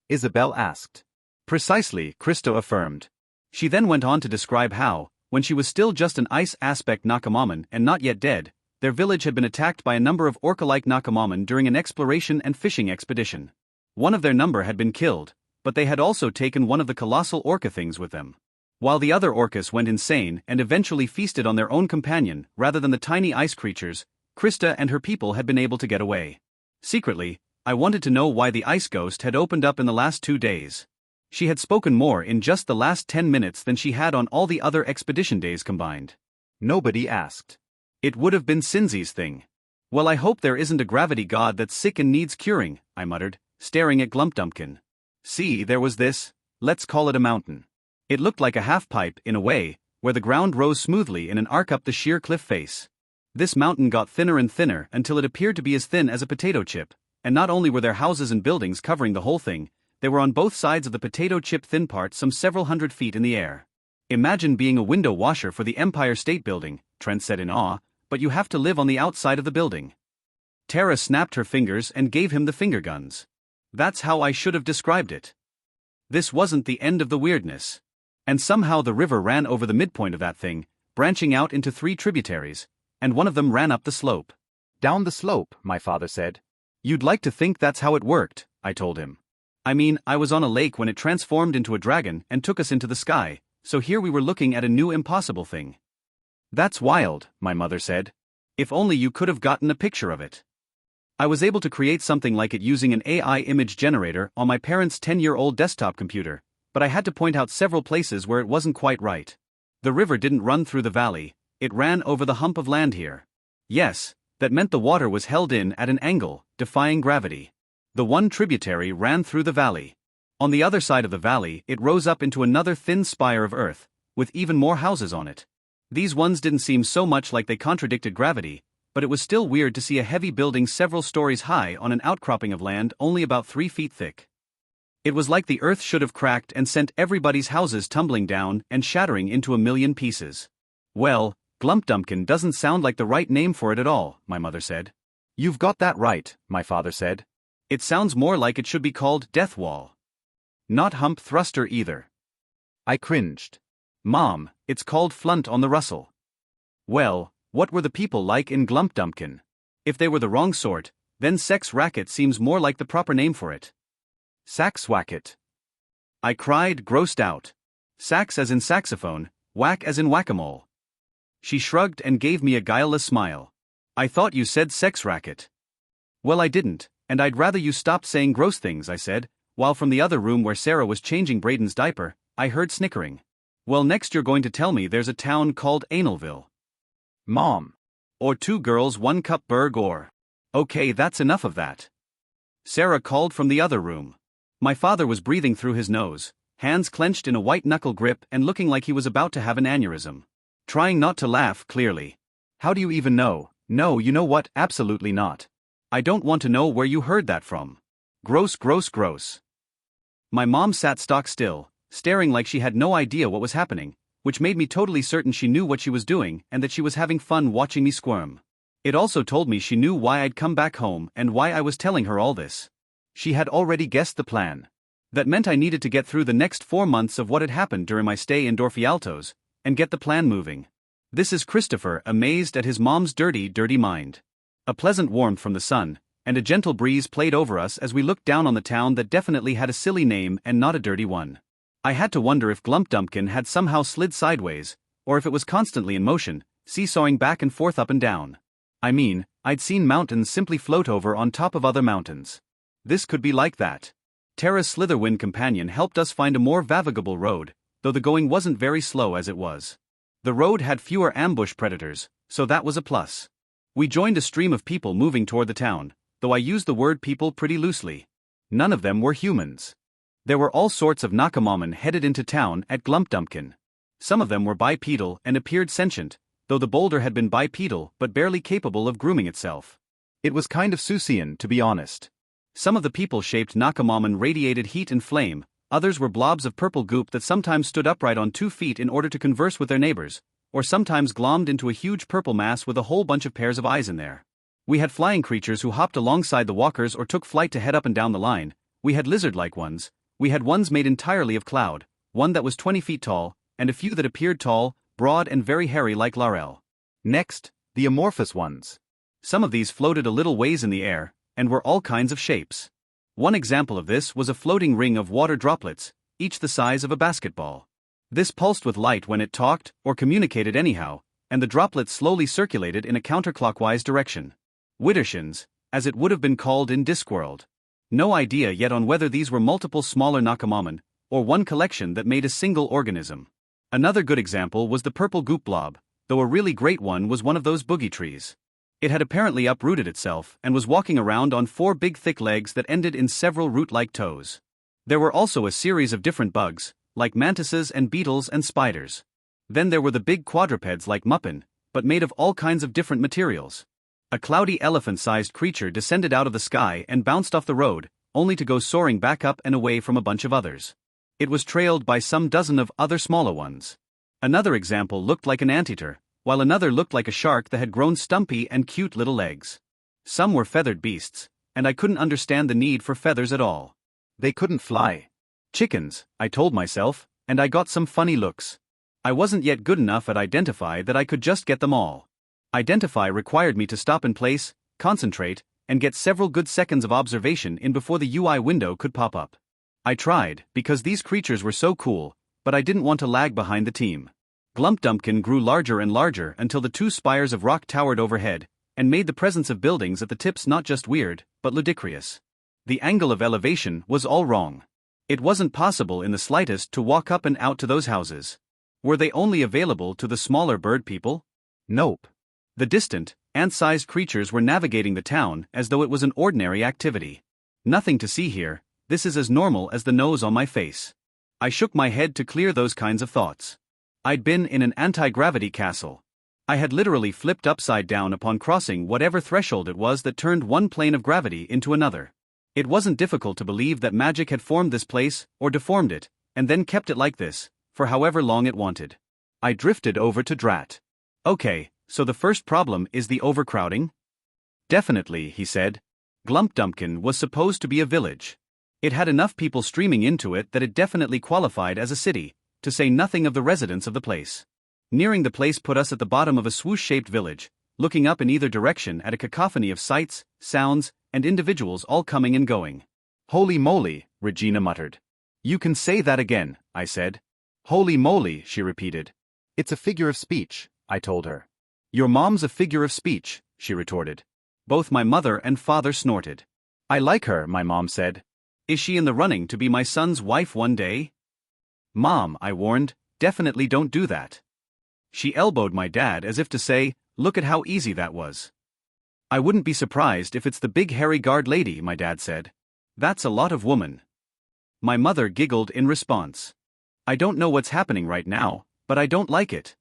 Speaker 2: Isabel asked.
Speaker 1: Precisely, Krista affirmed. She then went on to describe how, when she was still just an ice aspect Nakamoman and not yet dead, their village had been attacked by a number of orca-like Nakamoman during an exploration and fishing expedition. One of their number had been killed, but they had also taken one of the colossal orca things with them. While the other orcas went insane and eventually feasted on their own companion rather than the tiny ice creatures, Krista and her people had been able to get away. Secretly, I wanted to know why the ice ghost had opened up in the last 2 days. She had spoken more in just the last 10 minutes than she had on all the other expedition days combined.
Speaker 2: Nobody asked.
Speaker 1: It would have been Cinzy's thing. Well, I hope there isn't a gravity god that's sick and needs curing, I muttered, staring at Glumpdumpkin. See, there was this, let's call it a mountain. It looked like a half-pipe, in a way, where the ground rose smoothly in an arc up the sheer cliff face. This mountain got thinner and thinner until it appeared to be as thin as a potato chip, and not only were there houses and buildings covering the whole thing, they were on both sides of the potato chip thin part some several hundred feet in the air. Imagine being a window washer for the Empire State Building, Trent said in awe, but you have to live on the outside of the building. Tara snapped her fingers and gave him the finger guns. That's how I should have described it. This wasn't the end of the weirdness. And somehow the river ran over the midpoint of that thing, branching out into 3 tributaries, and one of them ran up the slope.
Speaker 2: Down the slope, my father said.
Speaker 1: You'd like to think that's how it worked, I told him. I mean, I was on a lake when it transformed into a dragon and took us into the sky, so here we were looking at a new impossible thing. That's wild, my mother said. If only you could have gotten a picture of it. I was able to create something like it using an AI image generator on my parents' 10-year-old desktop computer, but I had to point out several places where it wasn't quite right. The river didn't run through the valley, it ran over the hump of land here. Yes, that meant the water was held in at an angle, defying gravity. The one tributary ran through the valley. On the other side of the valley, it rose up into another thin spire of earth, with even more houses on it. These ones didn't seem so much like they contradicted gravity, but it was still weird to see a heavy building several stories high on an outcropping of land only about 3 feet thick. It was like the earth should have cracked and sent everybody's houses tumbling down and shattering into a million pieces. Well, Glumpdumpkin doesn't sound like the right name for it at all, my mother said.
Speaker 2: You've got that right, my father said.
Speaker 1: It sounds more like it should be called Death Wall. Not Hump Thruster either.
Speaker 2: I cringed.
Speaker 1: Mom, it's called Flunt on the Russell. Well, what were the people like in Glumpdumpkin? If they were the wrong sort, then Sex Racket seems more like the proper name for it. Saxwacket. I cried, grossed out. Sax as in saxophone, whack as in whack-a-mole. She shrugged and gave me a guileless smile. I thought you said sex racket. Well, I didn't, and I'd rather you stopped saying gross things, I said, while from the other room where Sarah was changing Braden's diaper, I heard snickering. Well, next you're going to tell me there's a town called Analville.
Speaker 2: Mom.
Speaker 1: Or 2 girls 1 cup burg or. Okay, that's enough of that. Sarah called from the other room. My father was breathing through his nose, hands clenched in a white-knuckle grip and looking like he was about to have an aneurysm. Trying not to laugh, clearly. How do you even know? No, you know what, absolutely not. I don't want to know where you heard that from. Gross, gross, gross. My mom sat stock still, staring like she had no idea what was happening, which made me totally certain she knew what she was doing and that she was having fun watching me squirm. It also told me she knew why I'd come back home and why I was telling her all this. She had already guessed the plan. That meant I needed to get through the next 4 months of what had happened during my stay in Dorfialtos, and get the plan moving. This is Christopher, amazed at his mom's dirty, dirty mind. A pleasant warmth from the sun, and a gentle breeze played over us as we looked down on the town that definitely had a silly name and not a dirty one. I had to wonder if Glumpdumpkin had somehow slid sideways, or if it was constantly in motion, seesawing back and forth up and down. I mean, I'd seen mountains simply float over on top of other mountains. This could be like that. Tara's Slitherwind companion helped us find a more navigable road, though the going wasn't very slow as it was. The road had fewer ambush predators, so that was a plus. We joined a stream of people moving toward the town, though I used the word people pretty loosely. None of them were humans. There were all sorts of Nakamomen headed into town at Glumpdumpkin. Some of them were bipedal and appeared sentient, though the boulder had been bipedal but barely capable of grooming itself. It was kind of Susian, to be honest. Some of the people-shaped Nakamomen radiated heat and flame, others were blobs of purple goop that sometimes stood upright on 2 feet in order to converse with their neighbors, or sometimes glommed into a huge purple mass with a whole bunch of pairs of eyes in there. We had flying creatures who hopped alongside the walkers or took flight to head up and down the line, we had lizard-like ones, we had ones made entirely of cloud, one that was 20 feet tall, and a few that appeared tall, broad and very hairy like Laurel. Next, the amorphous ones. Some of these floated a little ways in the air, and were all kinds of shapes. One example of this was a floating ring of water droplets, each the size of a basketball. This pulsed with light when it talked, or communicated anyhow, and the droplets slowly circulated in a counterclockwise direction. Widdershins, as it would have been called in Discworld. No idea yet on whether these were multiple smaller Nakamomen, or one collection that made a single organism. Another good example was the purple goop blob, though a really great one was one of those boogie trees. It had apparently uprooted itself and was walking around on 4 big thick legs that ended in several root-like toes. There were also a series of different bugs, like mantises and beetles and spiders. Then there were the big quadrupeds like muffin, but made of all kinds of different materials. A cloudy elephant-sized creature descended out of the sky and bounced off the road, only to go soaring back up and away from a bunch of others. It was trailed by some dozen of other smaller ones. Another example looked like an anteater, while another looked like a shark that had grown stumpy and cute little legs. Some were feathered beasts, and I couldn't understand the need for feathers at all. They couldn't fly. Chickens, I told myself, and I got some funny looks. I wasn't yet good enough at Identify that I could just get them all. Identify required me to stop in place, concentrate, and get several good seconds of observation in before the UI window could pop up. I tried, because these creatures were so cool, but I didn't want to lag behind the team. Glumpdumpkin grew larger and larger until the 2 spires of rock towered overhead, and made the presence of buildings at the tips not just weird, but ludicrous. The angle of elevation was all wrong. It wasn't possible in the slightest to walk up and out to those houses. Were they only available to the smaller bird people? Nope. The distant, ant-sized creatures were navigating the town as though it was an ordinary activity. Nothing to see here, this is as normal as the nose on my face. I shook my head to clear those kinds of thoughts. I'd been in an anti-gravity castle. I had literally flipped upside down upon crossing whatever threshold it was that turned one plane of gravity into another. It wasn't difficult to believe that magic had formed this place, or deformed it, and then kept it like this, for however long it wanted. I drifted over to Drat. Okay, so the first problem is the overcrowding? Definitely, he said. Glumpdumpkin was supposed to be a village. It had enough people streaming into it that it definitely qualified as a city, to say nothing of the residents of the place. Nearing the place put us at the bottom of a swoosh-shaped village, looking up in either direction at a cacophony of sights, sounds, and individuals all coming and going. Holy moly, Regina muttered. You can say that again, I said. Holy moly, she repeated. It's a figure of speech, I told her. Your mom's a figure of speech, she retorted. Both my mother and father snorted. I like her, my mom said. Is she in the running to be my son's wife one day? Mom, I warned, definitely don't do that. She elbowed my dad as if to say, look at how easy that was. I wouldn't be surprised if it's the big hairy guard lady, my dad said. That's a lot of woman. My mother giggled in response. I don't know what's happening right now, but I don't like it.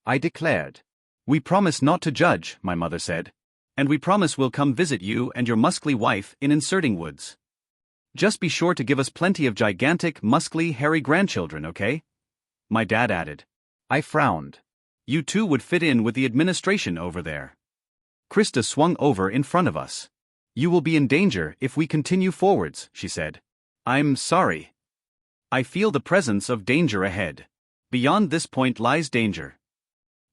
Speaker 1: I declared. We promise not to judge, my mother said. And we promise we'll come visit you and your muscly wife in Inserting Woods. Just be sure to give us plenty of gigantic, muscly, hairy grandchildren, okay? My dad added. I frowned. You two would fit in with the administration over there. Krista swung over in front of us. You will be in danger if we continue forwards, she said. I'm sorry. I feel the presence of danger ahead. Beyond this point lies danger.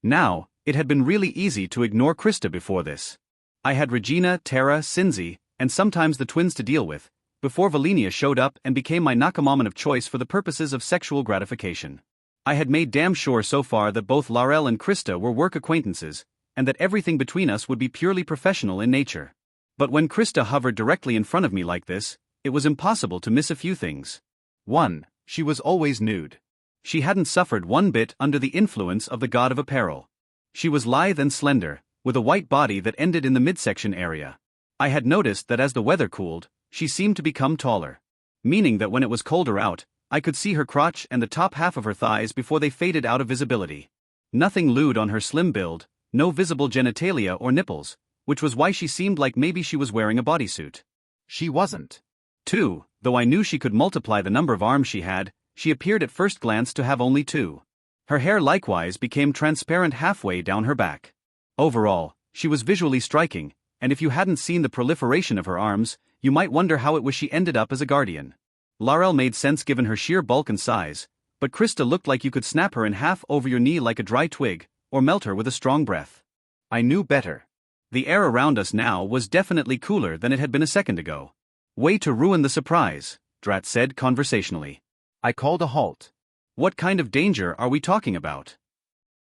Speaker 1: Now, it had been really easy to ignore Krista before this. I had Regina, Tara, Cinzy, and sometimes the twins to deal with, before Valenia showed up and became my Nakamon of choice for the purposes of sexual gratification. I had made damn sure so far that both Laurel and Krista were work acquaintances, and that everything between us would be purely professional in nature. But when Krista hovered directly in front of me like this, it was impossible to miss a few things. 1. She was always nude. She hadn't suffered one bit under the influence of the god of apparel. She was lithe and slender, with a white body that ended in the midsection area. I had noticed that as the weather cooled, she seemed to become taller. Meaning that when it was colder out, I could see her crotch and the top half of her thighs before they faded out of visibility. Nothing lewd on her slim build, no visible genitalia or nipples, which was why she seemed like maybe she was wearing a bodysuit. She wasn't. 2. Though I knew she could multiply the number of arms she had, she appeared at first glance to have only 2. Her hair likewise became transparent halfway down her back. Overall, she was visually striking, and if you hadn't seen the proliferation of her arms, you might wonder how it was she ended up as a guardian. Laurel made sense given her sheer bulk and size, but Krista looked like you could snap her in half over your knee like a dry twig, or melt her with a strong breath. I knew better. The air around us now was definitely cooler than it had been a second ago. Way to ruin the surprise, Drat said conversationally. I called a halt. What kind of danger are we talking about?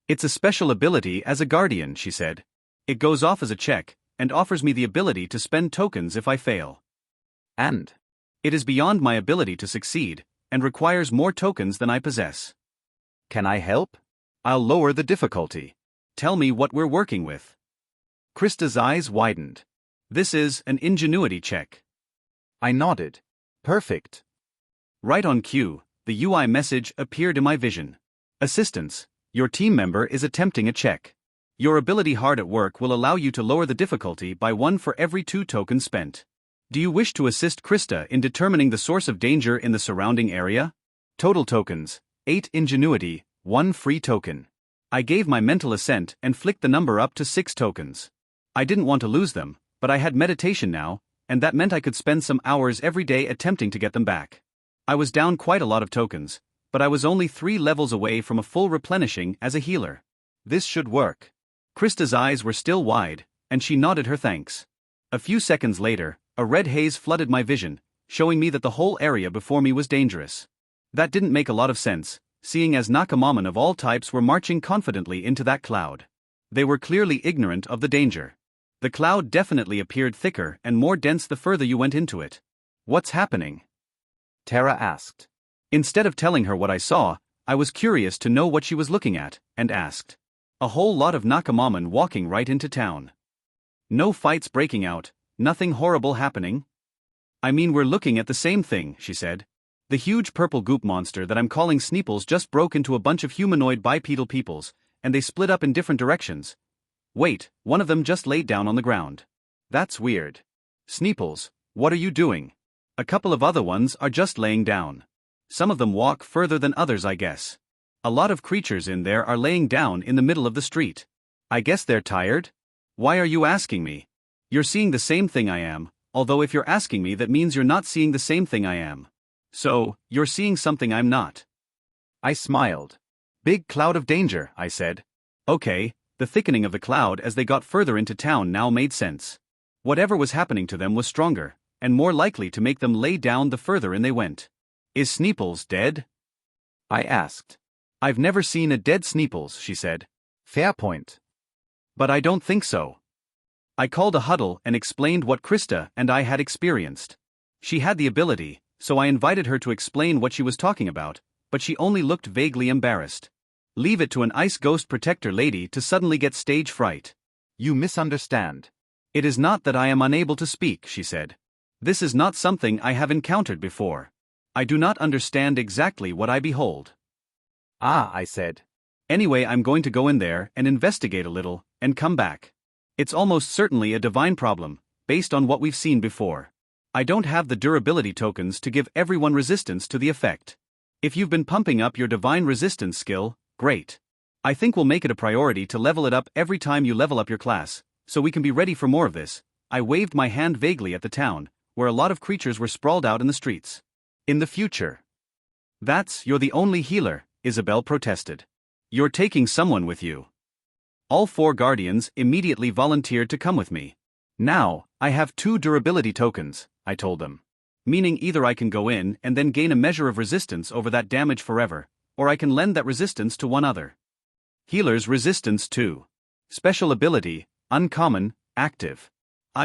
Speaker 1: It's a special ability as a guardian, she said. It goes off as a check, and offers me the ability to spend tokens if I fail. And it is beyond my ability to succeed, and requires more tokens than I possess. Can I help? I'll lower the difficulty. Tell me what we're working with. Krista's eyes widened. This is an ingenuity check. I nodded. Perfect. Right on cue, the UI message appeared in my vision. Assistance. Your team member is attempting a check. Your ability hard at work will allow you to lower the difficulty by 1 for every 2 tokens spent. Do you wish to assist Krista in determining the source of danger in the surrounding area? Total tokens, 8 ingenuity, 1 free token. I gave my mental assent and flicked the number up to 6 tokens. I didn't want to lose them, but I had meditation now, and that meant I could spend some hours every day attempting to get them back. I was down quite a lot of tokens, but I was only 3 levels away from a full replenishing as a healer. This should work. Krista's eyes were still wide, and she nodded her thanks. A few seconds later, a red haze flooded my vision, showing me that the whole area before me was dangerous. That didn't make a lot of sense, seeing as Nakamaman of all types were marching confidently into that cloud. They were clearly ignorant of the danger. The cloud definitely appeared thicker and more dense the further you went into it. What's happening? Terra asked. Instead of telling her what I saw, I was curious to know what she was looking at, and asked. A whole lot of Nakamaman walking right into town. No fights breaking out, nothing horrible happening? I mean, we're looking at the same thing, she said. The huge purple goop monster that I'm calling Sneeples just broke into a bunch of humanoid bipedal peoples, and they split up in different directions. Wait, one of them just laid down on the ground. That's weird. Sneeples, what are you doing? A couple of other ones are just laying down. Some of them walk further than others, I guess. A lot of creatures in there are laying down in the middle of the street. I guess they're tired? Why are you asking me? You're seeing the same thing I am, although if you're asking me that means you're not seeing the same thing I am. So, you're seeing something I'm not. I smiled. Big cloud of danger, I said. Okay, the thickening of the cloud as they got further into town now made sense. Whatever was happening to them was stronger, and more likely to make them lay down the further in they went. Is Sneeples dead? I asked. I've never seen a dead Sneeples, she said. Fair point. But I don't think so. I called a huddle and explained what Krista and I had experienced. She had the ability, so I invited her to explain what she was talking about, but she only looked vaguely embarrassed. Leave it to an ice ghost protector lady to suddenly get stage fright. You misunderstand. It is not that I am unable to speak, she said. This is not something I have encountered before. I do not understand exactly what I behold. Ah, I said. Anyway, I'm going to go in there and investigate a little, and come back. It's almost certainly a divine problem, based on what we've seen before. I don't have the durability tokens to give everyone resistance to the effect. If you've been pumping up your divine resistance skill, great. I think we'll make it a priority to level it up every time you level up your class, so we can be ready for more of this. I waved my hand vaguely at the town, where a lot of creatures were sprawled out in the streets. In the future. You're the only healer, Isabel protested. You're taking someone with you. All 4 guardians immediately volunteered to come with me. Now, I have 2 durability tokens, I told them. Meaning either I can go in and then gain a measure of resistance over that damage forever, or I can lend that resistance to one other. Healer's resistance to. Special ability, uncommon, active.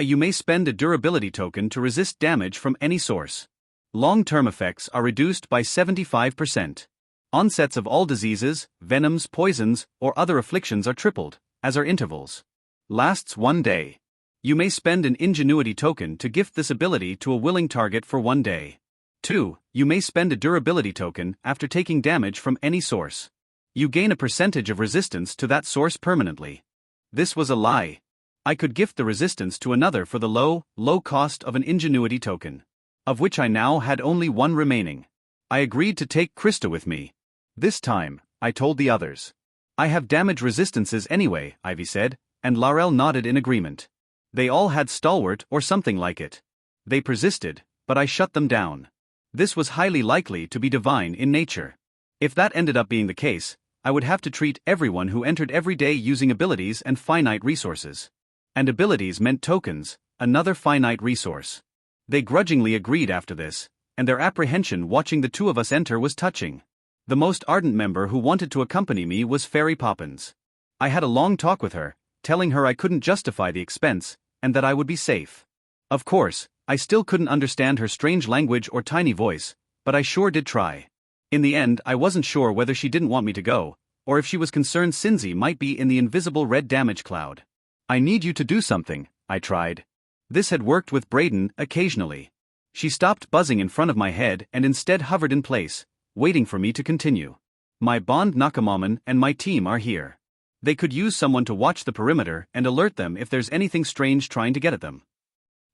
Speaker 1: You may spend a durability token to resist damage from any source. Long-term effects are reduced by 75%. Onsets of all diseases, venoms, poisons, or other afflictions are tripled, as are intervals. Lasts 1 day. You may spend an ingenuity token to gift this ability to a willing target for 1 day. 2. You may spend a durability token after taking damage from any source. You gain a percentage of resistance to that source permanently. This was a lie. I could gift the resistance to another for the low cost of an ingenuity token. Of which I now had only 1 remaining. I agreed to take Krista with me. This time, I told the others. I have damage resistances anyway, Ivy said, and Laurel nodded in agreement. They all had stalwart or something like it. They persisted, but I shut them down. This was highly likely to be divine in nature. If that ended up being the case, I would have to treat everyone who entered every day using abilities and finite resources. And abilities meant tokens, another finite resource. They grudgingly agreed after this, and their apprehension watching the 2 of us enter was touching. The most ardent member who wanted to accompany me was Fairy Poppins. I had a long talk with her, telling her I couldn't justify the expense, and that I would be safe. Of course, I still couldn't understand her strange language or tiny voice, but I sure did try. In the end, I wasn't sure whether she didn't want me to go, or if she was concerned Cinzy might be in the invisible red damage cloud. I need you to do something, I tried. This had worked with Brayden occasionally. She stopped buzzing in front of my head and instead hovered in place, waiting for me to continue. My Bond Nakamaman and my team are here. They could use someone to watch the perimeter and alert them if there's anything strange trying to get at them.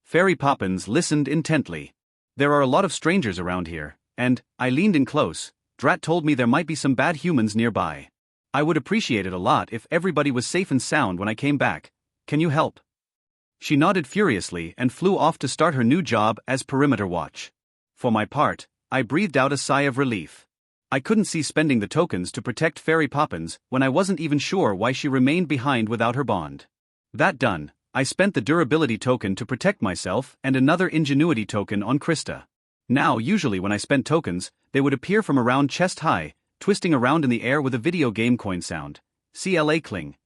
Speaker 1: Fairy Poppins listened intently. There are a lot of strangers around here, and, I leaned in close, Drat told me there might be some bad humans nearby. I would appreciate it a lot if everybody was safe and sound when I came back. Can you help? She nodded furiously and flew off to start her new job as perimeter watch. For my part, I breathed out a sigh of relief. I couldn't see spending the tokens to protect Fairy Poppins when I wasn't even sure why she remained behind without her bond. That done, I spent the durability token to protect myself and another ingenuity token on Krista. Now, usually when I spent tokens, they would appear from around chest high, twisting around in the air with a video game coin sound, CLA cling,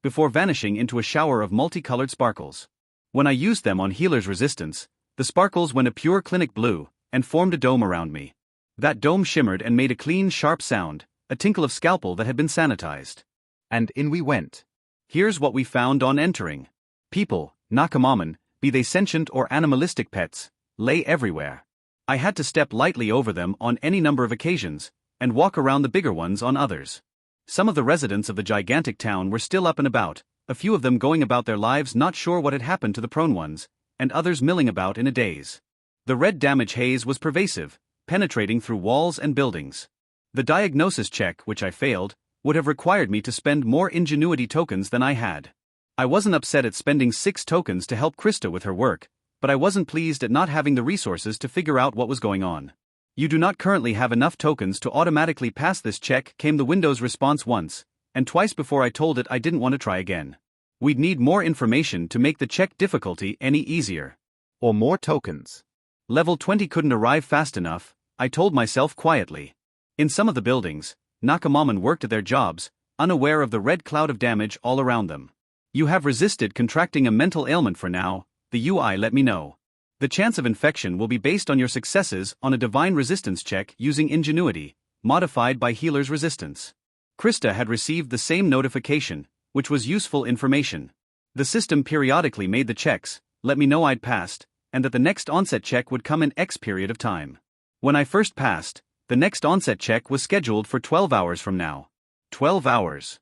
Speaker 1: before vanishing into a shower of multicolored sparkles. When I used them on Healer's Resistance, the sparkles went a pure clinic blue and formed a dome around me. That dome shimmered and made a clean, sharp sound, a tinkle of scalpel that had been sanitized. And in we went. Here's what we found on entering. People, Nakamoman, be they sentient or animalistic pets, lay everywhere. I had to step lightly over them on any number of occasions, and walk around the bigger ones on others. Some of the residents of the gigantic town were still up and about, a few of them going about their lives not sure what had happened to the prone ones, and others milling about in a daze. The red damage haze was pervasive, penetrating through walls and buildings. The diagnosis check, which I failed, would have required me to spend more ingenuity tokens than I had. I wasn't upset at spending 6 tokens to help Krista with her work, but I wasn't pleased at not having the resources to figure out what was going on. You do not currently have enough tokens to automatically pass this check, came the Windows response once, and twice before I told it I didn't want to try again. We'd need more information to make the check difficulty any easier. Or more tokens. Level 20 couldn't arrive fast enough, I told myself quietly. In some of the buildings, Nakamoman worked at their jobs, unaware of the red cloud of damage all around them. You have resisted contracting a mental ailment for now, the UI let me know. The chance of infection will be based on your successes on a divine resistance check using ingenuity, modified by Healer's Resistance. Krista had received the same notification, which was useful information. The system periodically made the checks, let me know I'd passed, and that the next onset check would come in X period of time. When I first passed, the next onset check was scheduled for 12 hours from now. 12 hours?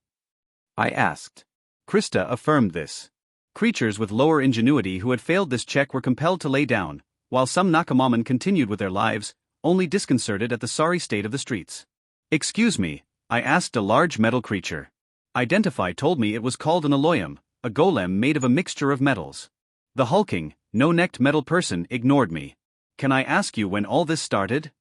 Speaker 1: I asked. Krista affirmed this. Creatures with lower ingenuity who had failed this check were compelled to lay down, while some Nakamoman continued with their lives, only disconcerted at the sorry state of the streets. Excuse me, I asked a large metal creature. Identify told me it was called an aloyum, a golem made of a mixture of metals. The hulking, no-necked metal person ignored me. Can I ask you when all this started?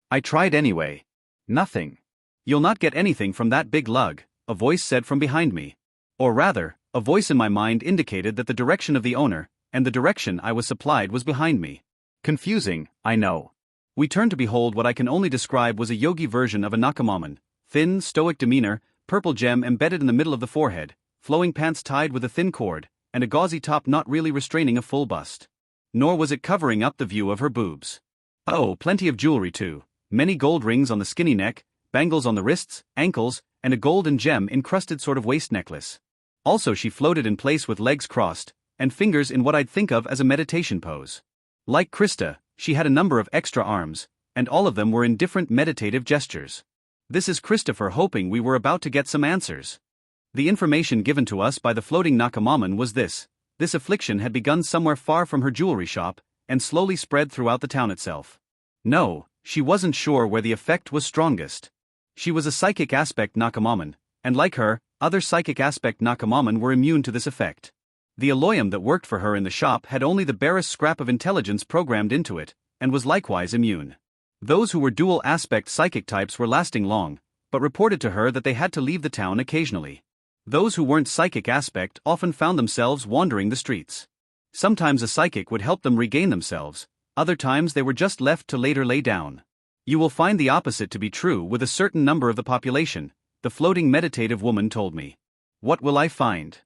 Speaker 1: I tried anyway. Nothing. You'll not get anything from that big lug, a voice said from behind me. Or rather, a voice in my mind indicated that the direction of the owner, and the direction I was supplied was behind me. Confusing, I know. We turned to behold what I can only describe was a yogi version of a Nakamoman, thin, stoic demeanor, purple gem embedded in the middle of the forehead, flowing pants tied with a thin cord, and a gauzy top not really restraining a full bust. Nor was it covering up the view of her boobs. Oh, plenty of jewelry too, many gold rings on the skinny neck, bangles on the wrists, ankles, and a gold and gem-encrusted sort of waist necklace. Also she floated in place with legs crossed, and fingers in what I'd think of as a meditation pose. Like Krista, she had a number of extra arms, and all of them were in different meditative gestures. This is Christopher hoping we were about to get some answers. The information given to us by the floating Nakamoman was this affliction had begun somewhere far from her jewelry shop, and slowly spread throughout the town itself. No, she wasn't sure where the effect was strongest. She was a psychic aspect Nakamoman, and like her, other psychic aspect Nakamoman were immune to this effect. The aloyum that worked for her in the shop had only the barest scrap of intelligence programmed into it, and was likewise immune. Those who were dual aspect psychic types were lasting long, but reported to her that they had to leave the town occasionally. Those who weren't psychic aspect often found themselves wandering the streets. Sometimes a psychic would help them regain themselves, other times they were just left to later lay down. You will find the opposite to be true with a certain number of the population, the floating meditative woman told me. What will I find?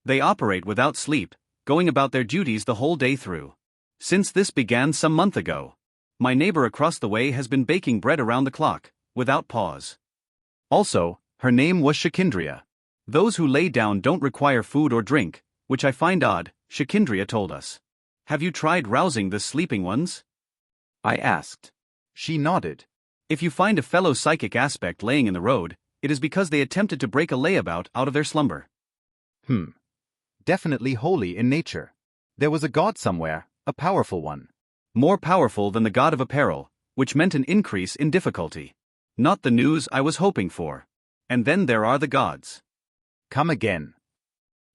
Speaker 1: They operate without sleep, going about their duties the whole day through. Since this began some month ago. My neighbor across the way has been baking bread around the clock, without pause. Also, her name was Shakindria. Those who lay down don't require food or drink, which I find odd, Shakindria told us. Have you tried rousing the sleeping ones? I asked. She nodded. If you find a fellow psychic aspect laying in the road, it is because they attempted to break a layabout out of their slumber. Definitely holy in nature. There was a god somewhere, a powerful one. More powerful than the god of apparel, which meant an increase in difficulty. Not the news I was hoping for. And then there are the gods. Come again.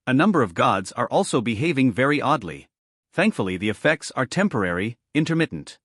Speaker 1: A number of gods are also behaving very oddly. Thankfully the effects are temporary, intermittent.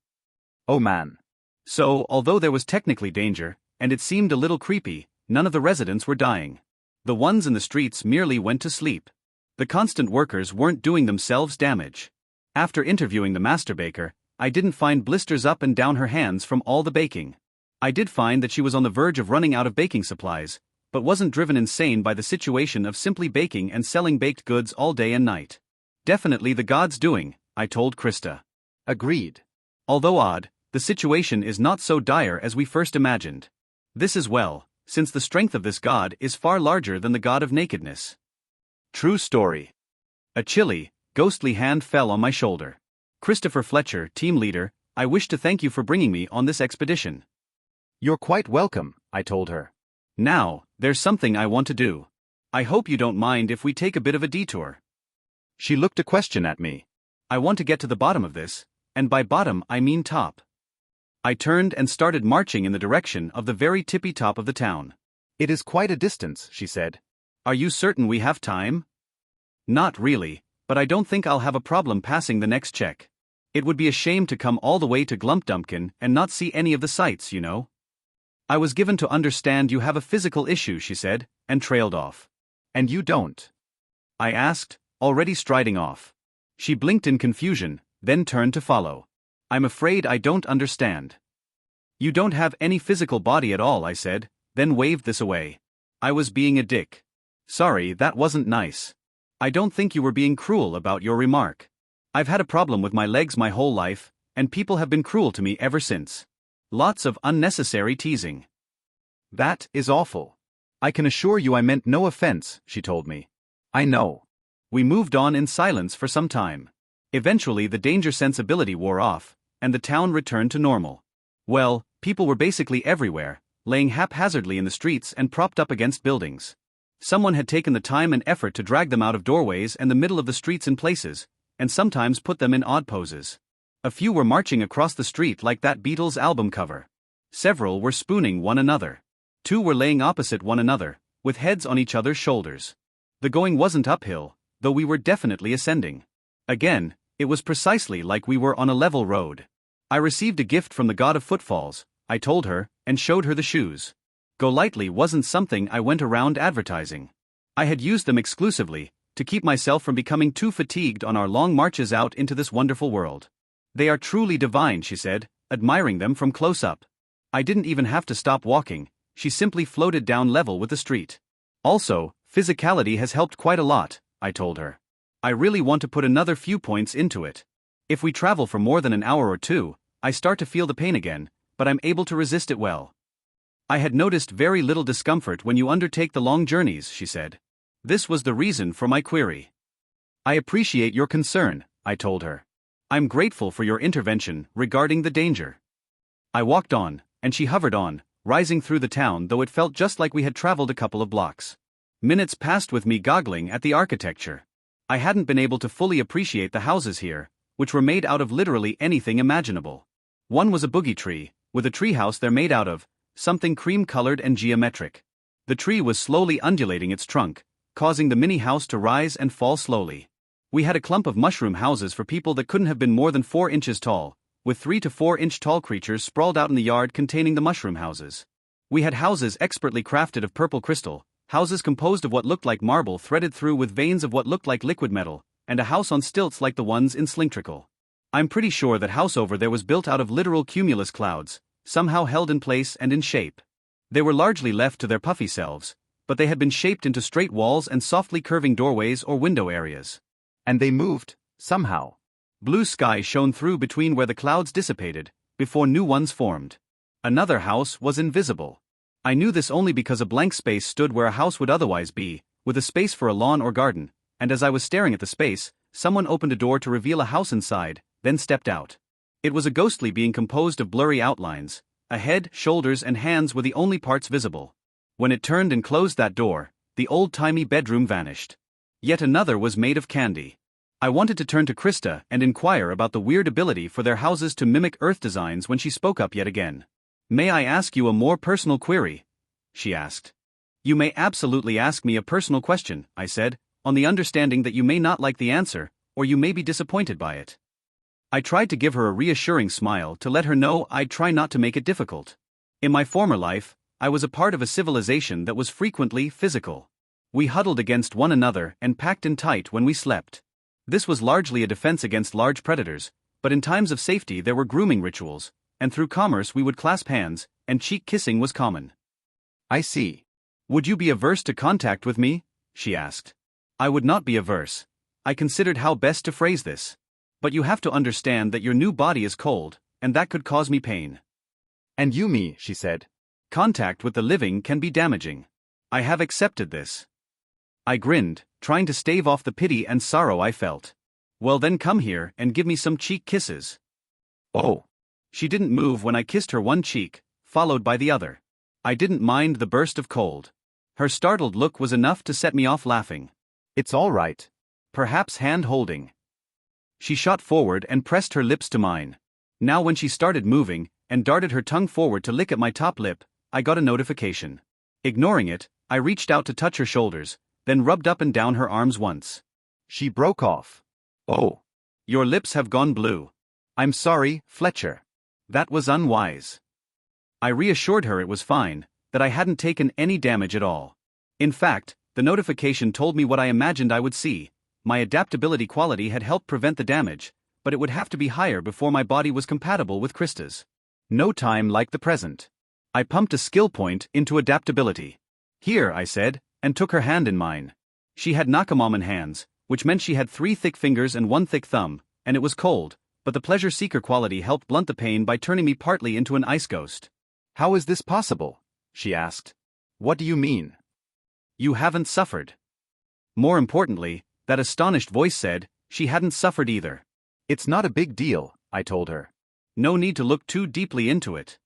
Speaker 1: Oh man. So, although there was technically danger, and it seemed a little creepy, none of the residents were dying. The ones in the streets merely went to sleep. The constant workers weren't doing themselves damage. After interviewing the master baker, I didn't find blisters up and down her hands from all the baking. I did find that she was on the verge of running out of baking supplies, but wasn't driven insane by the situation of simply baking and selling baked goods all day and night. Definitely the God's doing, I told Krista.
Speaker 2: Agreed.
Speaker 1: Although odd, the situation is not so dire as we first imagined. This as well, since the strength of this God is far larger than the God of nakedness.
Speaker 2: True story.
Speaker 1: A chilly, ghostly hand fell on my shoulder. Christopher Fletcher, team leader, I wish to thank you for bringing me on this expedition.
Speaker 2: You're quite welcome, I told her.
Speaker 1: Now, there's something I want to do. I hope you don't mind if we take a bit of a detour.
Speaker 2: She looked a question at me.
Speaker 1: I want to get to the bottom of this, and by bottom I mean top. I turned and started marching in the direction of the very tippy top of the town.
Speaker 2: It is quite a distance, she said.
Speaker 1: Are you certain we have time? Not really, but I don't think I'll have a problem passing the next check. It would be a shame to come all the way to Glumpdumpkin and not see any of the sights, you know. I was given to understand you have a physical issue, she said, and trailed off.
Speaker 2: And you don't?
Speaker 1: I asked, already striding off. She blinked in confusion, then turned to follow. I'm afraid I don't understand. You don't have any physical body at all, I said, then waved this away. I was being a dick. Sorry, that wasn't nice. I don't think you were being cruel about your remark. I've had a problem with my legs my whole life, and people have been cruel to me ever since. Lots of unnecessary teasing.
Speaker 2: That is awful. I can assure you I meant no offense, she told me. I know.
Speaker 1: We moved on in silence for some time. Eventually the danger sensibility wore off, and the town returned to normal. Well, people were basically everywhere, laying haphazardly in the streets and propped up against buildings. Someone had taken the time and effort to drag them out of doorways and the middle of the streets in places, and sometimes put them in odd poses. A few were marching across the street like that Beatles album cover. Several were spooning one another. 2 were laying opposite one another, with heads on each other's shoulders. The going wasn't uphill, though we were definitely ascending. Again, it was precisely like we were on a level road. I received a gift from the god of footfalls, I told her, and showed her the shoes. Go lightly wasn't something I went around advertising. I had used them exclusively, to keep myself from becoming too fatigued on our long marches out into this wonderful world. They are truly divine, she said, admiring them from close up. I didn't even have to stop walking, she simply floated down level with the street. Also, physicality has helped quite a lot, I told her. I really want to put another few points into it. If we travel for more than an hour or two, I start to feel the pain again, but I'm able to resist it well. I had noticed very little discomfort when you undertake the long journeys, she said. This was the reason for my query. I appreciate your concern, I told her. I'm grateful for your intervention regarding the danger. I walked on, and she hovered on, rising through the town though it felt just like we had traveled a couple of blocks. Minutes passed with me goggling at the architecture. I hadn't been able to fully appreciate the houses here, which were made out of literally anything imaginable. One was a boogie tree, with a treehouse they're made out of, something cream-colored and geometric. The tree was slowly undulating its trunk, causing the mini house to rise and fall slowly. We had a clump of mushroom houses for people that couldn't have been more than 4 inches tall, with 3 to 4 inch tall creatures sprawled out in the yard containing the mushroom houses. We had houses expertly crafted of purple crystal, houses composed of what looked like marble threaded through with veins of what looked like liquid metal, and a house on stilts like the ones in Slinktrickle. I'm pretty sure that house over there was built out of literal cumulus clouds, somehow held in place and in shape. They were largely left to their puffy selves, but they had been shaped into straight walls and softly curving doorways or window areas.
Speaker 2: And they moved, somehow.
Speaker 1: Blue sky shone through between where the clouds dissipated, before new ones formed. Another house was invisible. I knew this only because a blank space stood where a house would otherwise be, with a space for a lawn or garden, and as I was staring at the space, someone opened a door to reveal a house inside, then stepped out. It was a ghostly being composed of blurry outlines. A head, shoulders and hands were the only parts visible. When it turned and closed that door, the old-timey bedroom vanished. Yet another was made of candy. I wanted to turn to Krista and inquire about the weird ability for their houses to mimic Earth designs when she spoke up yet again. "May I ask you a more personal query?" she asked. "You may absolutely ask me a personal question," I said, on the understanding that you may not like the answer, or you may be disappointed by it. I tried to give her a reassuring smile to let her know I'd try not to make it difficult. In my former life, I was a part of a civilization that was frequently physical. We huddled against one another and packed in tight when we slept. This was largely a defense against large predators, but in times of safety there were grooming rituals, and through commerce we would clasp hands, and cheek kissing was common.
Speaker 2: I see.
Speaker 1: Would you be averse to contact with me? She asked. I would not be averse. I considered how best to phrase this. But you have to understand that your new body is cold, and that could cause me pain.
Speaker 2: And you me, she said.
Speaker 1: Contact with the living can be damaging. I have accepted this. I grinned, trying to stave off the pity and sorrow I felt. Well then come here and give me some cheek kisses.
Speaker 2: Oh.
Speaker 1: She didn't move when I kissed her one cheek, followed by the other. I didn't mind the burst of cold. Her startled look was enough to set me off laughing.
Speaker 2: It's all right.
Speaker 1: Perhaps hand-holding. She shot forward and pressed her lips to mine. Now when she started moving, and darted her tongue forward to lick at my top lip, I got a notification. Ignoring it, I reached out to touch her shoulders, then rubbed up and down her arms once.
Speaker 2: She broke off. Oh.
Speaker 1: Your lips have gone blue.
Speaker 2: I'm sorry, Fletcher.
Speaker 1: That was unwise. I reassured her it was fine, that I hadn't taken any damage at all. In fact, the notification told me what I imagined I would see. My adaptability quality had helped prevent the damage, but it would have to be higher before my body was compatible with Krista's. No time like the present. I pumped a skill point into adaptability. Here, I said, and took her hand in mine. She had Nakamon hands, which meant she had 3 thick fingers and 1 thick thumb, and it was cold, but the pleasure seeker quality helped blunt the pain by turning me partly into an ice ghost.
Speaker 2: How is this possible? She asked. What do you mean?
Speaker 1: You haven't suffered. More importantly, that astonished voice said, she hadn't suffered either.
Speaker 2: It's not a big deal, I told her.
Speaker 1: No need to look too deeply into it.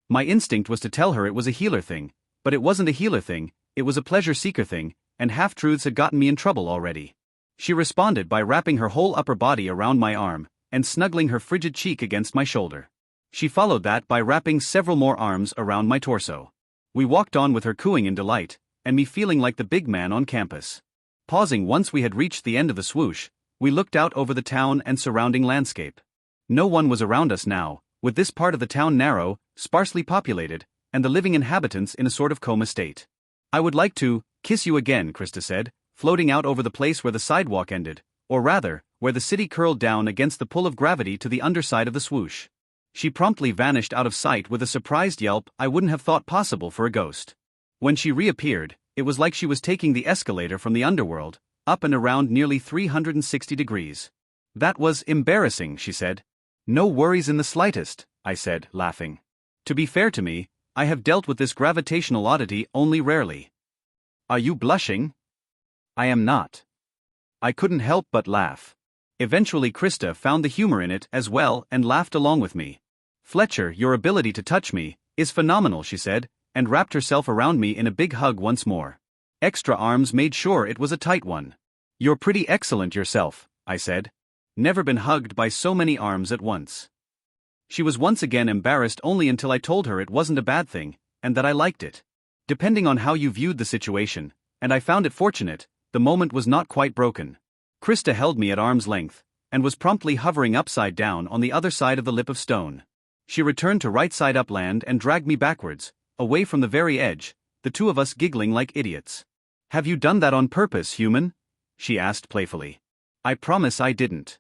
Speaker 1: My instinct was to tell her it was a healer thing, but it wasn't a healer thing, it was a pleasure seeker thing, and half-truths had gotten me in trouble already. She responded by wrapping her whole upper body around my arm, and snuggling her frigid cheek against my shoulder. She followed that by wrapping several more arms around my torso. We walked on with her cooing in delight, and me feeling like the big man on campus. Pausing once we had reached the end of the swoosh, we looked out over the town and surrounding landscape. No one was around us now, with this part of the town narrow, sparsely populated, and the living inhabitants in a sort of coma state. I would like to kiss you again, Krista said, floating out over the place where the sidewalk ended, or rather, where the city curled down against the pull of gravity to the underside of the swoosh. She promptly vanished out of sight with a surprised yelp I wouldn't have thought possible for a ghost. When she reappeared, it was like she was taking the escalator from the underworld, up and around nearly 360 degrees. That was embarrassing, she said. No worries in the slightest, I said, laughing. To be fair to me, I have dealt with this gravitational oddity only rarely. Are you blushing? I am not. I couldn't help but laugh. Eventually Krista found the humor in it as well and laughed along with me. Fletcher, your ability to touch me is phenomenal, she said, and wrapped herself around me in a big hug once more. Extra arms made sure it was a tight one. You're pretty excellent yourself, I said. Never been hugged by so many arms at once. She was once again embarrassed only until I told her it wasn't a bad thing, and that I liked it. Depending on how you viewed the situation, and I found it fortunate, the moment was not quite broken. Krista held me at arm's length, and was promptly hovering upside down on the other side of the lip of stone. She returned to right side upland and dragged me backwards, away from the very edge, the two of us giggling like idiots. Have you done that on purpose, human? She asked playfully. I promise I didn't.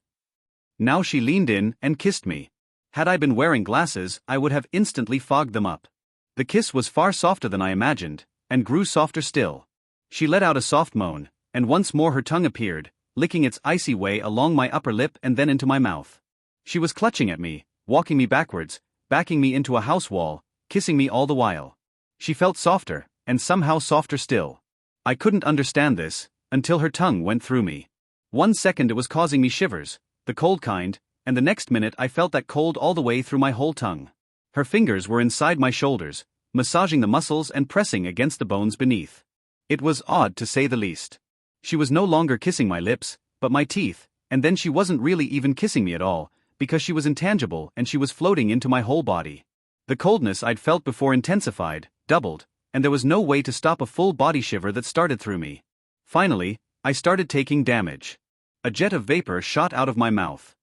Speaker 1: Now she leaned in and kissed me. Had I been wearing glasses, I would have instantly fogged them up. The kiss was far softer than I imagined, and grew softer still. She let out a soft moan, and once more her tongue appeared, licking its icy way along my upper lip and then into my mouth. She was clutching at me, walking me backwards, backing me into a house wall, kissing me all the while. She felt softer, and somehow softer still. I couldn't understand this, until her tongue went through me. 1 second it was causing me shivers, the cold kind, and the next minute I felt that cold all the way through my whole tongue. Her fingers were inside my shoulders, massaging the muscles and pressing against the bones beneath. It was odd to say the least. She was no longer kissing my lips, but my teeth, and then she wasn't really even kissing me at all, because she was intangible and she was floating into my whole body. The coldness I'd felt before intensified, doubled, and there was no way to stop a full body shiver that started through me. Finally, I started taking damage. A jet of vapor shot out of my mouth.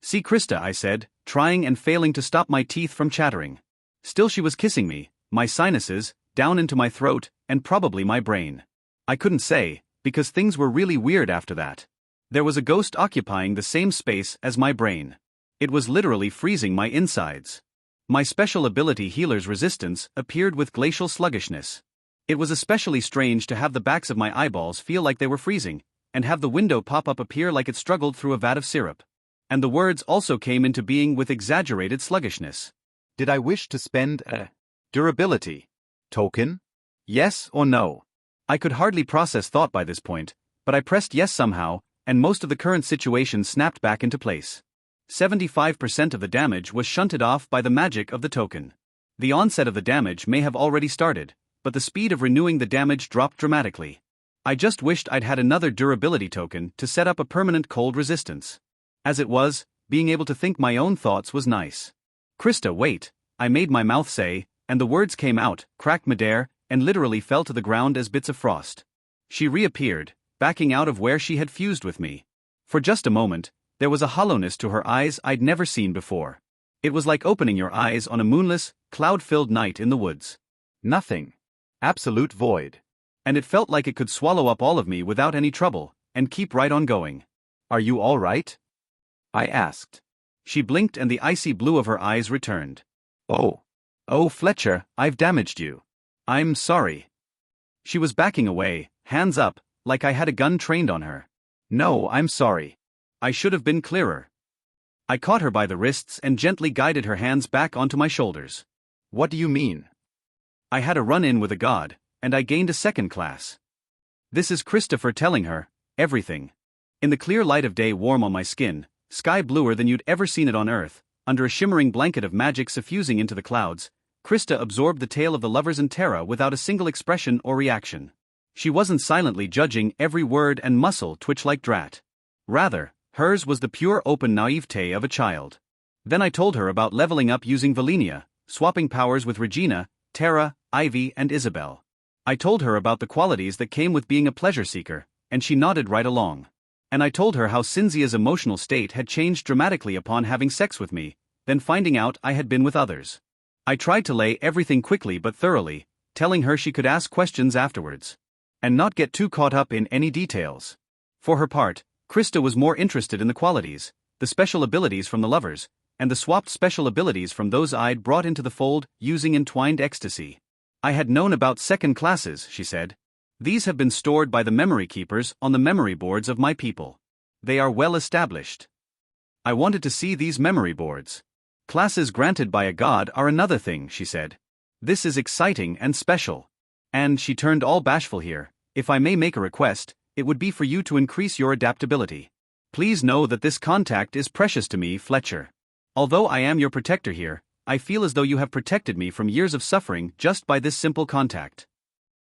Speaker 1: See Krista, I said, trying and failing to stop my teeth from chattering. Still she was kissing me, my sinuses, down into my throat, and probably my brain. I couldn't say, because things were really weird after that. There was a ghost occupying the same space as my brain. It was literally freezing my insides. My special ability Healer's Resistance appeared with glacial sluggishness. It was especially strange to have the backs of my eyeballs feel like they were freezing, and have the window pop-up appear like it struggled through a vat of syrup. And the words also came into being with exaggerated sluggishness.
Speaker 2: Did I wish to spend a durability token?
Speaker 1: Yes or no? I could hardly process thought by this point, but I pressed yes somehow, and most of the current situation snapped back into place. 75% of the damage was shunted off by the magic of the token. The onset of the damage may have already started, but the speed of renewing the damage dropped dramatically. I just wished I'd had another durability token to set up a permanent cold resistance. As it was, being able to think my own thoughts was nice. Krista, wait, I made my mouth say, and the words came out, cracked midair, and literally fell to the ground as bits of frost. She reappeared, backing out of where she had fused with me. For just a moment, there was a hollowness to her eyes I'd never seen before. It was like opening your eyes on a moonless, cloud-filled night in the woods.
Speaker 2: Nothing. Absolute void.
Speaker 1: And it felt like it could swallow up all of me without any trouble, and keep right on going.
Speaker 2: Are you all right? I asked.
Speaker 1: She blinked and the icy blue of her eyes returned.
Speaker 2: Oh,
Speaker 1: Fletcher, I've damaged you. I'm sorry. She was backing away, hands up, like I had a gun trained on her.
Speaker 2: No, I'm sorry.
Speaker 1: I should have been clearer. I caught her by the wrists and gently guided her hands back onto my shoulders.
Speaker 2: What do you mean?
Speaker 1: I had a run-in with a god, and I gained a second class. This is Christopher telling her everything. In the clear light of day warm on my skin, sky bluer than you'd ever seen it on Earth, under a shimmering blanket of magic suffusing into the clouds, Krista absorbed the tale of the lovers in Terra without a single expression or reaction. She wasn't silently judging every word and muscle twitch like drat. Rather, hers was the pure open naivete of a child. Then I told her about leveling up using Valenia, swapping powers with Regina, Terra, Ivy and Isabel. I told her about the qualities that came with being a pleasure seeker, and she nodded right along. And I told her how Cynthia's emotional state had changed dramatically upon having sex with me, then finding out I had been with others. I tried to lay everything quickly but thoroughly, telling her she could ask questions afterwards. And not get too caught up in any details. For her part, Krista was more interested in the qualities, the special abilities from the lovers, and the swapped special abilities from those I'd brought into the fold using entwined ecstasy. I had known about second classes, she said. These have been stored by the memory keepers on the memory boards of my people. They are well established. I wanted to see these memory boards. Classes granted by a god are another thing, she said. This is exciting and special. And she turned all bashful here. If I may make a request, it would be for you to increase your adaptability. Please know that this contact is precious to me, Fletcher. Although I am your protector here, I feel as though you have protected me from years of suffering just by this simple contact.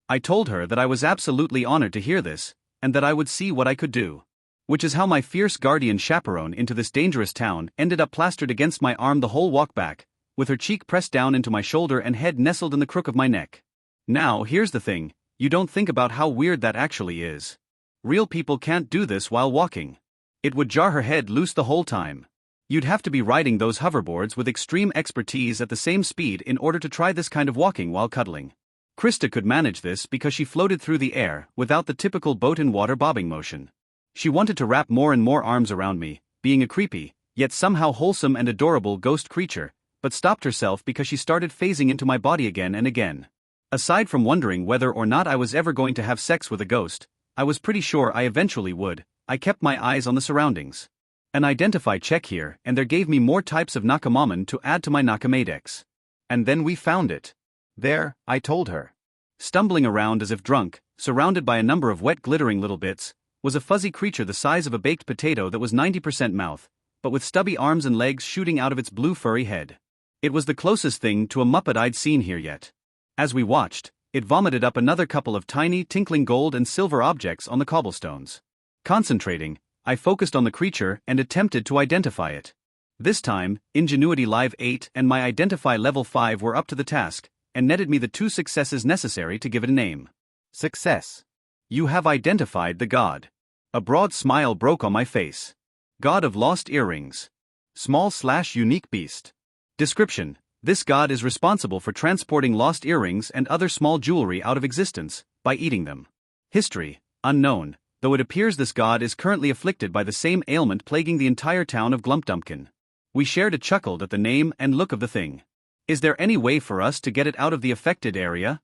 Speaker 1: I told her that I was absolutely honored to hear this, and that I would see what I could do. Which is how my fierce guardian chaperone into this dangerous town ended up plastered against my arm the whole walk back, with her cheek pressed down into my shoulder and head nestled in the crook of my neck. Now, here's the thing, you don't think about how weird that actually is. Real people can't do this while walking. It would jar her head loose the whole time. You'd have to be riding those hoverboards with extreme expertise at the same speed in order to try this kind of walking while cuddling. Krista could manage this because she floated through the air without the typical boat-in-water bobbing motion. She wanted to wrap more and more arms around me, being a creepy, yet somehow wholesome and adorable ghost creature, but stopped herself because she started phasing into my body again and again. Aside from wondering whether or not I was ever going to have sex with a ghost, I was pretty sure I eventually would. I kept my eyes on the surroundings. An identify check here, and there gave me more types of Nakamaman to add to my Nakamadex. And then we found it.
Speaker 2: There, I told her.
Speaker 1: Stumbling around as if drunk, surrounded by a number of wet glittering little bits, was a fuzzy creature the size of a baked potato that was 90% mouth, but with stubby arms and legs shooting out of its blue furry head. It was the closest thing to a Muppet I'd seen here yet. As we watched, it vomited up another couple of tiny tinkling gold and silver objects on the cobblestones. Concentrating, I focused on the creature and attempted to identify it. This time, Ingenuity Live 8 and my Identify Level 5 were up to the task, and netted me the 2 successes necessary to give it a name.
Speaker 2: Success.
Speaker 1: You have identified the god. A broad smile broke on my face. God of lost earrings. Small/unique beast. Description: this god is responsible for transporting lost earrings and other small jewelry out of existence, by eating them. History: unknown, though it appears this god is currently afflicted by the same ailment plaguing the entire town of Glumpdumpkin. We shared a chuckle at the name and look of the thing. Is there any way for us to get it out of the affected area?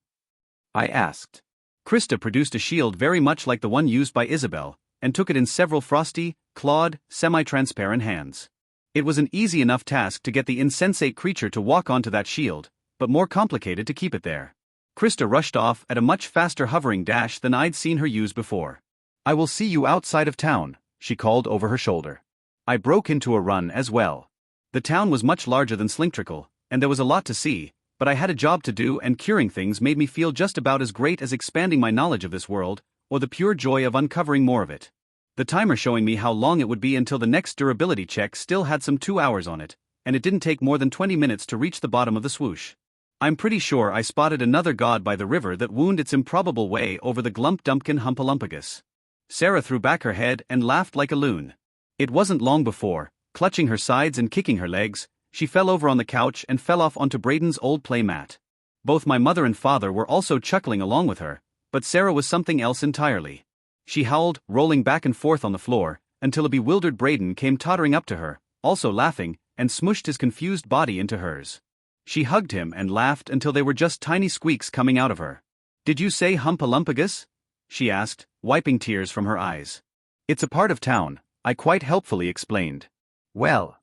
Speaker 1: I asked. Krista produced a shield very much like the one used by Isabel, and took it in several frosty, clawed, semi-transparent hands. It was an easy enough task to get the insensate creature to walk onto that shield, but more complicated to keep it there. Krista rushed off at a much faster hovering dash than I'd seen her use before. I will see you outside of town, she called over her shoulder. I broke into a run as well. The town was much larger than Slinktrickle, and there was a lot to see, but I had a job to do, and curing things made me feel just about as great as expanding my knowledge of this world, or the pure joy of uncovering more of it. The timer showing me how long it would be until the next durability check still had some 2 hours on it, and it didn't take more than 20 minutes to reach the bottom of the swoosh. I'm pretty sure I spotted another god by the river that wound its improbable way over the Glumpdumpkin Humpalumpagus. Sarah threw back her head and laughed like a loon. It wasn't long before, clutching her sides and kicking her legs, she fell over on the couch and fell off onto Braden's old play mat. Both my mother and father were also chuckling along with her, but Sarah was something else entirely. She howled, rolling back and forth on the floor, until a bewildered Braden came tottering up to her, also laughing, and smushed his confused body into hers. She hugged him and laughed until they were just tiny squeaks coming out of her. "Did you say Humpalumpagus?" she asked, wiping tears from her eyes. "It's a part of town," I quite helpfully explained. "Well,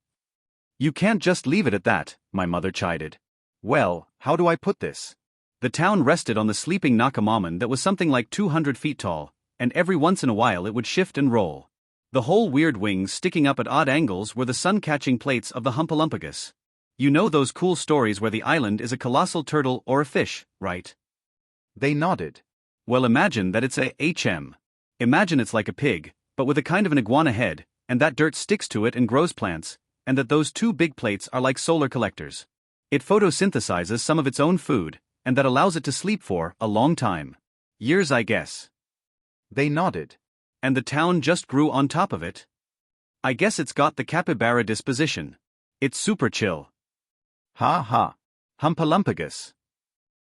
Speaker 1: you can't just leave it at that," my mother chided. "Well, how do I put this?" The town rested on the sleeping Nakamaman that was something like 200 feet tall, and every once in a while it would shift and roll. The whole weird wings sticking up at odd angles were the sun-catching plates of the Humpalumpagus. You know those cool stories where the island is a colossal turtle or a fish, right? They nodded. Well, imagine that it's a HM. Imagine it's like a pig, but with a kind of an iguana head, and that dirt sticks to it and grows plants, and that those two big plates are like solar collectors. It photosynthesizes some of its own food, and that allows it to sleep for a long time. Years, I guess. They nodded. And the town just grew on top of it? I guess it's got the capybara disposition. It's super chill. Ha ha. Humpalumpagus,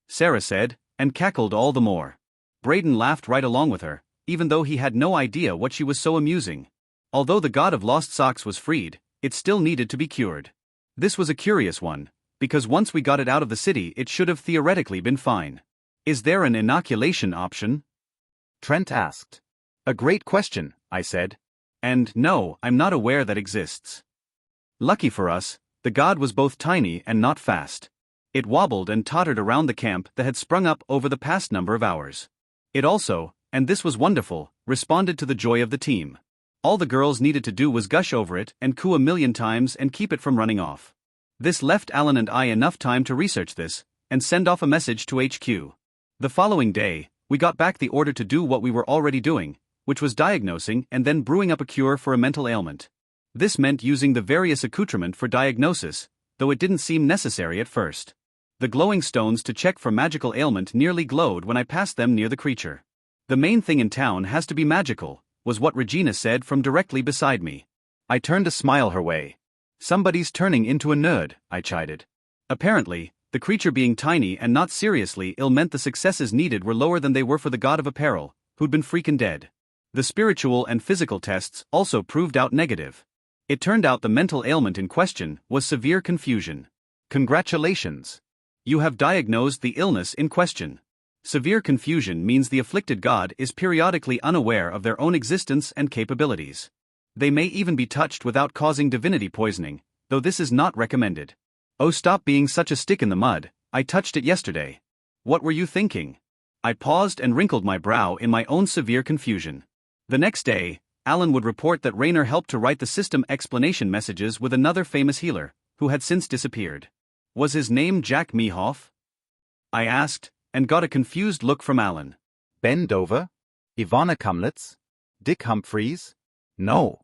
Speaker 1: Sarah said, and cackled all the more. Braden laughed right along with her, even though he had no idea what she was so amusing. Although the god of lost socks was freed, it still needed to be cured. This was a curious one, because once we got it out of the city it should have theoretically been fine. Is there an inoculation option? Trent asked. A great question, I said. And no, I'm not aware that exists. Lucky for us, the god was both tiny and not fast. It wobbled and tottered around the camp that had sprung up over the past number of hours. It also, and this was wonderful, responded to the joy of the team. All the girls needed to do was gush over it and coo a million times and keep it from running off. This left Alan and I enough time to research this, and send off a message to HQ. The following day, we got back the order to do what we were already doing, which was diagnosing and then brewing up a cure for a mental ailment. This meant using the various accoutrement for diagnosis, though it didn't seem necessary at first. The glowing stones to check for magical ailment nearly glowed when I passed them near the creature. The main thing in town has to be magical, was what Regina said from directly beside me. I turned a smile her way. Somebody's turning into a nerd, I chided. Apparently, the creature being tiny and not seriously ill meant the successes needed were lower than they were for the god of apparel, who'd been freaking dead. The spiritual and physical tests also proved out negative. It turned out the mental ailment in question was severe confusion. Congratulations. You have diagnosed the illness in question. Severe confusion means the afflicted god is periodically unaware of their own existence and capabilities. They may even be touched without causing divinity poisoning, though this is not recommended. Oh, stop being such a stick in the mud, I touched it yesterday. What were you thinking? I paused and wrinkled my brow in my own severe confusion. The next day, Alan would report that Rayner helped to write the system explanation messages with another famous healer, who had since disappeared. Was his name Jack Mehoff? I asked, and got a confused look from Alan. Ben Dover? Ivana Kumlitz? Dick Humphreys? No.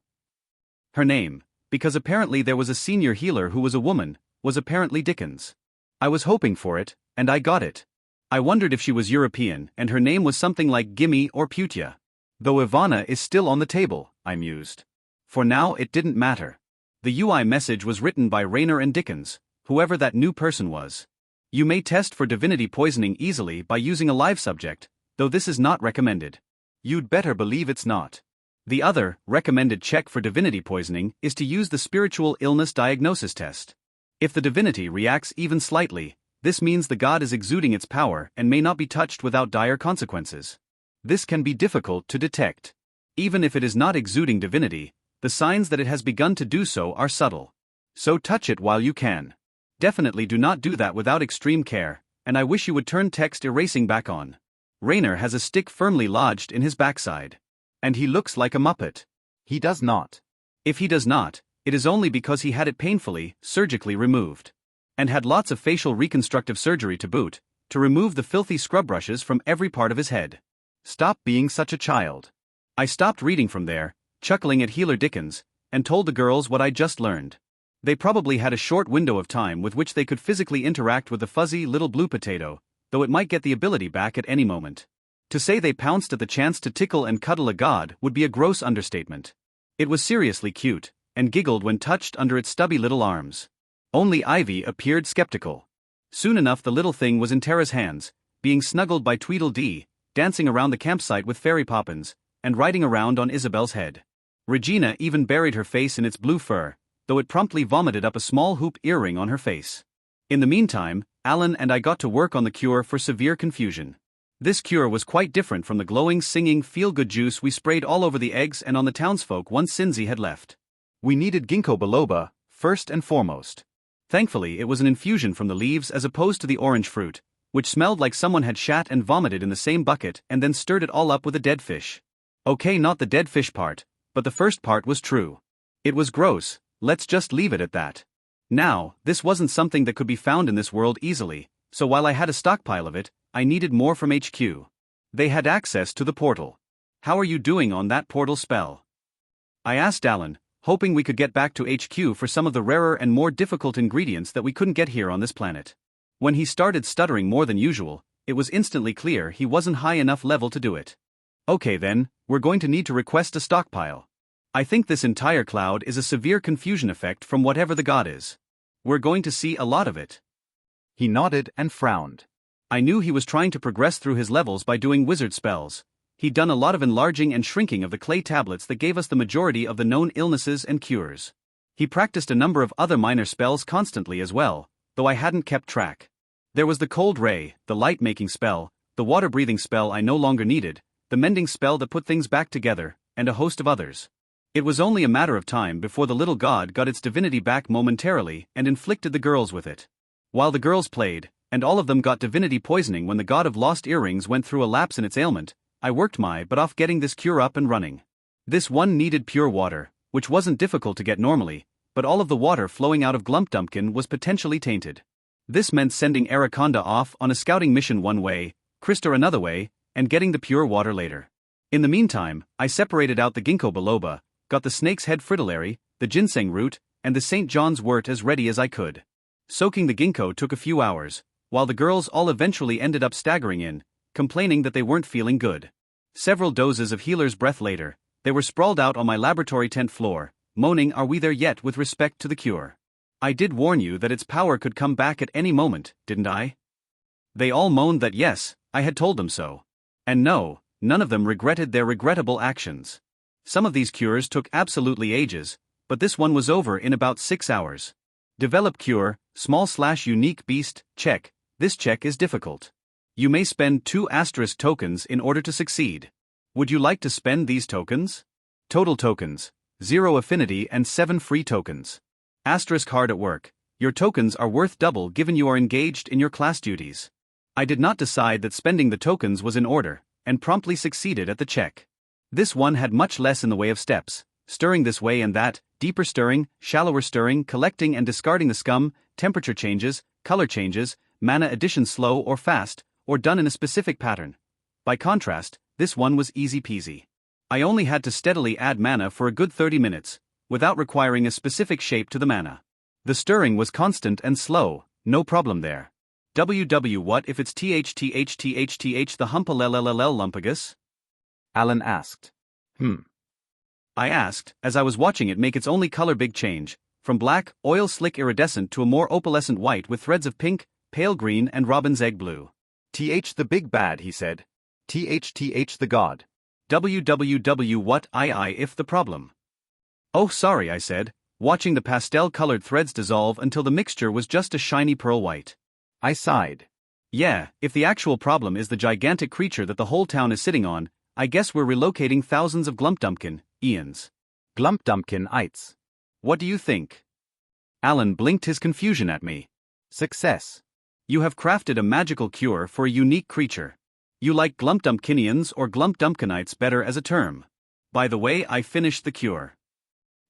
Speaker 1: Her name, because apparently there was a senior healer who was a woman, was apparently Dickens. I was hoping for it, and I got it. I wondered if she was European and her name was something like Gimme or Putia. Though Ivana is still on the table, I mused. For now it didn't matter. The UI message was written by Rayner and Dickens, whoever that new person was. You may test for divinity poisoning easily by using a live subject, though this is not recommended. You'd better believe it's not. The other, recommended check for divinity poisoning is to use the spiritual illness diagnosis test. If the divinity reacts even slightly, this means the god is exuding its power and may not be touched without dire consequences. This can be difficult to detect. Even if it is not exuding divinity, the signs that it has begun to do so are subtle. So touch it while you can. Definitely do not do that without extreme care, and I wish you would turn text erasing back on. Rayner has a stick firmly lodged in his backside. And he looks like a muppet.
Speaker 2: He does not.
Speaker 1: If he does not, it is only because he had it painfully, surgically removed. And had lots of facial reconstructive surgery to boot, to remove the filthy scrub brushes from every part of his head. Stop being such a child. I stopped reading from there, chuckling at Healer Dickens, and told the girls what I just learned. They probably had a short window of time with which they could physically interact with the fuzzy little blue potato, though it might get the ability back at any moment. To say they pounced at the chance to tickle and cuddle a god would be a gross understatement. It was seriously cute, and giggled when touched under its stubby little arms. Only Ivy appeared skeptical. Soon enough the little thing was in Tara's hands, being snuggled by Tweedledee, dancing around the campsite with Fairy Poppins, and riding around on Isabel's head. Regina even buried her face in its blue fur, though it promptly vomited up a small hoop earring on her face. In the meantime, Alan and I got to work on the cure for severe confusion. This cure was quite different from the glowing, singing, feel-good juice we sprayed all over the eggs and on the townsfolk once Cinzia had left. We needed ginkgo biloba, first and foremost. Thankfully it was an infusion from the leaves as opposed to the orange fruit, which smelled like someone had shat and vomited in the same bucket and then stirred it all up with a dead fish. Okay, not the dead fish part, but the first part was true. It was gross, let's just leave it at that. Now, this wasn't something that could be found in this world easily, so while I had a stockpile of it, I needed more from HQ. They had access to the portal. How are you doing on that portal spell? I asked Alan, hoping we could get back to HQ for some of the rarer and more difficult ingredients that we couldn't get here on this planet. When he started stuttering more than usual, it was instantly clear he wasn't high enough level to do it. Okay then, we're going to need to request a stockpile. I think this entire cloud is a severe confusion effect from whatever the god is. We're going to see a lot of it.
Speaker 2: He nodded and frowned.
Speaker 1: I knew he was trying to progress through his levels by doing wizard spells. He'd done a lot of enlarging and shrinking of the clay tablets that gave us the majority of the known illnesses and cures. He practiced a number of other minor spells constantly as well, though I hadn't kept track. There was the cold ray, the light-making spell, the water-breathing spell I no longer needed, the mending spell that put things back together, and a host of others. It was only a matter of time before the little god got its divinity back momentarily and inflicted the girls with it. While the girls played, and all of them got divinity poisoning when the god of lost earrings went through a lapse in its ailment, I worked my butt off getting this cure up and running. This one needed pure water, which wasn't difficult to get normally, but all of the water flowing out of Glumpdumpkin was potentially tainted. This meant sending Araconda off on a scouting mission one way, Krister another way, and getting the pure water later. In the meantime, I separated out the ginkgo biloba, got the snake's head fritillary, the ginseng root, and the St. John's wort as ready as I could. Soaking the ginkgo took a few hours, while the girls all eventually ended up staggering in, complaining that they weren't feeling good. Several doses of healer's breath later, they were sprawled out on my laboratory tent floor, moaning, "Are we there yet with respect to the cure? I did warn you that its power could come back at any moment, didn't I?" They all moaned that yes, I had told them so. And no, none of them regretted their regrettable actions. Some of these cures took absolutely ages, but this one was over in about 6 hours. Develop cure, /unique beast, check. This check is difficult. You may spend 2 asterisk tokens in order to succeed. Would you like to spend these tokens? Total tokens, 0 affinity and 7 free tokens. Asterisk hard at work. Your tokens are worth double given you are engaged in your class duties. I did not decide that spending the tokens was in order, and promptly succeeded at the check. This one had much less in the way of steps, stirring this way and that, deeper stirring, shallower stirring, collecting and discarding the scum, temperature changes, color changes, mana addition slow or fast, or done in a specific pattern. By contrast, this one was easy peasy. I only had to steadily add mana for a good 30 minutes, without requiring a specific shape to the mana. The stirring was constant and slow, no problem there. What if it's the humpalelelelel lumpagus?
Speaker 2: Alan asked.
Speaker 1: I asked, as I was watching it make its only color big change, from black, oil-slick iridescent to a more opalescent white with threads of pink, pale green and robin's egg blue.
Speaker 2: "Th the big bad," he said. "Th the god."
Speaker 1: "WWW what I if the problem." "Oh sorry," I said, watching the pastel-colored threads dissolve until the mixture was just a shiny pearl white.
Speaker 2: I sighed.
Speaker 1: "Yeah, if the actual problem is the gigantic creature that the whole town is sitting on, I guess we're relocating thousands of Glumpdumpkin, Ians."
Speaker 2: Glumpdumpkin-ites.
Speaker 1: "What do you think?" Alan blinked his confusion at me.
Speaker 2: "Success.
Speaker 1: "You have crafted a magical cure for a unique creature. You like Glumpdumpkinians or Glumpdumpkinites better as a term. By the way, I finished the cure."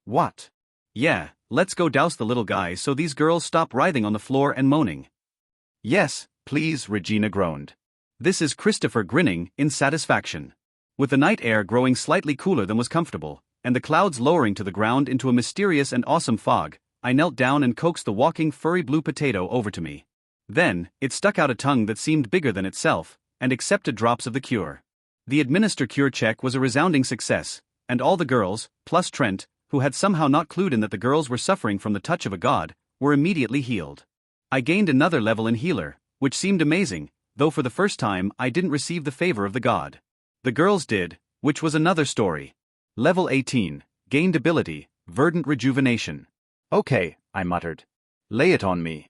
Speaker 2: "What?"
Speaker 1: "Yeah, let's go douse the little guy so these girls stop writhing on the floor and moaning."
Speaker 2: "Yes, please," Regina groaned.
Speaker 1: This is Christopher grinning in satisfaction. With the night air growing slightly cooler than was comfortable, and the clouds lowering to the ground into a mysterious and awesome fog, I knelt down and coaxed the walking furry blue potato over to me. Then, it stuck out a tongue that seemed bigger than itself, and accepted drops of the cure. The administer cure check was a resounding success, and all the girls, plus Trent, who had somehow not clued in that the girls were suffering from the touch of a god, were immediately healed. I gained another level in healer, which seemed amazing, though for the first time I didn't receive the favor of the god. The girls did, which was another story. Level 18, gained ability, Verdant Rejuvenation.
Speaker 2: "Okay," I muttered. "Lay it on me."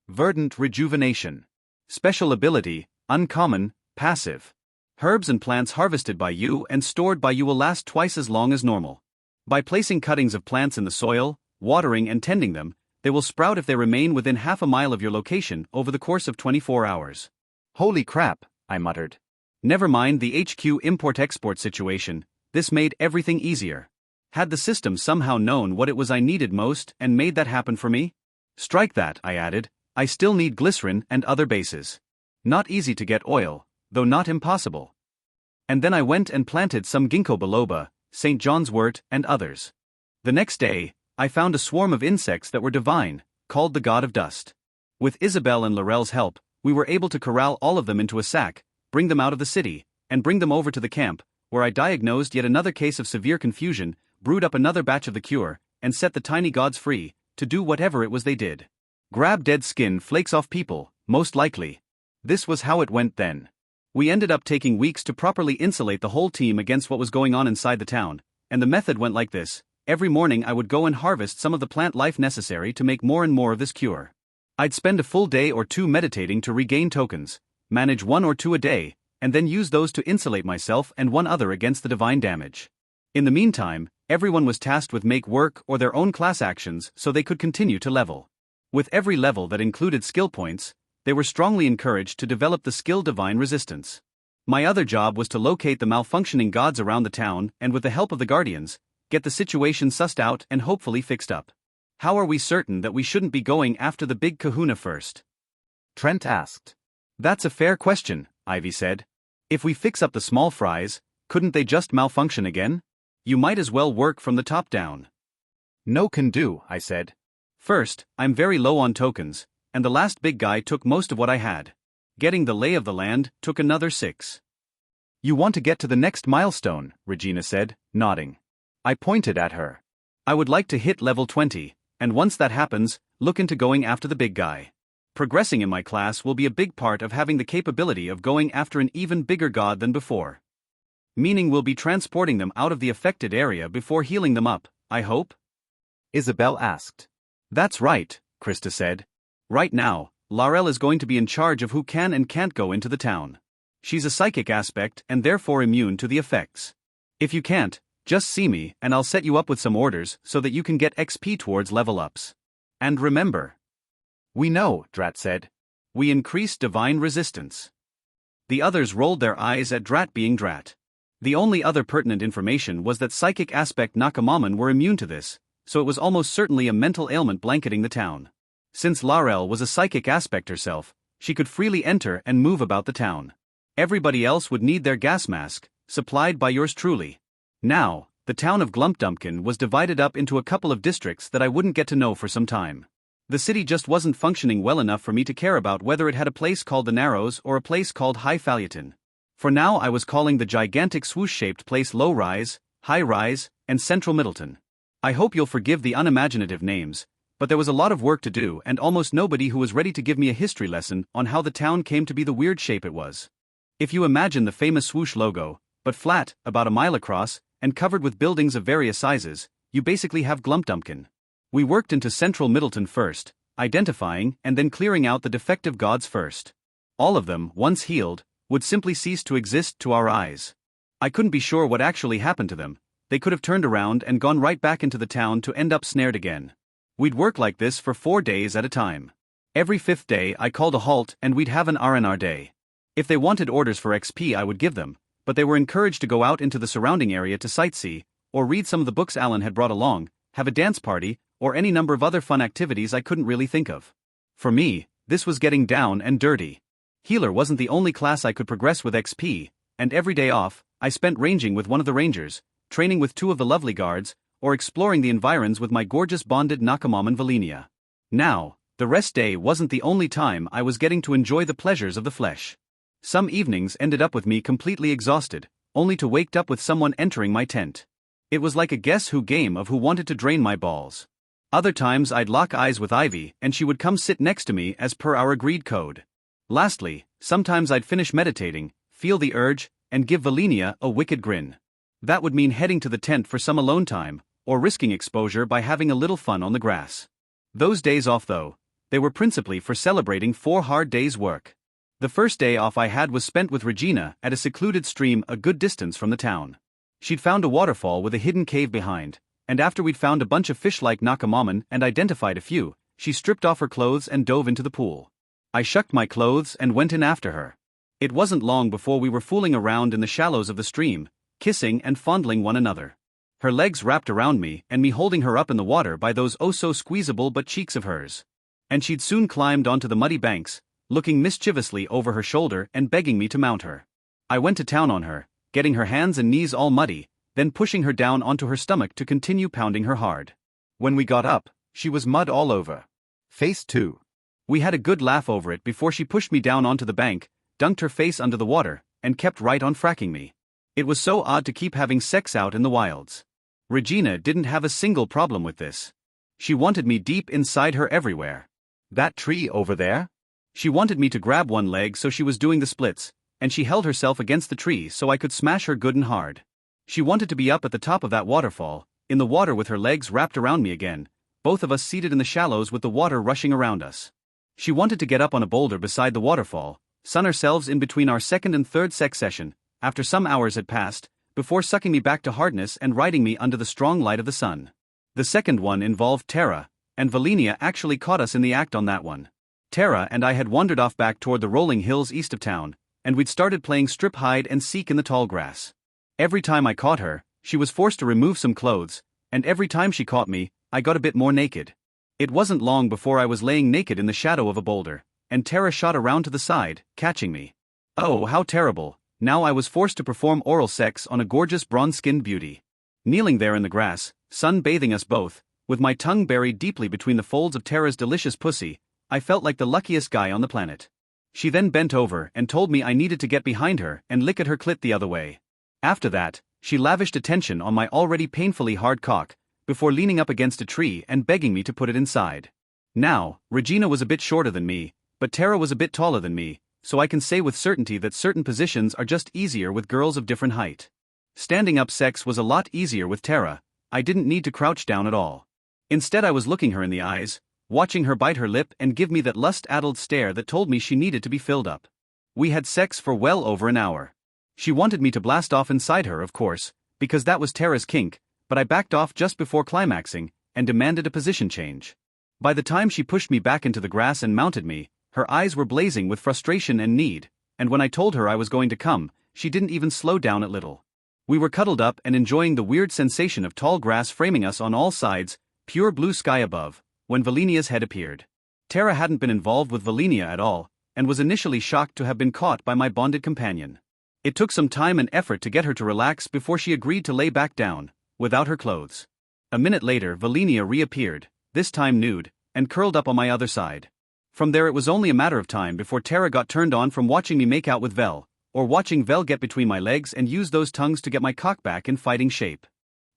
Speaker 1: Verdant Rejuvenation. Special ability, uncommon, passive. Herbs and plants harvested by you and stored by you will last twice as long as normal. By placing cuttings of plants in the soil, watering and tending them, they will sprout if they remain within half a mile of your location over the course of 24 hours.
Speaker 2: "Holy crap," I muttered.
Speaker 1: Never mind the HQ import-export situation, this made everything easier. Had the system somehow known what it was I needed most and made that happen for me? Strike that, I added, I still need glycerin and other bases. Not easy to get oil, though not impossible. And then I went and planted some ginkgo biloba, St. John's wort, and others. The next day, I found a swarm of insects that were divine, called the god of dust. With Isabel and Laurel's help, we were able to corral all of them into a sack, bring them out of the city, and bring them over to the camp, where I diagnosed yet another case of severe confusion, brewed up another batch of the cure, and set the tiny gods free, to do whatever it was they did. Grab dead skin flakes off people, most likely. This was how it went then. We ended up taking weeks to properly insulate the whole team against what was going on inside the town, and the method went like this. Every morning I would go and harvest some of the plant life necessary to make more and more of this cure. I'd spend a full day or two meditating to regain tokens, manage 1 or 2 a day, and then use those to insulate myself and one other against the divine damage. In the meantime, everyone was tasked with make work or their own class actions so they could continue to level. With every level that included skill points, they were strongly encouraged to develop the skill divine resistance. My other job was to locate the malfunctioning gods around the town and with the help of the guardians, get the situation sussed out and hopefully fixed up. How are we certain that we shouldn't be going after the big kahuna first?
Speaker 2: Trent asked.
Speaker 1: That's a fair question, Ivy said. If we fix up the small fries, couldn't they just malfunction again? You might as well work from the top down.
Speaker 2: No can do, I said.
Speaker 1: First, I'm very low on tokens, and the last big guy took most of what I had. Getting the lay of the land took another 6.
Speaker 2: You want to get to the next milestone, Regina said, nodding. I pointed at her.
Speaker 1: I would like to hit level 20, and once that happens, look into going after the big guy. Progressing in my class will be a big part of having the capability of going after an even bigger god than before. Meaning we'll be transporting them out of the affected area before healing them up, I hope?
Speaker 2: Isabel asked.
Speaker 1: That's right, Krista said. Right now, Laurel is going to be in charge of who can and can't go into the town. She's a psychic aspect and therefore immune to the effects. If you can't, just see me and I'll set you up with some orders so that you can get XP towards level ups. And remember.
Speaker 2: We know, Drat said.
Speaker 1: We increase divine resistance. The others rolled their eyes at Drat being Drat. The only other pertinent information was that psychic aspect Nakamaman were immune to this, so it was almost certainly a mental ailment blanketing the town. Since Laurel was a psychic aspect herself, she could freely enter and move about the town. Everybody else would need their gas mask, supplied by yours truly. Now, the town of Glumpdumpkin was divided up into a couple of districts that I wouldn't get to know for some time. The city just wasn't functioning well enough for me to care about whether it had a place called the Narrows or a place called High Falluton. For now I was calling the gigantic swoosh-shaped place Low Rise, High Rise, and Central Middleton. I hope you'll forgive the unimaginative names, but there was a lot of work to do and almost nobody who was ready to give me a history lesson on how the town came to be the weird shape it was. If you imagine the famous swoosh logo, but flat, about a mile across, and covered with buildings of various sizes, you basically have Glumpdumpkin. We worked into central Middleton first, identifying and then clearing out the defective gods first. All of them, once healed, would simply cease to exist to our eyes. I couldn't be sure what actually happened to them. They could have turned around and gone right back into the town to end up snared again. We'd work like this for 4 days at a time. Every 5th day I called a halt and we'd have an R&R day. If they wanted orders for XP I would give them, but they were encouraged to go out into the surrounding area to sightsee, or read some of the books Alan had brought along, have a dance party, or any number of other fun activities I couldn't really think of. For me, this was getting down and dirty. Healer wasn't the only class I could progress with XP, and every day off, I spent ranging with one of the rangers, training with 2 of the lovely guards, or exploring the environs with my gorgeous bonded Nakamom Valinia. Now, the rest day wasn't the only time I was getting to enjoy the pleasures of the flesh. Some evenings ended up with me completely exhausted, only to wake up with someone entering my tent. It was like a guess who game of who wanted to drain my balls. Other times I'd lock eyes with Ivy and she would come sit next to me as per our agreed code. Lastly, sometimes I'd finish meditating, feel the urge, and give Valinia a wicked grin. That would mean heading to the tent for some alone time, or risking exposure by having a little fun on the grass. Those days off though, they were principally for celebrating 4 hard days' work. The first day off I had was spent with Regina at a secluded stream a good distance from the town. She'd found a waterfall with a hidden cave behind, and after we'd found a bunch of fish like Nakamoman and identified a few, she stripped off her clothes and dove into the pool. I shucked my clothes and went in after her. It wasn't long before we were fooling around in the shallows of the stream, kissing and fondling one another. Her legs wrapped around me and me holding her up in the water by those oh-so-squeezable butt cheeks of hers. And she'd soon climbed onto the muddy banks, looking mischievously over her shoulder and begging me to mount her. I went to town on her, getting her hands and knees all muddy, then pushing her down onto her stomach to continue pounding her hard. When we got up, she was mud all over. Face too. We had a good laugh over it before she pushed me down onto the bank, dunked her face under the water, and kept right on fracking me. It was so odd to keep having sex out in the wilds. Regina didn't have a single problem with this. She wanted me deep inside her everywhere. That tree over there? She wanted me to grab one leg so she was doing the splits, and she held herself against the tree so I could smash her good and hard. She wanted to be up at the top of that waterfall, in the water with her legs wrapped around me again, both of us seated in the shallows with the water rushing around us. She wanted to get up on a boulder beside the waterfall, sun ourselves in between our second and third sex session, after some hours had passed, before sucking me back to hardness and riding me under the strong light of the sun. The second one involved Tara, and Valinia actually caught us in the act on that one. Tara and I had wandered off back toward the rolling hills east of town, and we'd started playing strip hide and seek in the tall grass. Every time I caught her, she was forced to remove some clothes, and every time she caught me, I got a bit more naked. It wasn't long before I was laying naked in the shadow of a boulder, and Tara shot around to the side, catching me. Oh, how terrible! Now I was forced to perform oral sex on a gorgeous bronze-skinned beauty. Kneeling there in the grass, sun-bathing us both, with my tongue buried deeply between the folds of Tara's delicious pussy, I felt like the luckiest guy on the planet. She then bent over and told me I needed to get behind her and lick at her clit the other way. After that, she lavished attention on my already painfully hard cock, before leaning up against a tree and begging me to put it inside. Now, Regina was a bit shorter than me, but Tara was a bit taller than me, so I can say with certainty that certain positions are just easier with girls of different height. Standing up sex was a lot easier with Tara. I didn't need to crouch down at all. Instead I was looking her in the eyes, watching her bite her lip and give me that lust-addled stare that told me she needed to be filled up. We had sex for well over an hour. She wanted me to blast off inside her, of course, because that was Tara's kink, but I backed off just before climaxing, and demanded a position change. By the time she pushed me back into the grass and mounted me, her eyes were blazing with frustration and need, and when I told her I was going to come, she didn't even slow down a little. We were cuddled up and enjoying the weird sensation of tall grass framing us on all sides, pure blue sky above, when Valinia's head appeared. Tara hadn't been involved with Valinia at all, and was initially shocked to have been caught by my bonded companion. It took some time and effort to get her to relax before she agreed to lay back down, without her clothes. A minute later Valinia reappeared, this time nude, and curled up on my other side. From there it was only a matter of time before Tara got turned on from watching me make out with Vel, or watching Vel get between my legs and use those tongues to get my cock back in fighting shape.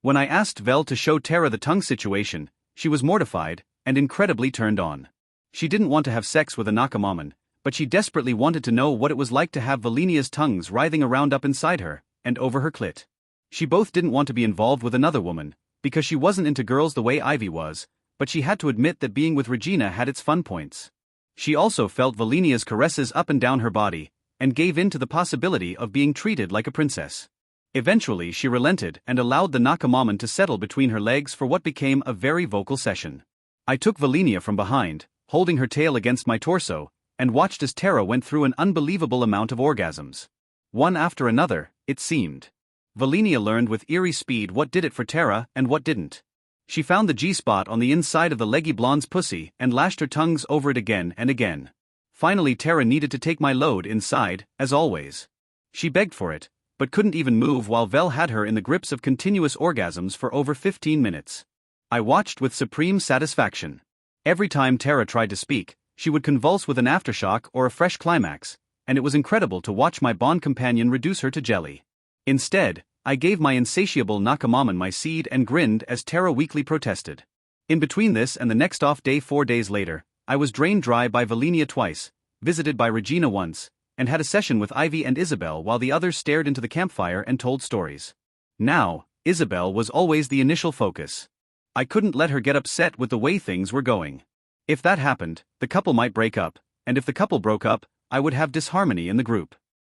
Speaker 1: When I asked Vel to show Tara the tongue situation, she was mortified and incredibly turned on. She didn't want to have sex with a Nakamaman, but she desperately wanted to know what it was like to have Valinia's tongues writhing around up inside her and over her clit. She both didn't want to be involved with another woman, because she wasn't into girls the way Ivy was, but she had to admit that being with Regina had its fun points. She also felt Valinia's caresses up and down her body, and gave in to the possibility of being treated like a princess. Eventually she relented and allowed the Nakamaman to settle between her legs for what became a very vocal session. I took Valinia from behind, holding her tail against my torso, and watched as Tara went through an unbelievable amount of orgasms. One after another, it seemed. Valinia learned with eerie speed what did it for Tara and what didn't. She found the G-spot on the inside of the leggy blonde's pussy and lashed her tongues over it again and again. Finally Tara needed to take my load inside, as always. She begged for it, but couldn't even move while Vel had her in the grips of continuous orgasms for over 15 minutes. I watched with supreme satisfaction. Every time Tara tried to speak, she would convulse with an aftershock or a fresh climax, and it was incredible to watch my bond companion reduce her to jelly. Instead, I gave my insatiable Nakamaman my seed and grinned as Tara weakly protested. In between this and the next off day 4 days later, I was drained dry by Valinia twice, visited by Regina once, and had a session with Ivy and Isabel while the others stared into the campfire and told stories. Now, Isabel was always the initial focus. I couldn't let her get upset with the way things were going. If that happened, the couple might break up, and if the couple broke up, I would have disharmony in the group.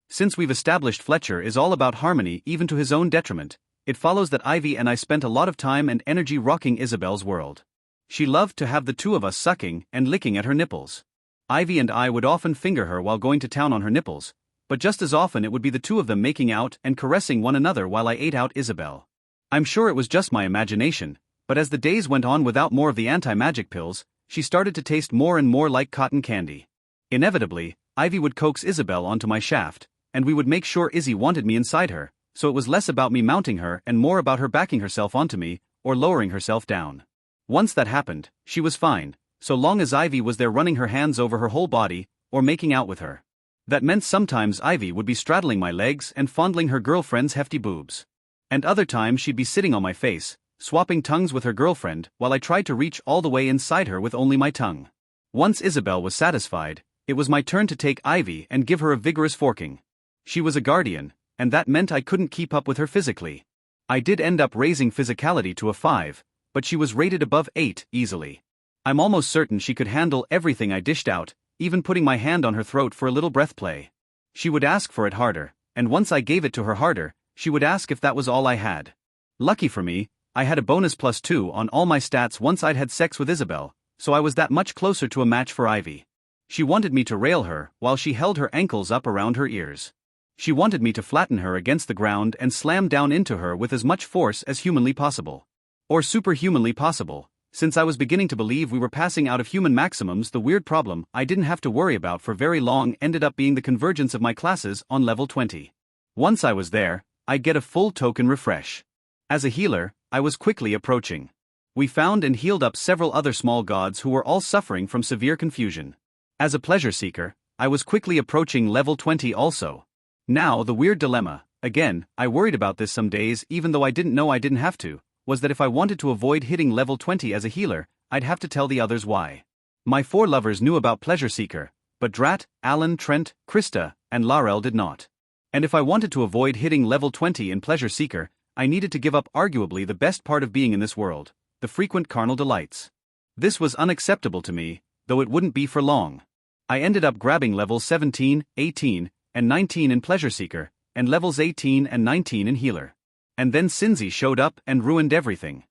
Speaker 1: Since we've established Fletcher is all about harmony even to his own detriment, it follows that Ivy and I spent a lot of time and energy rocking Isabel's world. She loved to have the two of us sucking and licking at her nipples. Ivy and I would often finger her while going to town on her nipples, but just as often it would be the two of them making out and caressing one another while I ate out Isabel. I'm sure it was just my imagination, but as the days went on without more of the anti-magic pills, she started to taste more and more like cotton candy. Inevitably, Ivy would coax Isabel onto my shaft, and we would make sure Izzy wanted me inside her, so it was less about me mounting her and more about her backing herself onto me, or lowering herself down. Once that happened, she was fine, so long as Ivy was there running her hands over her whole body, or making out with her. That meant sometimes Ivy would be straddling my legs and fondling her girlfriend's hefty boobs. And other times she'd be sitting on my face, swapping tongues with her girlfriend while I tried to reach all the way inside her with only my tongue. Once Isabel was satisfied, it was my turn to take Ivy and give her a vigorous forking. She was a guardian, and that meant I couldn't keep up with her physically. I did end up raising physicality to a 5, but she was rated above 8 easily. I'm almost certain she could handle everything I dished out, even putting my hand on her throat for a little breath play. She would ask for it harder, and once I gave it to her harder, she would ask if that was all I had. Lucky for me, I had a bonus +2 on all my stats once I'd had sex with Isabel, so I was that much closer to a match for Ivy. She wanted me to rail her while she held her ankles up around her ears. She wanted me to flatten her against the ground and slam down into her with as much force as humanly possible. Or superhumanly possible, since I was beginning to believe we were passing out of human maximums. The weird problem I didn't have to worry about for very long ended up being the convergence of my classes on level 20. Once I was there, I'd get a full token refresh. As a healer, I was quickly approaching. We found and healed up several other small gods who were all suffering from severe confusion. As a pleasure seeker, I was quickly approaching level 20 also. Now the weird dilemma, again, I worried about this some days even though I didn't know I didn't have to, was that if I wanted to avoid hitting level 20 as a healer, I'd have to tell the others why. My 4 lovers knew about Pleasure Seeker, but Drat, Alan, Trent, Krista, and Larel did not. And if I wanted to avoid hitting level 20 in Pleasure Seeker, I needed to give up arguably the best part of being in this world, the frequent carnal delights. This was unacceptable to me, though it wouldn't be for long. I ended up grabbing levels 17, 18, and 19 in Pleasure Seeker, and levels 18 and 19 in Healer. And then Cinzy showed up and ruined everything.